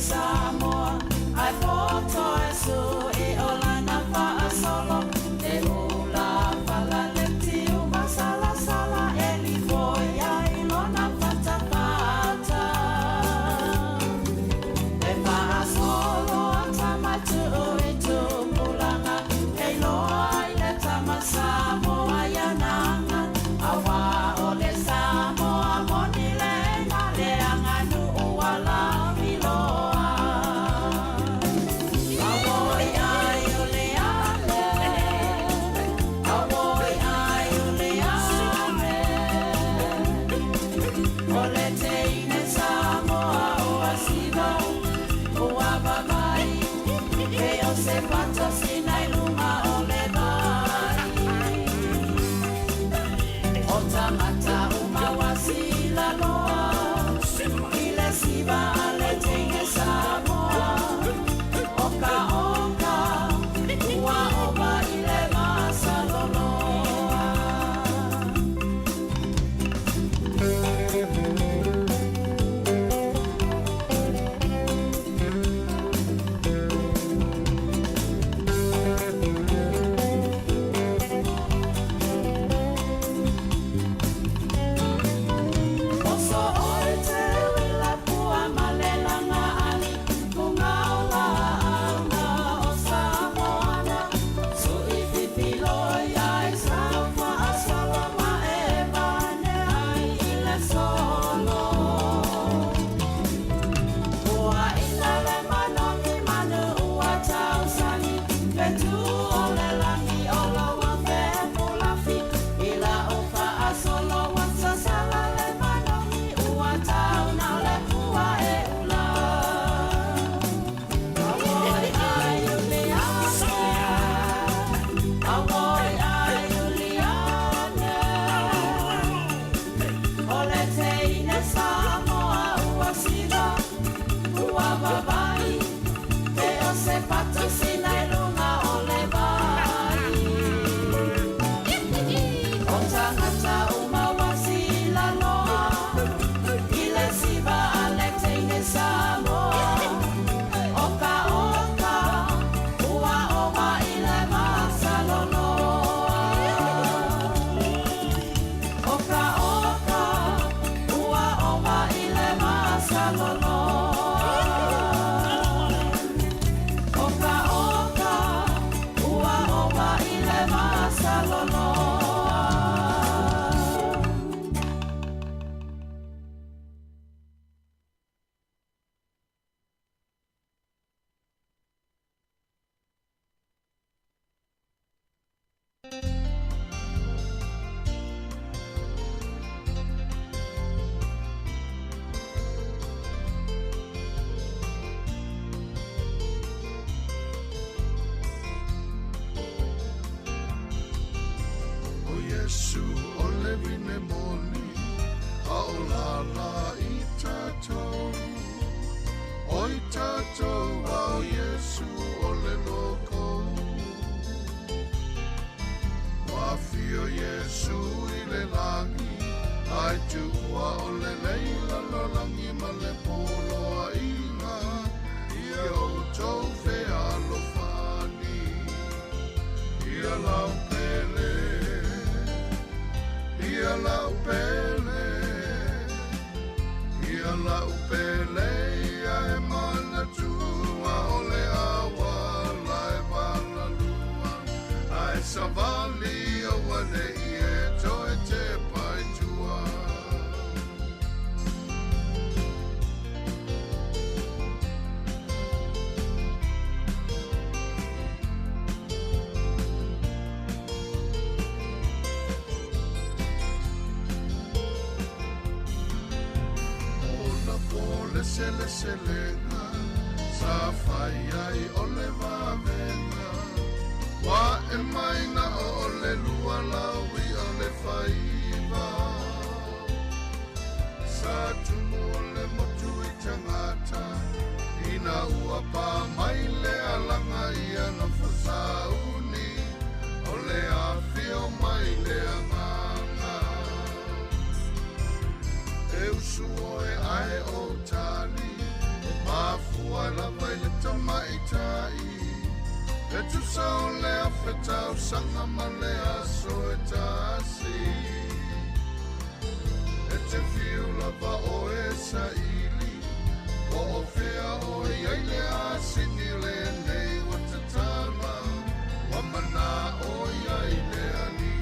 Sāmoa, ai poto e su e ola na pa solo e ula pala le tiu masala sala e li foi ai lona pata pata e pa solo tama tu e tu pulanga e loa i le tama Sāmoa ya nanga awa o le Sāmoa moni le nga le anganu uala miloa awoi ai o le ale awoi ai o le ale o le teine Sāmoa o asiva o abamai e o se pato sinai luma o le vai o tangata uma wasila loa i le siva a le teine Sāmoa oka oka ua oba i le masaloloa Oso oi te wila pua malelanga ali kunga ola anga o Sāmoana su i fifilo iai safa asala ma e vane ai i le solo ua ina le manongi manu ua tau sani petu o le langi o la wafe pulafi i la ufa asolo wasa sala le manongi ua tau na le pua e ula awoi ai uliane awoi ai uliane o le teine Sāmoa ua sila ua babai e o se pato sinai lunga o le vai o tangata uma wasila loa i le siva a le teine Sāmoa oka oka ua oba i le masaloloa oka oka ua oba i le masaloloa oka oka ua oba i le masaloloa O Yesu o le vine moni a o lala i tātou o i tātou a o Yesu o le loko wafi o Yesu i le langi ai tua o le leila lo langi ma le polo a inga ia o tau fea lo fani ia lau pele ia lau pele ia lau pele ia e mana tua o le awa la e vala lua ai savali o wane i e toe te pai tua sele selenga sa fai ai o le vavena wa e maina o le lua laui o le faiva sa tumu o le motu i tangata ina ua pa mai le alanga ia na fasauni o le awhio mai le anganga e usu o e ai o tali Mafua la vai le tamaitai E tu sao le awhetau sanga ma le aso e tasi E te fiu la va o e sa ili O o fea o e ai le asini le nei wa te tama Wa mana o e ai le ani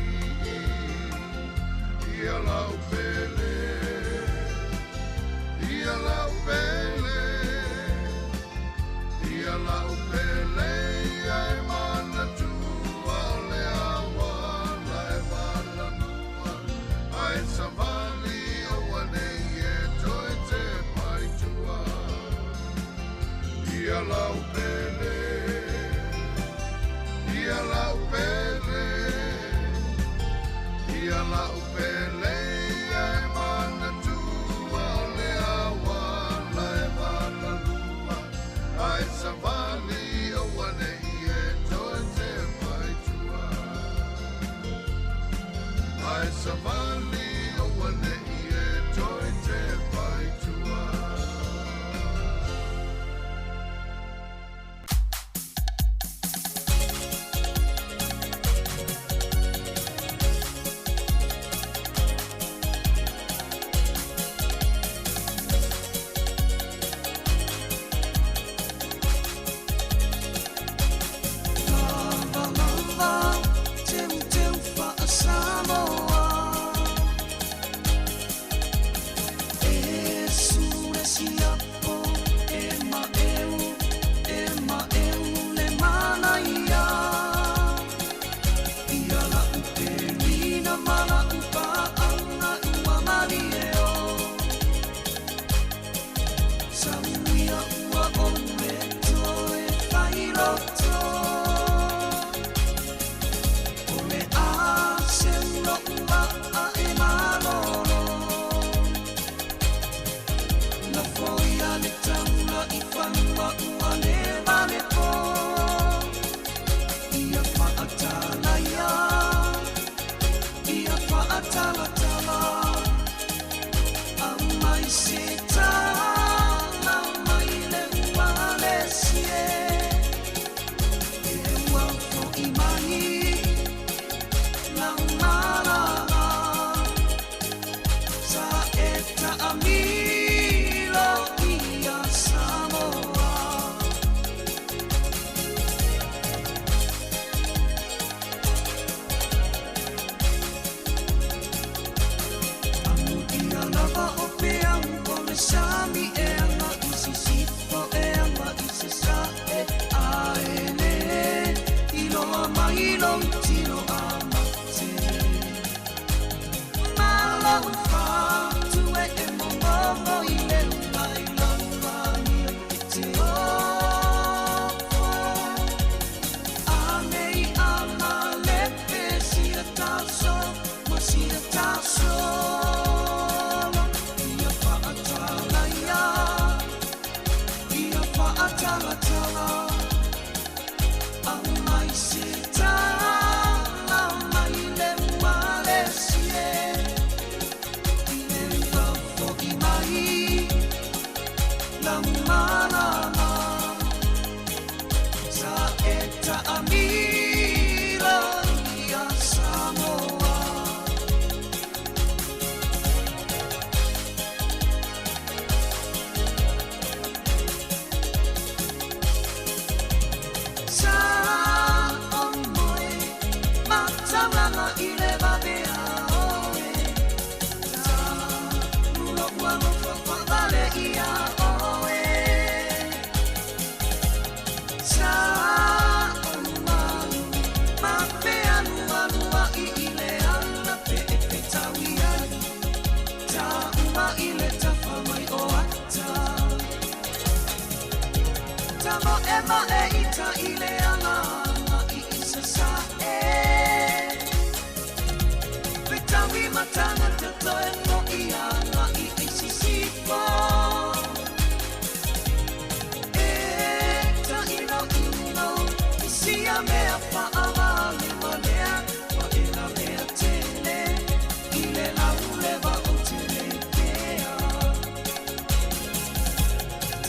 Ia lau pele Ia lau pele Ia lau pele Ia e mana tua o le awa La e mana nua Ai savali o wane e toi te pai tua Ia lau pele Ia lau pele Ia lau pele Ia e mana tua o le awa La e mana nua Ai savali o wane e toi te pai tua Ai savali o wane e toi te pai tua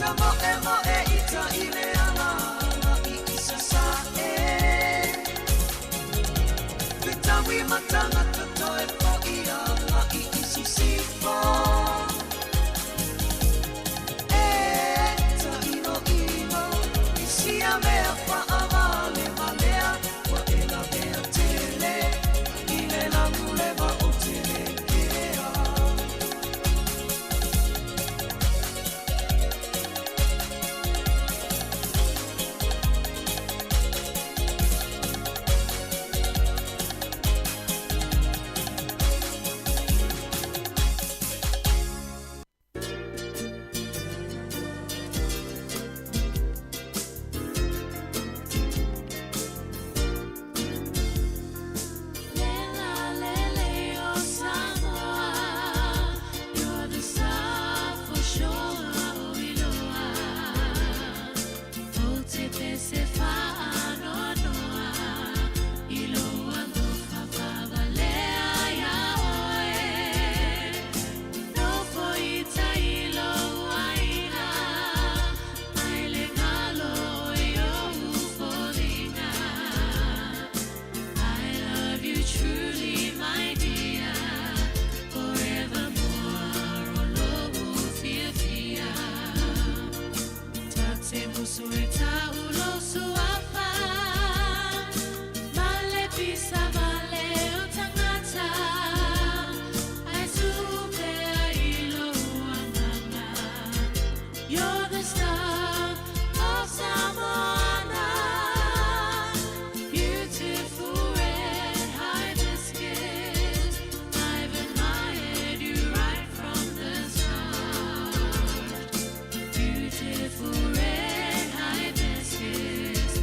Sāmoa mo e ita i le alanga i isa sa e. Pitawi matanga tatoe po i anga i isi sifo. E ta ino ino i sia mea pa avale malea wa e la mea tele i le langu le va o tele kea. Lela lele o Sāmoa, you're the star for sure o Iloa. O te pese whaano noa, Iloa no whawawalea ia oe. No po ita Iloa ina, ai le ngalo e o uforinga. I love you truly, my dear, forevermore. O lobu fia fia, tate musu e taulo suafa, male pisa male o tangata, ai supe a ilo uanganga. You're the star of Sāmoa, beautiful red hibiscus. I've admired you right from the start. Beautiful red hibiscus,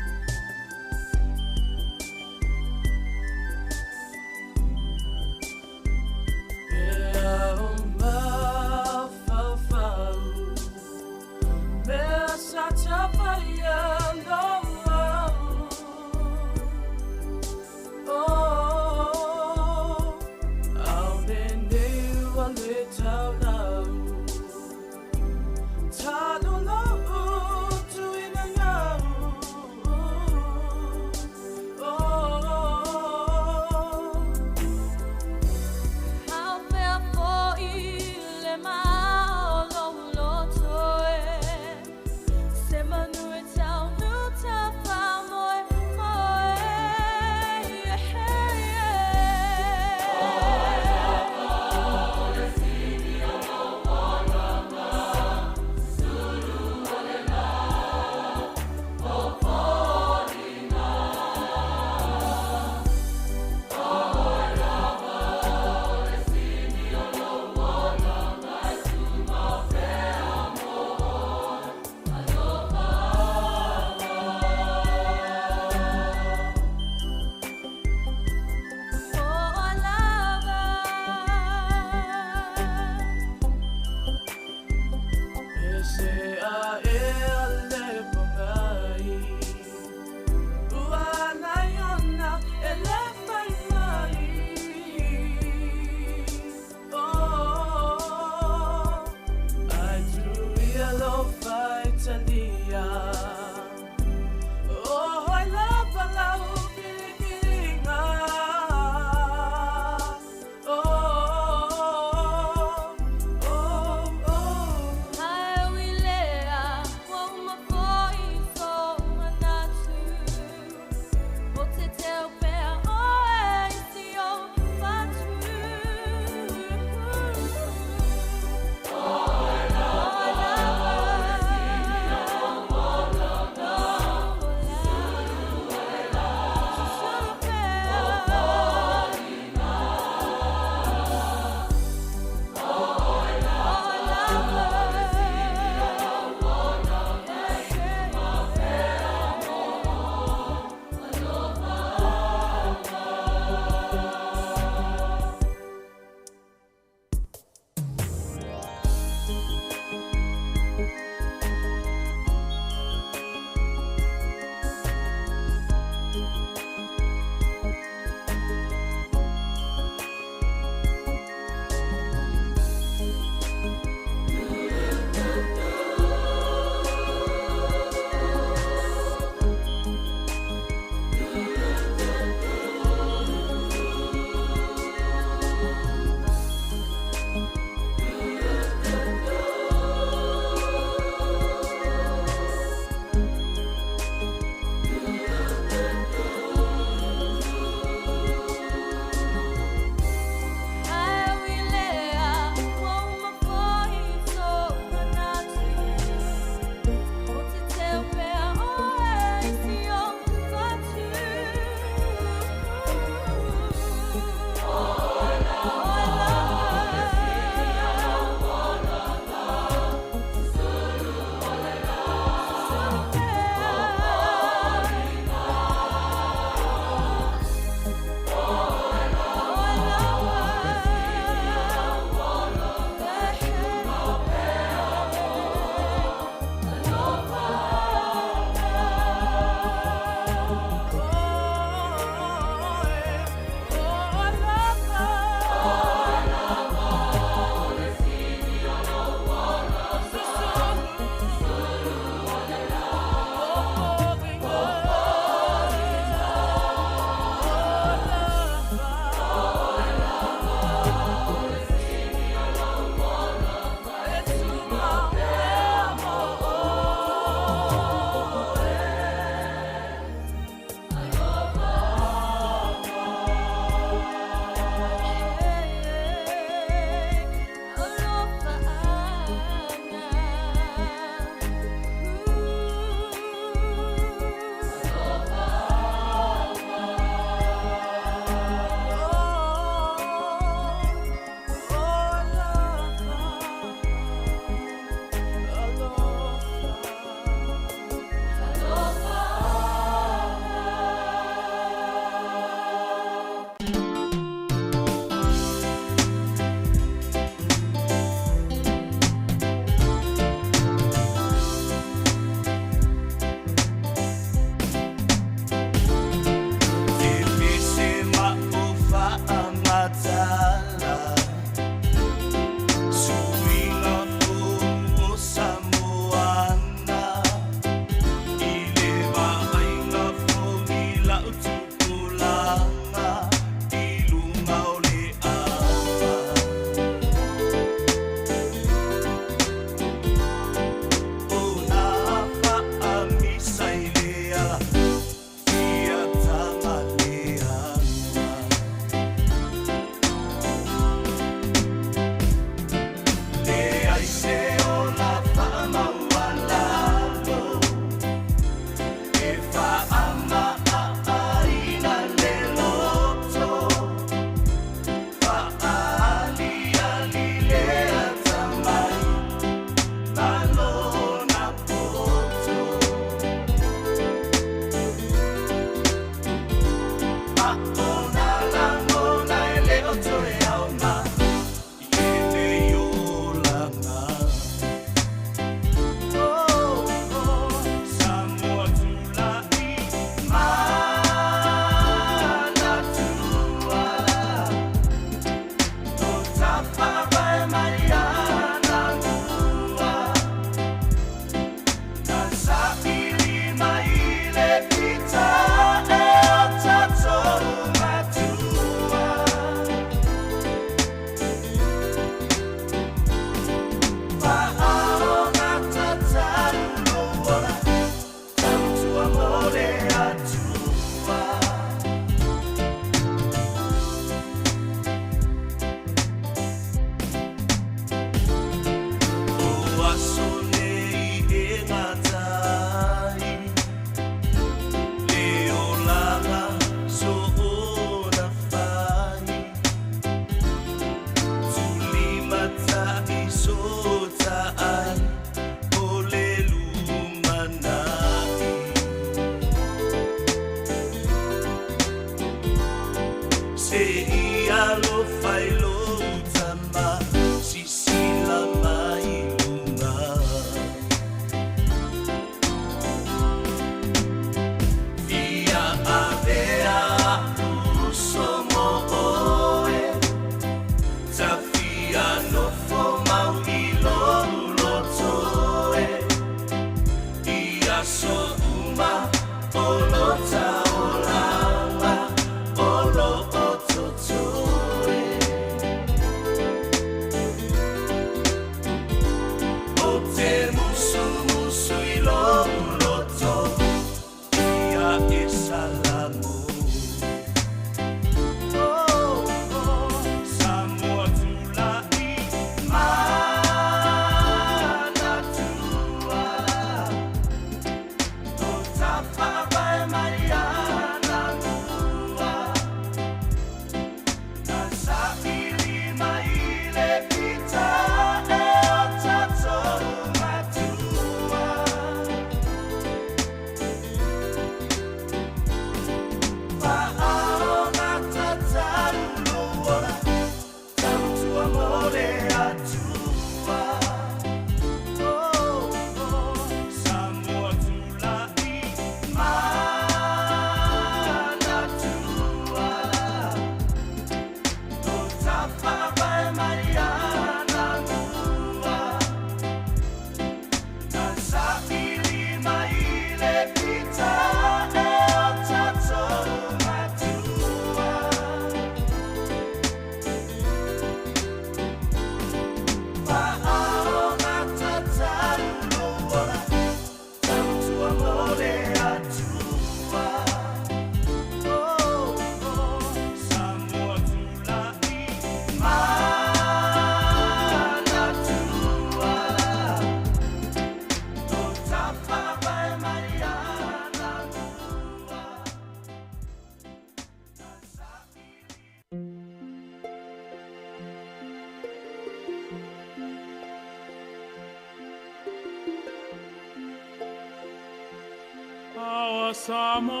Sāmoa,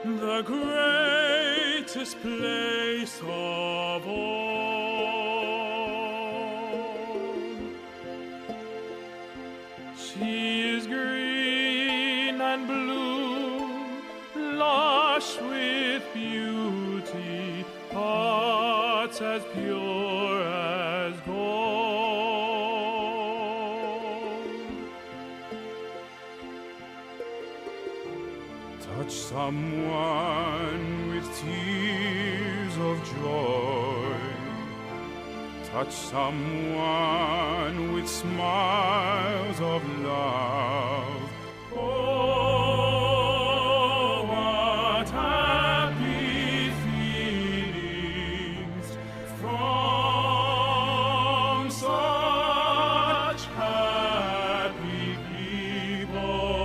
the greatest place of all. She is green and blue, lush with beauty, hearts as pure as gold. Touch someone with tears of joy. Touch someone with smiles of love. Oh, what happy feelings from such happy people.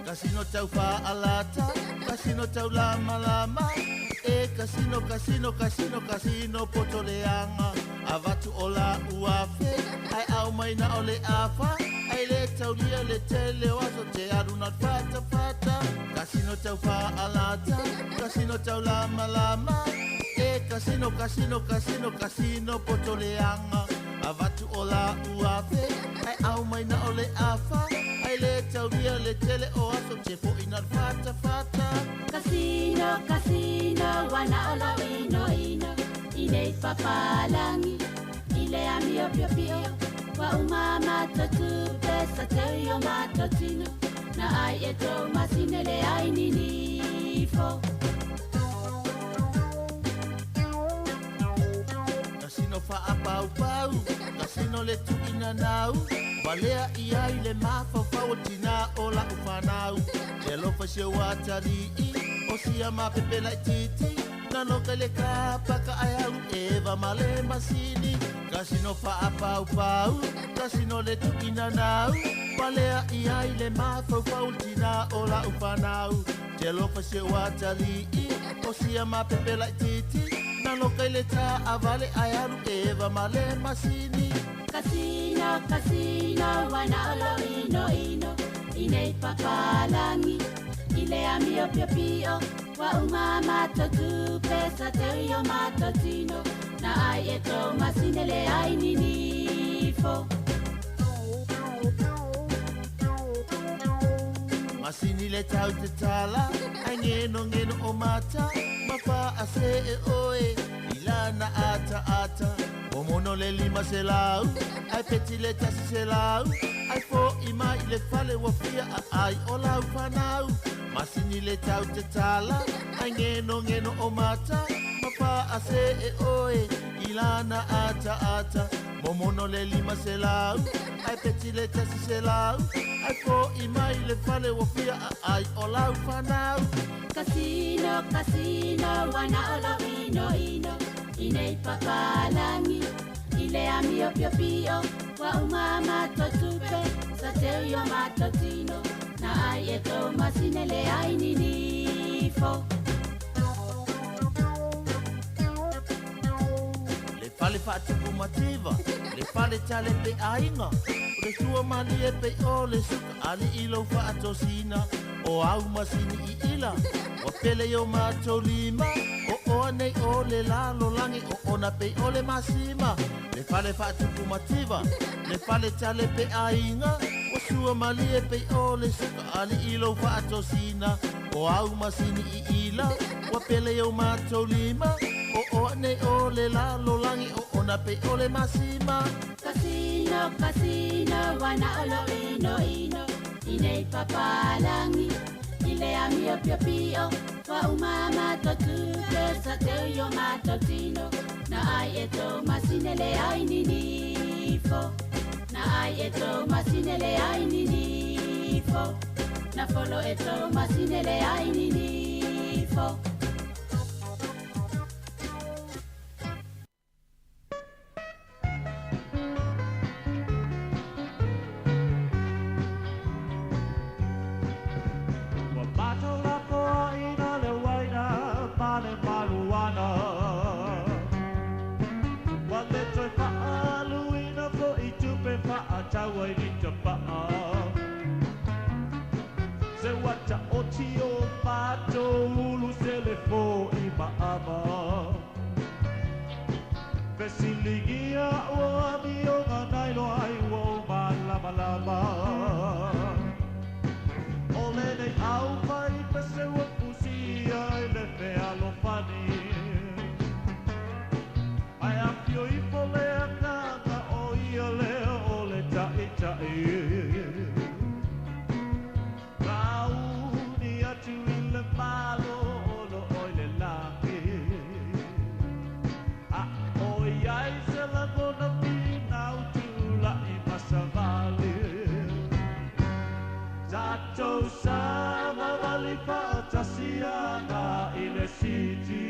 Kasino tau fa alata, kasino tau lama lama, kasino kasino kasino kasino potoleanga, avatu ola uafe, ai au mai na ole afa, ai le tau lia le tele waso te aruna fata fata, kasino tau fa alata, kasino tau lama lama, kasino kasino kasino kasino potoleanga, avatu ola uafe, ai au mai na ole afa, ai le tau lia le tele o aso te po inar fata fata. Casino, casino, wana ola ino ino, ine papalangi, ile amio pio pio, wa umama totu pesa teio matotino, na ai eto masine le ai ninifo. whaapau pau, kasino le tuina nau, walea ia i le mawhawhau tina o la uwhanau. Te alofa se watari i, o sia mapepela i titi, nano kai le kapaka ai au, ewa male masini, kasino whaapau pau, kasino le tuina nau, walea ia i le mawhawhau tina o la uwhanau. Te alofa se watari i, o sia mapepela i titi, nano kai le tā avale ai aru ewa male masini. Kasino, kasino, wana olo ino ino, inei papalangi, ile amio pio pio, wa umama totu pesa terio matotino, na ai eto masine le ai ninifo. Masini le tau te tala, ai ngeno ngeno o mata, mawha a se e oe, ilana ata ata, o mono le lima se lau, ai peti le tasi se lau, ai fo i mai le fale wafia a ai o lau whanau. Masini le tau te tala, ai ngeno ngeno o mata, mawha a se e oe, ilana ata ata, o mono le lima se lau, ai peti le tasi se lau, ai fo i mai le fale wafia a ai o lau whanau. Kasino, kasino, wana olo ino ino, inei papalangi, ile amio pio pio, wa umama totupe, sa terio matotino, na ai eto masine le ai ninifo. Le fale whaatupu mativa, le fale tale pe ainga, le sua mani e pe o le suka ali ilo whaatosina, o au masini i ila, o pele o mato lima, o anei o le lalo langi, o ona pe o le masima. Le fale whaatupu mativa, le fale tale pe ainga, o sua mani e pe o le suka ali ilo whaatosina, o au masini i ila, o pele o mato lima, o anei o le lalo langi, o ona pe o le masima. Kasino, kasino, wana olo ino ino, inei papalangi, ile amio pio pio, wa umama totupe, sa terio matotino, na ai eto masine le ai ninifo, na ai eto masine le ai ninifo, na folo eto masine le ai ninifo. Vesiligia o amio nganailo ai wo malama lama. Ole nei au mai pese o pusia le fe alofani. Ai apio I pole akaka o ia le ole tai tai. Rauni atu I le malo olo oile langi. Ai se la bona pina utula I masavali. Zato sama vali fatasiana I le siti.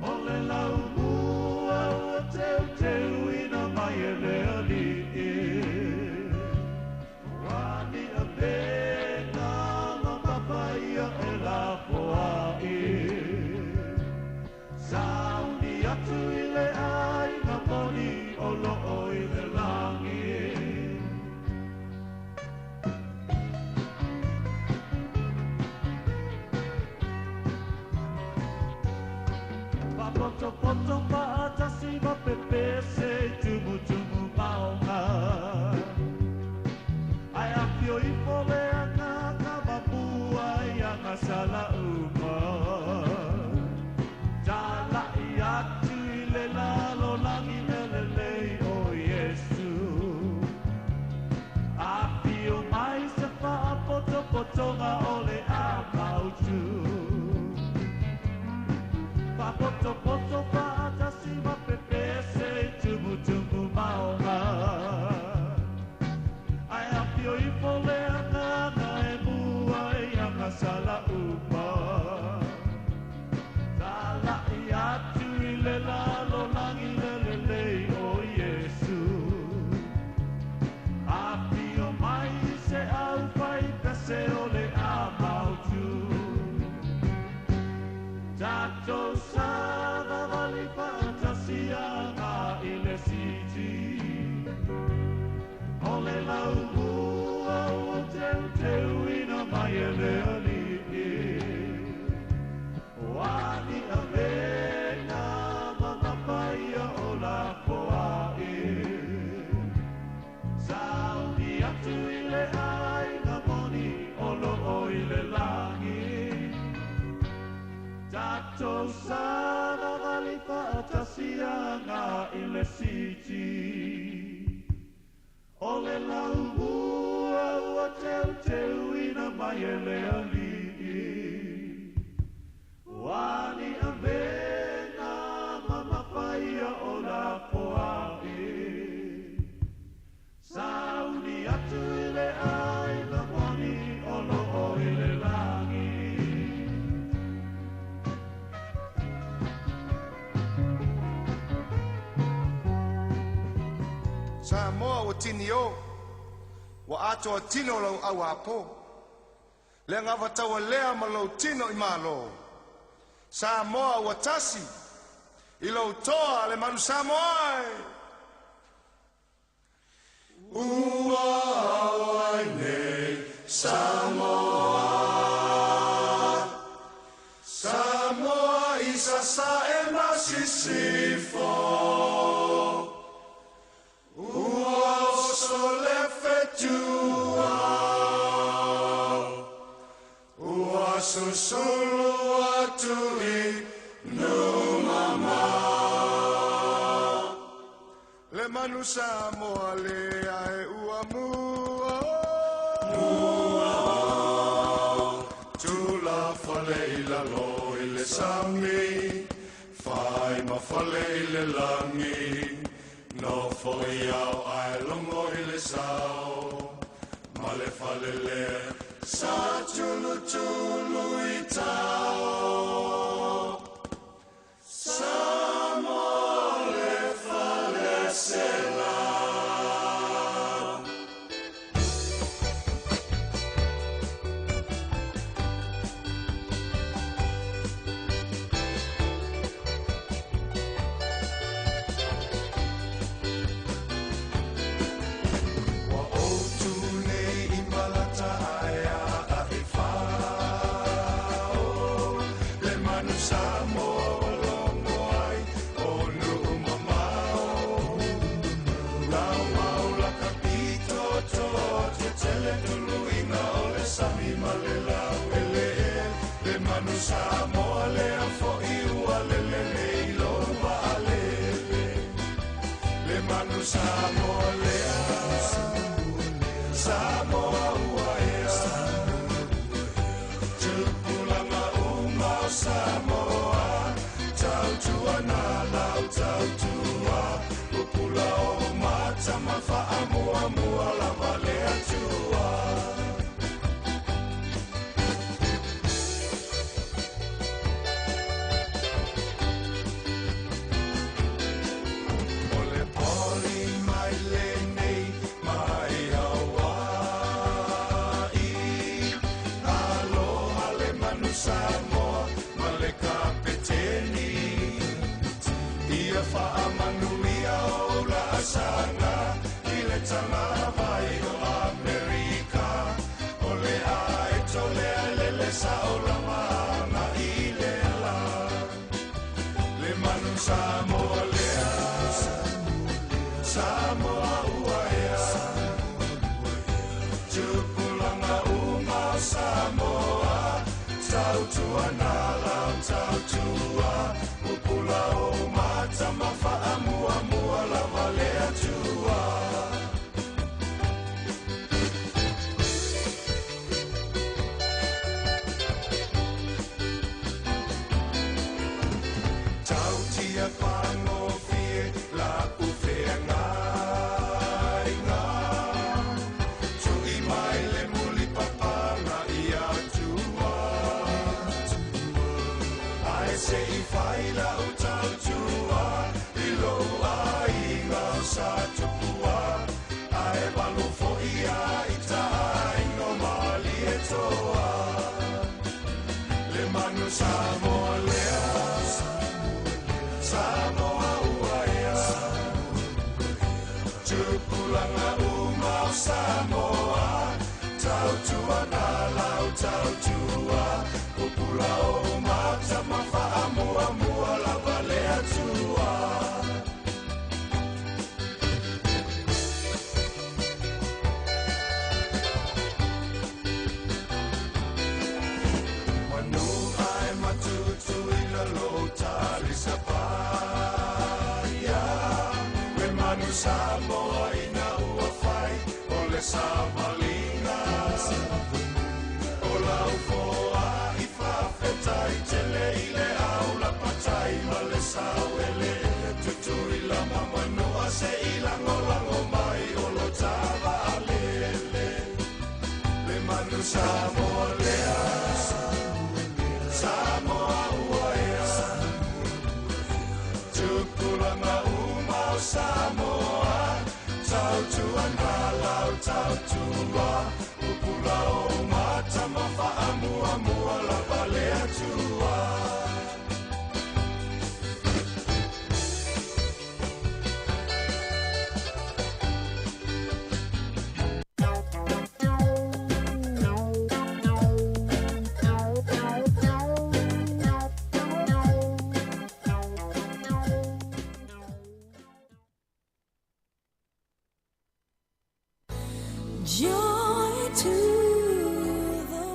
Ole lau mua ua teu teu ina mai e lea li. Wani a pena ma papaia e la poai. Atu I le ai na moni o loo I le langi. Pa poto poto pa atasi ma pepe se tumu tumu maonga. Ai apio I pole anga ka mapua I anga sala uma. Jala I atu I le lalo langi lelelei o Yesu. Apio mai se wha poto potonga o le a mautu. Pa poto poto pa atasi ma pe Tātou sāna gali whaatasianga I le siti. O le lau ua ua teu teu ina mai e le ali. Wani a vena mama whaia o la poae. Sauni atu I le ai na wani o lo o I le langi. Sāmoa o tini o, wa ato a tino lau au apo. Le ngava taua lea ma lau tino I malo. Sāmoa o tasi, I lau toa le manu Sāmoa. Ua ai nei Sāmoa. Sāmoa I sasa e masisifo. Ua sole fetua. Ua susulu atu I numama. Le manu Sāmoa le ae ua mua. Mua. Tula fale I la lo I le sami. Fai ma fale I le langi. No foi au ai longo I le sao. Ma le fale le sa tulu tulu I tau. Sāmoa le fale se la. Sāmoa lea fo'i ua lele nei loa alele. Le manu Sāmoa lea, Sāmoa ua ea. Tupulanga umau Sāmoa, tau tua na lau tau tua. Upula o mata mawha amua mua lava lea tua. Sana I le tanga vai o Amerika. O le ai to le lele sa o la mana I le la. Le manu Sāmoa lea, Sāmoa ua ea. Tupulanga umau Sāmoa, tau tua na lau tau tua. Upula o mata mawha amua mua lava lea tua. Tau tia pango fie la ufea ngai ngā. Tui mai le muli papanga I atua. Ai se I whai la o tau tua. I lo ai ngau sa tupua. Ai walo fo'i a I tai no mali e toa. Le manu Sāmoa lea, Sāmoa ua ea. Tupulanga umau Sāmoa, tau tua na lau tau tua. Upula o mata mawha amua mua lava lea tua. Manu ai matutu I la Sāmoa ina ua whai o le Sāmalinga. O lau foa I whawhetai te le I le au la patai ma le sau ele. Tutu I la mamanua se I lango lango mai o lo tawa a lele. Le manu Sāmoa lea, Sāmoa ua ea. Tukulanga umau Sāmoa, tau tuan halau tau tua. Upula o mata mawha amua mua la balea tua. Joy to the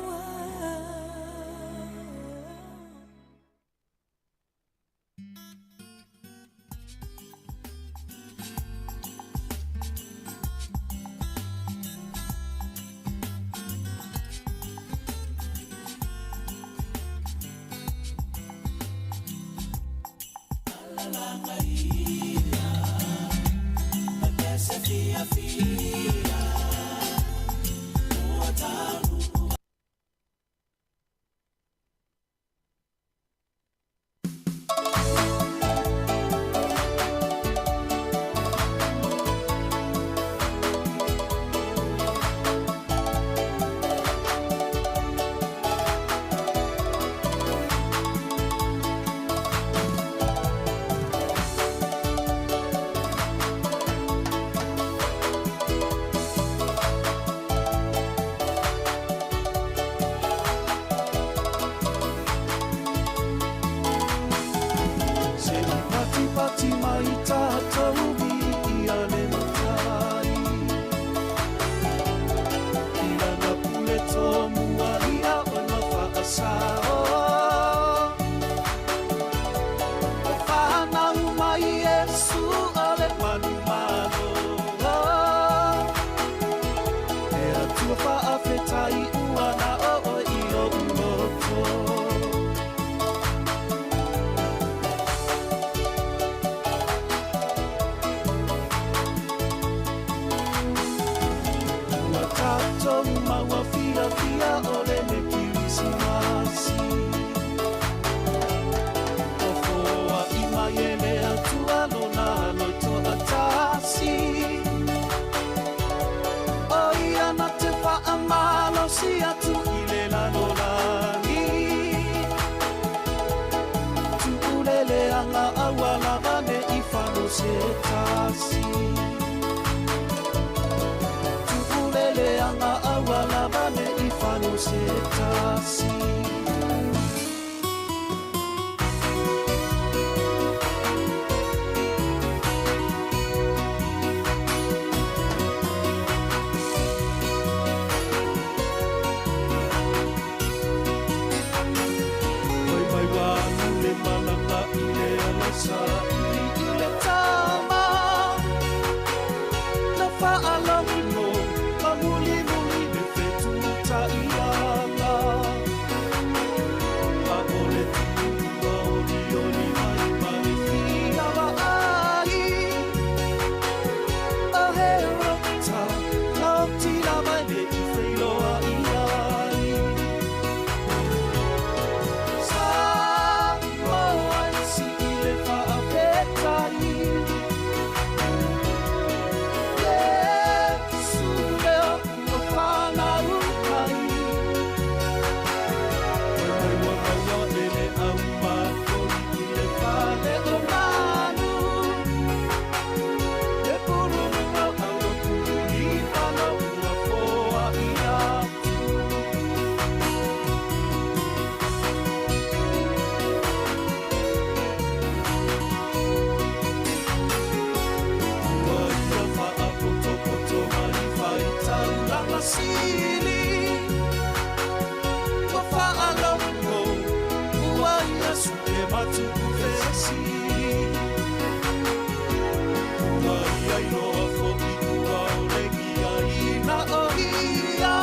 ai loa fo i ua o le kia ina o ia.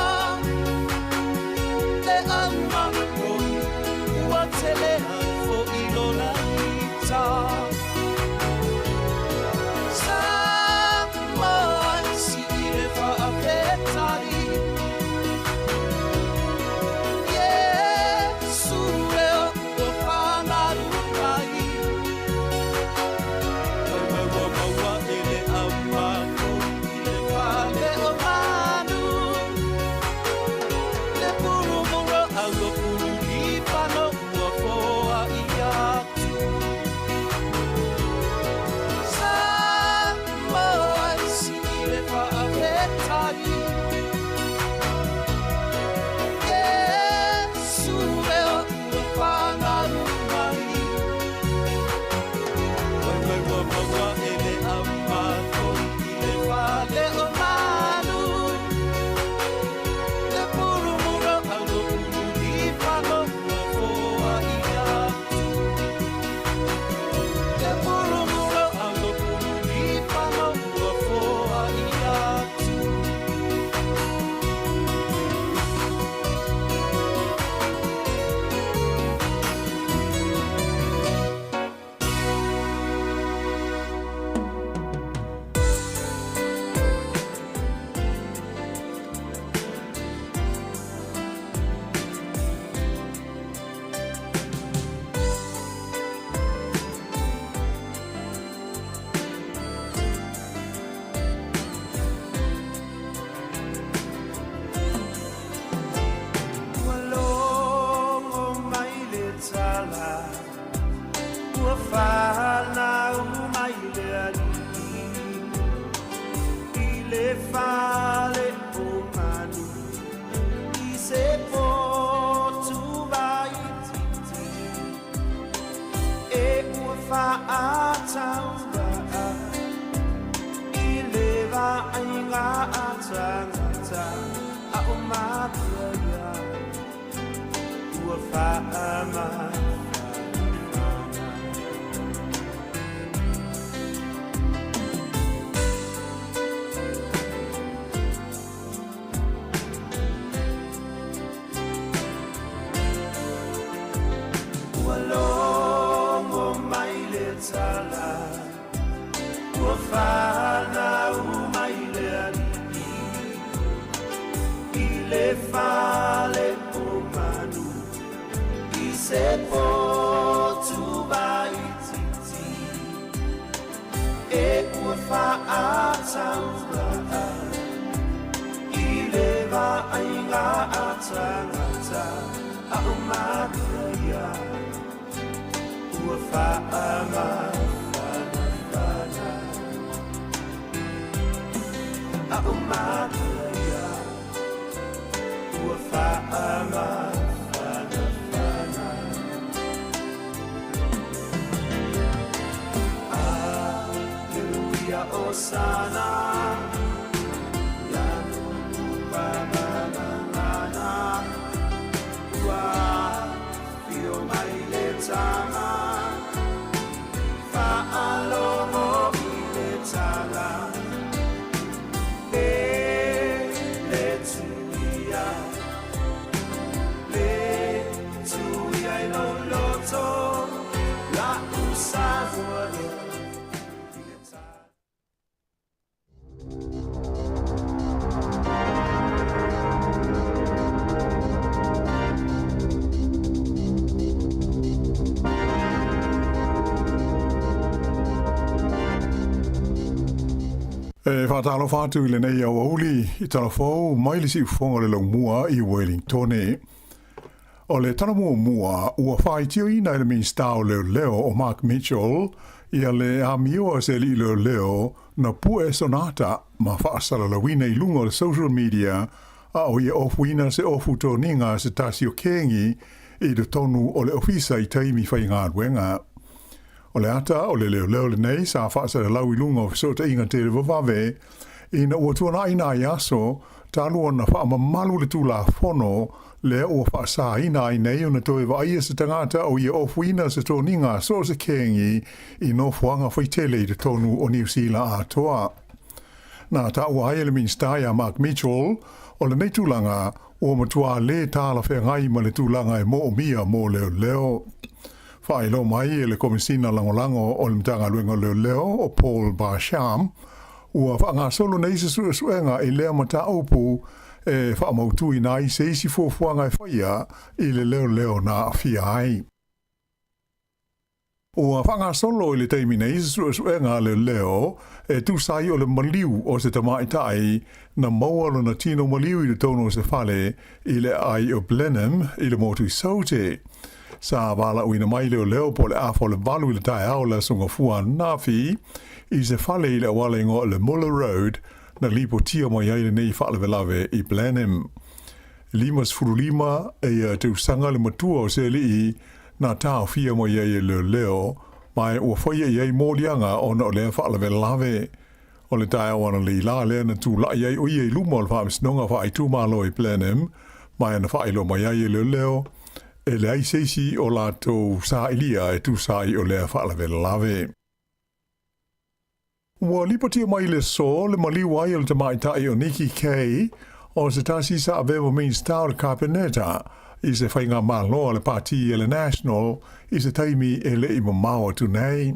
Le ama koi, ua tele ai fo i lona ita. Sāmoa si i le whaapetai. Yesu leo ua whangaru ai. Mai maua maua e le ama koi i le whale o manu. Le puru mura au o puru i whano ua foa i atu. Sāmoa si i le whaapetai. Yesu leo ua whangaru ai. Mai maua maua e le ama koi i le whale o manu. Le puru mura au o puru i whano ua foa i atu. Le puru mura au o puru i whano ua foa i atu. Walongo mai le tala, ua whanau mai le alii. I le whale o manu, i se potu vai titi. E ua whaatau raa, i le vainga a tangata, a o matua ia. Ua whaama ua longo mai le tala, ua whanau mai le alii. I le whale o manu, i se potu vai titi. E ua whaatau raa, i le vainga a tangata, a o matua ia. Ua whaama whana whana, a o matua ia. Ua whaama whana whana. Alleluia, Osana. Lanu whamamamana. Ua fio mai le tama. Whaalogo i le tala. Le tuia. Le tuia i loloto. La Sāmoa le. Whātalo whātu i le nei au auli i tala whau mai le si whonga le lau mua i Wellington e. O le tala mua ua whaitio ina le min stau leo o Mark Mitchell i a le amioa se li leo na pue sonata ma whaasala lawina i lunga le social media a o ia ofuina se ofu tō ninga se tasi o kengi i le tonu o le ofisa i taimi whai ngā ruenga. O le ata o le leo le nei sa whaasala lau i lunga o fisota inga te le wawave ina ua tuana ina i aso talua na wha mamalu le tū la whono le o whaasāina ai nei o na toi wa ia se tangata o ia ofuina se tō ninga so se kengi I no fuanga whaitele I te tonu o New Zealand atoa. Nā ta ua ai le minsta ia Mark Mitchell o le nei tūlanga o matua le tāla whengai ma le tūlanga mo o mia mo leo leo. Whaelo mai le komisina langolango o le mtanga luenga leo leo o Paul Barsham ua whaanga solo nei se suenga I lea mata opu whaamautui nai se isi fuafuanga whaia I le leo leo na awhia ai. Ua whanga solo I le teimi nei se suenga leo leo tūsai o le maliu o se tamaitai na maualo na tino maliu I le tono se whale I le ai o Blenheim I le motu I saute. Sa wala uina mai leo leo po le afo le valu I le tae au la sunga fua nafi I se whale I le awalengo le Muller Road na lipo tia mai ai le nei whale velave I Blenheim. Limas furulima te usanga le matua o se li na tau fia mai ai leo leo mai ua whaia iai mōlianga o na o lea whale velave. O le tae au ana li la lea na tū la iai o iai luma o le whaamisnonga wha I tūmalo I Blenheim mai ana whailo mai ai leo leo e le ai seisi o la tō sa ilia tu sai o lea whaalawe lawe. Ua lipatia mai le so le maliwai o le tamaitai o Nikki Kay o se tasi sa avevo means tau le Carpeneta I se whainga māloa le pati e le National I se taimi e le I mamao tu nei.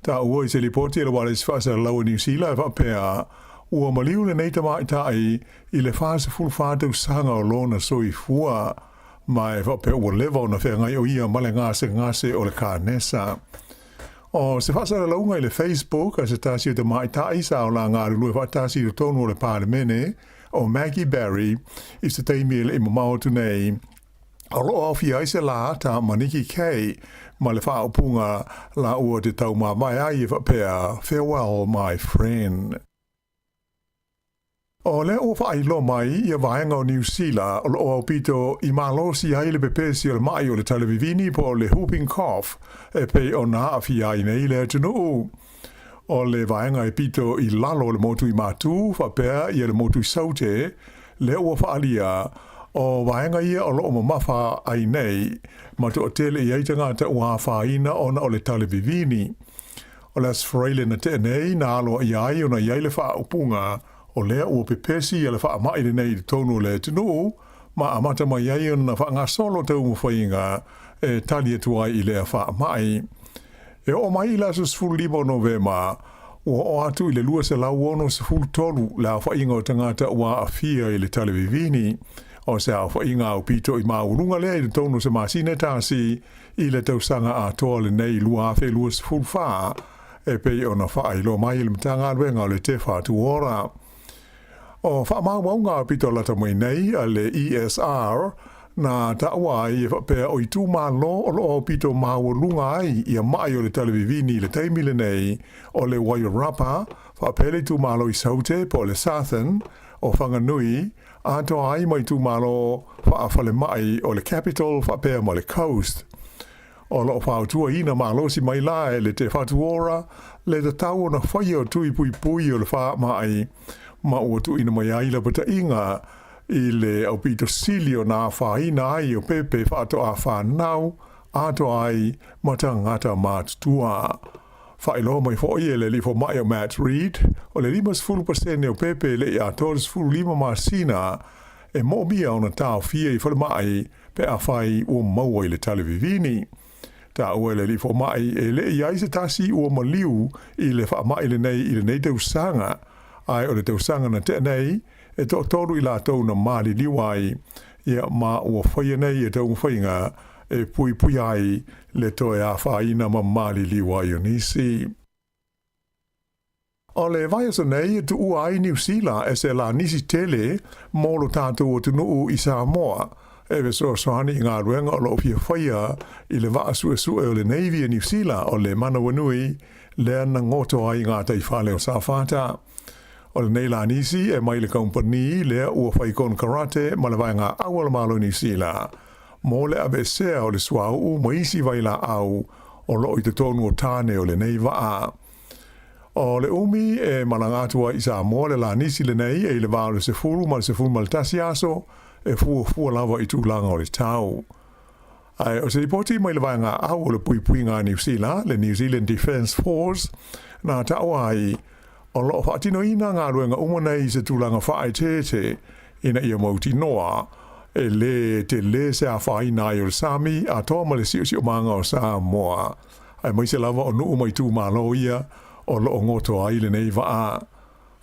Ta ua I se lipoti e le wale sifasa lau New Zealand whapea ua maliu le nei tamaitai I le whasa fulwhātau sanga o lona soi fua mai whape ua lewa o na whengai o ia male ngase o le kānesa. O se whasara launga I le Facebook a se tasi o te maitai sa o la ngā rulue whatasi o tonu o le pāremene o Maggie Barry I se teimi le imamao tu nei. O lo awhi ai se la ta Maniki Kay ma le whaopunga la ua te tau mā mai ai whapea farewell my friend. O le o whailo mai ia vaenga o New Zealand o lo o pito I malosi ai le pepesi o le mai o le televivini po le whooping cough e pe o na awhi ai nei le tunu. O le vaenga e pito I lalo le motu I matu whapea ia le motu I saute le o whaalia o vaenga ia o lo o mamafa ai nei ma to o tele I aitanga ta ua whaina ona o le televivini. O le asfraile na te nei na alo iai o na iai le wha upunga o lea ua pepesi e le wha mai le nei tonu le tunu, ma amata mai ai na wha ngā solo tau mwhainga e tali atu ai I lea wha mai. E o mai la su sfulu lima o Novema, ua o atu I le lua se lau ono sfulu tolu la whainga o tangata ua awhia I le televivini, o se a whainga o pito I maurunga lea I le tonu se masine tasi I le tausanga a toa le nei lua awhe lua sfulu wha, e pei o na wha I lo mai le mtanga luenga o le te wha tu ora. O whaamaunga pito lata mai nei a le ESR na taua ai e whapea o I tū mālo o lo pito māwalunga ai I a mai o le televivini le teimile nei o le Wairarapa whapele tū mālo I saute po le Southern o Whanganui a toa ai mai tū mālo whaafale mai o le Capital whapea mo le Coast. O lo whautua ina mālo si mai la e le te whatuora le te tau o na whaia o tui pui pui o le wha mai ma ua tu ina mai aila pata inga I le au pito silio na whaina ai o pepe whaato a whanau ato ai mata ngata mātutua. Whailo mai fo I le lifo mai o Matt Reed o le 5% o pepe le I a tors fulu lima masina e mo mia o na tau fia I whale mai pe a whai o maua I le televivini. Ta ua le lifo mai e le I aise tasi o maliu I le wha mai le nei tau sanga ai o le tausanga na te nei e to toru I la tau na mali liwai ia ma ua whaia nei e tau mwhainga e pui pui ai le toe a whaina ma mali liwai o nisi. O le vaiaso nei e tu ua ai New Zealand e se la nisi tele molo tātou o tunu I Sāmoa e ve so soani ngā ruenga o lo pia whaia I le waa sue o le Navy e New Zealand o le Manawanui le ana ngoto ai ngā taifale o Sāwhata. O le nei la nisi e mai le company lea ua whaikon karate ma le vaenga awala malo New Zealand. Mo le abesea o le suau u maisi vaila au o lo I te tonu o tāne o le nei waa. O le umi e malangatua I Sāmoa le la nisi le nei e le vāo le sefuru ma le tasi aso e fua lava I tūlanga o le tau. Ai, o se ripoti mai le vaenga au o le pui ngā New Zealand, le New Zealand Defence Force, nā taua ai, o loo whaatino ina ngā ruenga umanei se tūlanga whaai te ina ia mauti noa, e le te le se a whaina i o le Sami, a toa ma le si o manga o Sāmoa. Ai mai se lava o nuu mai tū mālo ia, o loo ngoto ai le nei waa.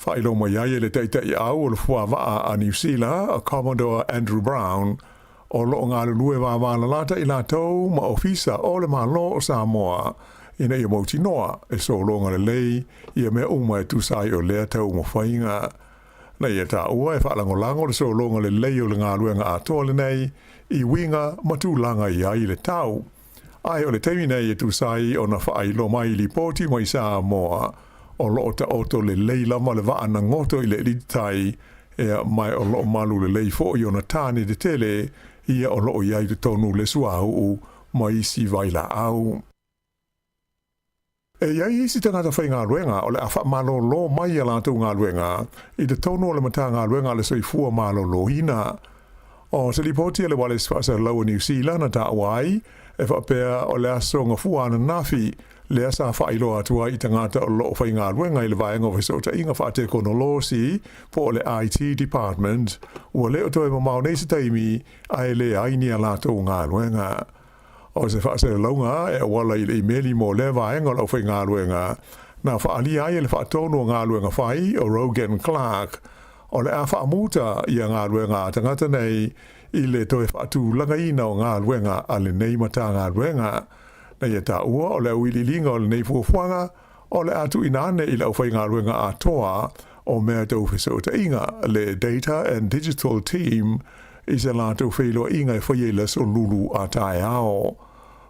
Whailo mai ai le teitai au o le fua waa a New Zealand, a Commodore Andrew Brown, o loo ngā lue wa wāna lata I lātou ma ofisa o le mālo o Sāmoa, ina ia mauti noa, e so longa le lei, ia mea uma e tūsai o lea tau mo whainga. Na ia tā ua e whaalangolango le so longa le lei o le ngā luenga a toa le nei, I winga matūlanga I ai le tau. Ai o le teimi nei e tūsai o na whailo mai li poti mai Sāmoa, o loo ta oto le lei lama le waa na ngoto I le litai, ea mai o loo malu le lei fo I o na tāne de tele, ia o loo iai te tonu le suahu mai si vaila au. E iai isi tangata whai ngā luenga o le awha malo lo mai a lātou ngā luenga I te tonu o le mata ngā luenga le soi fua malo lo hina. O se li poti le wale sfasa lau New Zealand na ta wai e whapea o le aso ngā fua ana nafi le asa whailo atua I tangata o lo whai ngā luenga I le vaenga o so ta inga whaate kono losi po le IT department ua leo toi mamau nei se taimi ai le aini a lātou ngā luenga. O se whaase launga e wala I le imeli mo le vaenga o whai ngā luenga na whaali ai le whaatono ngā luenga whai o Rogan Clark o le a whaamuta I a ngā luenga tangata nei I le toi whaatu langa ina o ngā luenga a le nei mata ngā luenga. Na ia tā ua o le wili linga o le nei fuafuanga o le atu inane I le whai ngā luenga a toa o mea tau whiso ta inga le Data and Digital Team I se lātou whailo inga I whai le so lulu a tae ao.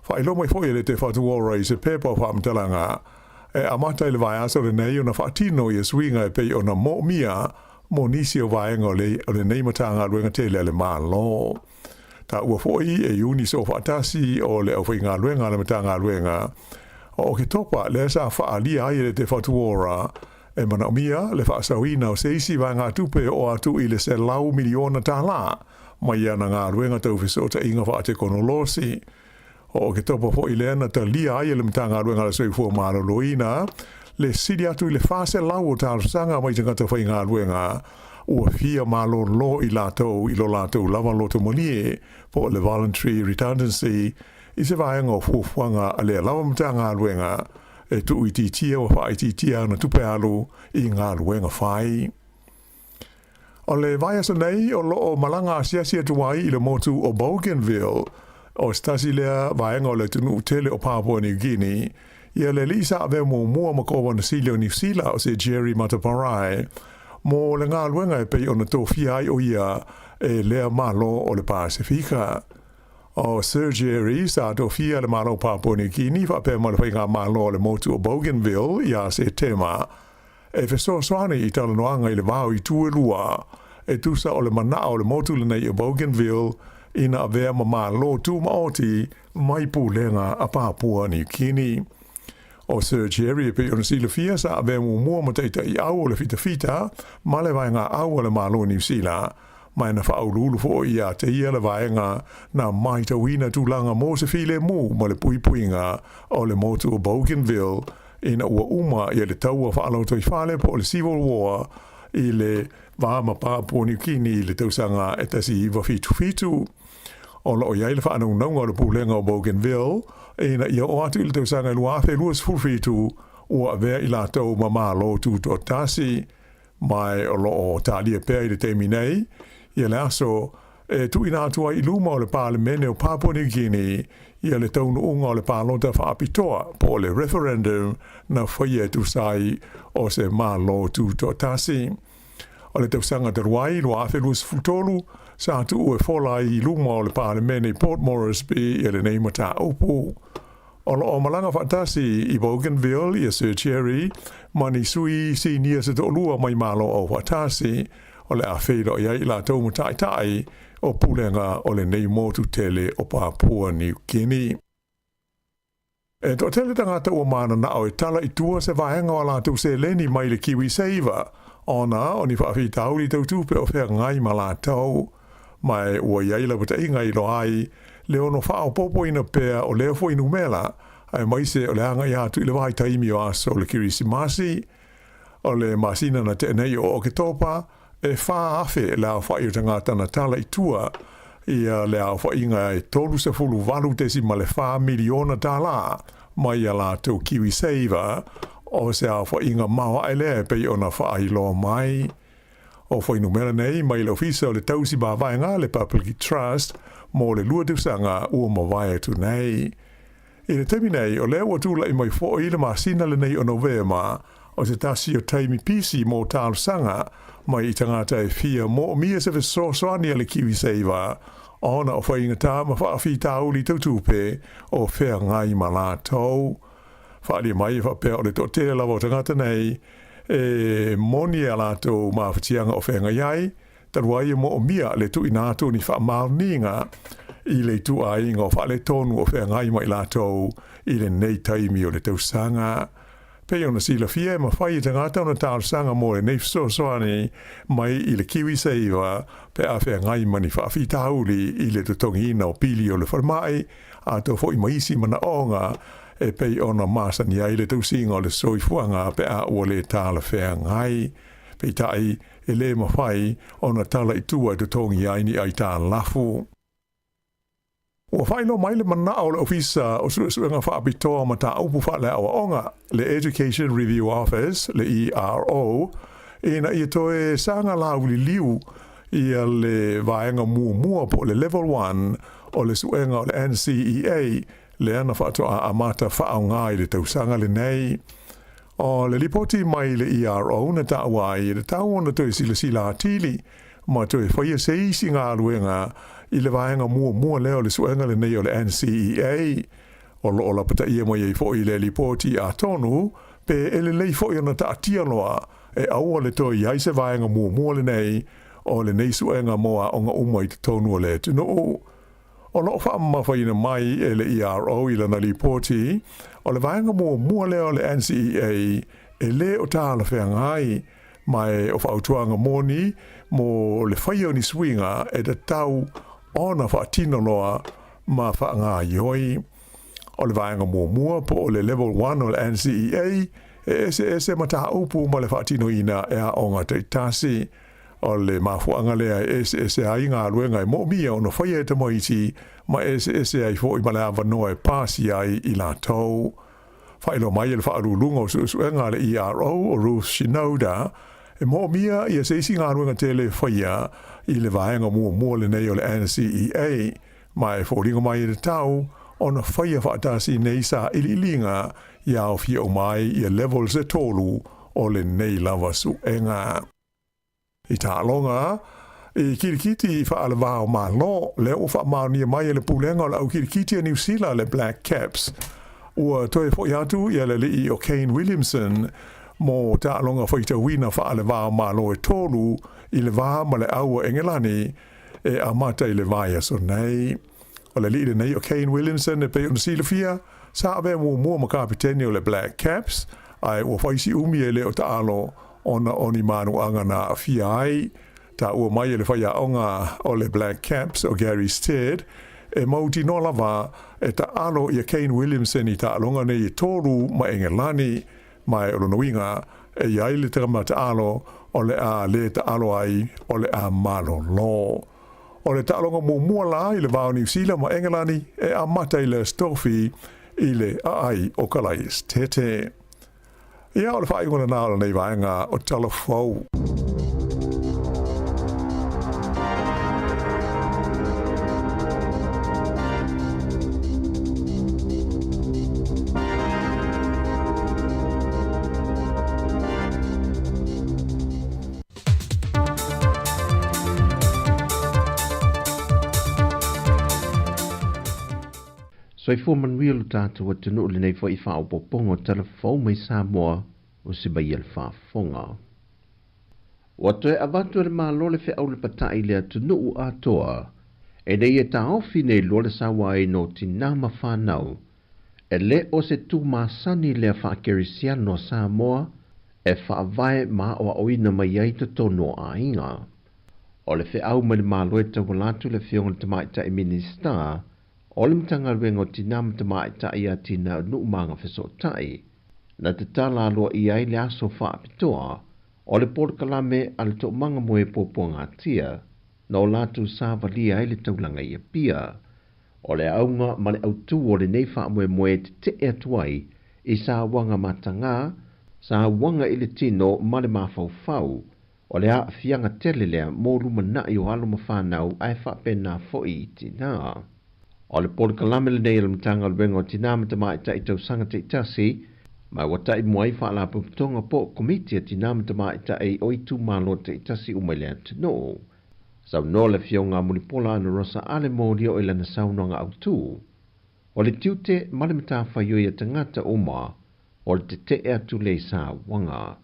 Whailo mai whai le te whatu ora I se pepa whaamtalanga e amata I le vai aso le nei o na whaatino I swinga e pei o na mo mia mo nisi o vaenga o le nei matanga luenga tele le mālo. Ta ua foi e uni so whaatasi o le au whai ngā luenga le matanga luenga. O ke topa le sa whaali ai le te whatuora e mana mia le whaasawina o seisi vai ngā tupe o atu I le se lau miliona tā la mai ana ngā luenga tau whisota inga whaate kono losi. O ke topa foi le ana ta lia ai le matanga luenga le soifua mālo loina le siri atu I le whase lau o tāru sanga mai tangata whai ngā luenga ua fia malo lo I lātou I lo lātou lava loto monie po le voluntary redundancy I se vaenga o fuafuanga a le lava mta ngā luenga e tu I titia o wha I titia na tupe alu I ngā luenga whai. O le vaiasa nei o loo malanga asiasia tuwai I le motu o Bougainville o stasi lea vaenga o le tunu tele o Papua New Guinea ia le lisa ave mo mua makowa na silio New Zealand o se Jerry Mataparai mo le ngā luenga e pei o na tōwhia ai o ia e lea malo o le Pasifika. O Sir Jerry sa tōwhia le malo Papua New Guinea whapea ma le whainga malo o le motu o Bougainville ia se tema e whesoa soane I talanoanga I le vau I tuelua e tusa o le mana o le motu le nei o Bougainville ina avea ma malo tu maoti mai pūlenga a Papua New Guinea. O Sir Jerry e pe ona sila fia sa ave mua mataita I au o le fita ma le vaenga au o le malo New Zealand mai na whaululu fo ia te ia le vaenga na mai tawina tūlanga mo se file mu ma le puipuinga o le motu o Bougainville ina ua uma ia le taua whaalauto I whale po le Civil War I le vama Papua New Guinea I le tausanga e tasi iwa fitu. O lo ia le whaanau o le pūlenga o Bougainville ina ia o atu I le tausanga I luafe luas fulfitu ua avea I lātou mamalo tu to tasi mai o lo o tālia pēr I le teimi nei ia le aso e tu ina atua I luma o le pālemene o Papua New Guinea ia le taunu unga o le pālota whaapitoa po le referendum na whaia tu sai o se malo tu to tasi. O le tausanga te ruai luafe luas fultolu sa tu ue fola I luma o le pālemene Port Moresby ia le nei mata upu. O lo o malanga whaatasi I Bougainville ia Sir Jerry mani sui si nia se to lua mai malo o whaatasi o le a whero ia I la tau matai o pulenga o le nei motu tele o Papua New Guinea. E to tele tangata ua mana na o e tala I tua se vaenga o la tau se leni mai le Kiwi Saver. Ona o ni whaafi tauri tau tupe o whea ngai ma la tau. mai ua iai la pata inga I lo ai, le ono whao popo ina pea o leo fo inu mela, ai maise o le anga I atu I le vai taimi o aso o le kirisimasi, o le masina na te nei o ke topa, e wha afe le au whai o tangata na tala I tua, ia le au whai inga e tolu se fulu walu tesi ma le wha miliona tala, mai a la tau kiwi saver, o se au whai inga mawa ai le pe o na whai lo mai, o whai numera nei, mai le ofisa o le tausi ba vai ngā le Public Trust, mo le lua tusanga ua ma vai atu nei. I le temi nei, o leo atula I mai fo I le masina le nei o novema, o se tasi o taimi pisi mo tālu sanga, mai I tangata e fia mo o mia se fe soani le kiwi seiva, ona o whai inga tā ma whaafi tāuli tautupe o whea ngai ma la tau. Whaali mai whapea o le to te lawa o tangata nei, e moni a la tau ma whatianga o whea ngai ai, taruai mo o mia le tu inato ni wha maoninga, I le tu a inga o wha le tonu o whea ngai mai la tau, I le nei taimi o le tausanga. Pei ona sila fia ma whai tangata ona tālu sanga mo le nei soani mai I le kiwi seiva pe a whea ngai mani whaafi tauli I le tutongi ina o pili o le wharmai a tau fo I maisi mana onga e pei ona masani ai le tausinga o le soifuanga pe a ua le tāla whea ngai. Pei tai e le ma whai ona tala I tua I tutongi ai ni ai tā lafu. Ua whaino mai le mana o le ofisa o suenga whaapitoa ma tā upu wha le awa onga, le Education Review Office, le ERO, ina I toe sanga lauli liu I le vaenga mua po le Level 1 o le suenga o le NCEA, le ana whaatoa a amata whaonga I le tausanga le nei. O le lipoti mai le ERO na tāwai, le tāwana toe sila atili, ma toe whaia seisi ngā luenga I le vaenga mua leo le suenga le nei o le NCEA. O lo la pata ia mai fo I le lipoti a tonu, pe ele lei fo I ona ta atia loa, e aua le toi iai se vaenga mua le nei, o le nei suenga moa o nga umai te tonu o le tino. O lo wha mawhaina mai e le ERO I lana lipoti, o le vaenga mua leo le NCEA, e le o tāla whea ngai, mai o whautuanga moni, mo le whaio ni swinga e da tau ona whaatino loa ma whaanga ioi. O le vaenga mua po o le Level 1 o le NCEA, e ese ma taha upu ma le whaatino ina e a onga te tasi. O le mafuanga lea ese a inga aluenga e mo mia o no whaia e te moiti, ma ese ai fo I ma le awanoa e pasi ai I la tau. Whailo mai e le whaarulunga o suenga le ERO o Ruth Shinoda, e mo mia I se isi ngā ruenga tele whaia I le vaenga mua le nei o le NCEA, mai fōringa mai I le tau, ona whaia whaatasi nei sa ililinga I au fia o mai I level se tolu o le nei lava suenga. I tā longa, I kirikiti I whaale wāo mā lo, le o wha māunia mai le pulenga o le au kirikiti a New Zealand le Black Caps. Ua toe fo iatu I le li o Kane Williamson, mo tā longa whaita wina whaale wāo mā lo e tolu, I le wā ma le aua engelani, e amata I le vāia so nei. O le li nei o Kane Williamson e pei on silafia, sa ave mua ma kapiteni o le Black Caps, ai ua whaisi umi e le o taalo, ona oni manu anga na fia ai, ta ua mai e le whaia onga o le Black Caps o Gary Stead, e mauti no lava e ta alo I Kane Williamson I ta alonga nei I tolu ma engelani, mai o lonuinga e iai le tera ma ta alo o le a le ta alo ai o le a malo lo. O le ta alonga mua la I le vāo New Zealand ma engelani e a mata I le stofi I le ai o kalais tete. Ia o le whaingona nāla nei vaenga o talafou. Soifua manuia lo tātou atunu le nei fo I whaopopongo talafou mai Sāmoa o se bai al whaafonga. Wa toe avatu le mālo le whea au le patai le atunu u atoa, e nei e tā ofi nei lole sawa e no tinama whanau, e le o se tu māsani le whaakerisiano Sāmoa, e whaavae mā o oina mai ai te tono a inga. O le whiau ma le malo e tau walatu le whionga le tamai ta e minista, o le mtanga ruenga o tina ma tamai ta i a tina nu manga wheso tai. Na te tala aloa i ai le aso wha apitoa, o le porkalame a le to manga moe popo ngā tia, na o latu sāvalia ai le taulanga i a pia. O le aunga ma le autu o le nei wha moe moe te te atuai, i sa wanga matanga, sa wanga i le tino ma le mawhau, o le a fianga tele lea mō ruma nai o alo mawhanau ai whapena fo i tina. O le porkalame le nei alamtanga luenga o tina matamai ta i tau sanga te itasi, mai watai moai whaala puputonga po komitia tina matamai ta i oitu malo te itasi umailea tino. Sau no le fionga munipola ana rosa ale mōrio i lana saunanga autu. O le tiute male matafa yoi a tangata oma, o le te te atu le sa wanga.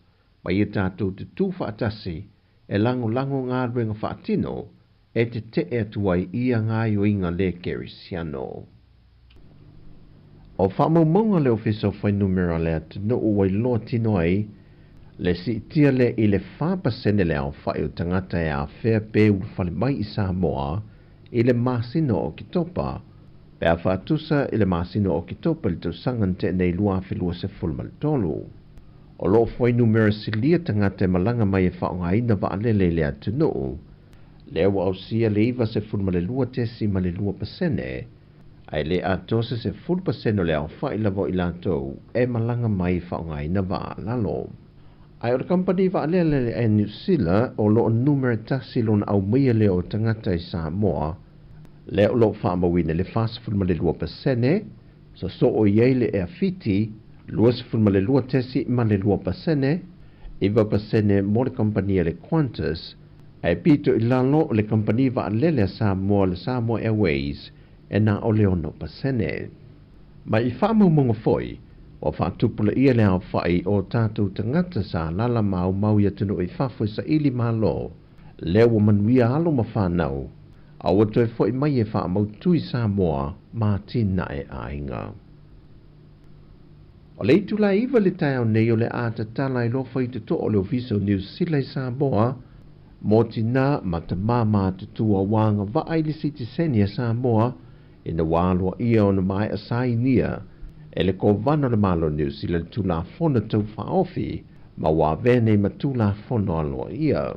Mai e tātou te tū whaatasi, e lango ngā ruenga whaatino, e te te atu ai ia ngā yoinga le kerisiano. O whamaumonga le ofiso whai numera le atu no uai loa tino ai, le si tia le i le whapasene le au whai o tangata e a whea pē urwhale mai i Sāmoa, i le masino o ki topa, pe a whaatusa i le masino o ki topa le tau sangan te nei lua whilua se fulmal tolu. O lo whai numera si lia tangata e malanga mai e whaonga ina wa alele le atu no, le wa au sia le iwa se fulmal le lua tesi ma le lua pasene, ai le atose se full paseno le au whai lavo i lantou e malanga mai e whaonga ina wa lalo. Ai o le company wa alele e New Zealand o lo numera tasi lona au mia le o tangata i Sāmoa, le o lo whaamawina le whasafulma le lua pasene, so o iei le e awhiti, lua safulma le lua tesi ma le lua pasene, iwa pasene mo le company le Qantas, ai pito i lalo le company wa alele a Sāmoa le Sāmoa Airways, e na o le ono pasene. Ma i whaamaumonga foi, o whaatupula ia le au whai o tātou tangata sa lala mau ia tunu i whawhoi sa ili malo, leo o manuia alo ma whanau, a wato e foi mai e whaamau tui Sāmoa ma tina e ainga. O le itu la iwa le tai au nei o le ata tala i lofa i te to o le ofiso New Zealand Sāmoa, mo tina ma te mama te tua wanga wa aile si te senia Sāmoa, e na wāloa ia o na mai asai nia, e le ko vana le malo New Zealand tu la fona tau whaofi, ma wā vene ma tu la fona aloa ia.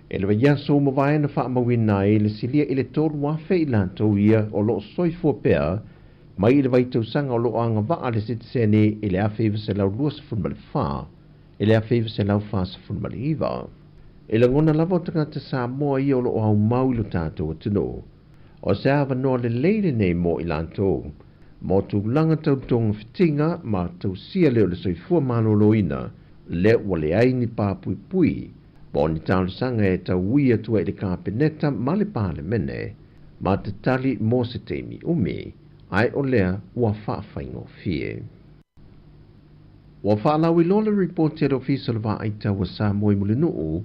E le yaso ma vai na whaamawina e le silia i le toru wafe i lantou ia o lo soifua pēr, mai i le vaitau sanga o lo anga waa le sitiseni i le awhiwa se lau lua sa funma le wha, i le awhiwa se lau wha sa funma le iwa. E le ngona lava o tangata Sāmoa ia o lo au mau ilo tātou atino, o se awa noa le leile nei mo i lantou, mo tu langa tau tonga fitinga ma tau sia leo le soifua maloloina, le wale aini pāpui pui, mo ni tau sanga e tau uia tua i le kāpeneta ma le pāle mene, ma te tali mo se teimi umi, ai o lea ua whaaffaingo fie. Ua whaalau i lola reporti at ofisa le wa ai tau wa Sāmoa i mule nuu,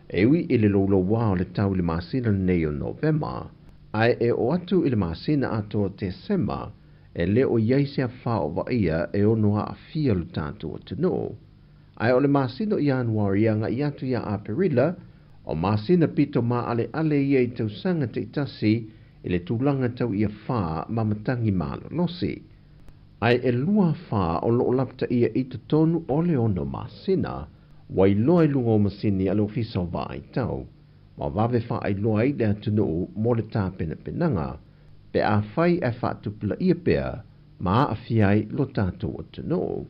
e ui i le lolo wao le tau le masina nei o November, ai e o atu i le masina ato o Desema, e le o iaise a whao wa ia e ono a fia lu tātou o tino. Ai o le masina i Januari anga i atu ia a perila, o masina pito ma ale ia i tau sanga te itasi, i le tūlanga tau ia wha mamatangi malo losi. Ai e lua wha o lo lapta ia i te tonu o le ono masina, wai loa i lunga o masini ale ofisa o wa ai tau, ma wawe wha ai loa i le atunu mo le tāpena penanga, pe a whai e whaatupula ia pēr, ma a fiai lo tātou o tino.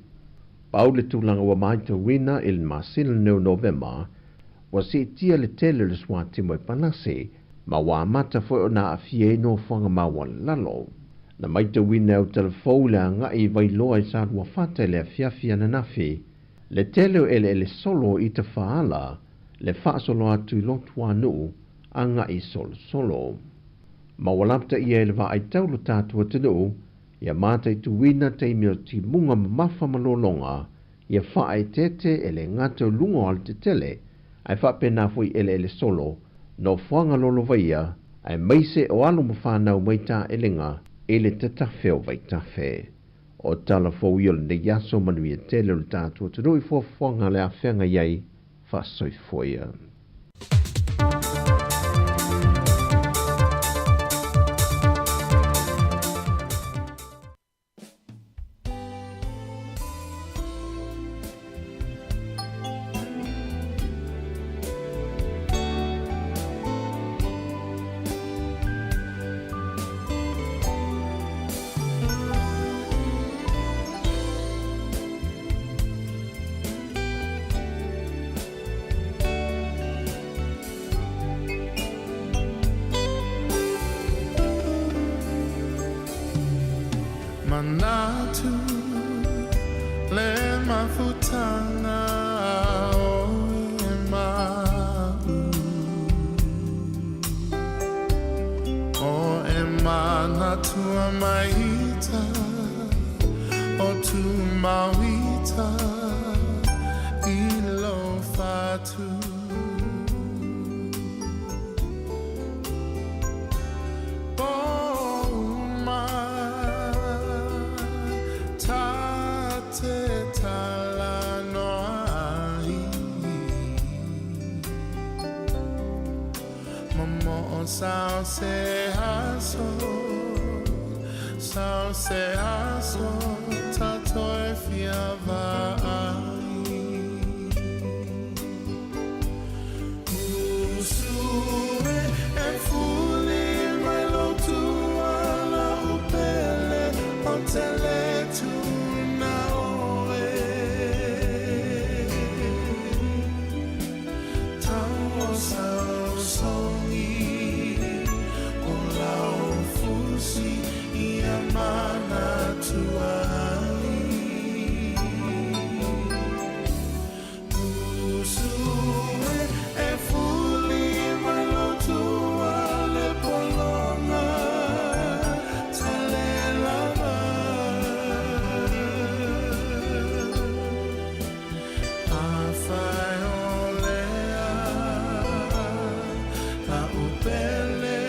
Pau le tūlanga wa maita wina i le masina neo November, wa si tia le tele le swati mo i panasi, ma wa mata foi o na a fiai no whanga mawa lalo. Na maita wina o telefou le anga i vai loa i sa rua whata le a fiafia na nafi, le tele o ele solo i te whaala, le whaasolo atu i lotu anu, anga i solo. Ma walapta ia ele wa ai taulo tātua tinu, ia mata i tuwina te meo ti munga mafa malolonga, ia wha ai tete ele ngata lungo al te tele, ai wha pena fui ele solo, no whanga lolo vaia, ai meise o alo mawhanau maita elenga, ele te tawheo vai tawhe. O tala fōiol ne yaso manuia tele o tātua tinu i whanga le a whenga iei, wha soifoia. manatu le mafutanga o e mau o e manatu maita o tu mawita I lo fatu Sao se aso tato e fiava Usue e fuli mai lo tua la upele o tele tu na oe Tau sao songi Mana tuai Usue e fuli mai lo tua le polonga Tale lava Afai olea La upele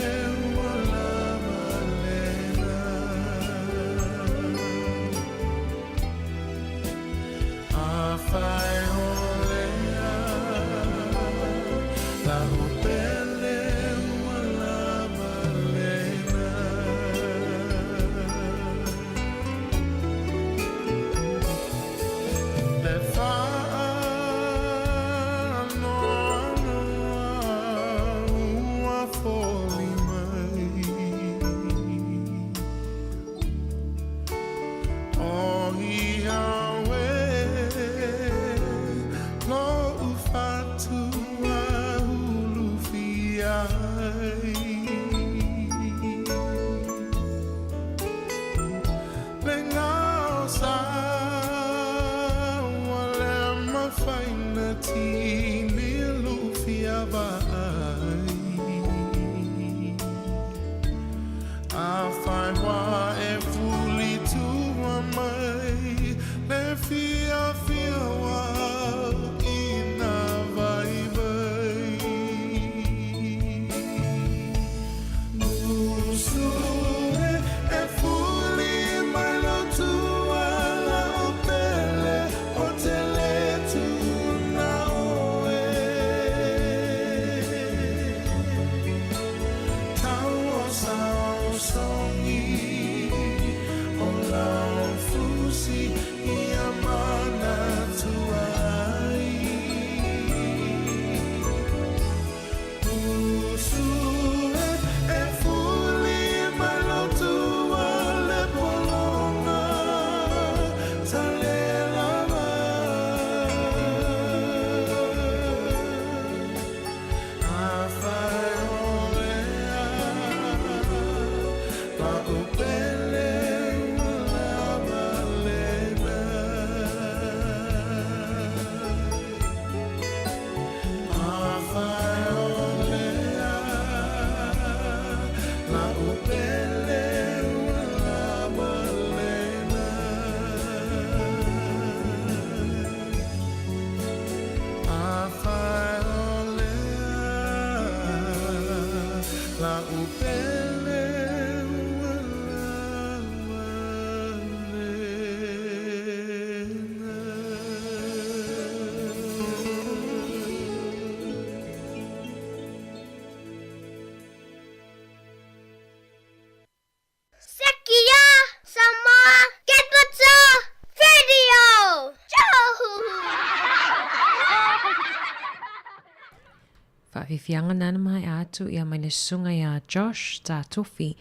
Whawhiwhianga nana mai atu ia mai le sunga ia Josh ta tofi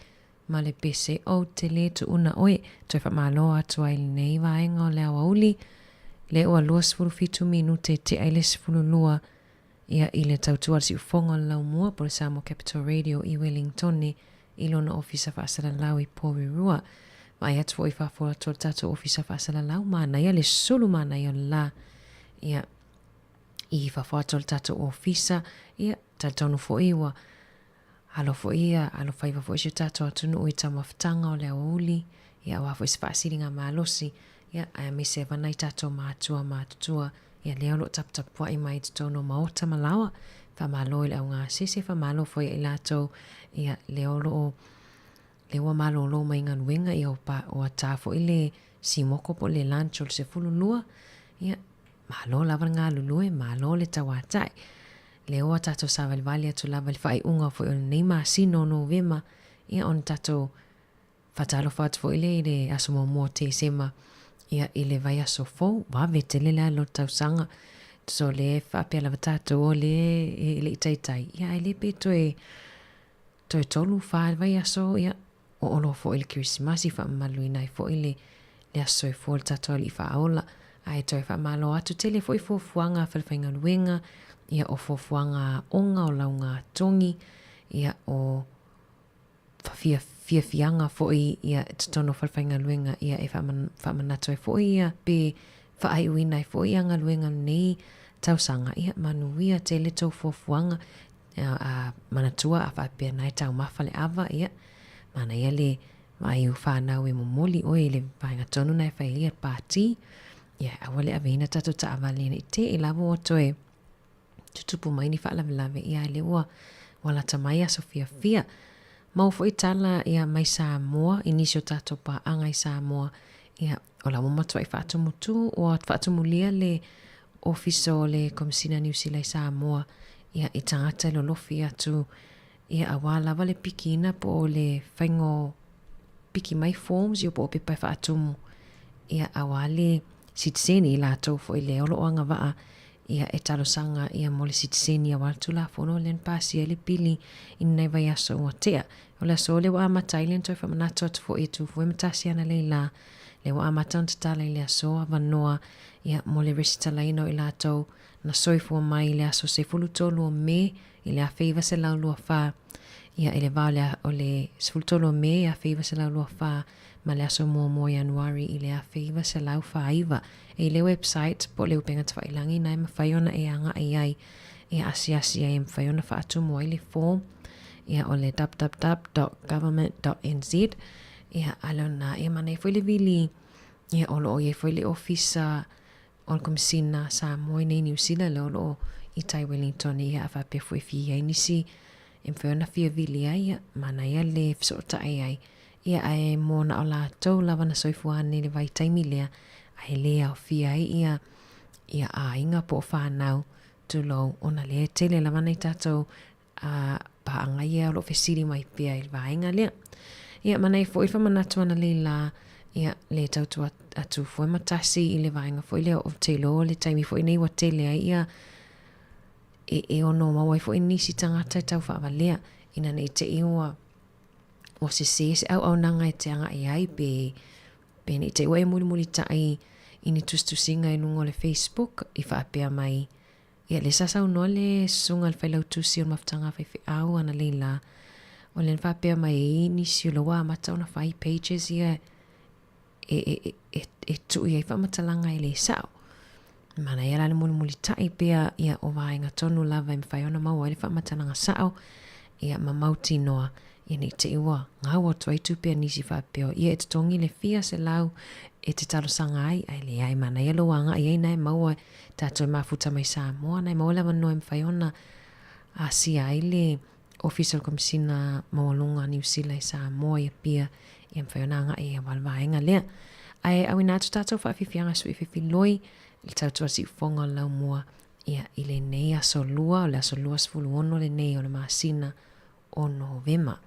ma le pese o te le tu una oe toi whamaloa atu ai le nei vaenga o le awa uli le ua lua sifuru fitu minute te ai le sifuru lua ia i le tautua si ufonga lau mua po le Sāmoa Capital Radio i Wellington i lona ofisa whaasara lau i Pōrirua mai atu foi whafora tō tātou ofisa whaasala lau mana ia le sulu mana ia la ia i whawhara tō tātou ofisa ia tātonu fo iwa alo fo ia alo whaiva fo isi tātou atunu o i tamawhitanga o le auli ia wafo isi whaasiringa maalosi ia ai mise vanai tātou mātua ia leo lo tapua i mai tono maota malawa fa malo le nga sisi fa malo foi i lato ia leo lo malo lo mai ngan winga i opa o ta fo ile si moko po le lancho se fulu lua ia malo lava nga lulu malo le tawatai leo tato savel valia tu lava fai unga fo nei ma sino no vema ia on tato fatalo fat fo ile de asumo mo te sema ia ile vai aso fo va vetele la lo tausanga so le fa pe la tato o le tai ia ile pe to tolu fa vai aso ia o lo fo il Christmas fa maluina fo ile le aso fo tato li fa ola ai to fa malo atu tele fo fuanga fa fainga wenga ia o fo fuanga onga o launga tongi ia o fa fianga fo ia tono fa fainga wenga ia e fa manato fo ia pe fa ai wina fo ia nga wenga nei tausanga ia manuia tele to fo fuanga a manatua a fa pe nai tau mafale ava ia mana ia le mai u fa na we momoli o ile painga tonu na fa ia party ia awale avena tatu ta avale ni te ilavo toe tutupu mai ni fa lave ia le wala tamaya sofia fia mau fo itala ia mai Sāmoa inisio tato pa angai Sāmoa ia ola mo matua i fatu mutu o fatu mulia le ofiso le komisina New Zealand Sāmoa ia i tangata lo lofi atu ia awala vale pikina po le faingo piki mai forms i po pe fatu ia awale sitseni la to fo ile olo anga va ia e talo sanga ia mole sitseni ia wal tula fono len pasi ele pili in nei vai aso o tea ola so le wa matailen to fa manato fo e tu fo matasi ana leila le wa matanta tala ile aso avanoa ia mole resitala ino ila to na soifo mai ile aso se fulu tolo me ile a feiva se la lua fa ia ele vale o le fulu tolo me a feiva se la lua fa ma le aso mo Januari ile a feiva se la fa iva e le website po le upenga twa ilangi na ma faiona e anga ai e asia em faiona fa atu mo ile form ia o le www.government.nz ia alona e mana foi le vili ia o lo e foi le officer o komisina Sāmoa nei New Zealand lo i tai Wellington ia fa pe foi fia inisi em faiona fia vili ia mana ia le sota ai ia ai mona o la tau lava na soifuane le vai taimilea ai lea o fia ia a inga po whanau tulo ona le tele lava nei tatou pa anga ia lo fesiri mai pia il vainga lea ia manai foi fa manatu ana leila ia le tautu atu foi matasi i le vainga foi le o telo le taimi foi nei wa tele ia e ono mawai foi nisi tangata tau fa valea ina nei te iwa o se au nanga e te anga ai pe ni te wai muli tai ini tustu singa i lungo le Facebook i fa apea mai ia le sasa uno le sunga le whailau tusi o maftanga whaifi au ana leila o le fa apea mai ni si lo wa mata ona 5 pages ia e tu ia i fa matalanga i le sao mana ia le muli tai pea ia o vainga tonu lava i mwhaiona maua i le fa matalanga sao ia mamauti noa ia nei te iwa ngawa tuai tupea nisi whapeo ia e te tongi le fia se lau e te talo sanga ai le ai mana ia lo wanga ia nai maua tātou mafuta mai Sāmoa nai maua lawa noe mwhaiona a si ai le official komisina mawalunga New Zealand Sāmoa ia pia ia mwhaiona anga ia walwaenga lea ai awi nātu tātou whaafifianga su ififi loi le tātou asi ufonga lau mua ia i le nei aso lua o le aso lua sfulu ono le nei o le maasina o Novema.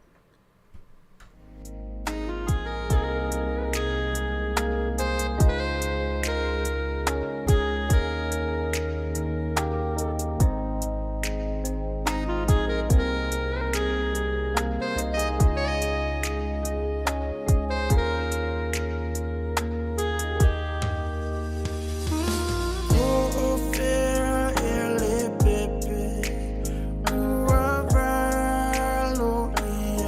Pepe, ua valo ia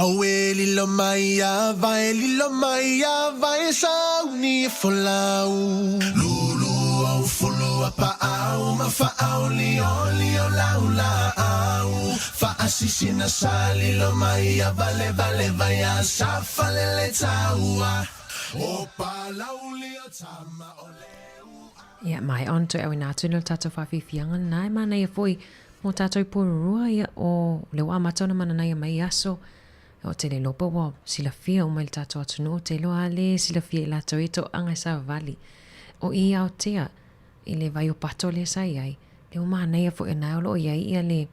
Aue lilo maia vai sauni folau. Lulu au fulu apa au mafa au lio lau lau. Fa asisina sa lilo maia vale vai a safalele taua. O palau lio tama ole. Ia mai on to ewi nātu no tato whawhiwhianga nai mana ia foi mo tato i porurua ia o le wa matona mana nai mai aso o te le lopa wa sila fia o mai tato atu no te loa le sila fia i lato e to anga sa vali o i au tea i le vai o pato le sai ai le o mana ia foi nai o lo iai ia le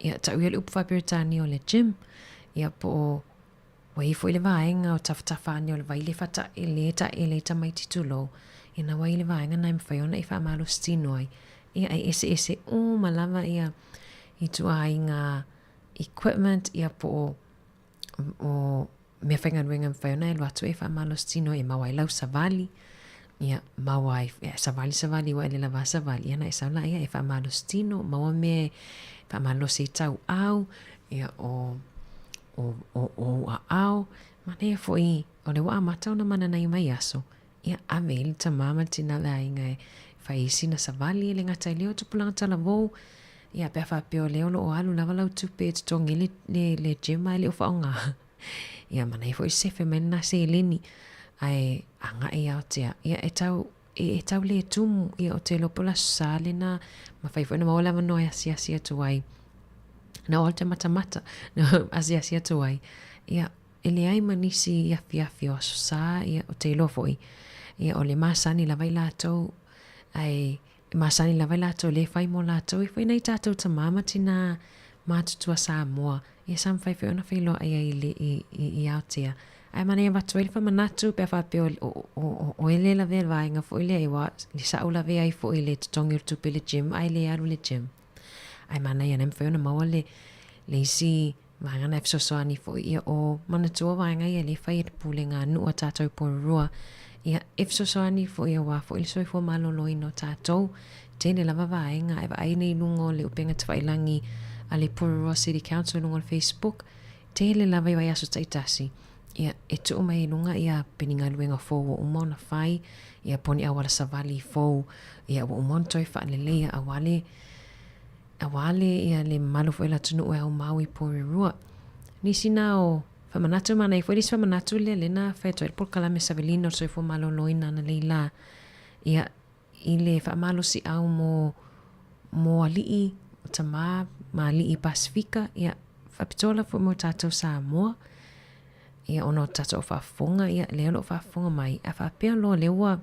ia tau ia le upu whapiritani o le gym ia po o wai foi le vaenga o tafutafani o le vai le fata i le ta mai titulo ina wai le vaenga nai mwhaiona i wha malo stino ai ia ai ese malama ia i tu ai ngā equipment ia po o mea whainga nuenga mwhaiona e luatu e wha malo stino e mawai lau savali ia mawai savali wa ele lava savali ia na e saula ia e wha malo stino mawa me wha malo se tau au ia o au mana ia fo i o le waa matau na mana nai mai aso ia ameli ta mama tina la inga faisi na savali le ngata leo tu pulanga tala vou ia pe fa pe leo lo alu lava lau tu pe tongi le gema le fa nga ia mana i foi se femena se leni ai anga ia tia ia e tau le tum ia o te lo pola sale na ma fai foi na mola no sia tu ai na olta mata no asia tu ai ia ele ai manisi ia fiafio sa ia o te lo foi ia o le masani la vai lato ai masani la vai lato le fai mo lato i foi nei tato ta mama tina matutua Sāmoa ia sam fai fe ona fai lo ai le i autea ai mane va tuel fa manatu pe fa pe o ele la ve vai nga foi le wa li sa ula ve ai foi le tongi tu pe le gym ai le aru le gym ai mane ia nem foi ona mo le si vanga na fsosoani foi ia o manatua vanga ia le fai te pulenga nu tato porua ia fsosoani foi ia wa foi so fo malo loino tato tene lava vaenga e ai nei lungo le upenga twailangi ale porua city council lungo Facebook tele lava ia so taitasi ia e tu mai lunga ia peninga luenga fo o mona fai ia poni awala savali fo ia o monto fa le leia awale ia le malu fo ela tunu e au maui porua nisi nao famanatu mana i foi famanatu le na feto e por kala me savelino so fo malo loina na leila ia ile fa malo si au mo ali tama mali i Pasifika ia fa pitola fo mo tato Sāmoa ia ono tato fa fonga ia le lo fa fonga mai afa pe lo lewa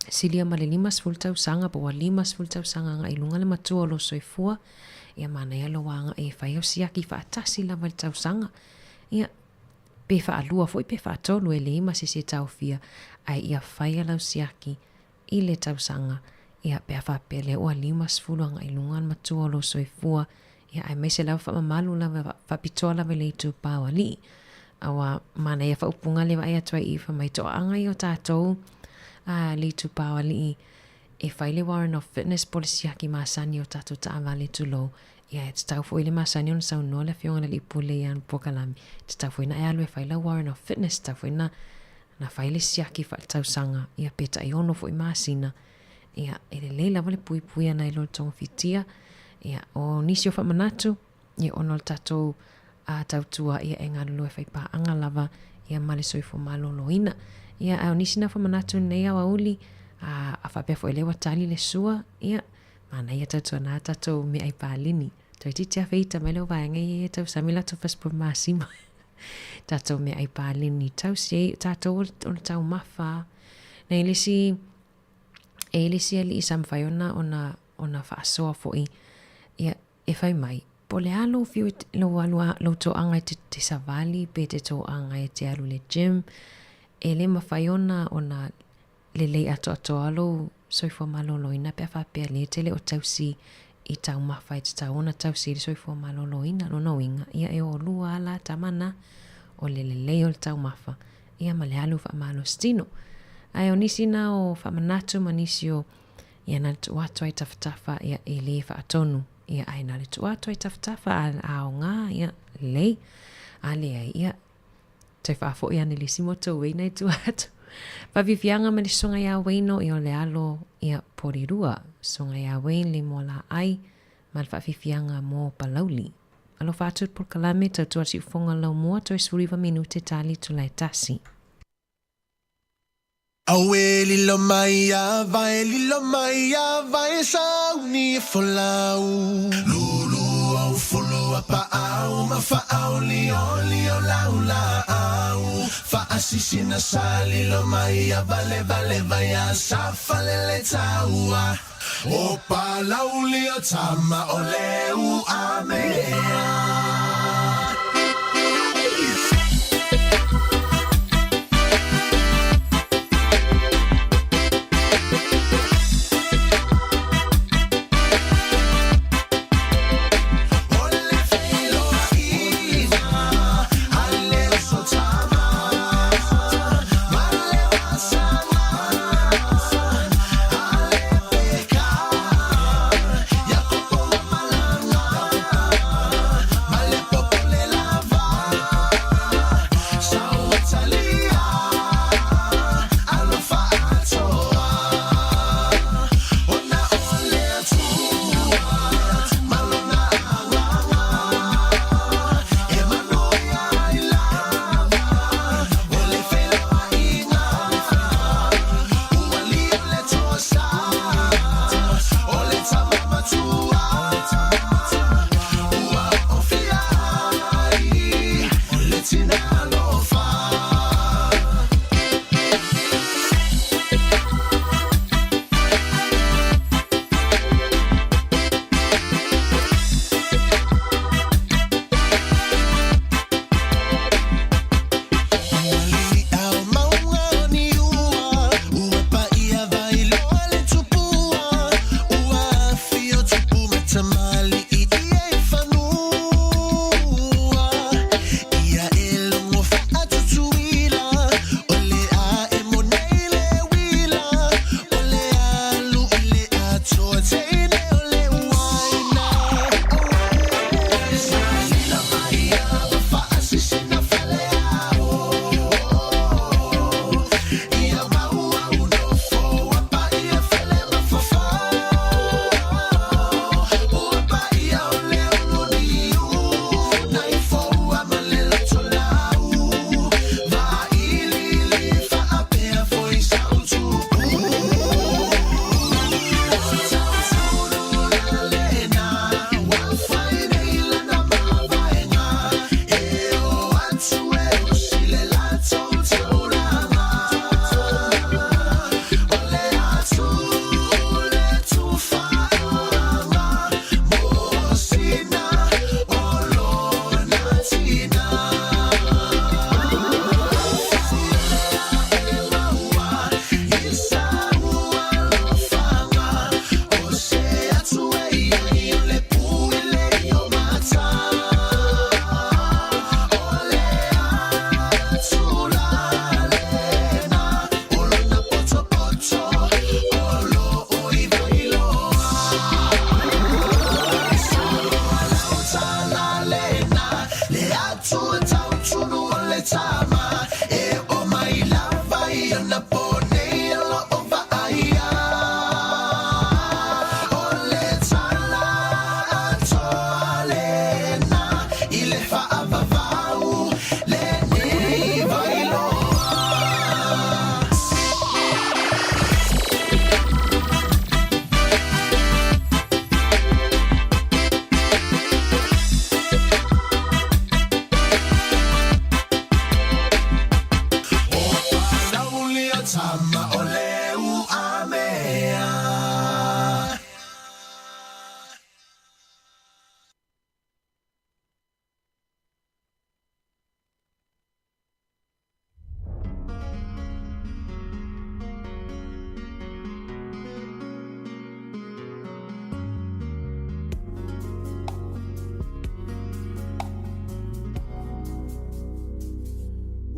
silia male limas fultau sanga po limas fultau sanga nga ilunga le matua lo soifua ia mana ia lo wanga e fai o siaki fa atasi la mal tau sanga ia pe fa alua foi pe fa tolu e limas se tau fia ai ia fai ala siaki i le tau sanga ia pe fa pe le o limas fulu nga ilunga le matua lo soifua ia ai mese la fa malu la fa pitola vele tu pawali awa mana ia fa upunga le vai atwa i fa mai to anga i o tatou li tu pawa li e faile warrant of fitness policy aki masani o tatu ta avale tu lo ia e tau fo ile masani on sau no le fionga li pule yan pokalami tau fo ina e alu e faile warrant of fitness tau fo ina na faile siaki fa tau sanga ia peta i ono fo i masina ia e le leila vale pui ana ilo tongo fitia ia o nisio fa manatu ia ono tatu a tau tua ia e ngalu e fai pa anga lava ia male soifo malo loina ia au nisi na fa manatu nei awa uli a fa pe fo ele watali le sua ia mana ia tatu na tatu me ai palini to titia feita melo vaenga ia tau samila to fas por masima tatu me ai palini tau si tatu on tau mafa nei lisi ali sam faiona ona fa so fo ia e fai mai pole alo fiu lo to anga te savali pe te to anga te alu le gym ele mafaiona ona lele ato alo soifo malo loina pe fa pe le tele o tausi i tau mafai te tau ona tausi soifo malo loina no inga ia e o lua ala tamana o lele o tau mafa ia male alu fa malo stino ai onisi na o fa manatu manisio ia na tu watu ai taftafa ia ele fa atonu ia ai na tu watu ai taftafa al aonga ia lei Ale ai ia. Te whaafo ia nili simo tau wei nei tu atu. Wavivianga ma le songa ia weino i o le alo ia porirua. Songa ia wein le mo la ai ma le whavivianga mo palauli. Alo whaatut por kalame tau tua si ufonga lau mua toi suriva minute tali tu lai tasi. Awe lilo maya vai sauni folau. Lulu au fulu apa au mafa au li o laula au. Fa asisi na sali lo maya vale vaya safa lele taua. Opa lauli o tama o leu amea.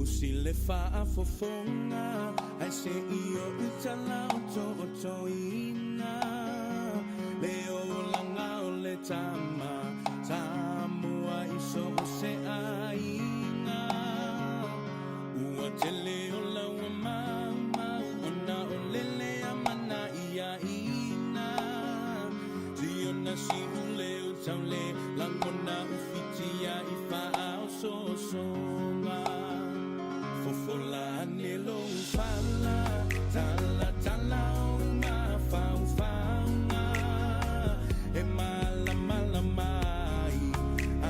Usile fa'afofonga ai se io utala o toina leo langa o le tama Sāmoa iso o se ai si ule o taule langona ufitia I whaao so songa fofola anelo fala tala tala o ngā whauwhaunga e mala mala mai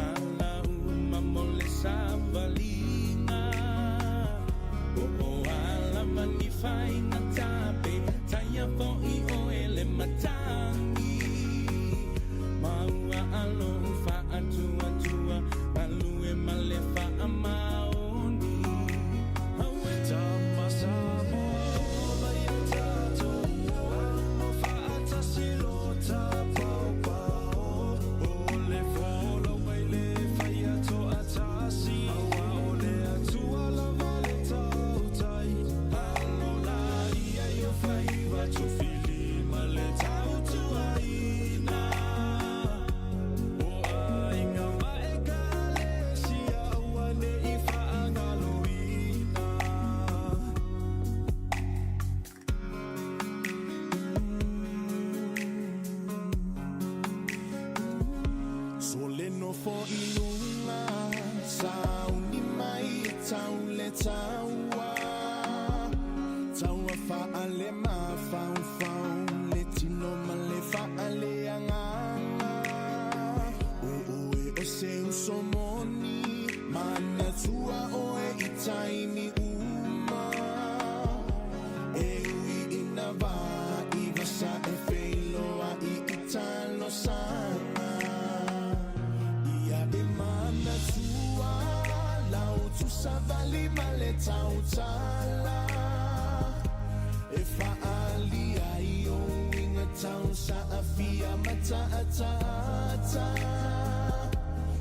ala umamole savalinga o ala mani whainga tape taia voi o ele matangi maua alo whaatua tua malue male whaamaoni Tama Sāmoa mai a tātou amo whaatasi lo tā pau pau o le wholo mai le whai ato a tāsi awa o le atua lava le tau tai alo la ia I o whai watu whili ma le tau tuaina o ainga mai ka le si aua ne I whaangaloina So le no fo I lunga sauni mai tau le taua taua fa ale ma fau fau le tino ma le fa ale anganga o e o se usomoni mana tua o e I taimi uma e ui ina va I vasa e feiloa I italo sana ia e mana tua lau tu savali ma le tau tala e whaali ai o inga tau sa awhia mata ata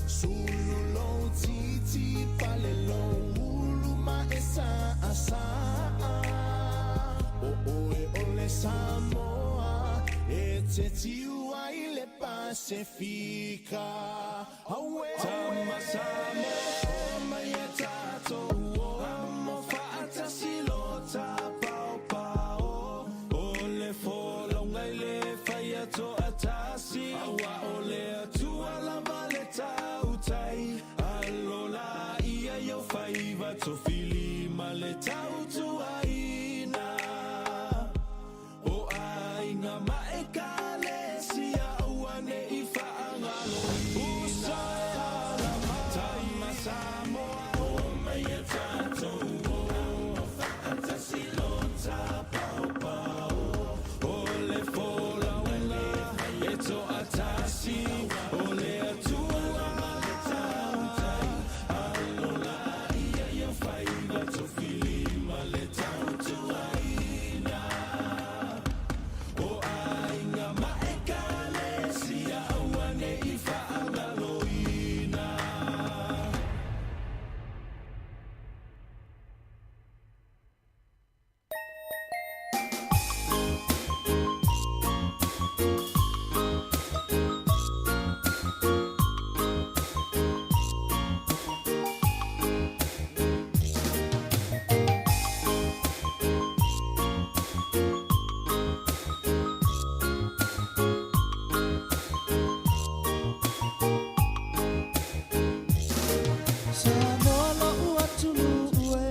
sulu lo titi pale lo ulu ma e sa asa o e ole Sāmoa e te tiu ai le Pasifika Aue Tama Sāmoa mai a tātou amo whaatasi lo tā pau pau o le wholo ngai le whai ato a tāsi awa o le atua lava le tau tai alo la ia iau whai watu whili ma le tau tuaina o ainga mae ka le si aua ne I whaangalo usai ala Tama Sāmoa o mai a tātou o whaatasi lo tā pau pau o le wholaunga e to a tāsi o le atua ma le tau tai alo la ia iau whai watu whili ma le tau tuaina o ainga mae ka le si aua ne I whaangaloina Sāmoa la ua tunu ue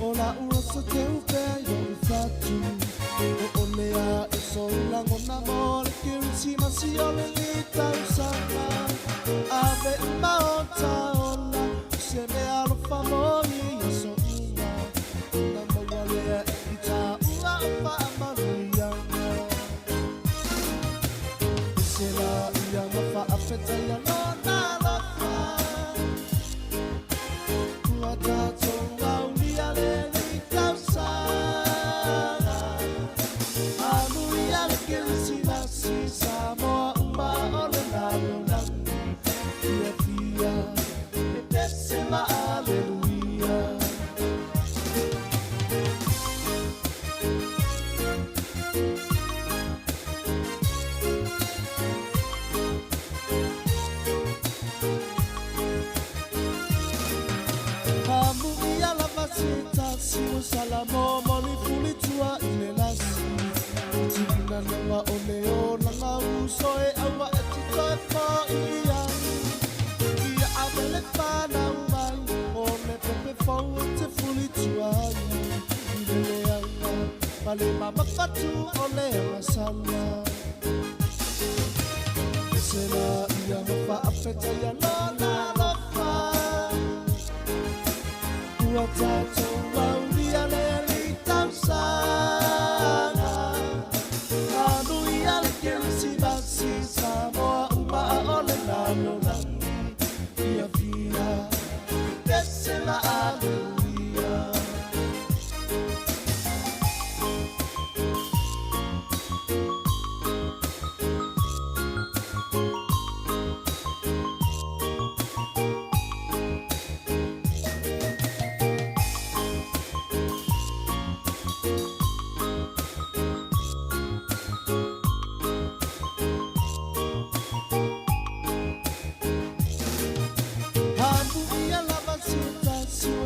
o la ua sa te upe yo I whatu o lea e solango na mo le kirisi masi o le li tau sanga ave mao taola se me alofa mo I so ua na maua lea I ta ua o wha amaruianga se la ia ma wha apeta ia no na lofa ua tātou ngaulia le li tau sanga aluia le kirisi nasi Sāmoa uma o le nalo nangi ia fia e pese ma aleluia Siu salamo moli fuli tua ile lasi Tina nama o leo na ngau soe awa ati toi fo ia ia avele whanau mai o le pepe fau e te fuli tuai i le leanga ma le mamawhatu o le masana e se la ia mawha apeta ia lona lofa ua tātou wauria le li tausanga anu ia le kerisi basi Sāmoa umaa o le nano langi ia via pese la aleluia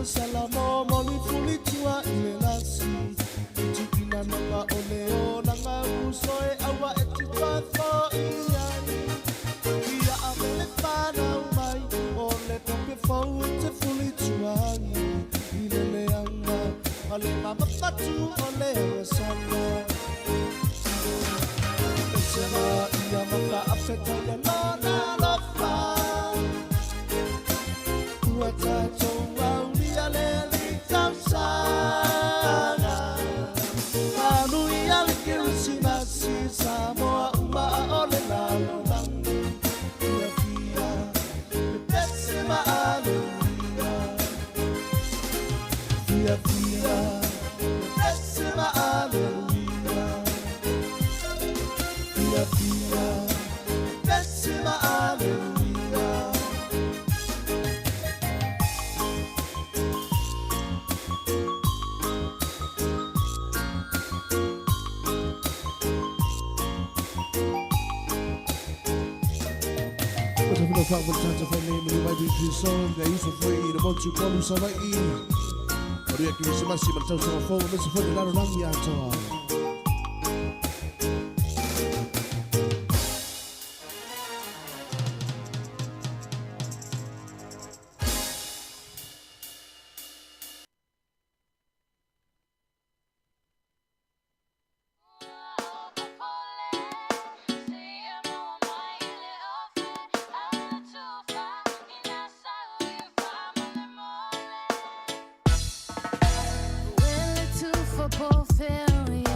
Salamo moli fuli tua ile lasi Tikina nanga oleo nanga usoe awa eti fafo iai Ia avele whana umai Ole pepe fau ete fuli tua ile leanga Ale mama patu ole wasana Esema ia maka afeta ya nona lofa Ua tatou Sāmoa umaa o le nalo langi ia via me pese ma aleluia via via me pese ma aleluia via via me pese ma aleluia no fuck with tanta family when you might be too song they used to free the want to call so like e ori ki se masi ma tau so fo me se fo de la rangi ato Well, it's too for poor fairy.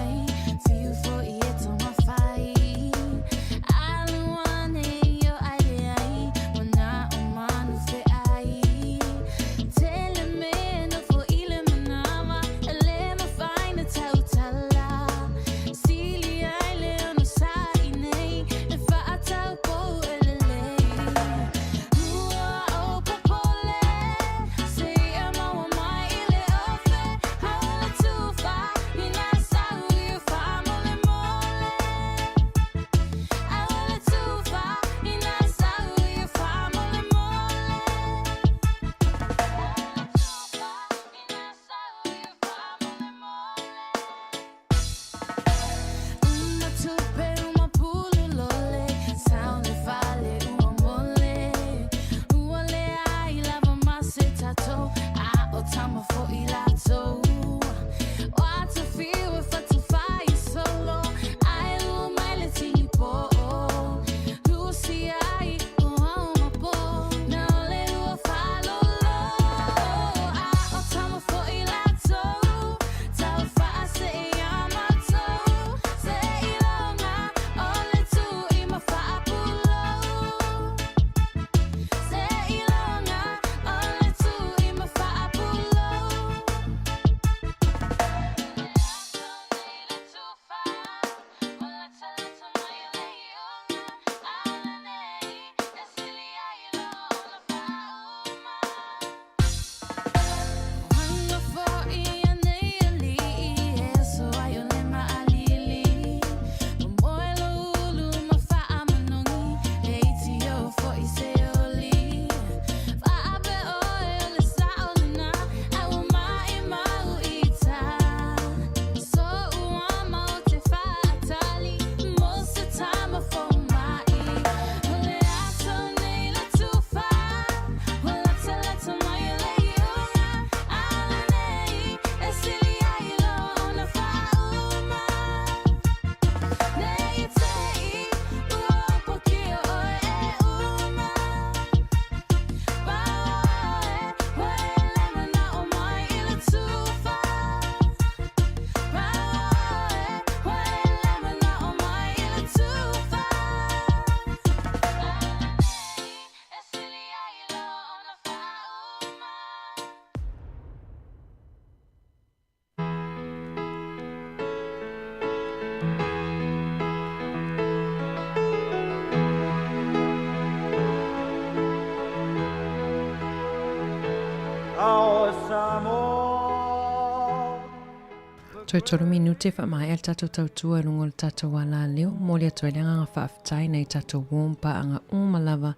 Toi toro minute wha mai al tatou tautua lungo le tatou wala leo. Moli atu elenga ngā whaafitai nei tatou wompa anga umalawa.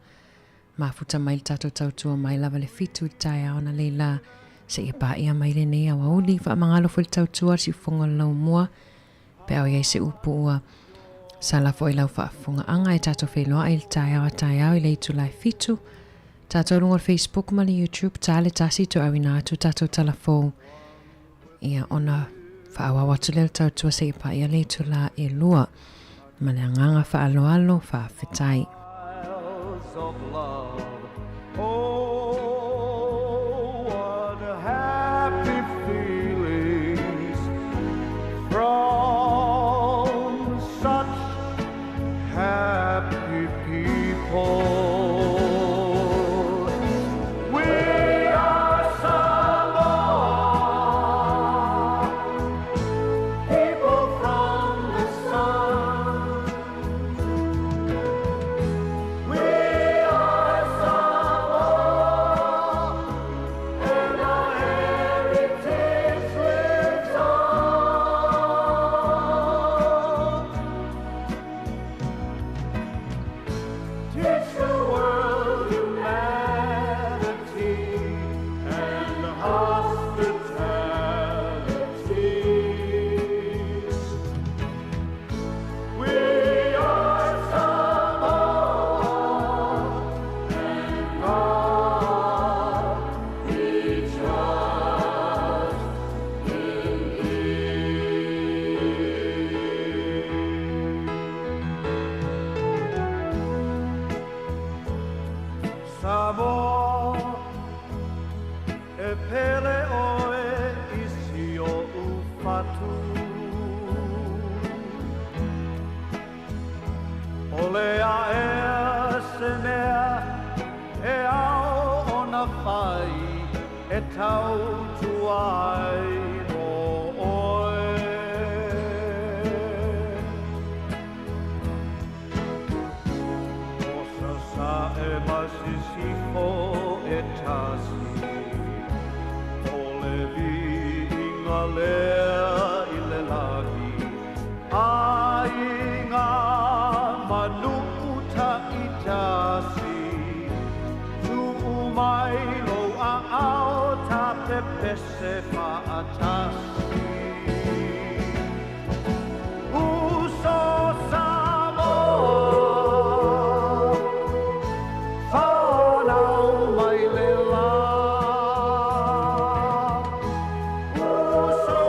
Mafuta mai le tatou tautua mai lava le fitu i tai aona leila. Se ia pa ia mai le nei awa uli wha mangalo fo le tautua si fonga lau mua. Pe au iei se upu ua. Sala fo i lau whaafunga anga e tatou wheloa i le tai au i le itu lai fitu. Tatou lungo le Facebook ma le YouTube tale tasi tu awina atu tatou talafou. Ia ona whaawa watu leo tautua se ipa ia le tu la e lua. Ma le anganga whaaloalo whaafetai. Of love. Oh, what happy feelings from such happy people. We are Sāmoa, people from the sun. We Sāmoa e pele oe isi o ufatu. O lea e se mea e ao o na whai e tau tuai mo oe. O sa e masisifo e tasi o le vi inga lea i le lagi a inga manuuta i tasi tu mai lo a ao ta pepese fa a tasi uso Sāmoa whanau mai le la uso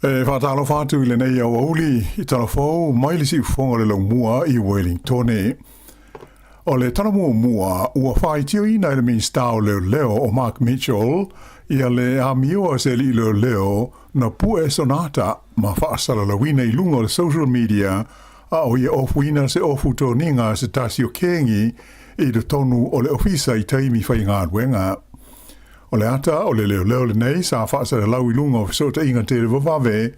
Whātalo whātu i le nei au auli I talafou mai le si ufonga le lau mua I Wellington e. O le tala mua ua whai tio ina le min stau leo o Mark Mitchell ia le amioa se li leo na pue sonata ma whaasala lawina I lunga le social media a o ia ofuina se ofu tō ninga se tasio kengi I le tonu o le ofisa I taimi whai ngā ruenga. O le ata o le leo le nei sa whaasala lau I lunga o fisota inga te le vavave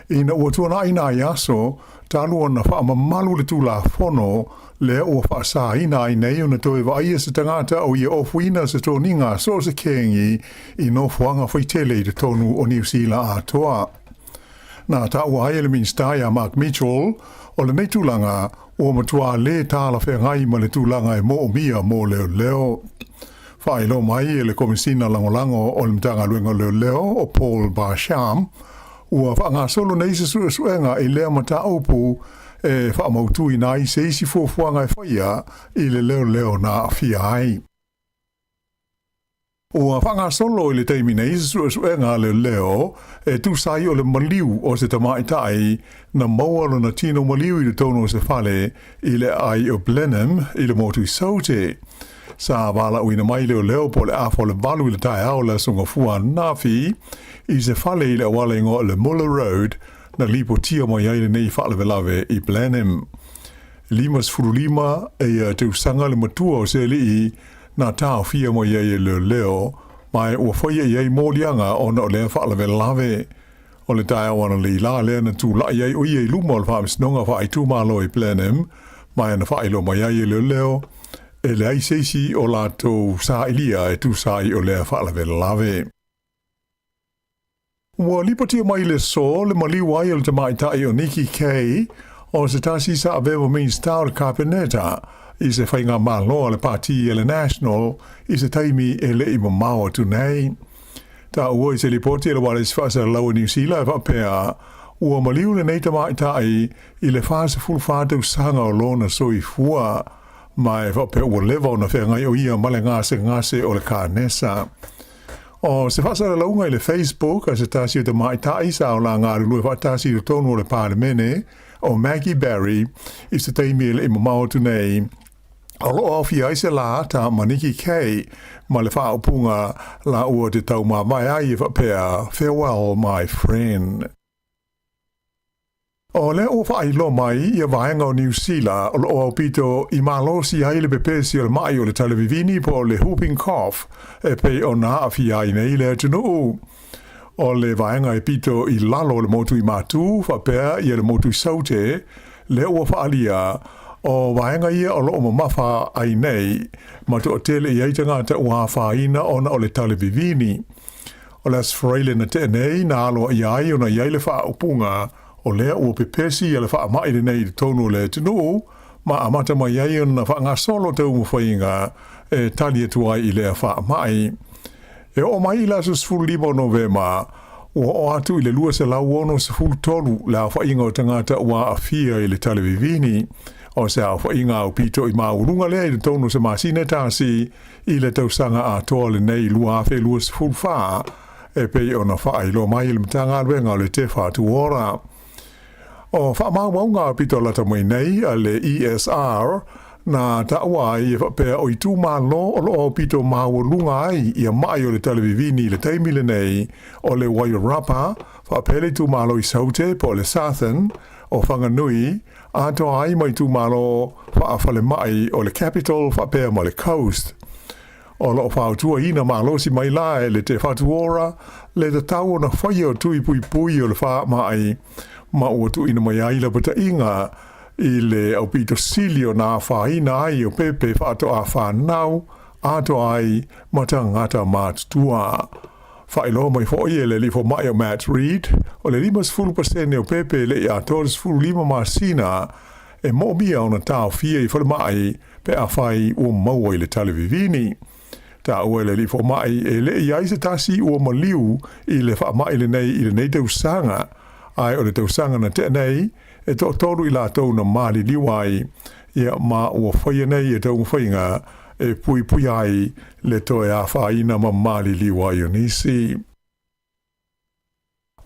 ina ua tuana ina I aso tālua na wha malu le tūla whono le ua whaasa ina I nei o na toe wa ia se tangata o ia ofuina se tō ninga so se kengi I no fuanga whaitele I le tonu o New Zealand a toa. Nā ta ua hae le minstai a Mark Mitchell o le nei tūlanga o matua le tāla whengai ma le tūlanga mo o mia mo leo. Whae lo mai e le komisina langolango o le mtanga luenga leo o Paul Barsham ua whaanga solo nei se suenga I lea mata upu e whaamautui nai se isi fuafuanga e whaia I le leo na awhia ai. Ua whaanga solo I le teimi nei se suenga leo e tūsai o le maliu o se tamaitai na maualo na tino maliu I le tono se whale I le ai o Blenheim I le motu I saute. Sa wala uina mai leo po le afo le valu I le tae au la sunga fua nafi I se whale I le awale ingo le Muller Road na lipo tia mai ai le nei whale velave I Blenheim. Limas furulima e te usanga le matua o se li na tau fia mai ai leo mai ua whaia iei mōlianga o na o le whale velave. O le tae au ana li la lea na tū la iei o iei luma o le whaamisnonga wha I tūmalo I Blenheim mai ana whailo mai ai leo e le ai seisi o lato sa ilia e tu sai o lea whaalave lave. Ua lipatia mai le so le maliwai o le tamaitai o Nikki Kay o se tasi sa avevo means tau le Carpeneta I se whainga malo le parti e le National I se taimi e le I mamao tu nei. Ta ua I se lipoti e le wale si whaasa lau New Zealand e whapea ua maliu le nei tamaitai I le whaasa fulwhātau sanga o lona soi fua mai whape ua lewa o na whengai o ia male ngase o le kānesa. O se whasara launga I le Facebook a se tasi o te maitai sa o la ngāru lue whatasi o tonu o le pāremene o Maggie Barry I se teimi le imamao tu nei. O lo ofi ai se la ta Maniki Kay ma le whaupunga la ua te tau ma mai ai whapea farewell my friend. O le o whai lo mai ia vaenga o New Zealand o lo o pito I malosi ai le pepesi o le mai o le televivini po le whooping cough e pe o na awhi ai nei le tunu. O le vaenga e pito I lalo le motu I matu whapea ia le motu I saute le o whaalia o vaenga ia o lo o mamafa ai nei ma to o tele I aitanga ta ua whaina ona o le televivini. O le asfraile na te nei na alo I ai o na iai le wha upunga o lea ua pepesi ia le wha mai le nei tonu le tunu, ma amata mai ai na wha ngā solo te umu whainga e tali atu ai I lea wha mai. E o mai la su sfulu lima o Novema, ua o atu I le lua se lau ono sfulu tolu la whainga o tangata ua awhia I le televivini, o se a whainga au pito I maurunga lea I le tonu se masine tasi I le tausanga a toa le nei lua awhe lua sfulu wha, e pei o na wha I lo mai le mtanga luenga o le te wha tu ora. O whaamaunga pito lata mai nei a le ESR na taua ai e whapea o I tū mālo o lo pito māwalunga ai I a mai o le televivini le teimile nei o le Wairarapa whapele tū mālo I saute po le Southern o Whanganui a toa ai mai tū mālo whaafale mai o le Capital whapea ma le Coast. O lo whautua ina mālo si mai la e le te whatuora le te tau o na whaia o tui pui o le wha mai ma ua tu ina mai aila pata inga I le au pito silio na whaina ai o pepe whaato a whanau ato ai mata ngata mātua. Whailo mai fo ie le lifo mai o Matt Reed o le 5% o pepe le I a tōres fulu lima masina e mo mia o na tau fia I whale mai pe a whai o maua I le televivini. Ta ua le lifo mai e le I aise tasi o maliu I le wha mai le nei tau sanga ai o le tausanga na te nei e to toru I la tau na mali liwai ia ma ua whaia nei e tau whainga e pui ai le toe a whaina ma mali liwai o nisi.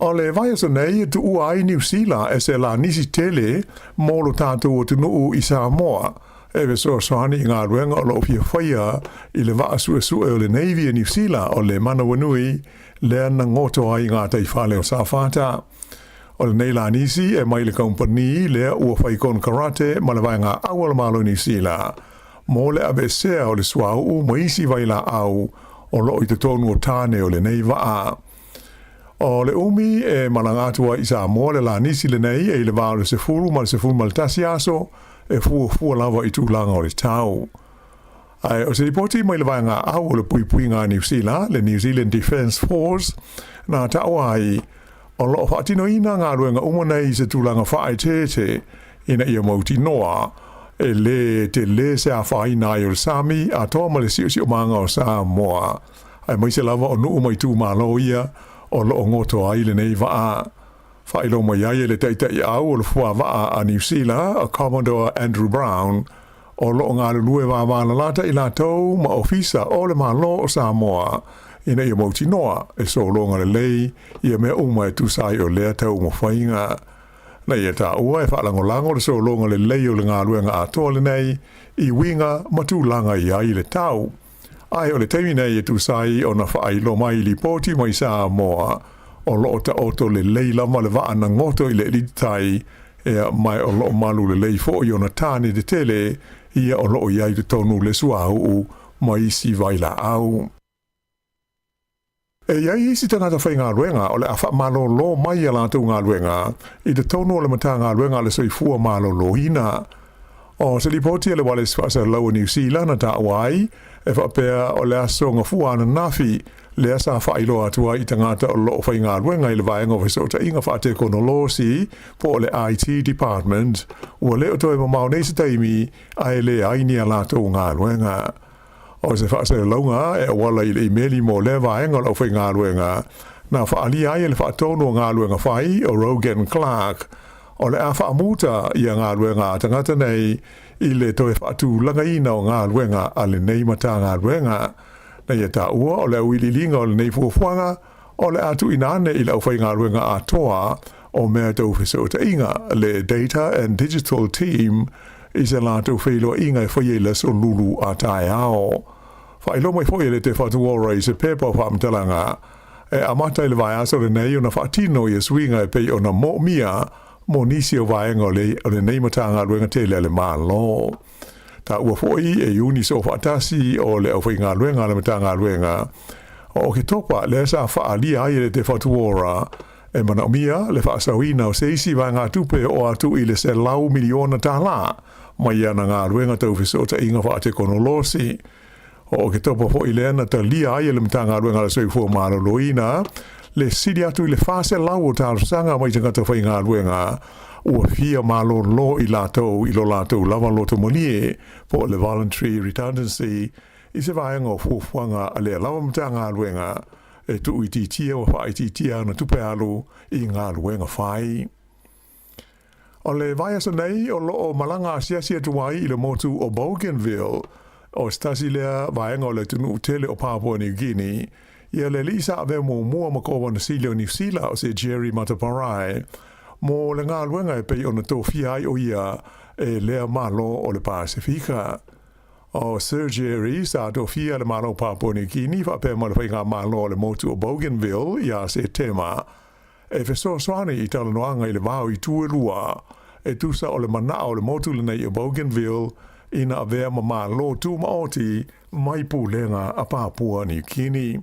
O le vai so nei tu ai New Zealand e se la nisi tele mo lo tātou tu no i Sāmoa. E ve so soani ngā ruenga o lo pia whaia i le waa sue o le Navy e New Zealand o le mana wanui le ana ngoto ai ngā tai whale o Sāwhata. O le nei la nisi e mai le company le ua whaikon karate ma le vai ngā awala malo New Zealand. Mo le abe sea o le suau u maisi vai la au o lo i te tonu o tāne o le nei waa. O le umi e malangatua i Sāmoa le la nisi le nei e le vāo le sefuru ma le tasi aso e fua lava i tūlanga o le tau. Ai, o se ripoti mai le vai ngā au o le pui ngā New Zealand, le New Zealand Defence Force, nā tau ai o loo whaatino ina ngā ruenga umanei i se tūlanga whaai te ina ia mauti noa e le te le se a whaai nā i o le Sami a toa ma le si o manga o Sāmoa. Ai mai se lava o nuu mai tū mālo ia o loo ngoto ai le nei waa. Whailo mai ai le teitai au o le fua waa a New Zealand, a Commodore Andrew Brown, o loo ngā lue wā wāna lata i lātou ma ofisa o le mālo o Sāmoa, ina ia mauti noa e so longa le lei, ia mea uma e tūsai o lea tau mo whainga. Na ia tā ua e whaalangolango le so longa le lei o le ngā luenga a toa le nei, i winga matu langa i ai le tau. Ai o le teimi nei e tūsai o na whailo mai li poti mai Sāmoa, o loo ta oto le lei lama le waa na ngoto i le litai e mai o loo malu le lei fo i o na tāne de tele ia o loo iai te tonu le suahu mai si vaila au. E iai isi tangata whai ngā luenga o le awha malo lo mai a lātou ngā luenga i te tonu o le mata ngā luenga le soi fua malo lo hina. O se li poti le wale sfasa lau New Zealand na ta wai e whapea o le aso ngā fua ana nafi le asa whailo atua i tangata o loo whai ngā ruenga i le vaenga o so ta inga whaate kono losi po le IT department ua leo toi mamau nei se taimi ai le aini a lātou ngā ruenga. O se whaase launga e wala i le imeli mo le vaenga o loo whai ngā ruenga na whaali ai le whaatono ngā ruenga whai o Rogan Clark o le a whaamuta i a ngā ruenga tangata nei i le toi whaatu langa ina o ngā ruenga a le nei mata ngā ruenga. Na ia tā ua o le awililinga o le nei fuafuanga o le atu inane i le awhai ngā ruenga a toa o mea tau whiso ta inga le Data and Digital Team i se lātou whilo inga e whai le so lulu a tae ao. Whailo mai whai le te whatuora i se pepa o whaamtalanga e amata i le vai aso le nei o na whaatino i a swinga e pei o na mo mia mo nisi o vaenga o le nei mata ngā ruenga te le mālo. Ta ua foi e uni so fatasi o le au ngā luenga le mata ngā luenga. O ke topa le sa whaali ai le te whatuora e mana mia le whaasawina o seisi vai ngā tupe o atu i le se lau miliona tā la mai ana ngā luenga tau whiso ta inga whaate kono losi. O ke topa foi le ana ta lia ai le mata ngā luenga le soifua mālo loina le siri atu i le whase lau o tā sanga mai tangata whai ngā luenga ua fia malo lo i lo lātou lava loto monie po le voluntary redundancy i se vaenga o fuafuanga a le lava mta ngā luenga e tu i titia o wha i titia na tupe alu i ngā luenga whai. O le vaiasa nei o loo malanga asiasia tuwai i le motu o Bougainville o stasi lea vaenga o le tunu utele o Papua New Guinea ia le lisa ave mo mua makowa na silio New Zealand o se Jerry Mataparai mo le ngā luenga e pei o na tōwhia ai o ia e lea malo o le Pasifika. O Sir Jerry sa tōwhia le malo Papua New Guinea whapea ma le whai ngā malo o le motu o Bougainville ia se tema. E wheso soani i tala noanga i le vau i tuelua e tusa o le mana o le motu le nei o Bougainville ina avea ma malo tu maoti mai pūlenga a Papua New Guinea.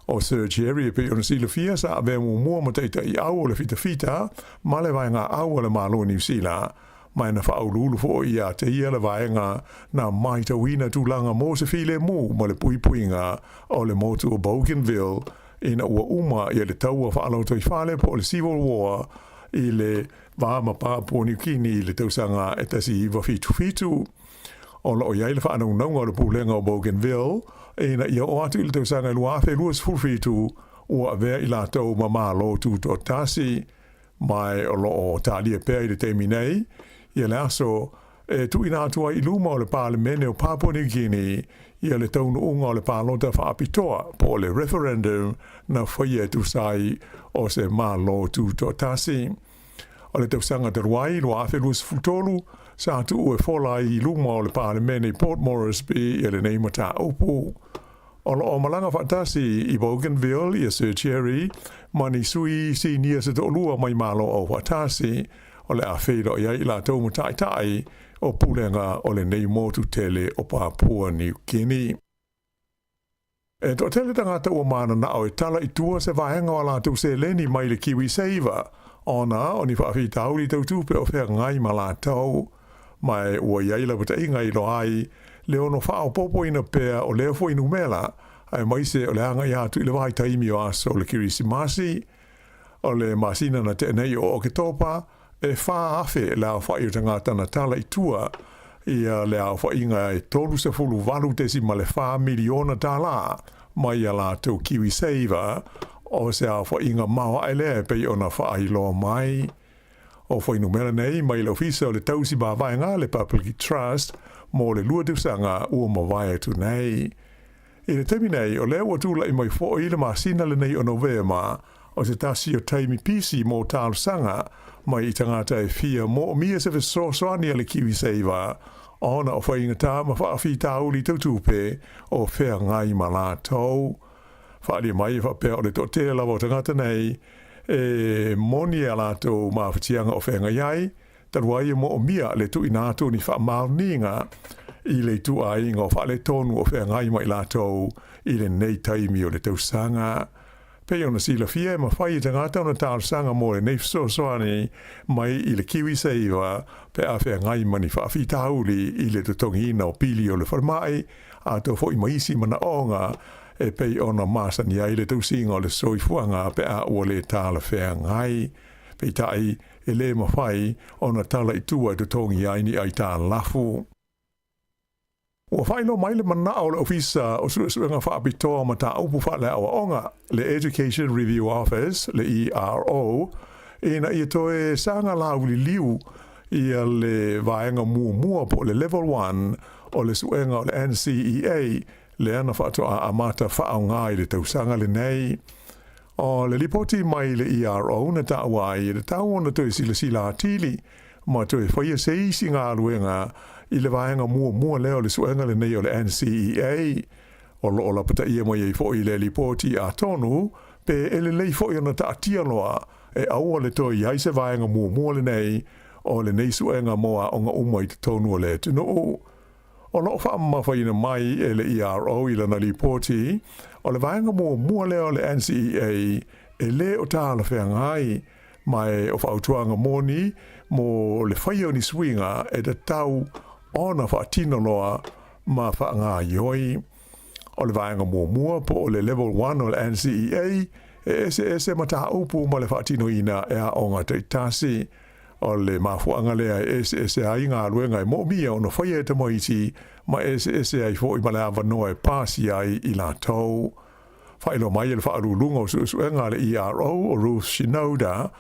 O Sir Jerry e pe ona sila fia sa ave mua mataita i au o le fita ma le vaenga au o le malo New Zealand mai na whaululu fo i a te ia le vaenga na mai tawina tūlanga mo se file mu ma le puipuinga o le motu o Bougainville ina ua uma i le taua whaalauto i whale po le Civil War i le vama Papua New Guinea i le tausanga e tasi iwa fitu. O lo iai le whaanaunga o le pūlenga o Bougainville ina ia o atu i le tausanga i luafe luas fulfitu ua avea i lātou ma mālo tū tō tasi mai o lo o tālia pēr i le teimi nei ia le aso tu ina atua I luma o le Parlemene o Papua New Guinea ia le taunu unga o le palota whaapitoa po le referendum na whaia tu sai o se malo tu to tasi. O le tausanga te ruai lo afe luas futolu sa tu ue fola I luma o le Parlemene Port Moresby ia le neimata upu. O lo o malanga whaatasi I Bougainville ia Sir Cherry mani sui si nia se to lua mai malo o whaatasi o le awhero ia I la tau mutai o pulenga o le nei motu tele o Papua New Guinea. E to tele tangata ua mana na o tala I tua se vaenga o la tau se leni mai le Kiwi Saver. Ona o ni whaafi tauri tau tupe o whea ngai ma la tau. Mai ua iaila puta I ngai lo ai le ono whao popo ina pea o leo fo inu mela ai mai se o le anga I hatu I le vai taimi o aso o le Kirisimasi o le masina na te nei o ke topa e wha afe le au whai o tangata na tala I tua ia le au whai inga e tolu se fulu walu tesi ma le wha miliona tala mai a la tau Kiwi Saver o se au whai inga mawa ai le pe o na whai loa mai o whai numera nei mai le ofisa o le tausi ba vaenga le Public Trust mo le lua tusanga ua mawai tu nei. I le temi nei o leo atula I mai fo I le masina le nei o Novema o se tasi o taimi pisi mo tālu sanga mai I tangata e fia mo o mia se fe soani le Kiwi Saver ona o whainga tā ma whaafi tāuli tautupe o whea ngai ma la tau. Whaari mai whapea o le tote lawa o tangata nei e moni a la tau ma whitianga o whenga iai taruai mo o mia le tu inato ni wha maunga I le tu ainga o wha le tonu o whea ngai mai la tau I le nei taimi o le tausanga. Pei ona sila fia ma whai tangata ona tārsanga mo le nei soani mai I le Kiwi Saver pe a whea ngai mani whaafi tauli I le tutongina o pili o le wharmai a tau fo I maisi mana onga e pei ona masani ai le tausinga o le soifuanga pe a ua le tāla whea ngai. Pei tai e le mawhai ona tala I tua tutongi ai ni ai tā lafu. Ua whaino mai le mana o le ofisa o suenga whaapitoa ma tā upu wha le awa onga le Education Review Office, le ERO, ina ia toe sanga lauli liu ia le vaenga mua po le Level 1 o le suenga o le NCEA le ana whaatoa a mata whaonga I le tausanga le nei. O le lipoti mai le ERO na tāwai le tau ona toe sila atili ma toe whaia se isi ngā luenga I le vaenga mua leo le suenga le nei o le NCEA o lo la pata ia mai fo I le lipoti a tonu pe ele lei fo I ona ta atia loa e aua le toi ai se vaenga mua le nei o le nei suenga moa o nga umai te tonu o le tino o lo wha mawhaina mai e le ERO I lana lipoti o le vaenga mua leo le NCEA e le o tāla whea ngai mai o whautuanga moni mo le whaia ni swinga e da tau ona whaatino loa ma whaanga ioi. O le vaenga mua po o le Level 1 o le NCEA e ese mata upu ma le whaatino ina e a onga te tasi o le mafuanga lea ese a inga luenga e mo mia o no whaia e te moiti ma ese ai fo I male awa noa e pasi ai I la tau. Whailo mai e le whaarulunga o suenga le ERO o Ruth Shinoda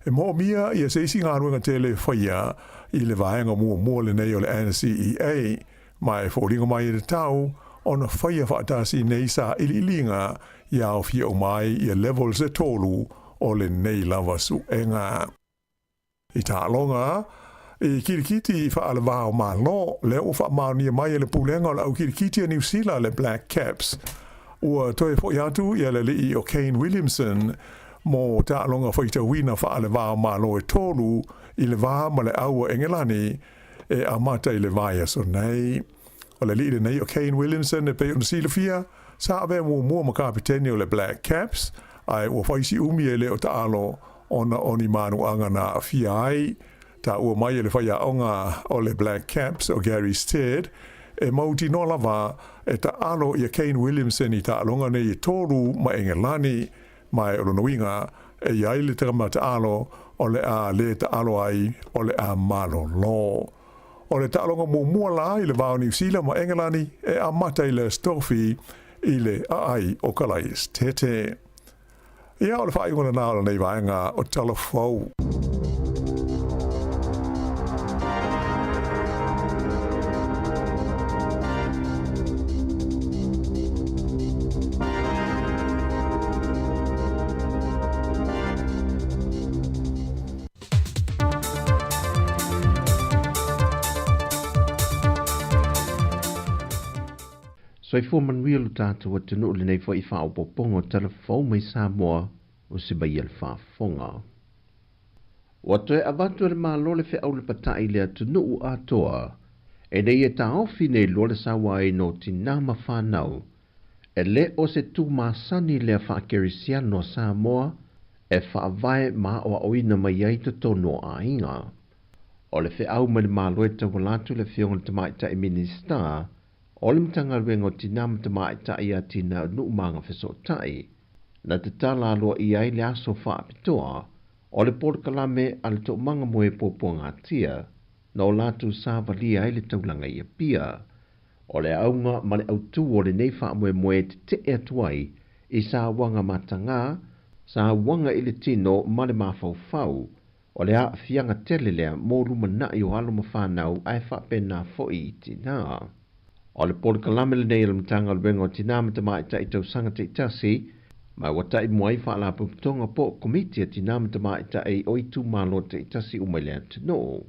e mo mia I se isi ngā ruenga tele whaia I le vaenga mua le nei o le NCEA mai fōringa mai e le tau o na whaia whaatasi nei sa ililinga I au fia o mai I level se tolu o le nei lava suenga. I tā longa I kirikiti I whaale wāo mā lo le o wha māunia mai e le pulenga o le au kirikiti a New Zealand le Black Caps ua toe fo iatu I le li o Kane Williamson mo ta longa whaita wina whaale wāo mā lo e tolu I le wā ma le aua engelani e amata I le vāia so nei. O le li nei o Kane Williamson e pe on silafia sa ave mua ma kapiteni o le Black Caps ai ua whaisi umi e le o ta alo ona oni manu anga na fia ai ta ua mai e le whaia onga o le Black Caps o Gary Stead e mauti no lava e ta alo I Kane Williamson I ta alonga nei e tolu ma engelani mai o lonuinga e iai le tera ta alo o le a le ta alo ai o le a malo lo. O le ta alonga mua la I le vāo New Zealand ma engelani e a mata I le stofi I le ai o kalais tete. Ia o le whai ngona nāla nei vaenga o talafou. Soifua manuia lo tātou atunu le nei fo I whaopopongo telefou mai Sāmoa o se bai al whaafonga. Watoe avatu le mālole fe au le patai le atunu u atoa, e nei e ta ofi nei lole sawa e no tinama whanau, e le o se tu masani le whaakerisiano Sāmoa, e whaavae maa o oina mai ai to tono a inga. O le fe au mai le māloe ta walatu le fionga te mai ta e minister, o le mtanga ruengo tinama te mai ta i atina nu manga feso tai, na te tala aloa I ai le aso whaapitoa, o le porkalame ale to manga moe popo ngā tia, na o latu sāwali ai le taulanga I a pia. O le aunga ma le autu o le nei wha moe te te atuai, I sā wanga matanga, sā wanga I le tino ma le mawhau, o le a fianga tele lea mō ruma na I o halo ma whanau ai whapena fo I tina. O le porkalame le nei mtanga luengo tina ma te mai ta I tau sanga te itasi, mai wata I moai wha la puputonga po komitia tina ma te mai ta I oitu malo te itasi umailea tino.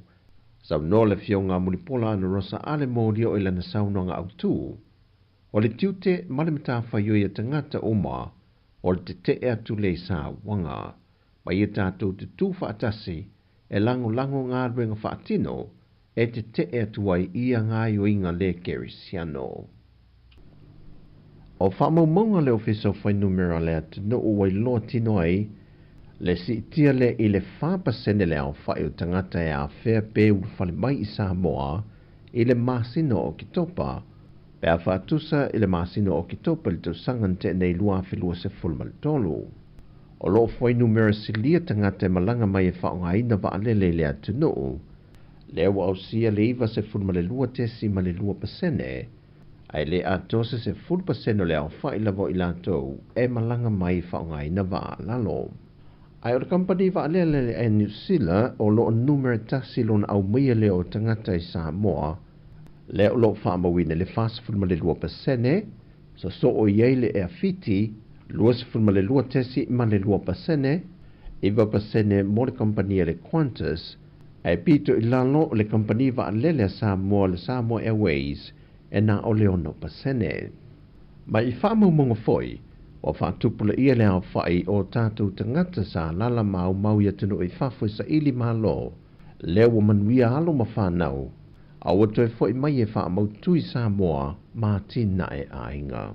Sau no le fionga mulipola ana rosa ale mōrio I lana saunonga autu. O le tiute ma le mta whaioia tangata oma, o le te atu le sā wanga. Mai I tātou te tū whaatasi, e lango ngā ruenga whaatino, e te atu ai ia ngā yoinga le kerisiano. O whamaumonga le ofiso whai numera le atino o wai loa tino ai, le si tia le I le whapasene le au whai o tangata e a whea pē ulu whale mai I Sāmoa, I le masino o ki topa, pe a whaatusa I le masino o ki topa le tau sangan te nei lua whilua se fulmal tolu. O lo whai numera si lia tangata e malanga mai e whaonga ina wa alele le atino, le wa au sia le iwa se fulma le lua tesi ma le lua pasene, ai le atose se ful paseno le au whai lavo I latou, e malanga mai whaonga ina wa lalo. Ai o le company wa alele e New Zealand o lo numera taxi lona au mia le o tangata I Sāmoa, le o lo whaamawina le fast fulma le lua pasene, so o iei le e afiti, lua se fulma le lua tesi ma le lua pasene, iwa pasene mo le company le Qantas, ai pito I lalo o le company wa alele Sāmoa le Sāmoa Airways, e na o le ono pasene. Ma I whaamaumonga foi, o whaatupula ia le au whai o tātou tangata sa lala mau ia tunu I whawhoi sa ili malo, leo o manuia alo ma whanau, a watoe foi mai e whaamautui Sāmoa ma tina e ainga.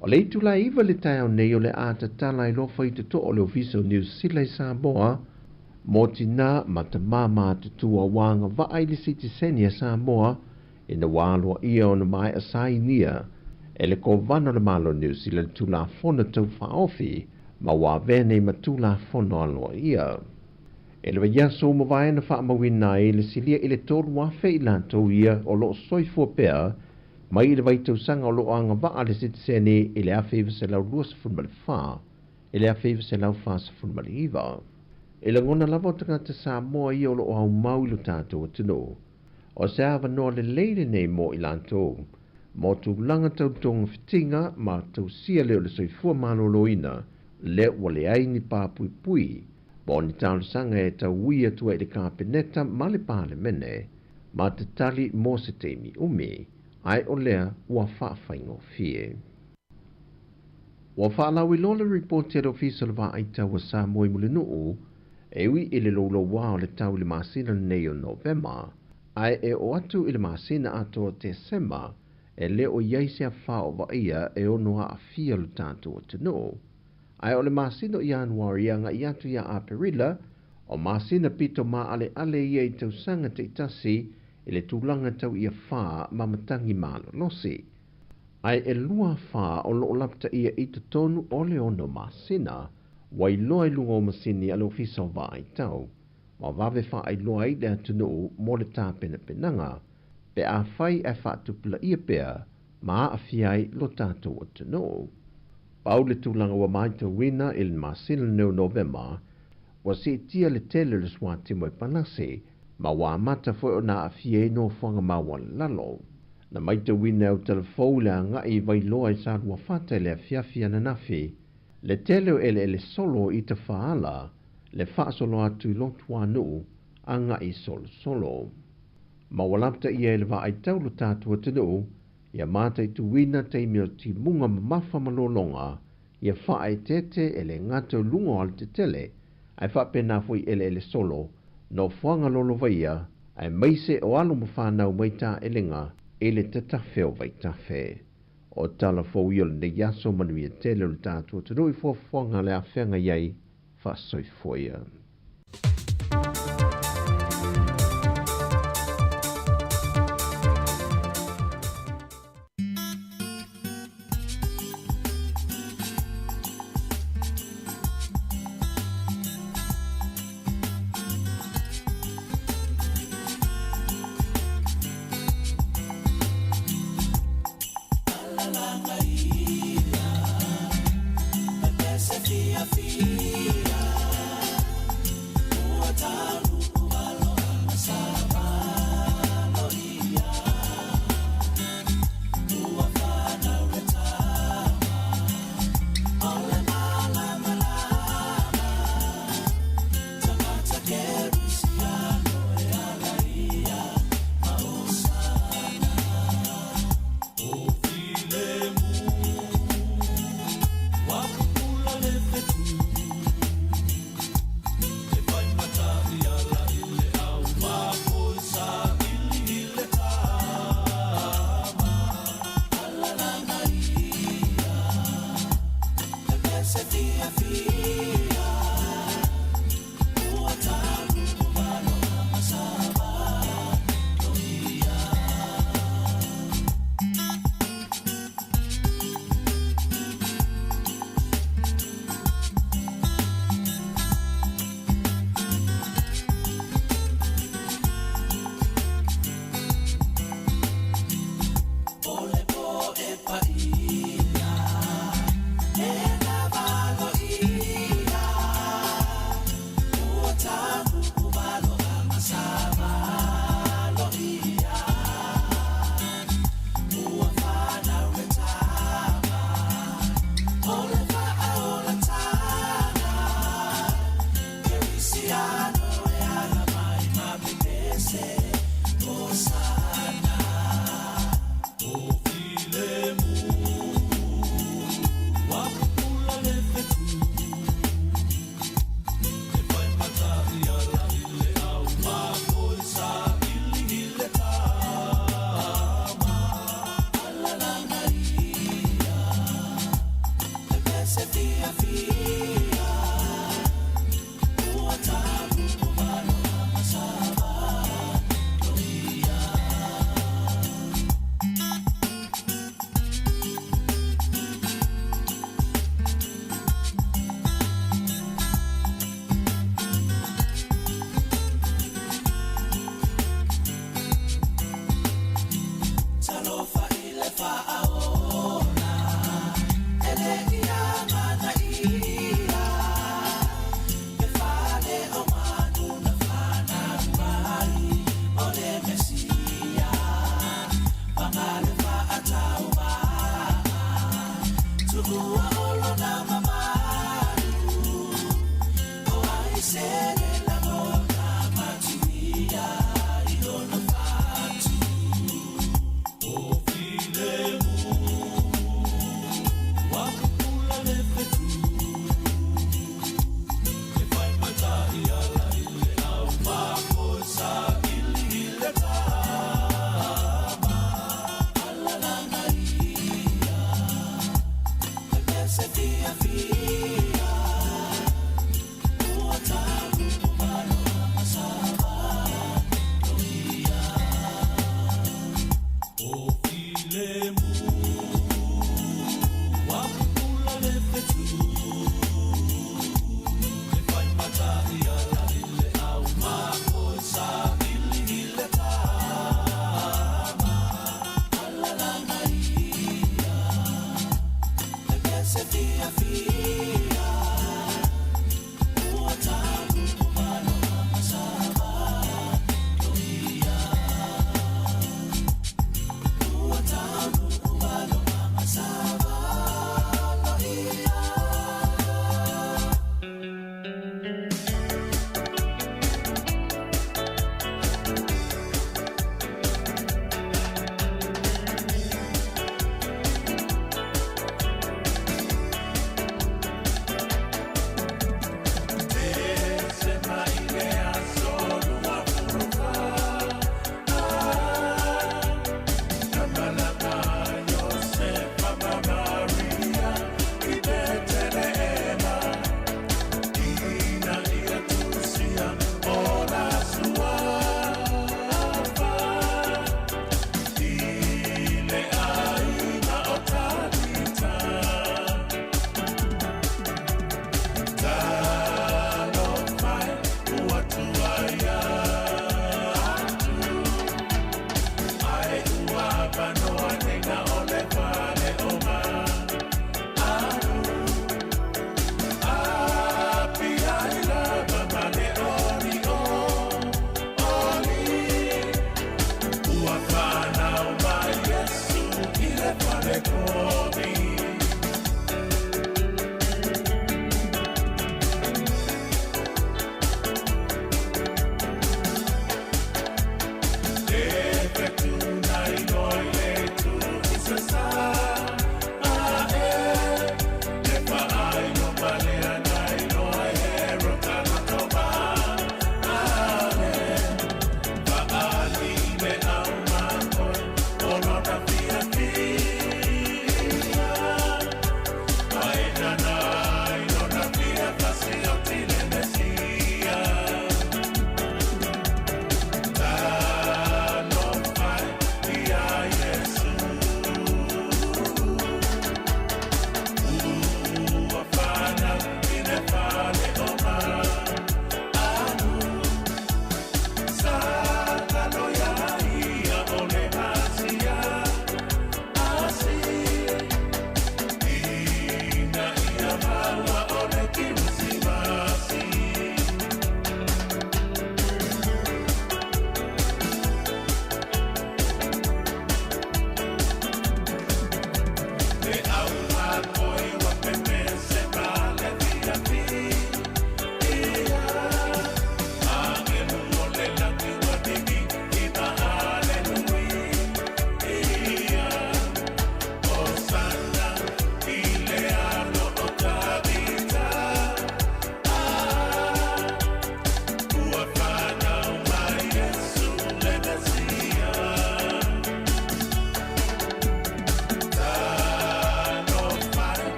O le itu la iwa le tai au nei o le ata tala I lofa I te to o le ofiso New Zealand Sāmoa, mo tina ma te mama te tua wanga wa aile sitisenia Sāmoa, ina wāloa ia o na mai asai nia, e le kovana le malo New Zealand tu la fona tau whaofi, ma wā vene ma tu la fona aloa ia. E le yaso ma vai na whaamawina e le silia I le toru wafe I lantou ia o lo soifua pea, mai I le vaitau sanga o lo anga waa le sitiseni I le awhiwa se lau lua sa funma le wha, I le awhiwa se lau wha sa funma le iwa. E le ngona lava o tangata Sāmoa ia o lo au mau ilo tātou atino. O se awa noa le leile nei mo I lantou, mo tu langa tau tonga fitinga ma tau sia leo le soifua maloloina, le wale aini pāpui pui, mo ni tau sanga e tau uia tua I le kāpeneta ma le pāle mene, ma te tali mo se teimi umi, ai o lea ua whaafaingo fie. Ua whaalau I lola reporti at ofisa le wa aita wa Sāmoa I mule nuu, e ui I le lolo wao le tau le masina nei o November, ai e o atu I le masina ato o Desema, e le o iaise a whao wa ia e ono a fia lu tātou o tino. Ai o le masina o Januari anga I atu ia a perila, o masina pito ma ale ia I tau sanga te itasi, I le tūlanga tau ia wha mamatangi malo losi. Ai e lua wha o lo lapta ia I te tonu o le ono masina, wai loa I lunga o masini alo fisa o wa ai tau. Ma wawe wha ai loa I le atunu mo le tā pena penanga, pe a whai e whaatupula ia pea, ma a fiai lo tātou o tunu. Pau le tūlanga wa maita wina I le masina neo November, wa si tia le tele le swati mo I panasi, ma wa mata foi o na a fiai no whanga mawa lalo. Na maita wina au telefou le anga I vai loa I sa lua whata le a fiafia na nafi, le tele o ele solo I te whaala, le whaasolo atu I lotu anu, anga I solo. Ma walapta ia ele wa ai taulu tātua tenu, Ia mātai tuwina teimi o ti munga mamafa malolonga, ia whae tete ele ngata lungo al te tele, ai whapena fui ele solo, no whanga lolo vaia, ai meise o alo mawhanau maita elenga, ele te tawheo vai tawhe. O tala fōiol ne yaso manuia tele o tātua te rui whanga le a whenga iei, whasoi fōia.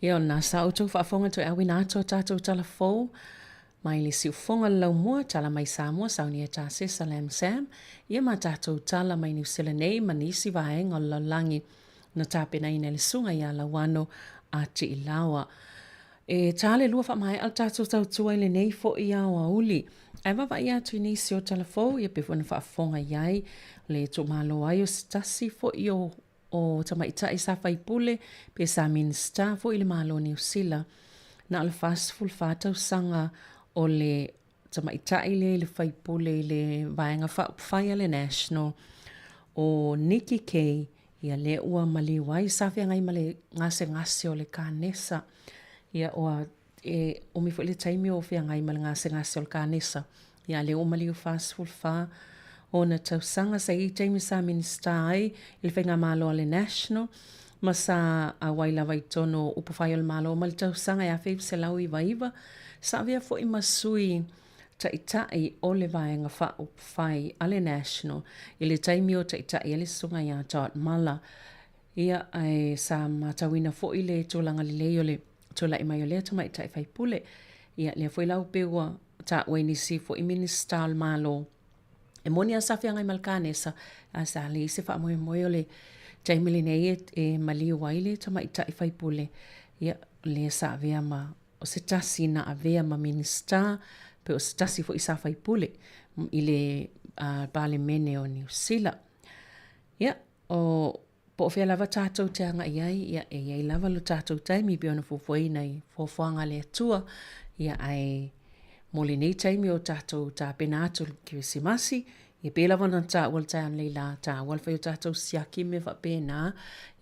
Ia o nā sa utou whaafonga toi awi nātou tātou talafou. Mai le siufonga lau mua tala mai Sāmoa saunia tā se Salam Sam. Ia mā tātou tala mai New Zealand nei manisi vaenga o laulangi na tāpena ina le sunga ia lawano a te ilawa. E tāle lua wha mai al tātou tautua i le nei fo i awa uli. Ai wawa ia tu inisi o talafou ia pewhuna whaafonga iai le tō malo ai o stasi fo i o tamaita i sa whaipule pe sa minsta fo i le malo New Zealand. Na ala fastful whātau sanga o le tamaita i le whaipule i le vaenga whai le national o Nikki Kay ia le ua maliwai sa whia ngai male ngase o le kānesa. Ia o mi fo le taimi o whia ngai male ngase o le kānesa. Ia le ua maliu fastful wha o na tausanga sa i taimi sa minsta ai i le whainga malo le national. Ma sa a waila wai tono upawhai o le malo ma le tausanga e a whaip se lau i waiva. Sa via fo i masui taitai o le vaenga wha upawhai a le national. I le taimi o taitai a le sunga ia taot mala. Ia ai sa matawina fo i le tōlanga li leo le tōla i mai o lea tamaitai whaipule. Ia lea fo i lau pewa ta wainisi fo i minista al malo. E moni a sawhia ngai malkanesa a sa le isi wha moe moe o le taimili nei e mali waile tamaitai whaipule. Ia le sa avea ma o se tasi na avea ma minista pe o se tasi fo i sa whaipule i le bale mene o New Zealand. Ia o po o whea lava tātou te anga iai, ia e iai lava lo tātou taimi bi ona fufuai nei fuafuanga le atua, ia ai mole nei taimi o tātou tā pena atu kirisimasi, ia pe lava na tā wal tā leila tā wal whai o tātou siaki me wha pena,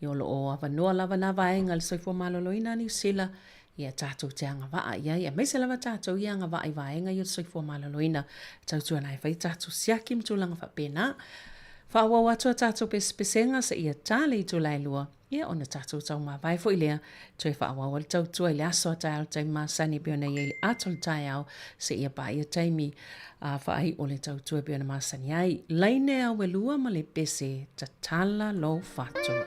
ia lo o awanoa lava na vaenga le soifua maloloina New Zealand, ia tātou te anga waa iai, ia meise lava tātou i anga waa i vaenga i o soifua maloloina, tātou anai whai tātou siaki mtulanga wha pena, whaua watu a tātou pesenga sa ia tāle i tō lailua. Ia ona tātou tau mā vai fo i lea. Toi whaua wale tau tua i le aso a tai au tai mā sani biona i le atol tai au sa ia pa ia taimi whaai o le tau tua biona mā sani ai. Laine au e lua ma le pese ta tala lo whatu.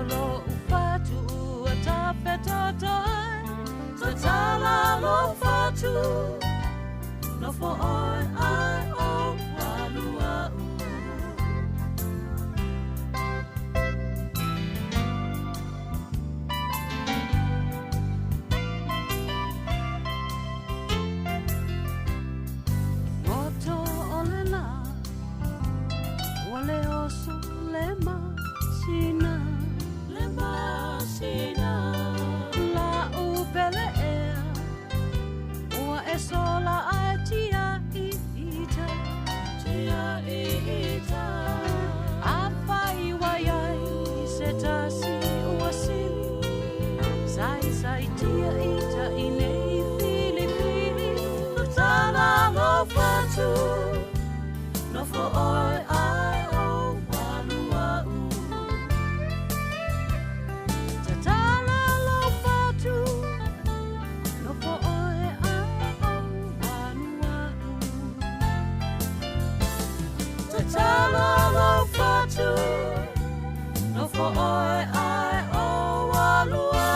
Olo ufatu ua tape totoai Tatala lo fatu No fo oi ai o walua Moto ole la Wale oso lema sina La upele ea Ua e sola ai tia i ita A whai waiai i se tasi ua sili Sai tia ita i nei fili No tala lo fatu No fo oi ai o walua Tatala lo fatu No fo oi ai o walua Tatala lo fatu No fo oi ai o walua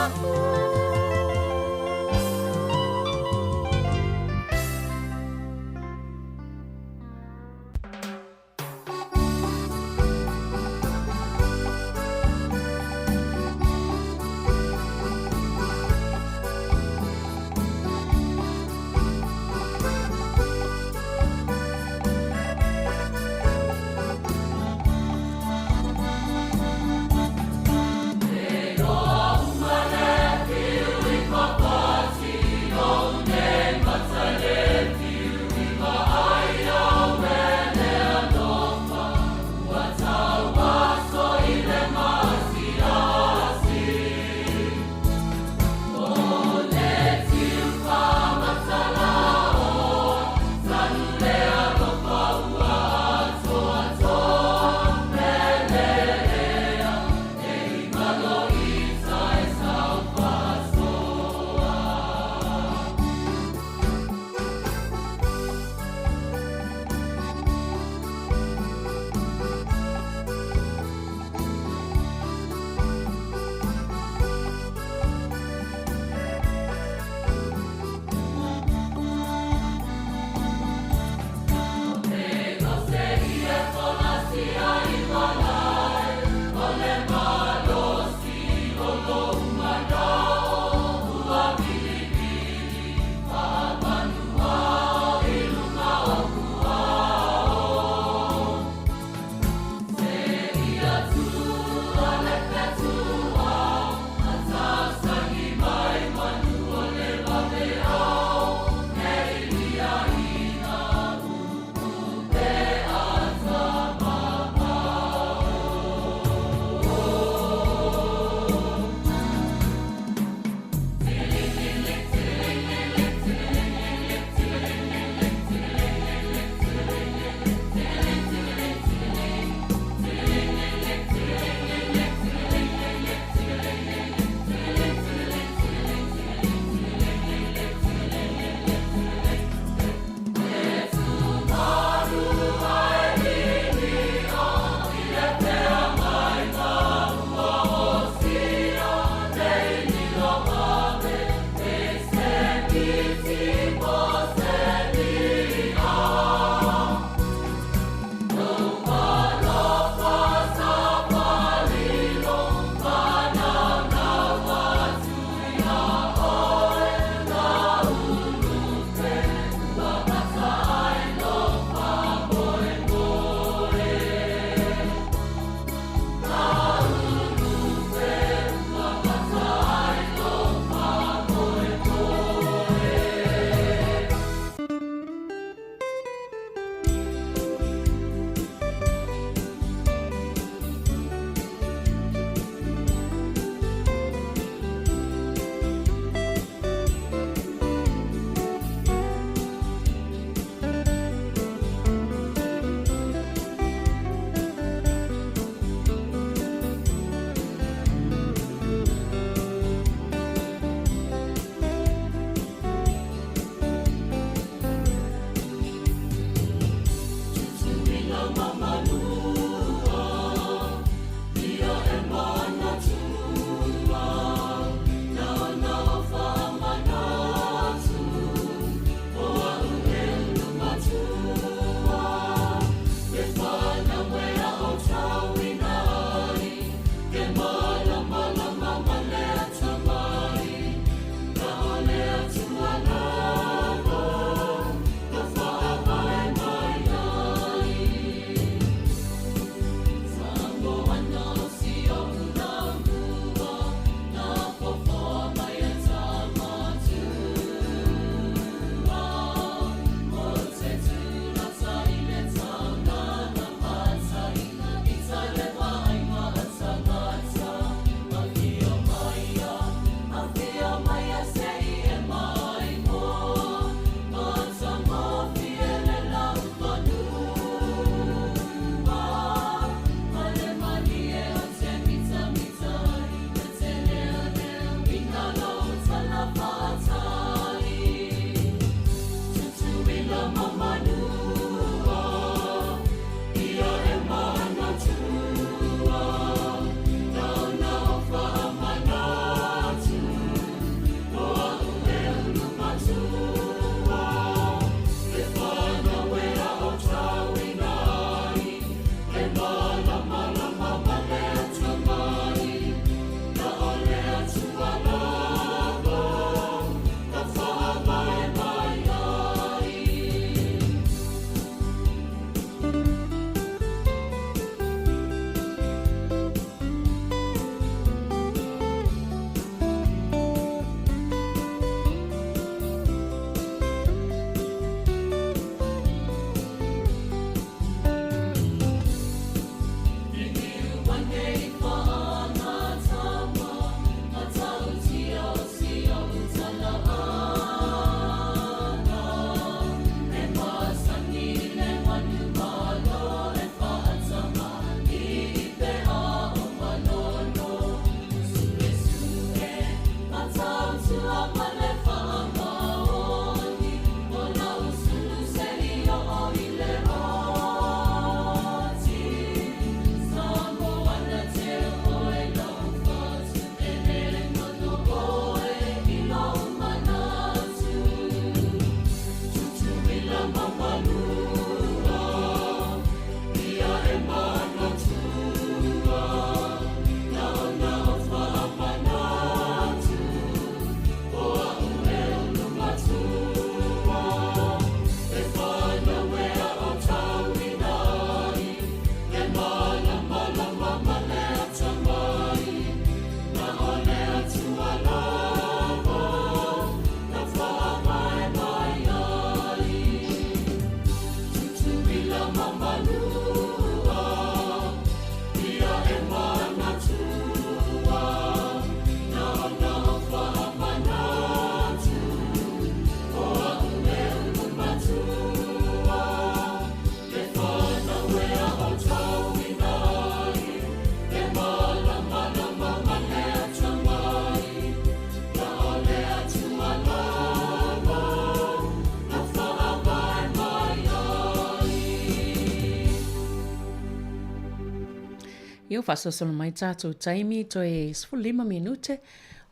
Pio whasasolo mai tātou taimi to e 15 minute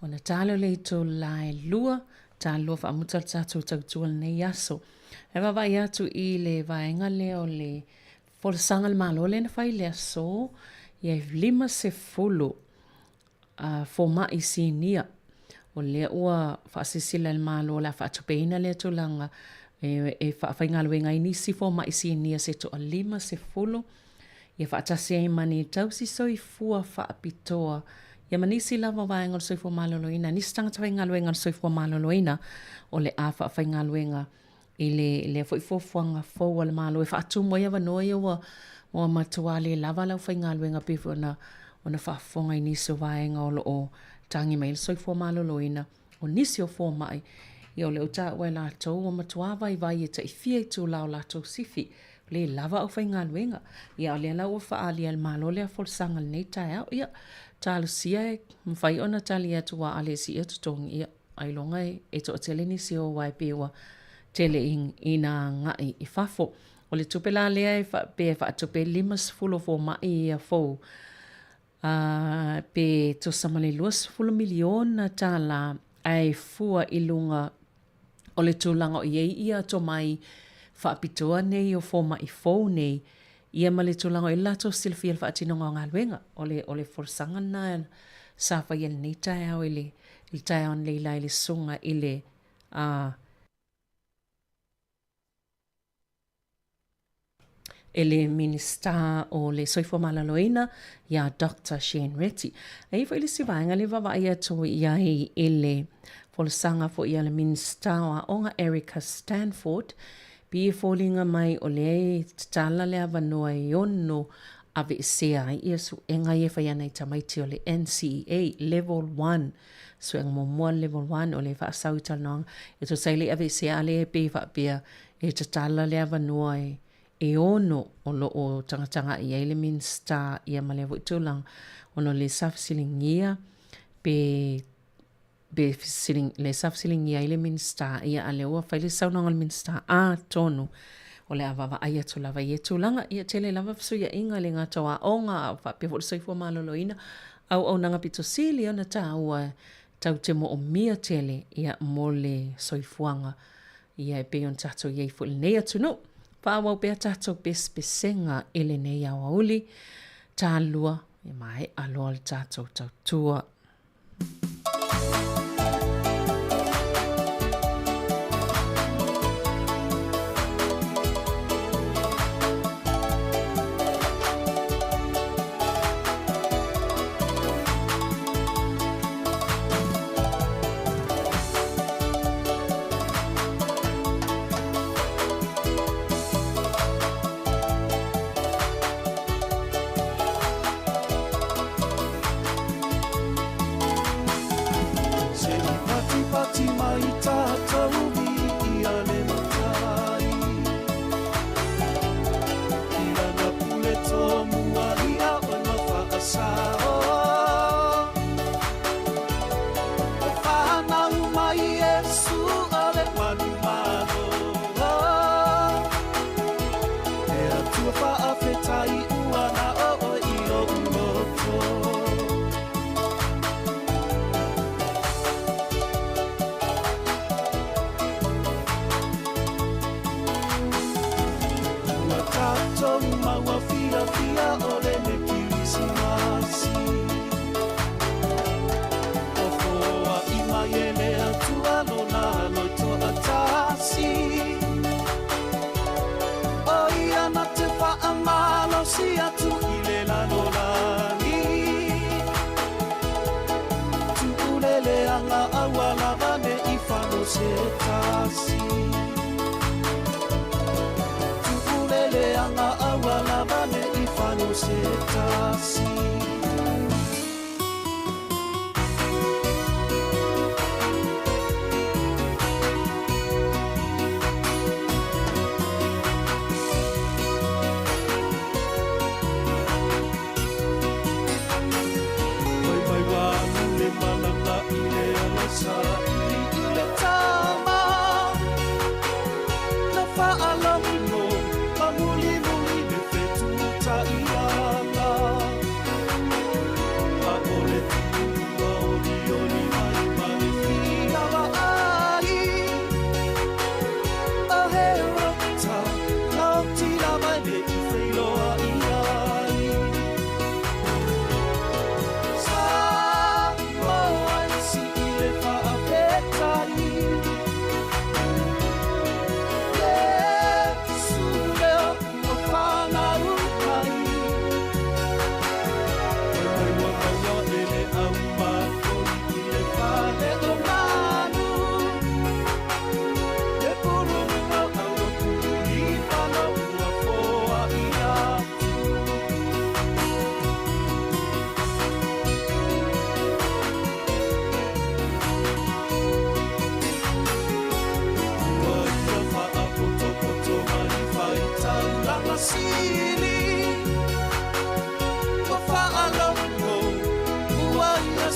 o na tālo le to lai lua tālo whaamuta tātou tautua nei aso. E wawai atu I le vaenga leo le folasanga le malo le na whai le aso ia 50 fōma I sinia o le ua whaasisila le malo la whaatupeina le tulanga e whaingaluenga I nisi fōma I sinia se to 50 ia whaatasi ai mani tausi soifua whaapitoa. Ia manisi lava waenga o soifua maloloina. Nisi tangata whaingaluenga o soifua maloloina o le a whaingaluenga I le whaifofuanga fōua le malo. E whaatumo ia wanoa ia wa matuale lava lau whaingaluenga pifu ona whaafonga I nisi o waenga o o tangi mai le soifua maloloina. O nisi o fō mai. Ia o le uta wai lātou o matuawa I vai e ta I fia I tū lao lātou sifi. Le lava o whaingaluenga. Ia o le lau o whaalia le malo le a folsanga le nei tai au. Ia tālu sia e mwhai ona tali atu wa ale si atu tongi. Ia ailonga e to tele ni si o wai pewa tele ina ngai I fafo. O le tupela lea e pe whaatupe 50 mai ia fōu. Pe to samale 20 miliona tala ai fua I lunga o le tūlanga o iei ia to mai whaapitoa nei o fōma I fōu nei ia ma le tūlanga I lato silfia le whaatinonga o ngā luenga o le forsanga na sa whai ele nei tai au ele tai au nei lai le sunga ele ele minister o le soifua malaloina ia Dr. Shane Retty. Ai fo ele sivaenga le vavai atu ia ele forsanga fo ia le minister o onga Erica Stanford Pia fōlinga mai o le tala le avanoa I ono ave sea ia su enga ia whaiana I tamaiti o le NCEA Level 1. Su enga momoa Level 1 o le whaasau I talanoanga. E to saile ave sea le e pe whaapia e tala le avanoa e ono o lo o tangatanga ia le minsta ia ma le vutulang ono le safsilingia pe le safsiling ia ile minsta ia aleua faile saunanga le minsta tonu o le avava aia tu lava ia tūlanga ia tele lava fsuia inga le ngā toa onga fa pe fo soifua maloloina au nanga pito sili ona taua tau te mo o mia tele ia mo le soifuanga ia e pe on tato ia I fo le nei atu no pa wau pe tato pespesenga ele nei au auli ta lua e mai aloa le tato tau tua.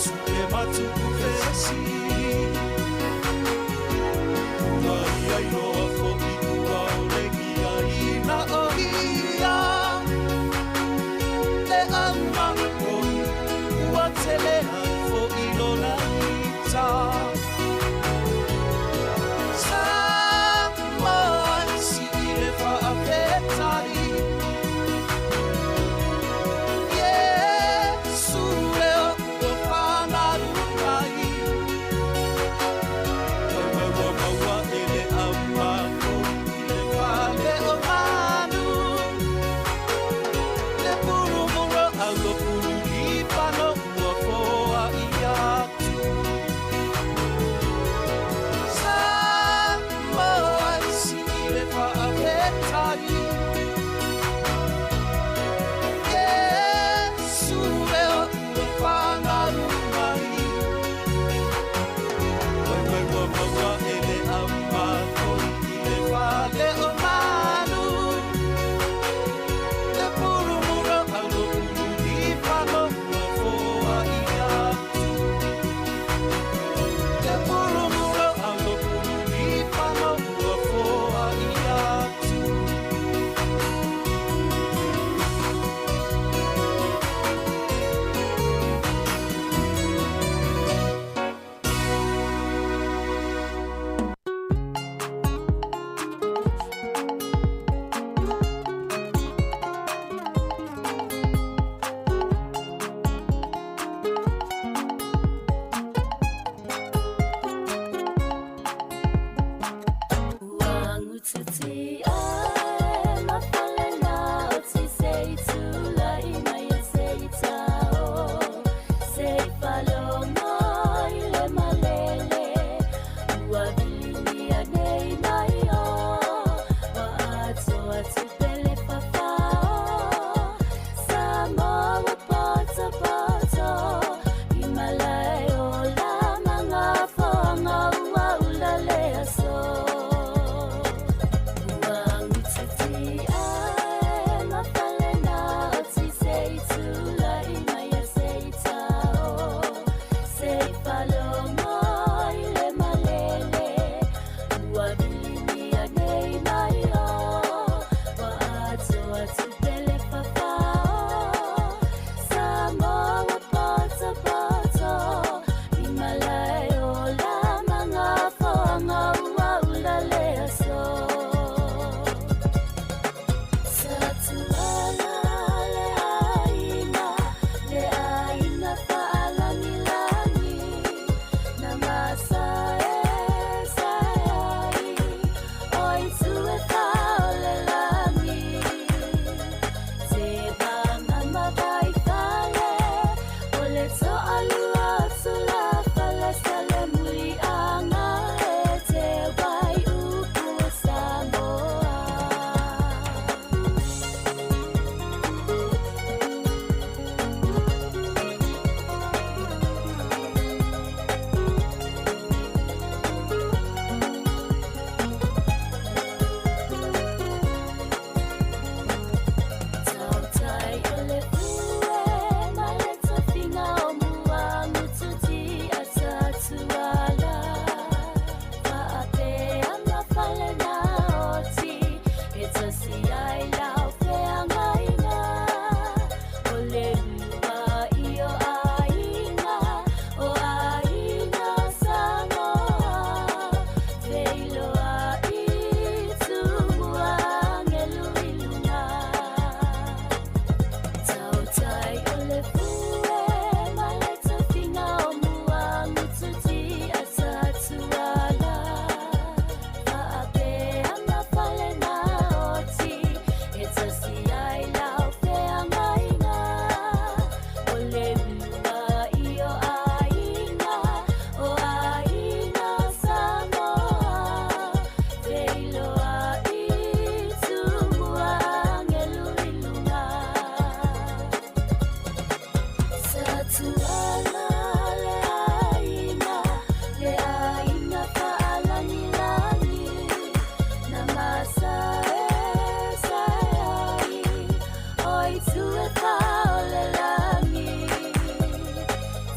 su ke matu kufesi Mai ai loa fo i kua o le kia ina o ia Le amang koi ua tele ai fo i lona ita Sāmoa si i le whaapetari Yesu leo o whangaru mai Koe wa maua e le amako I le whale o manu Le puru mura au lo puru I whano ua foa I atu Sāmoa si I le whaapetari Yesu leo ua whangaru mai Koe wa maua e le amako I le whale o manu Le puru mura au lo puru I whano ua foa I atu Le puru mura au lo puru I whano ua foa I atu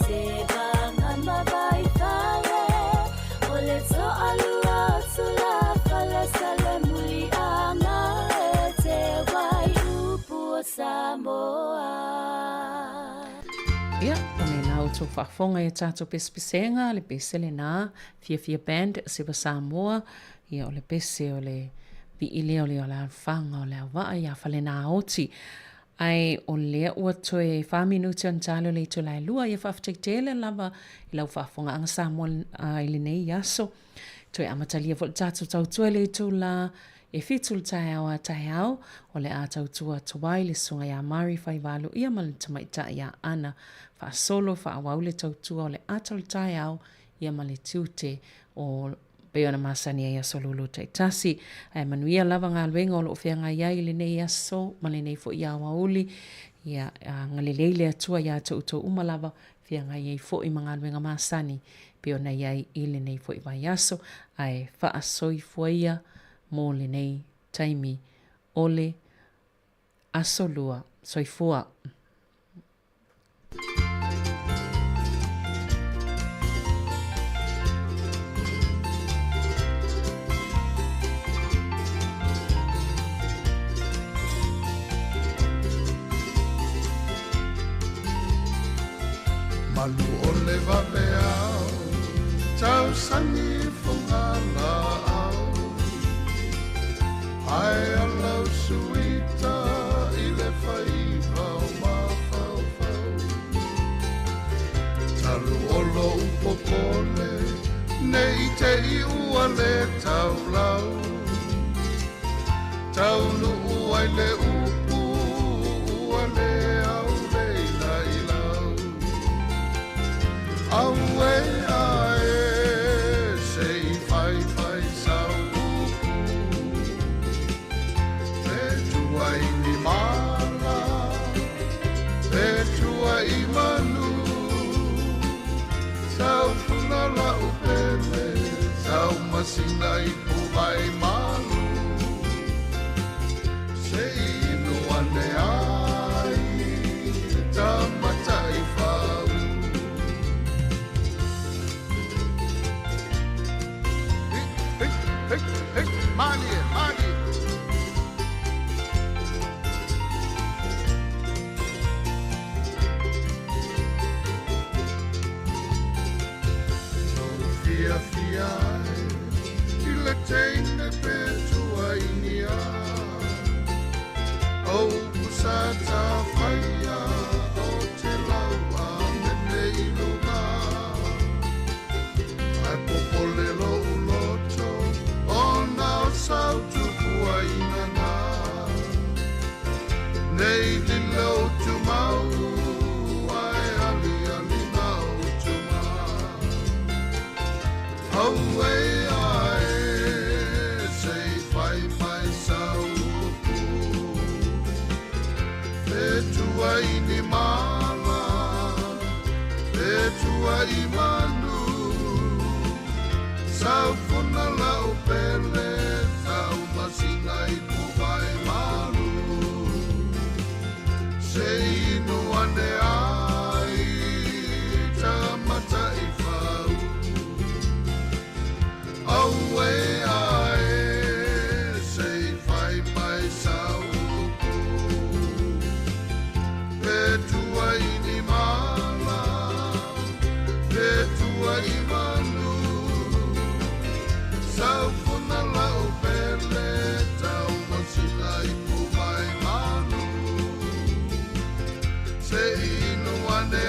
Say Ia, o me nau tō whaafonga e tātou pespisenga, le pese le nā, fia band, sewa Sāmoa, ia o le pese o le vi ile o le o la whanga o le awaa, ia whale nā oti. Ai o lea ua toe 5 minuti on talo le to lai lua, ia whaafateitele lava i lau whaafonga anga Sāmoa i le nei aso. Toe amatalia fo le tātou tautua le to la e fitul tai au, o le a tautua tuai le sunga ia mari fai walu ia ma le tamaita ia ana, wha solo wha awau le tautua o le atal tai au, ia ma le tiute o peona masani ia solulu taitasi. Ai manuia lava ngā luenga o lo whianga iai le nei aso, ma le nei fo ia wauli, ia ngaleleile atua ia tautua umalava, whianga iai fo i mga luenga masani, peona iai i le nei fo i vai aso, ai wha asoi fo ia, mō le nei taimi ole asolua soifua. Malu ole vaveao, tau sangi fungala au. Ai alau suita i le whaiva o mawhauwhau. Talu olo upopole, nei te i ua le tau lau. Tau nuu ai le upu, ua le au le lai lau. Au e ae, se i whai sau. Ai ni mala, petua I manu, sau puna la upele, sau masina I puwai malu, se inu ane ai, tamata I whau. Hey, mani, mani. I le teine petua inia o kusata whaia o te laua mene I lunga ai popole lo uloto o nao sau tupua inana nei li lo tu mau ai ali ali nao tu mau oh way I ni mama, petua I manu, sau funa lau pele, sau masina I puwai malu, se inu ane ai, tamata I whau, au e ai, se whai mai sau. Petua I ni mala, petua I manu, sau puna lau pele, tau masina I puwai manu, se inu ane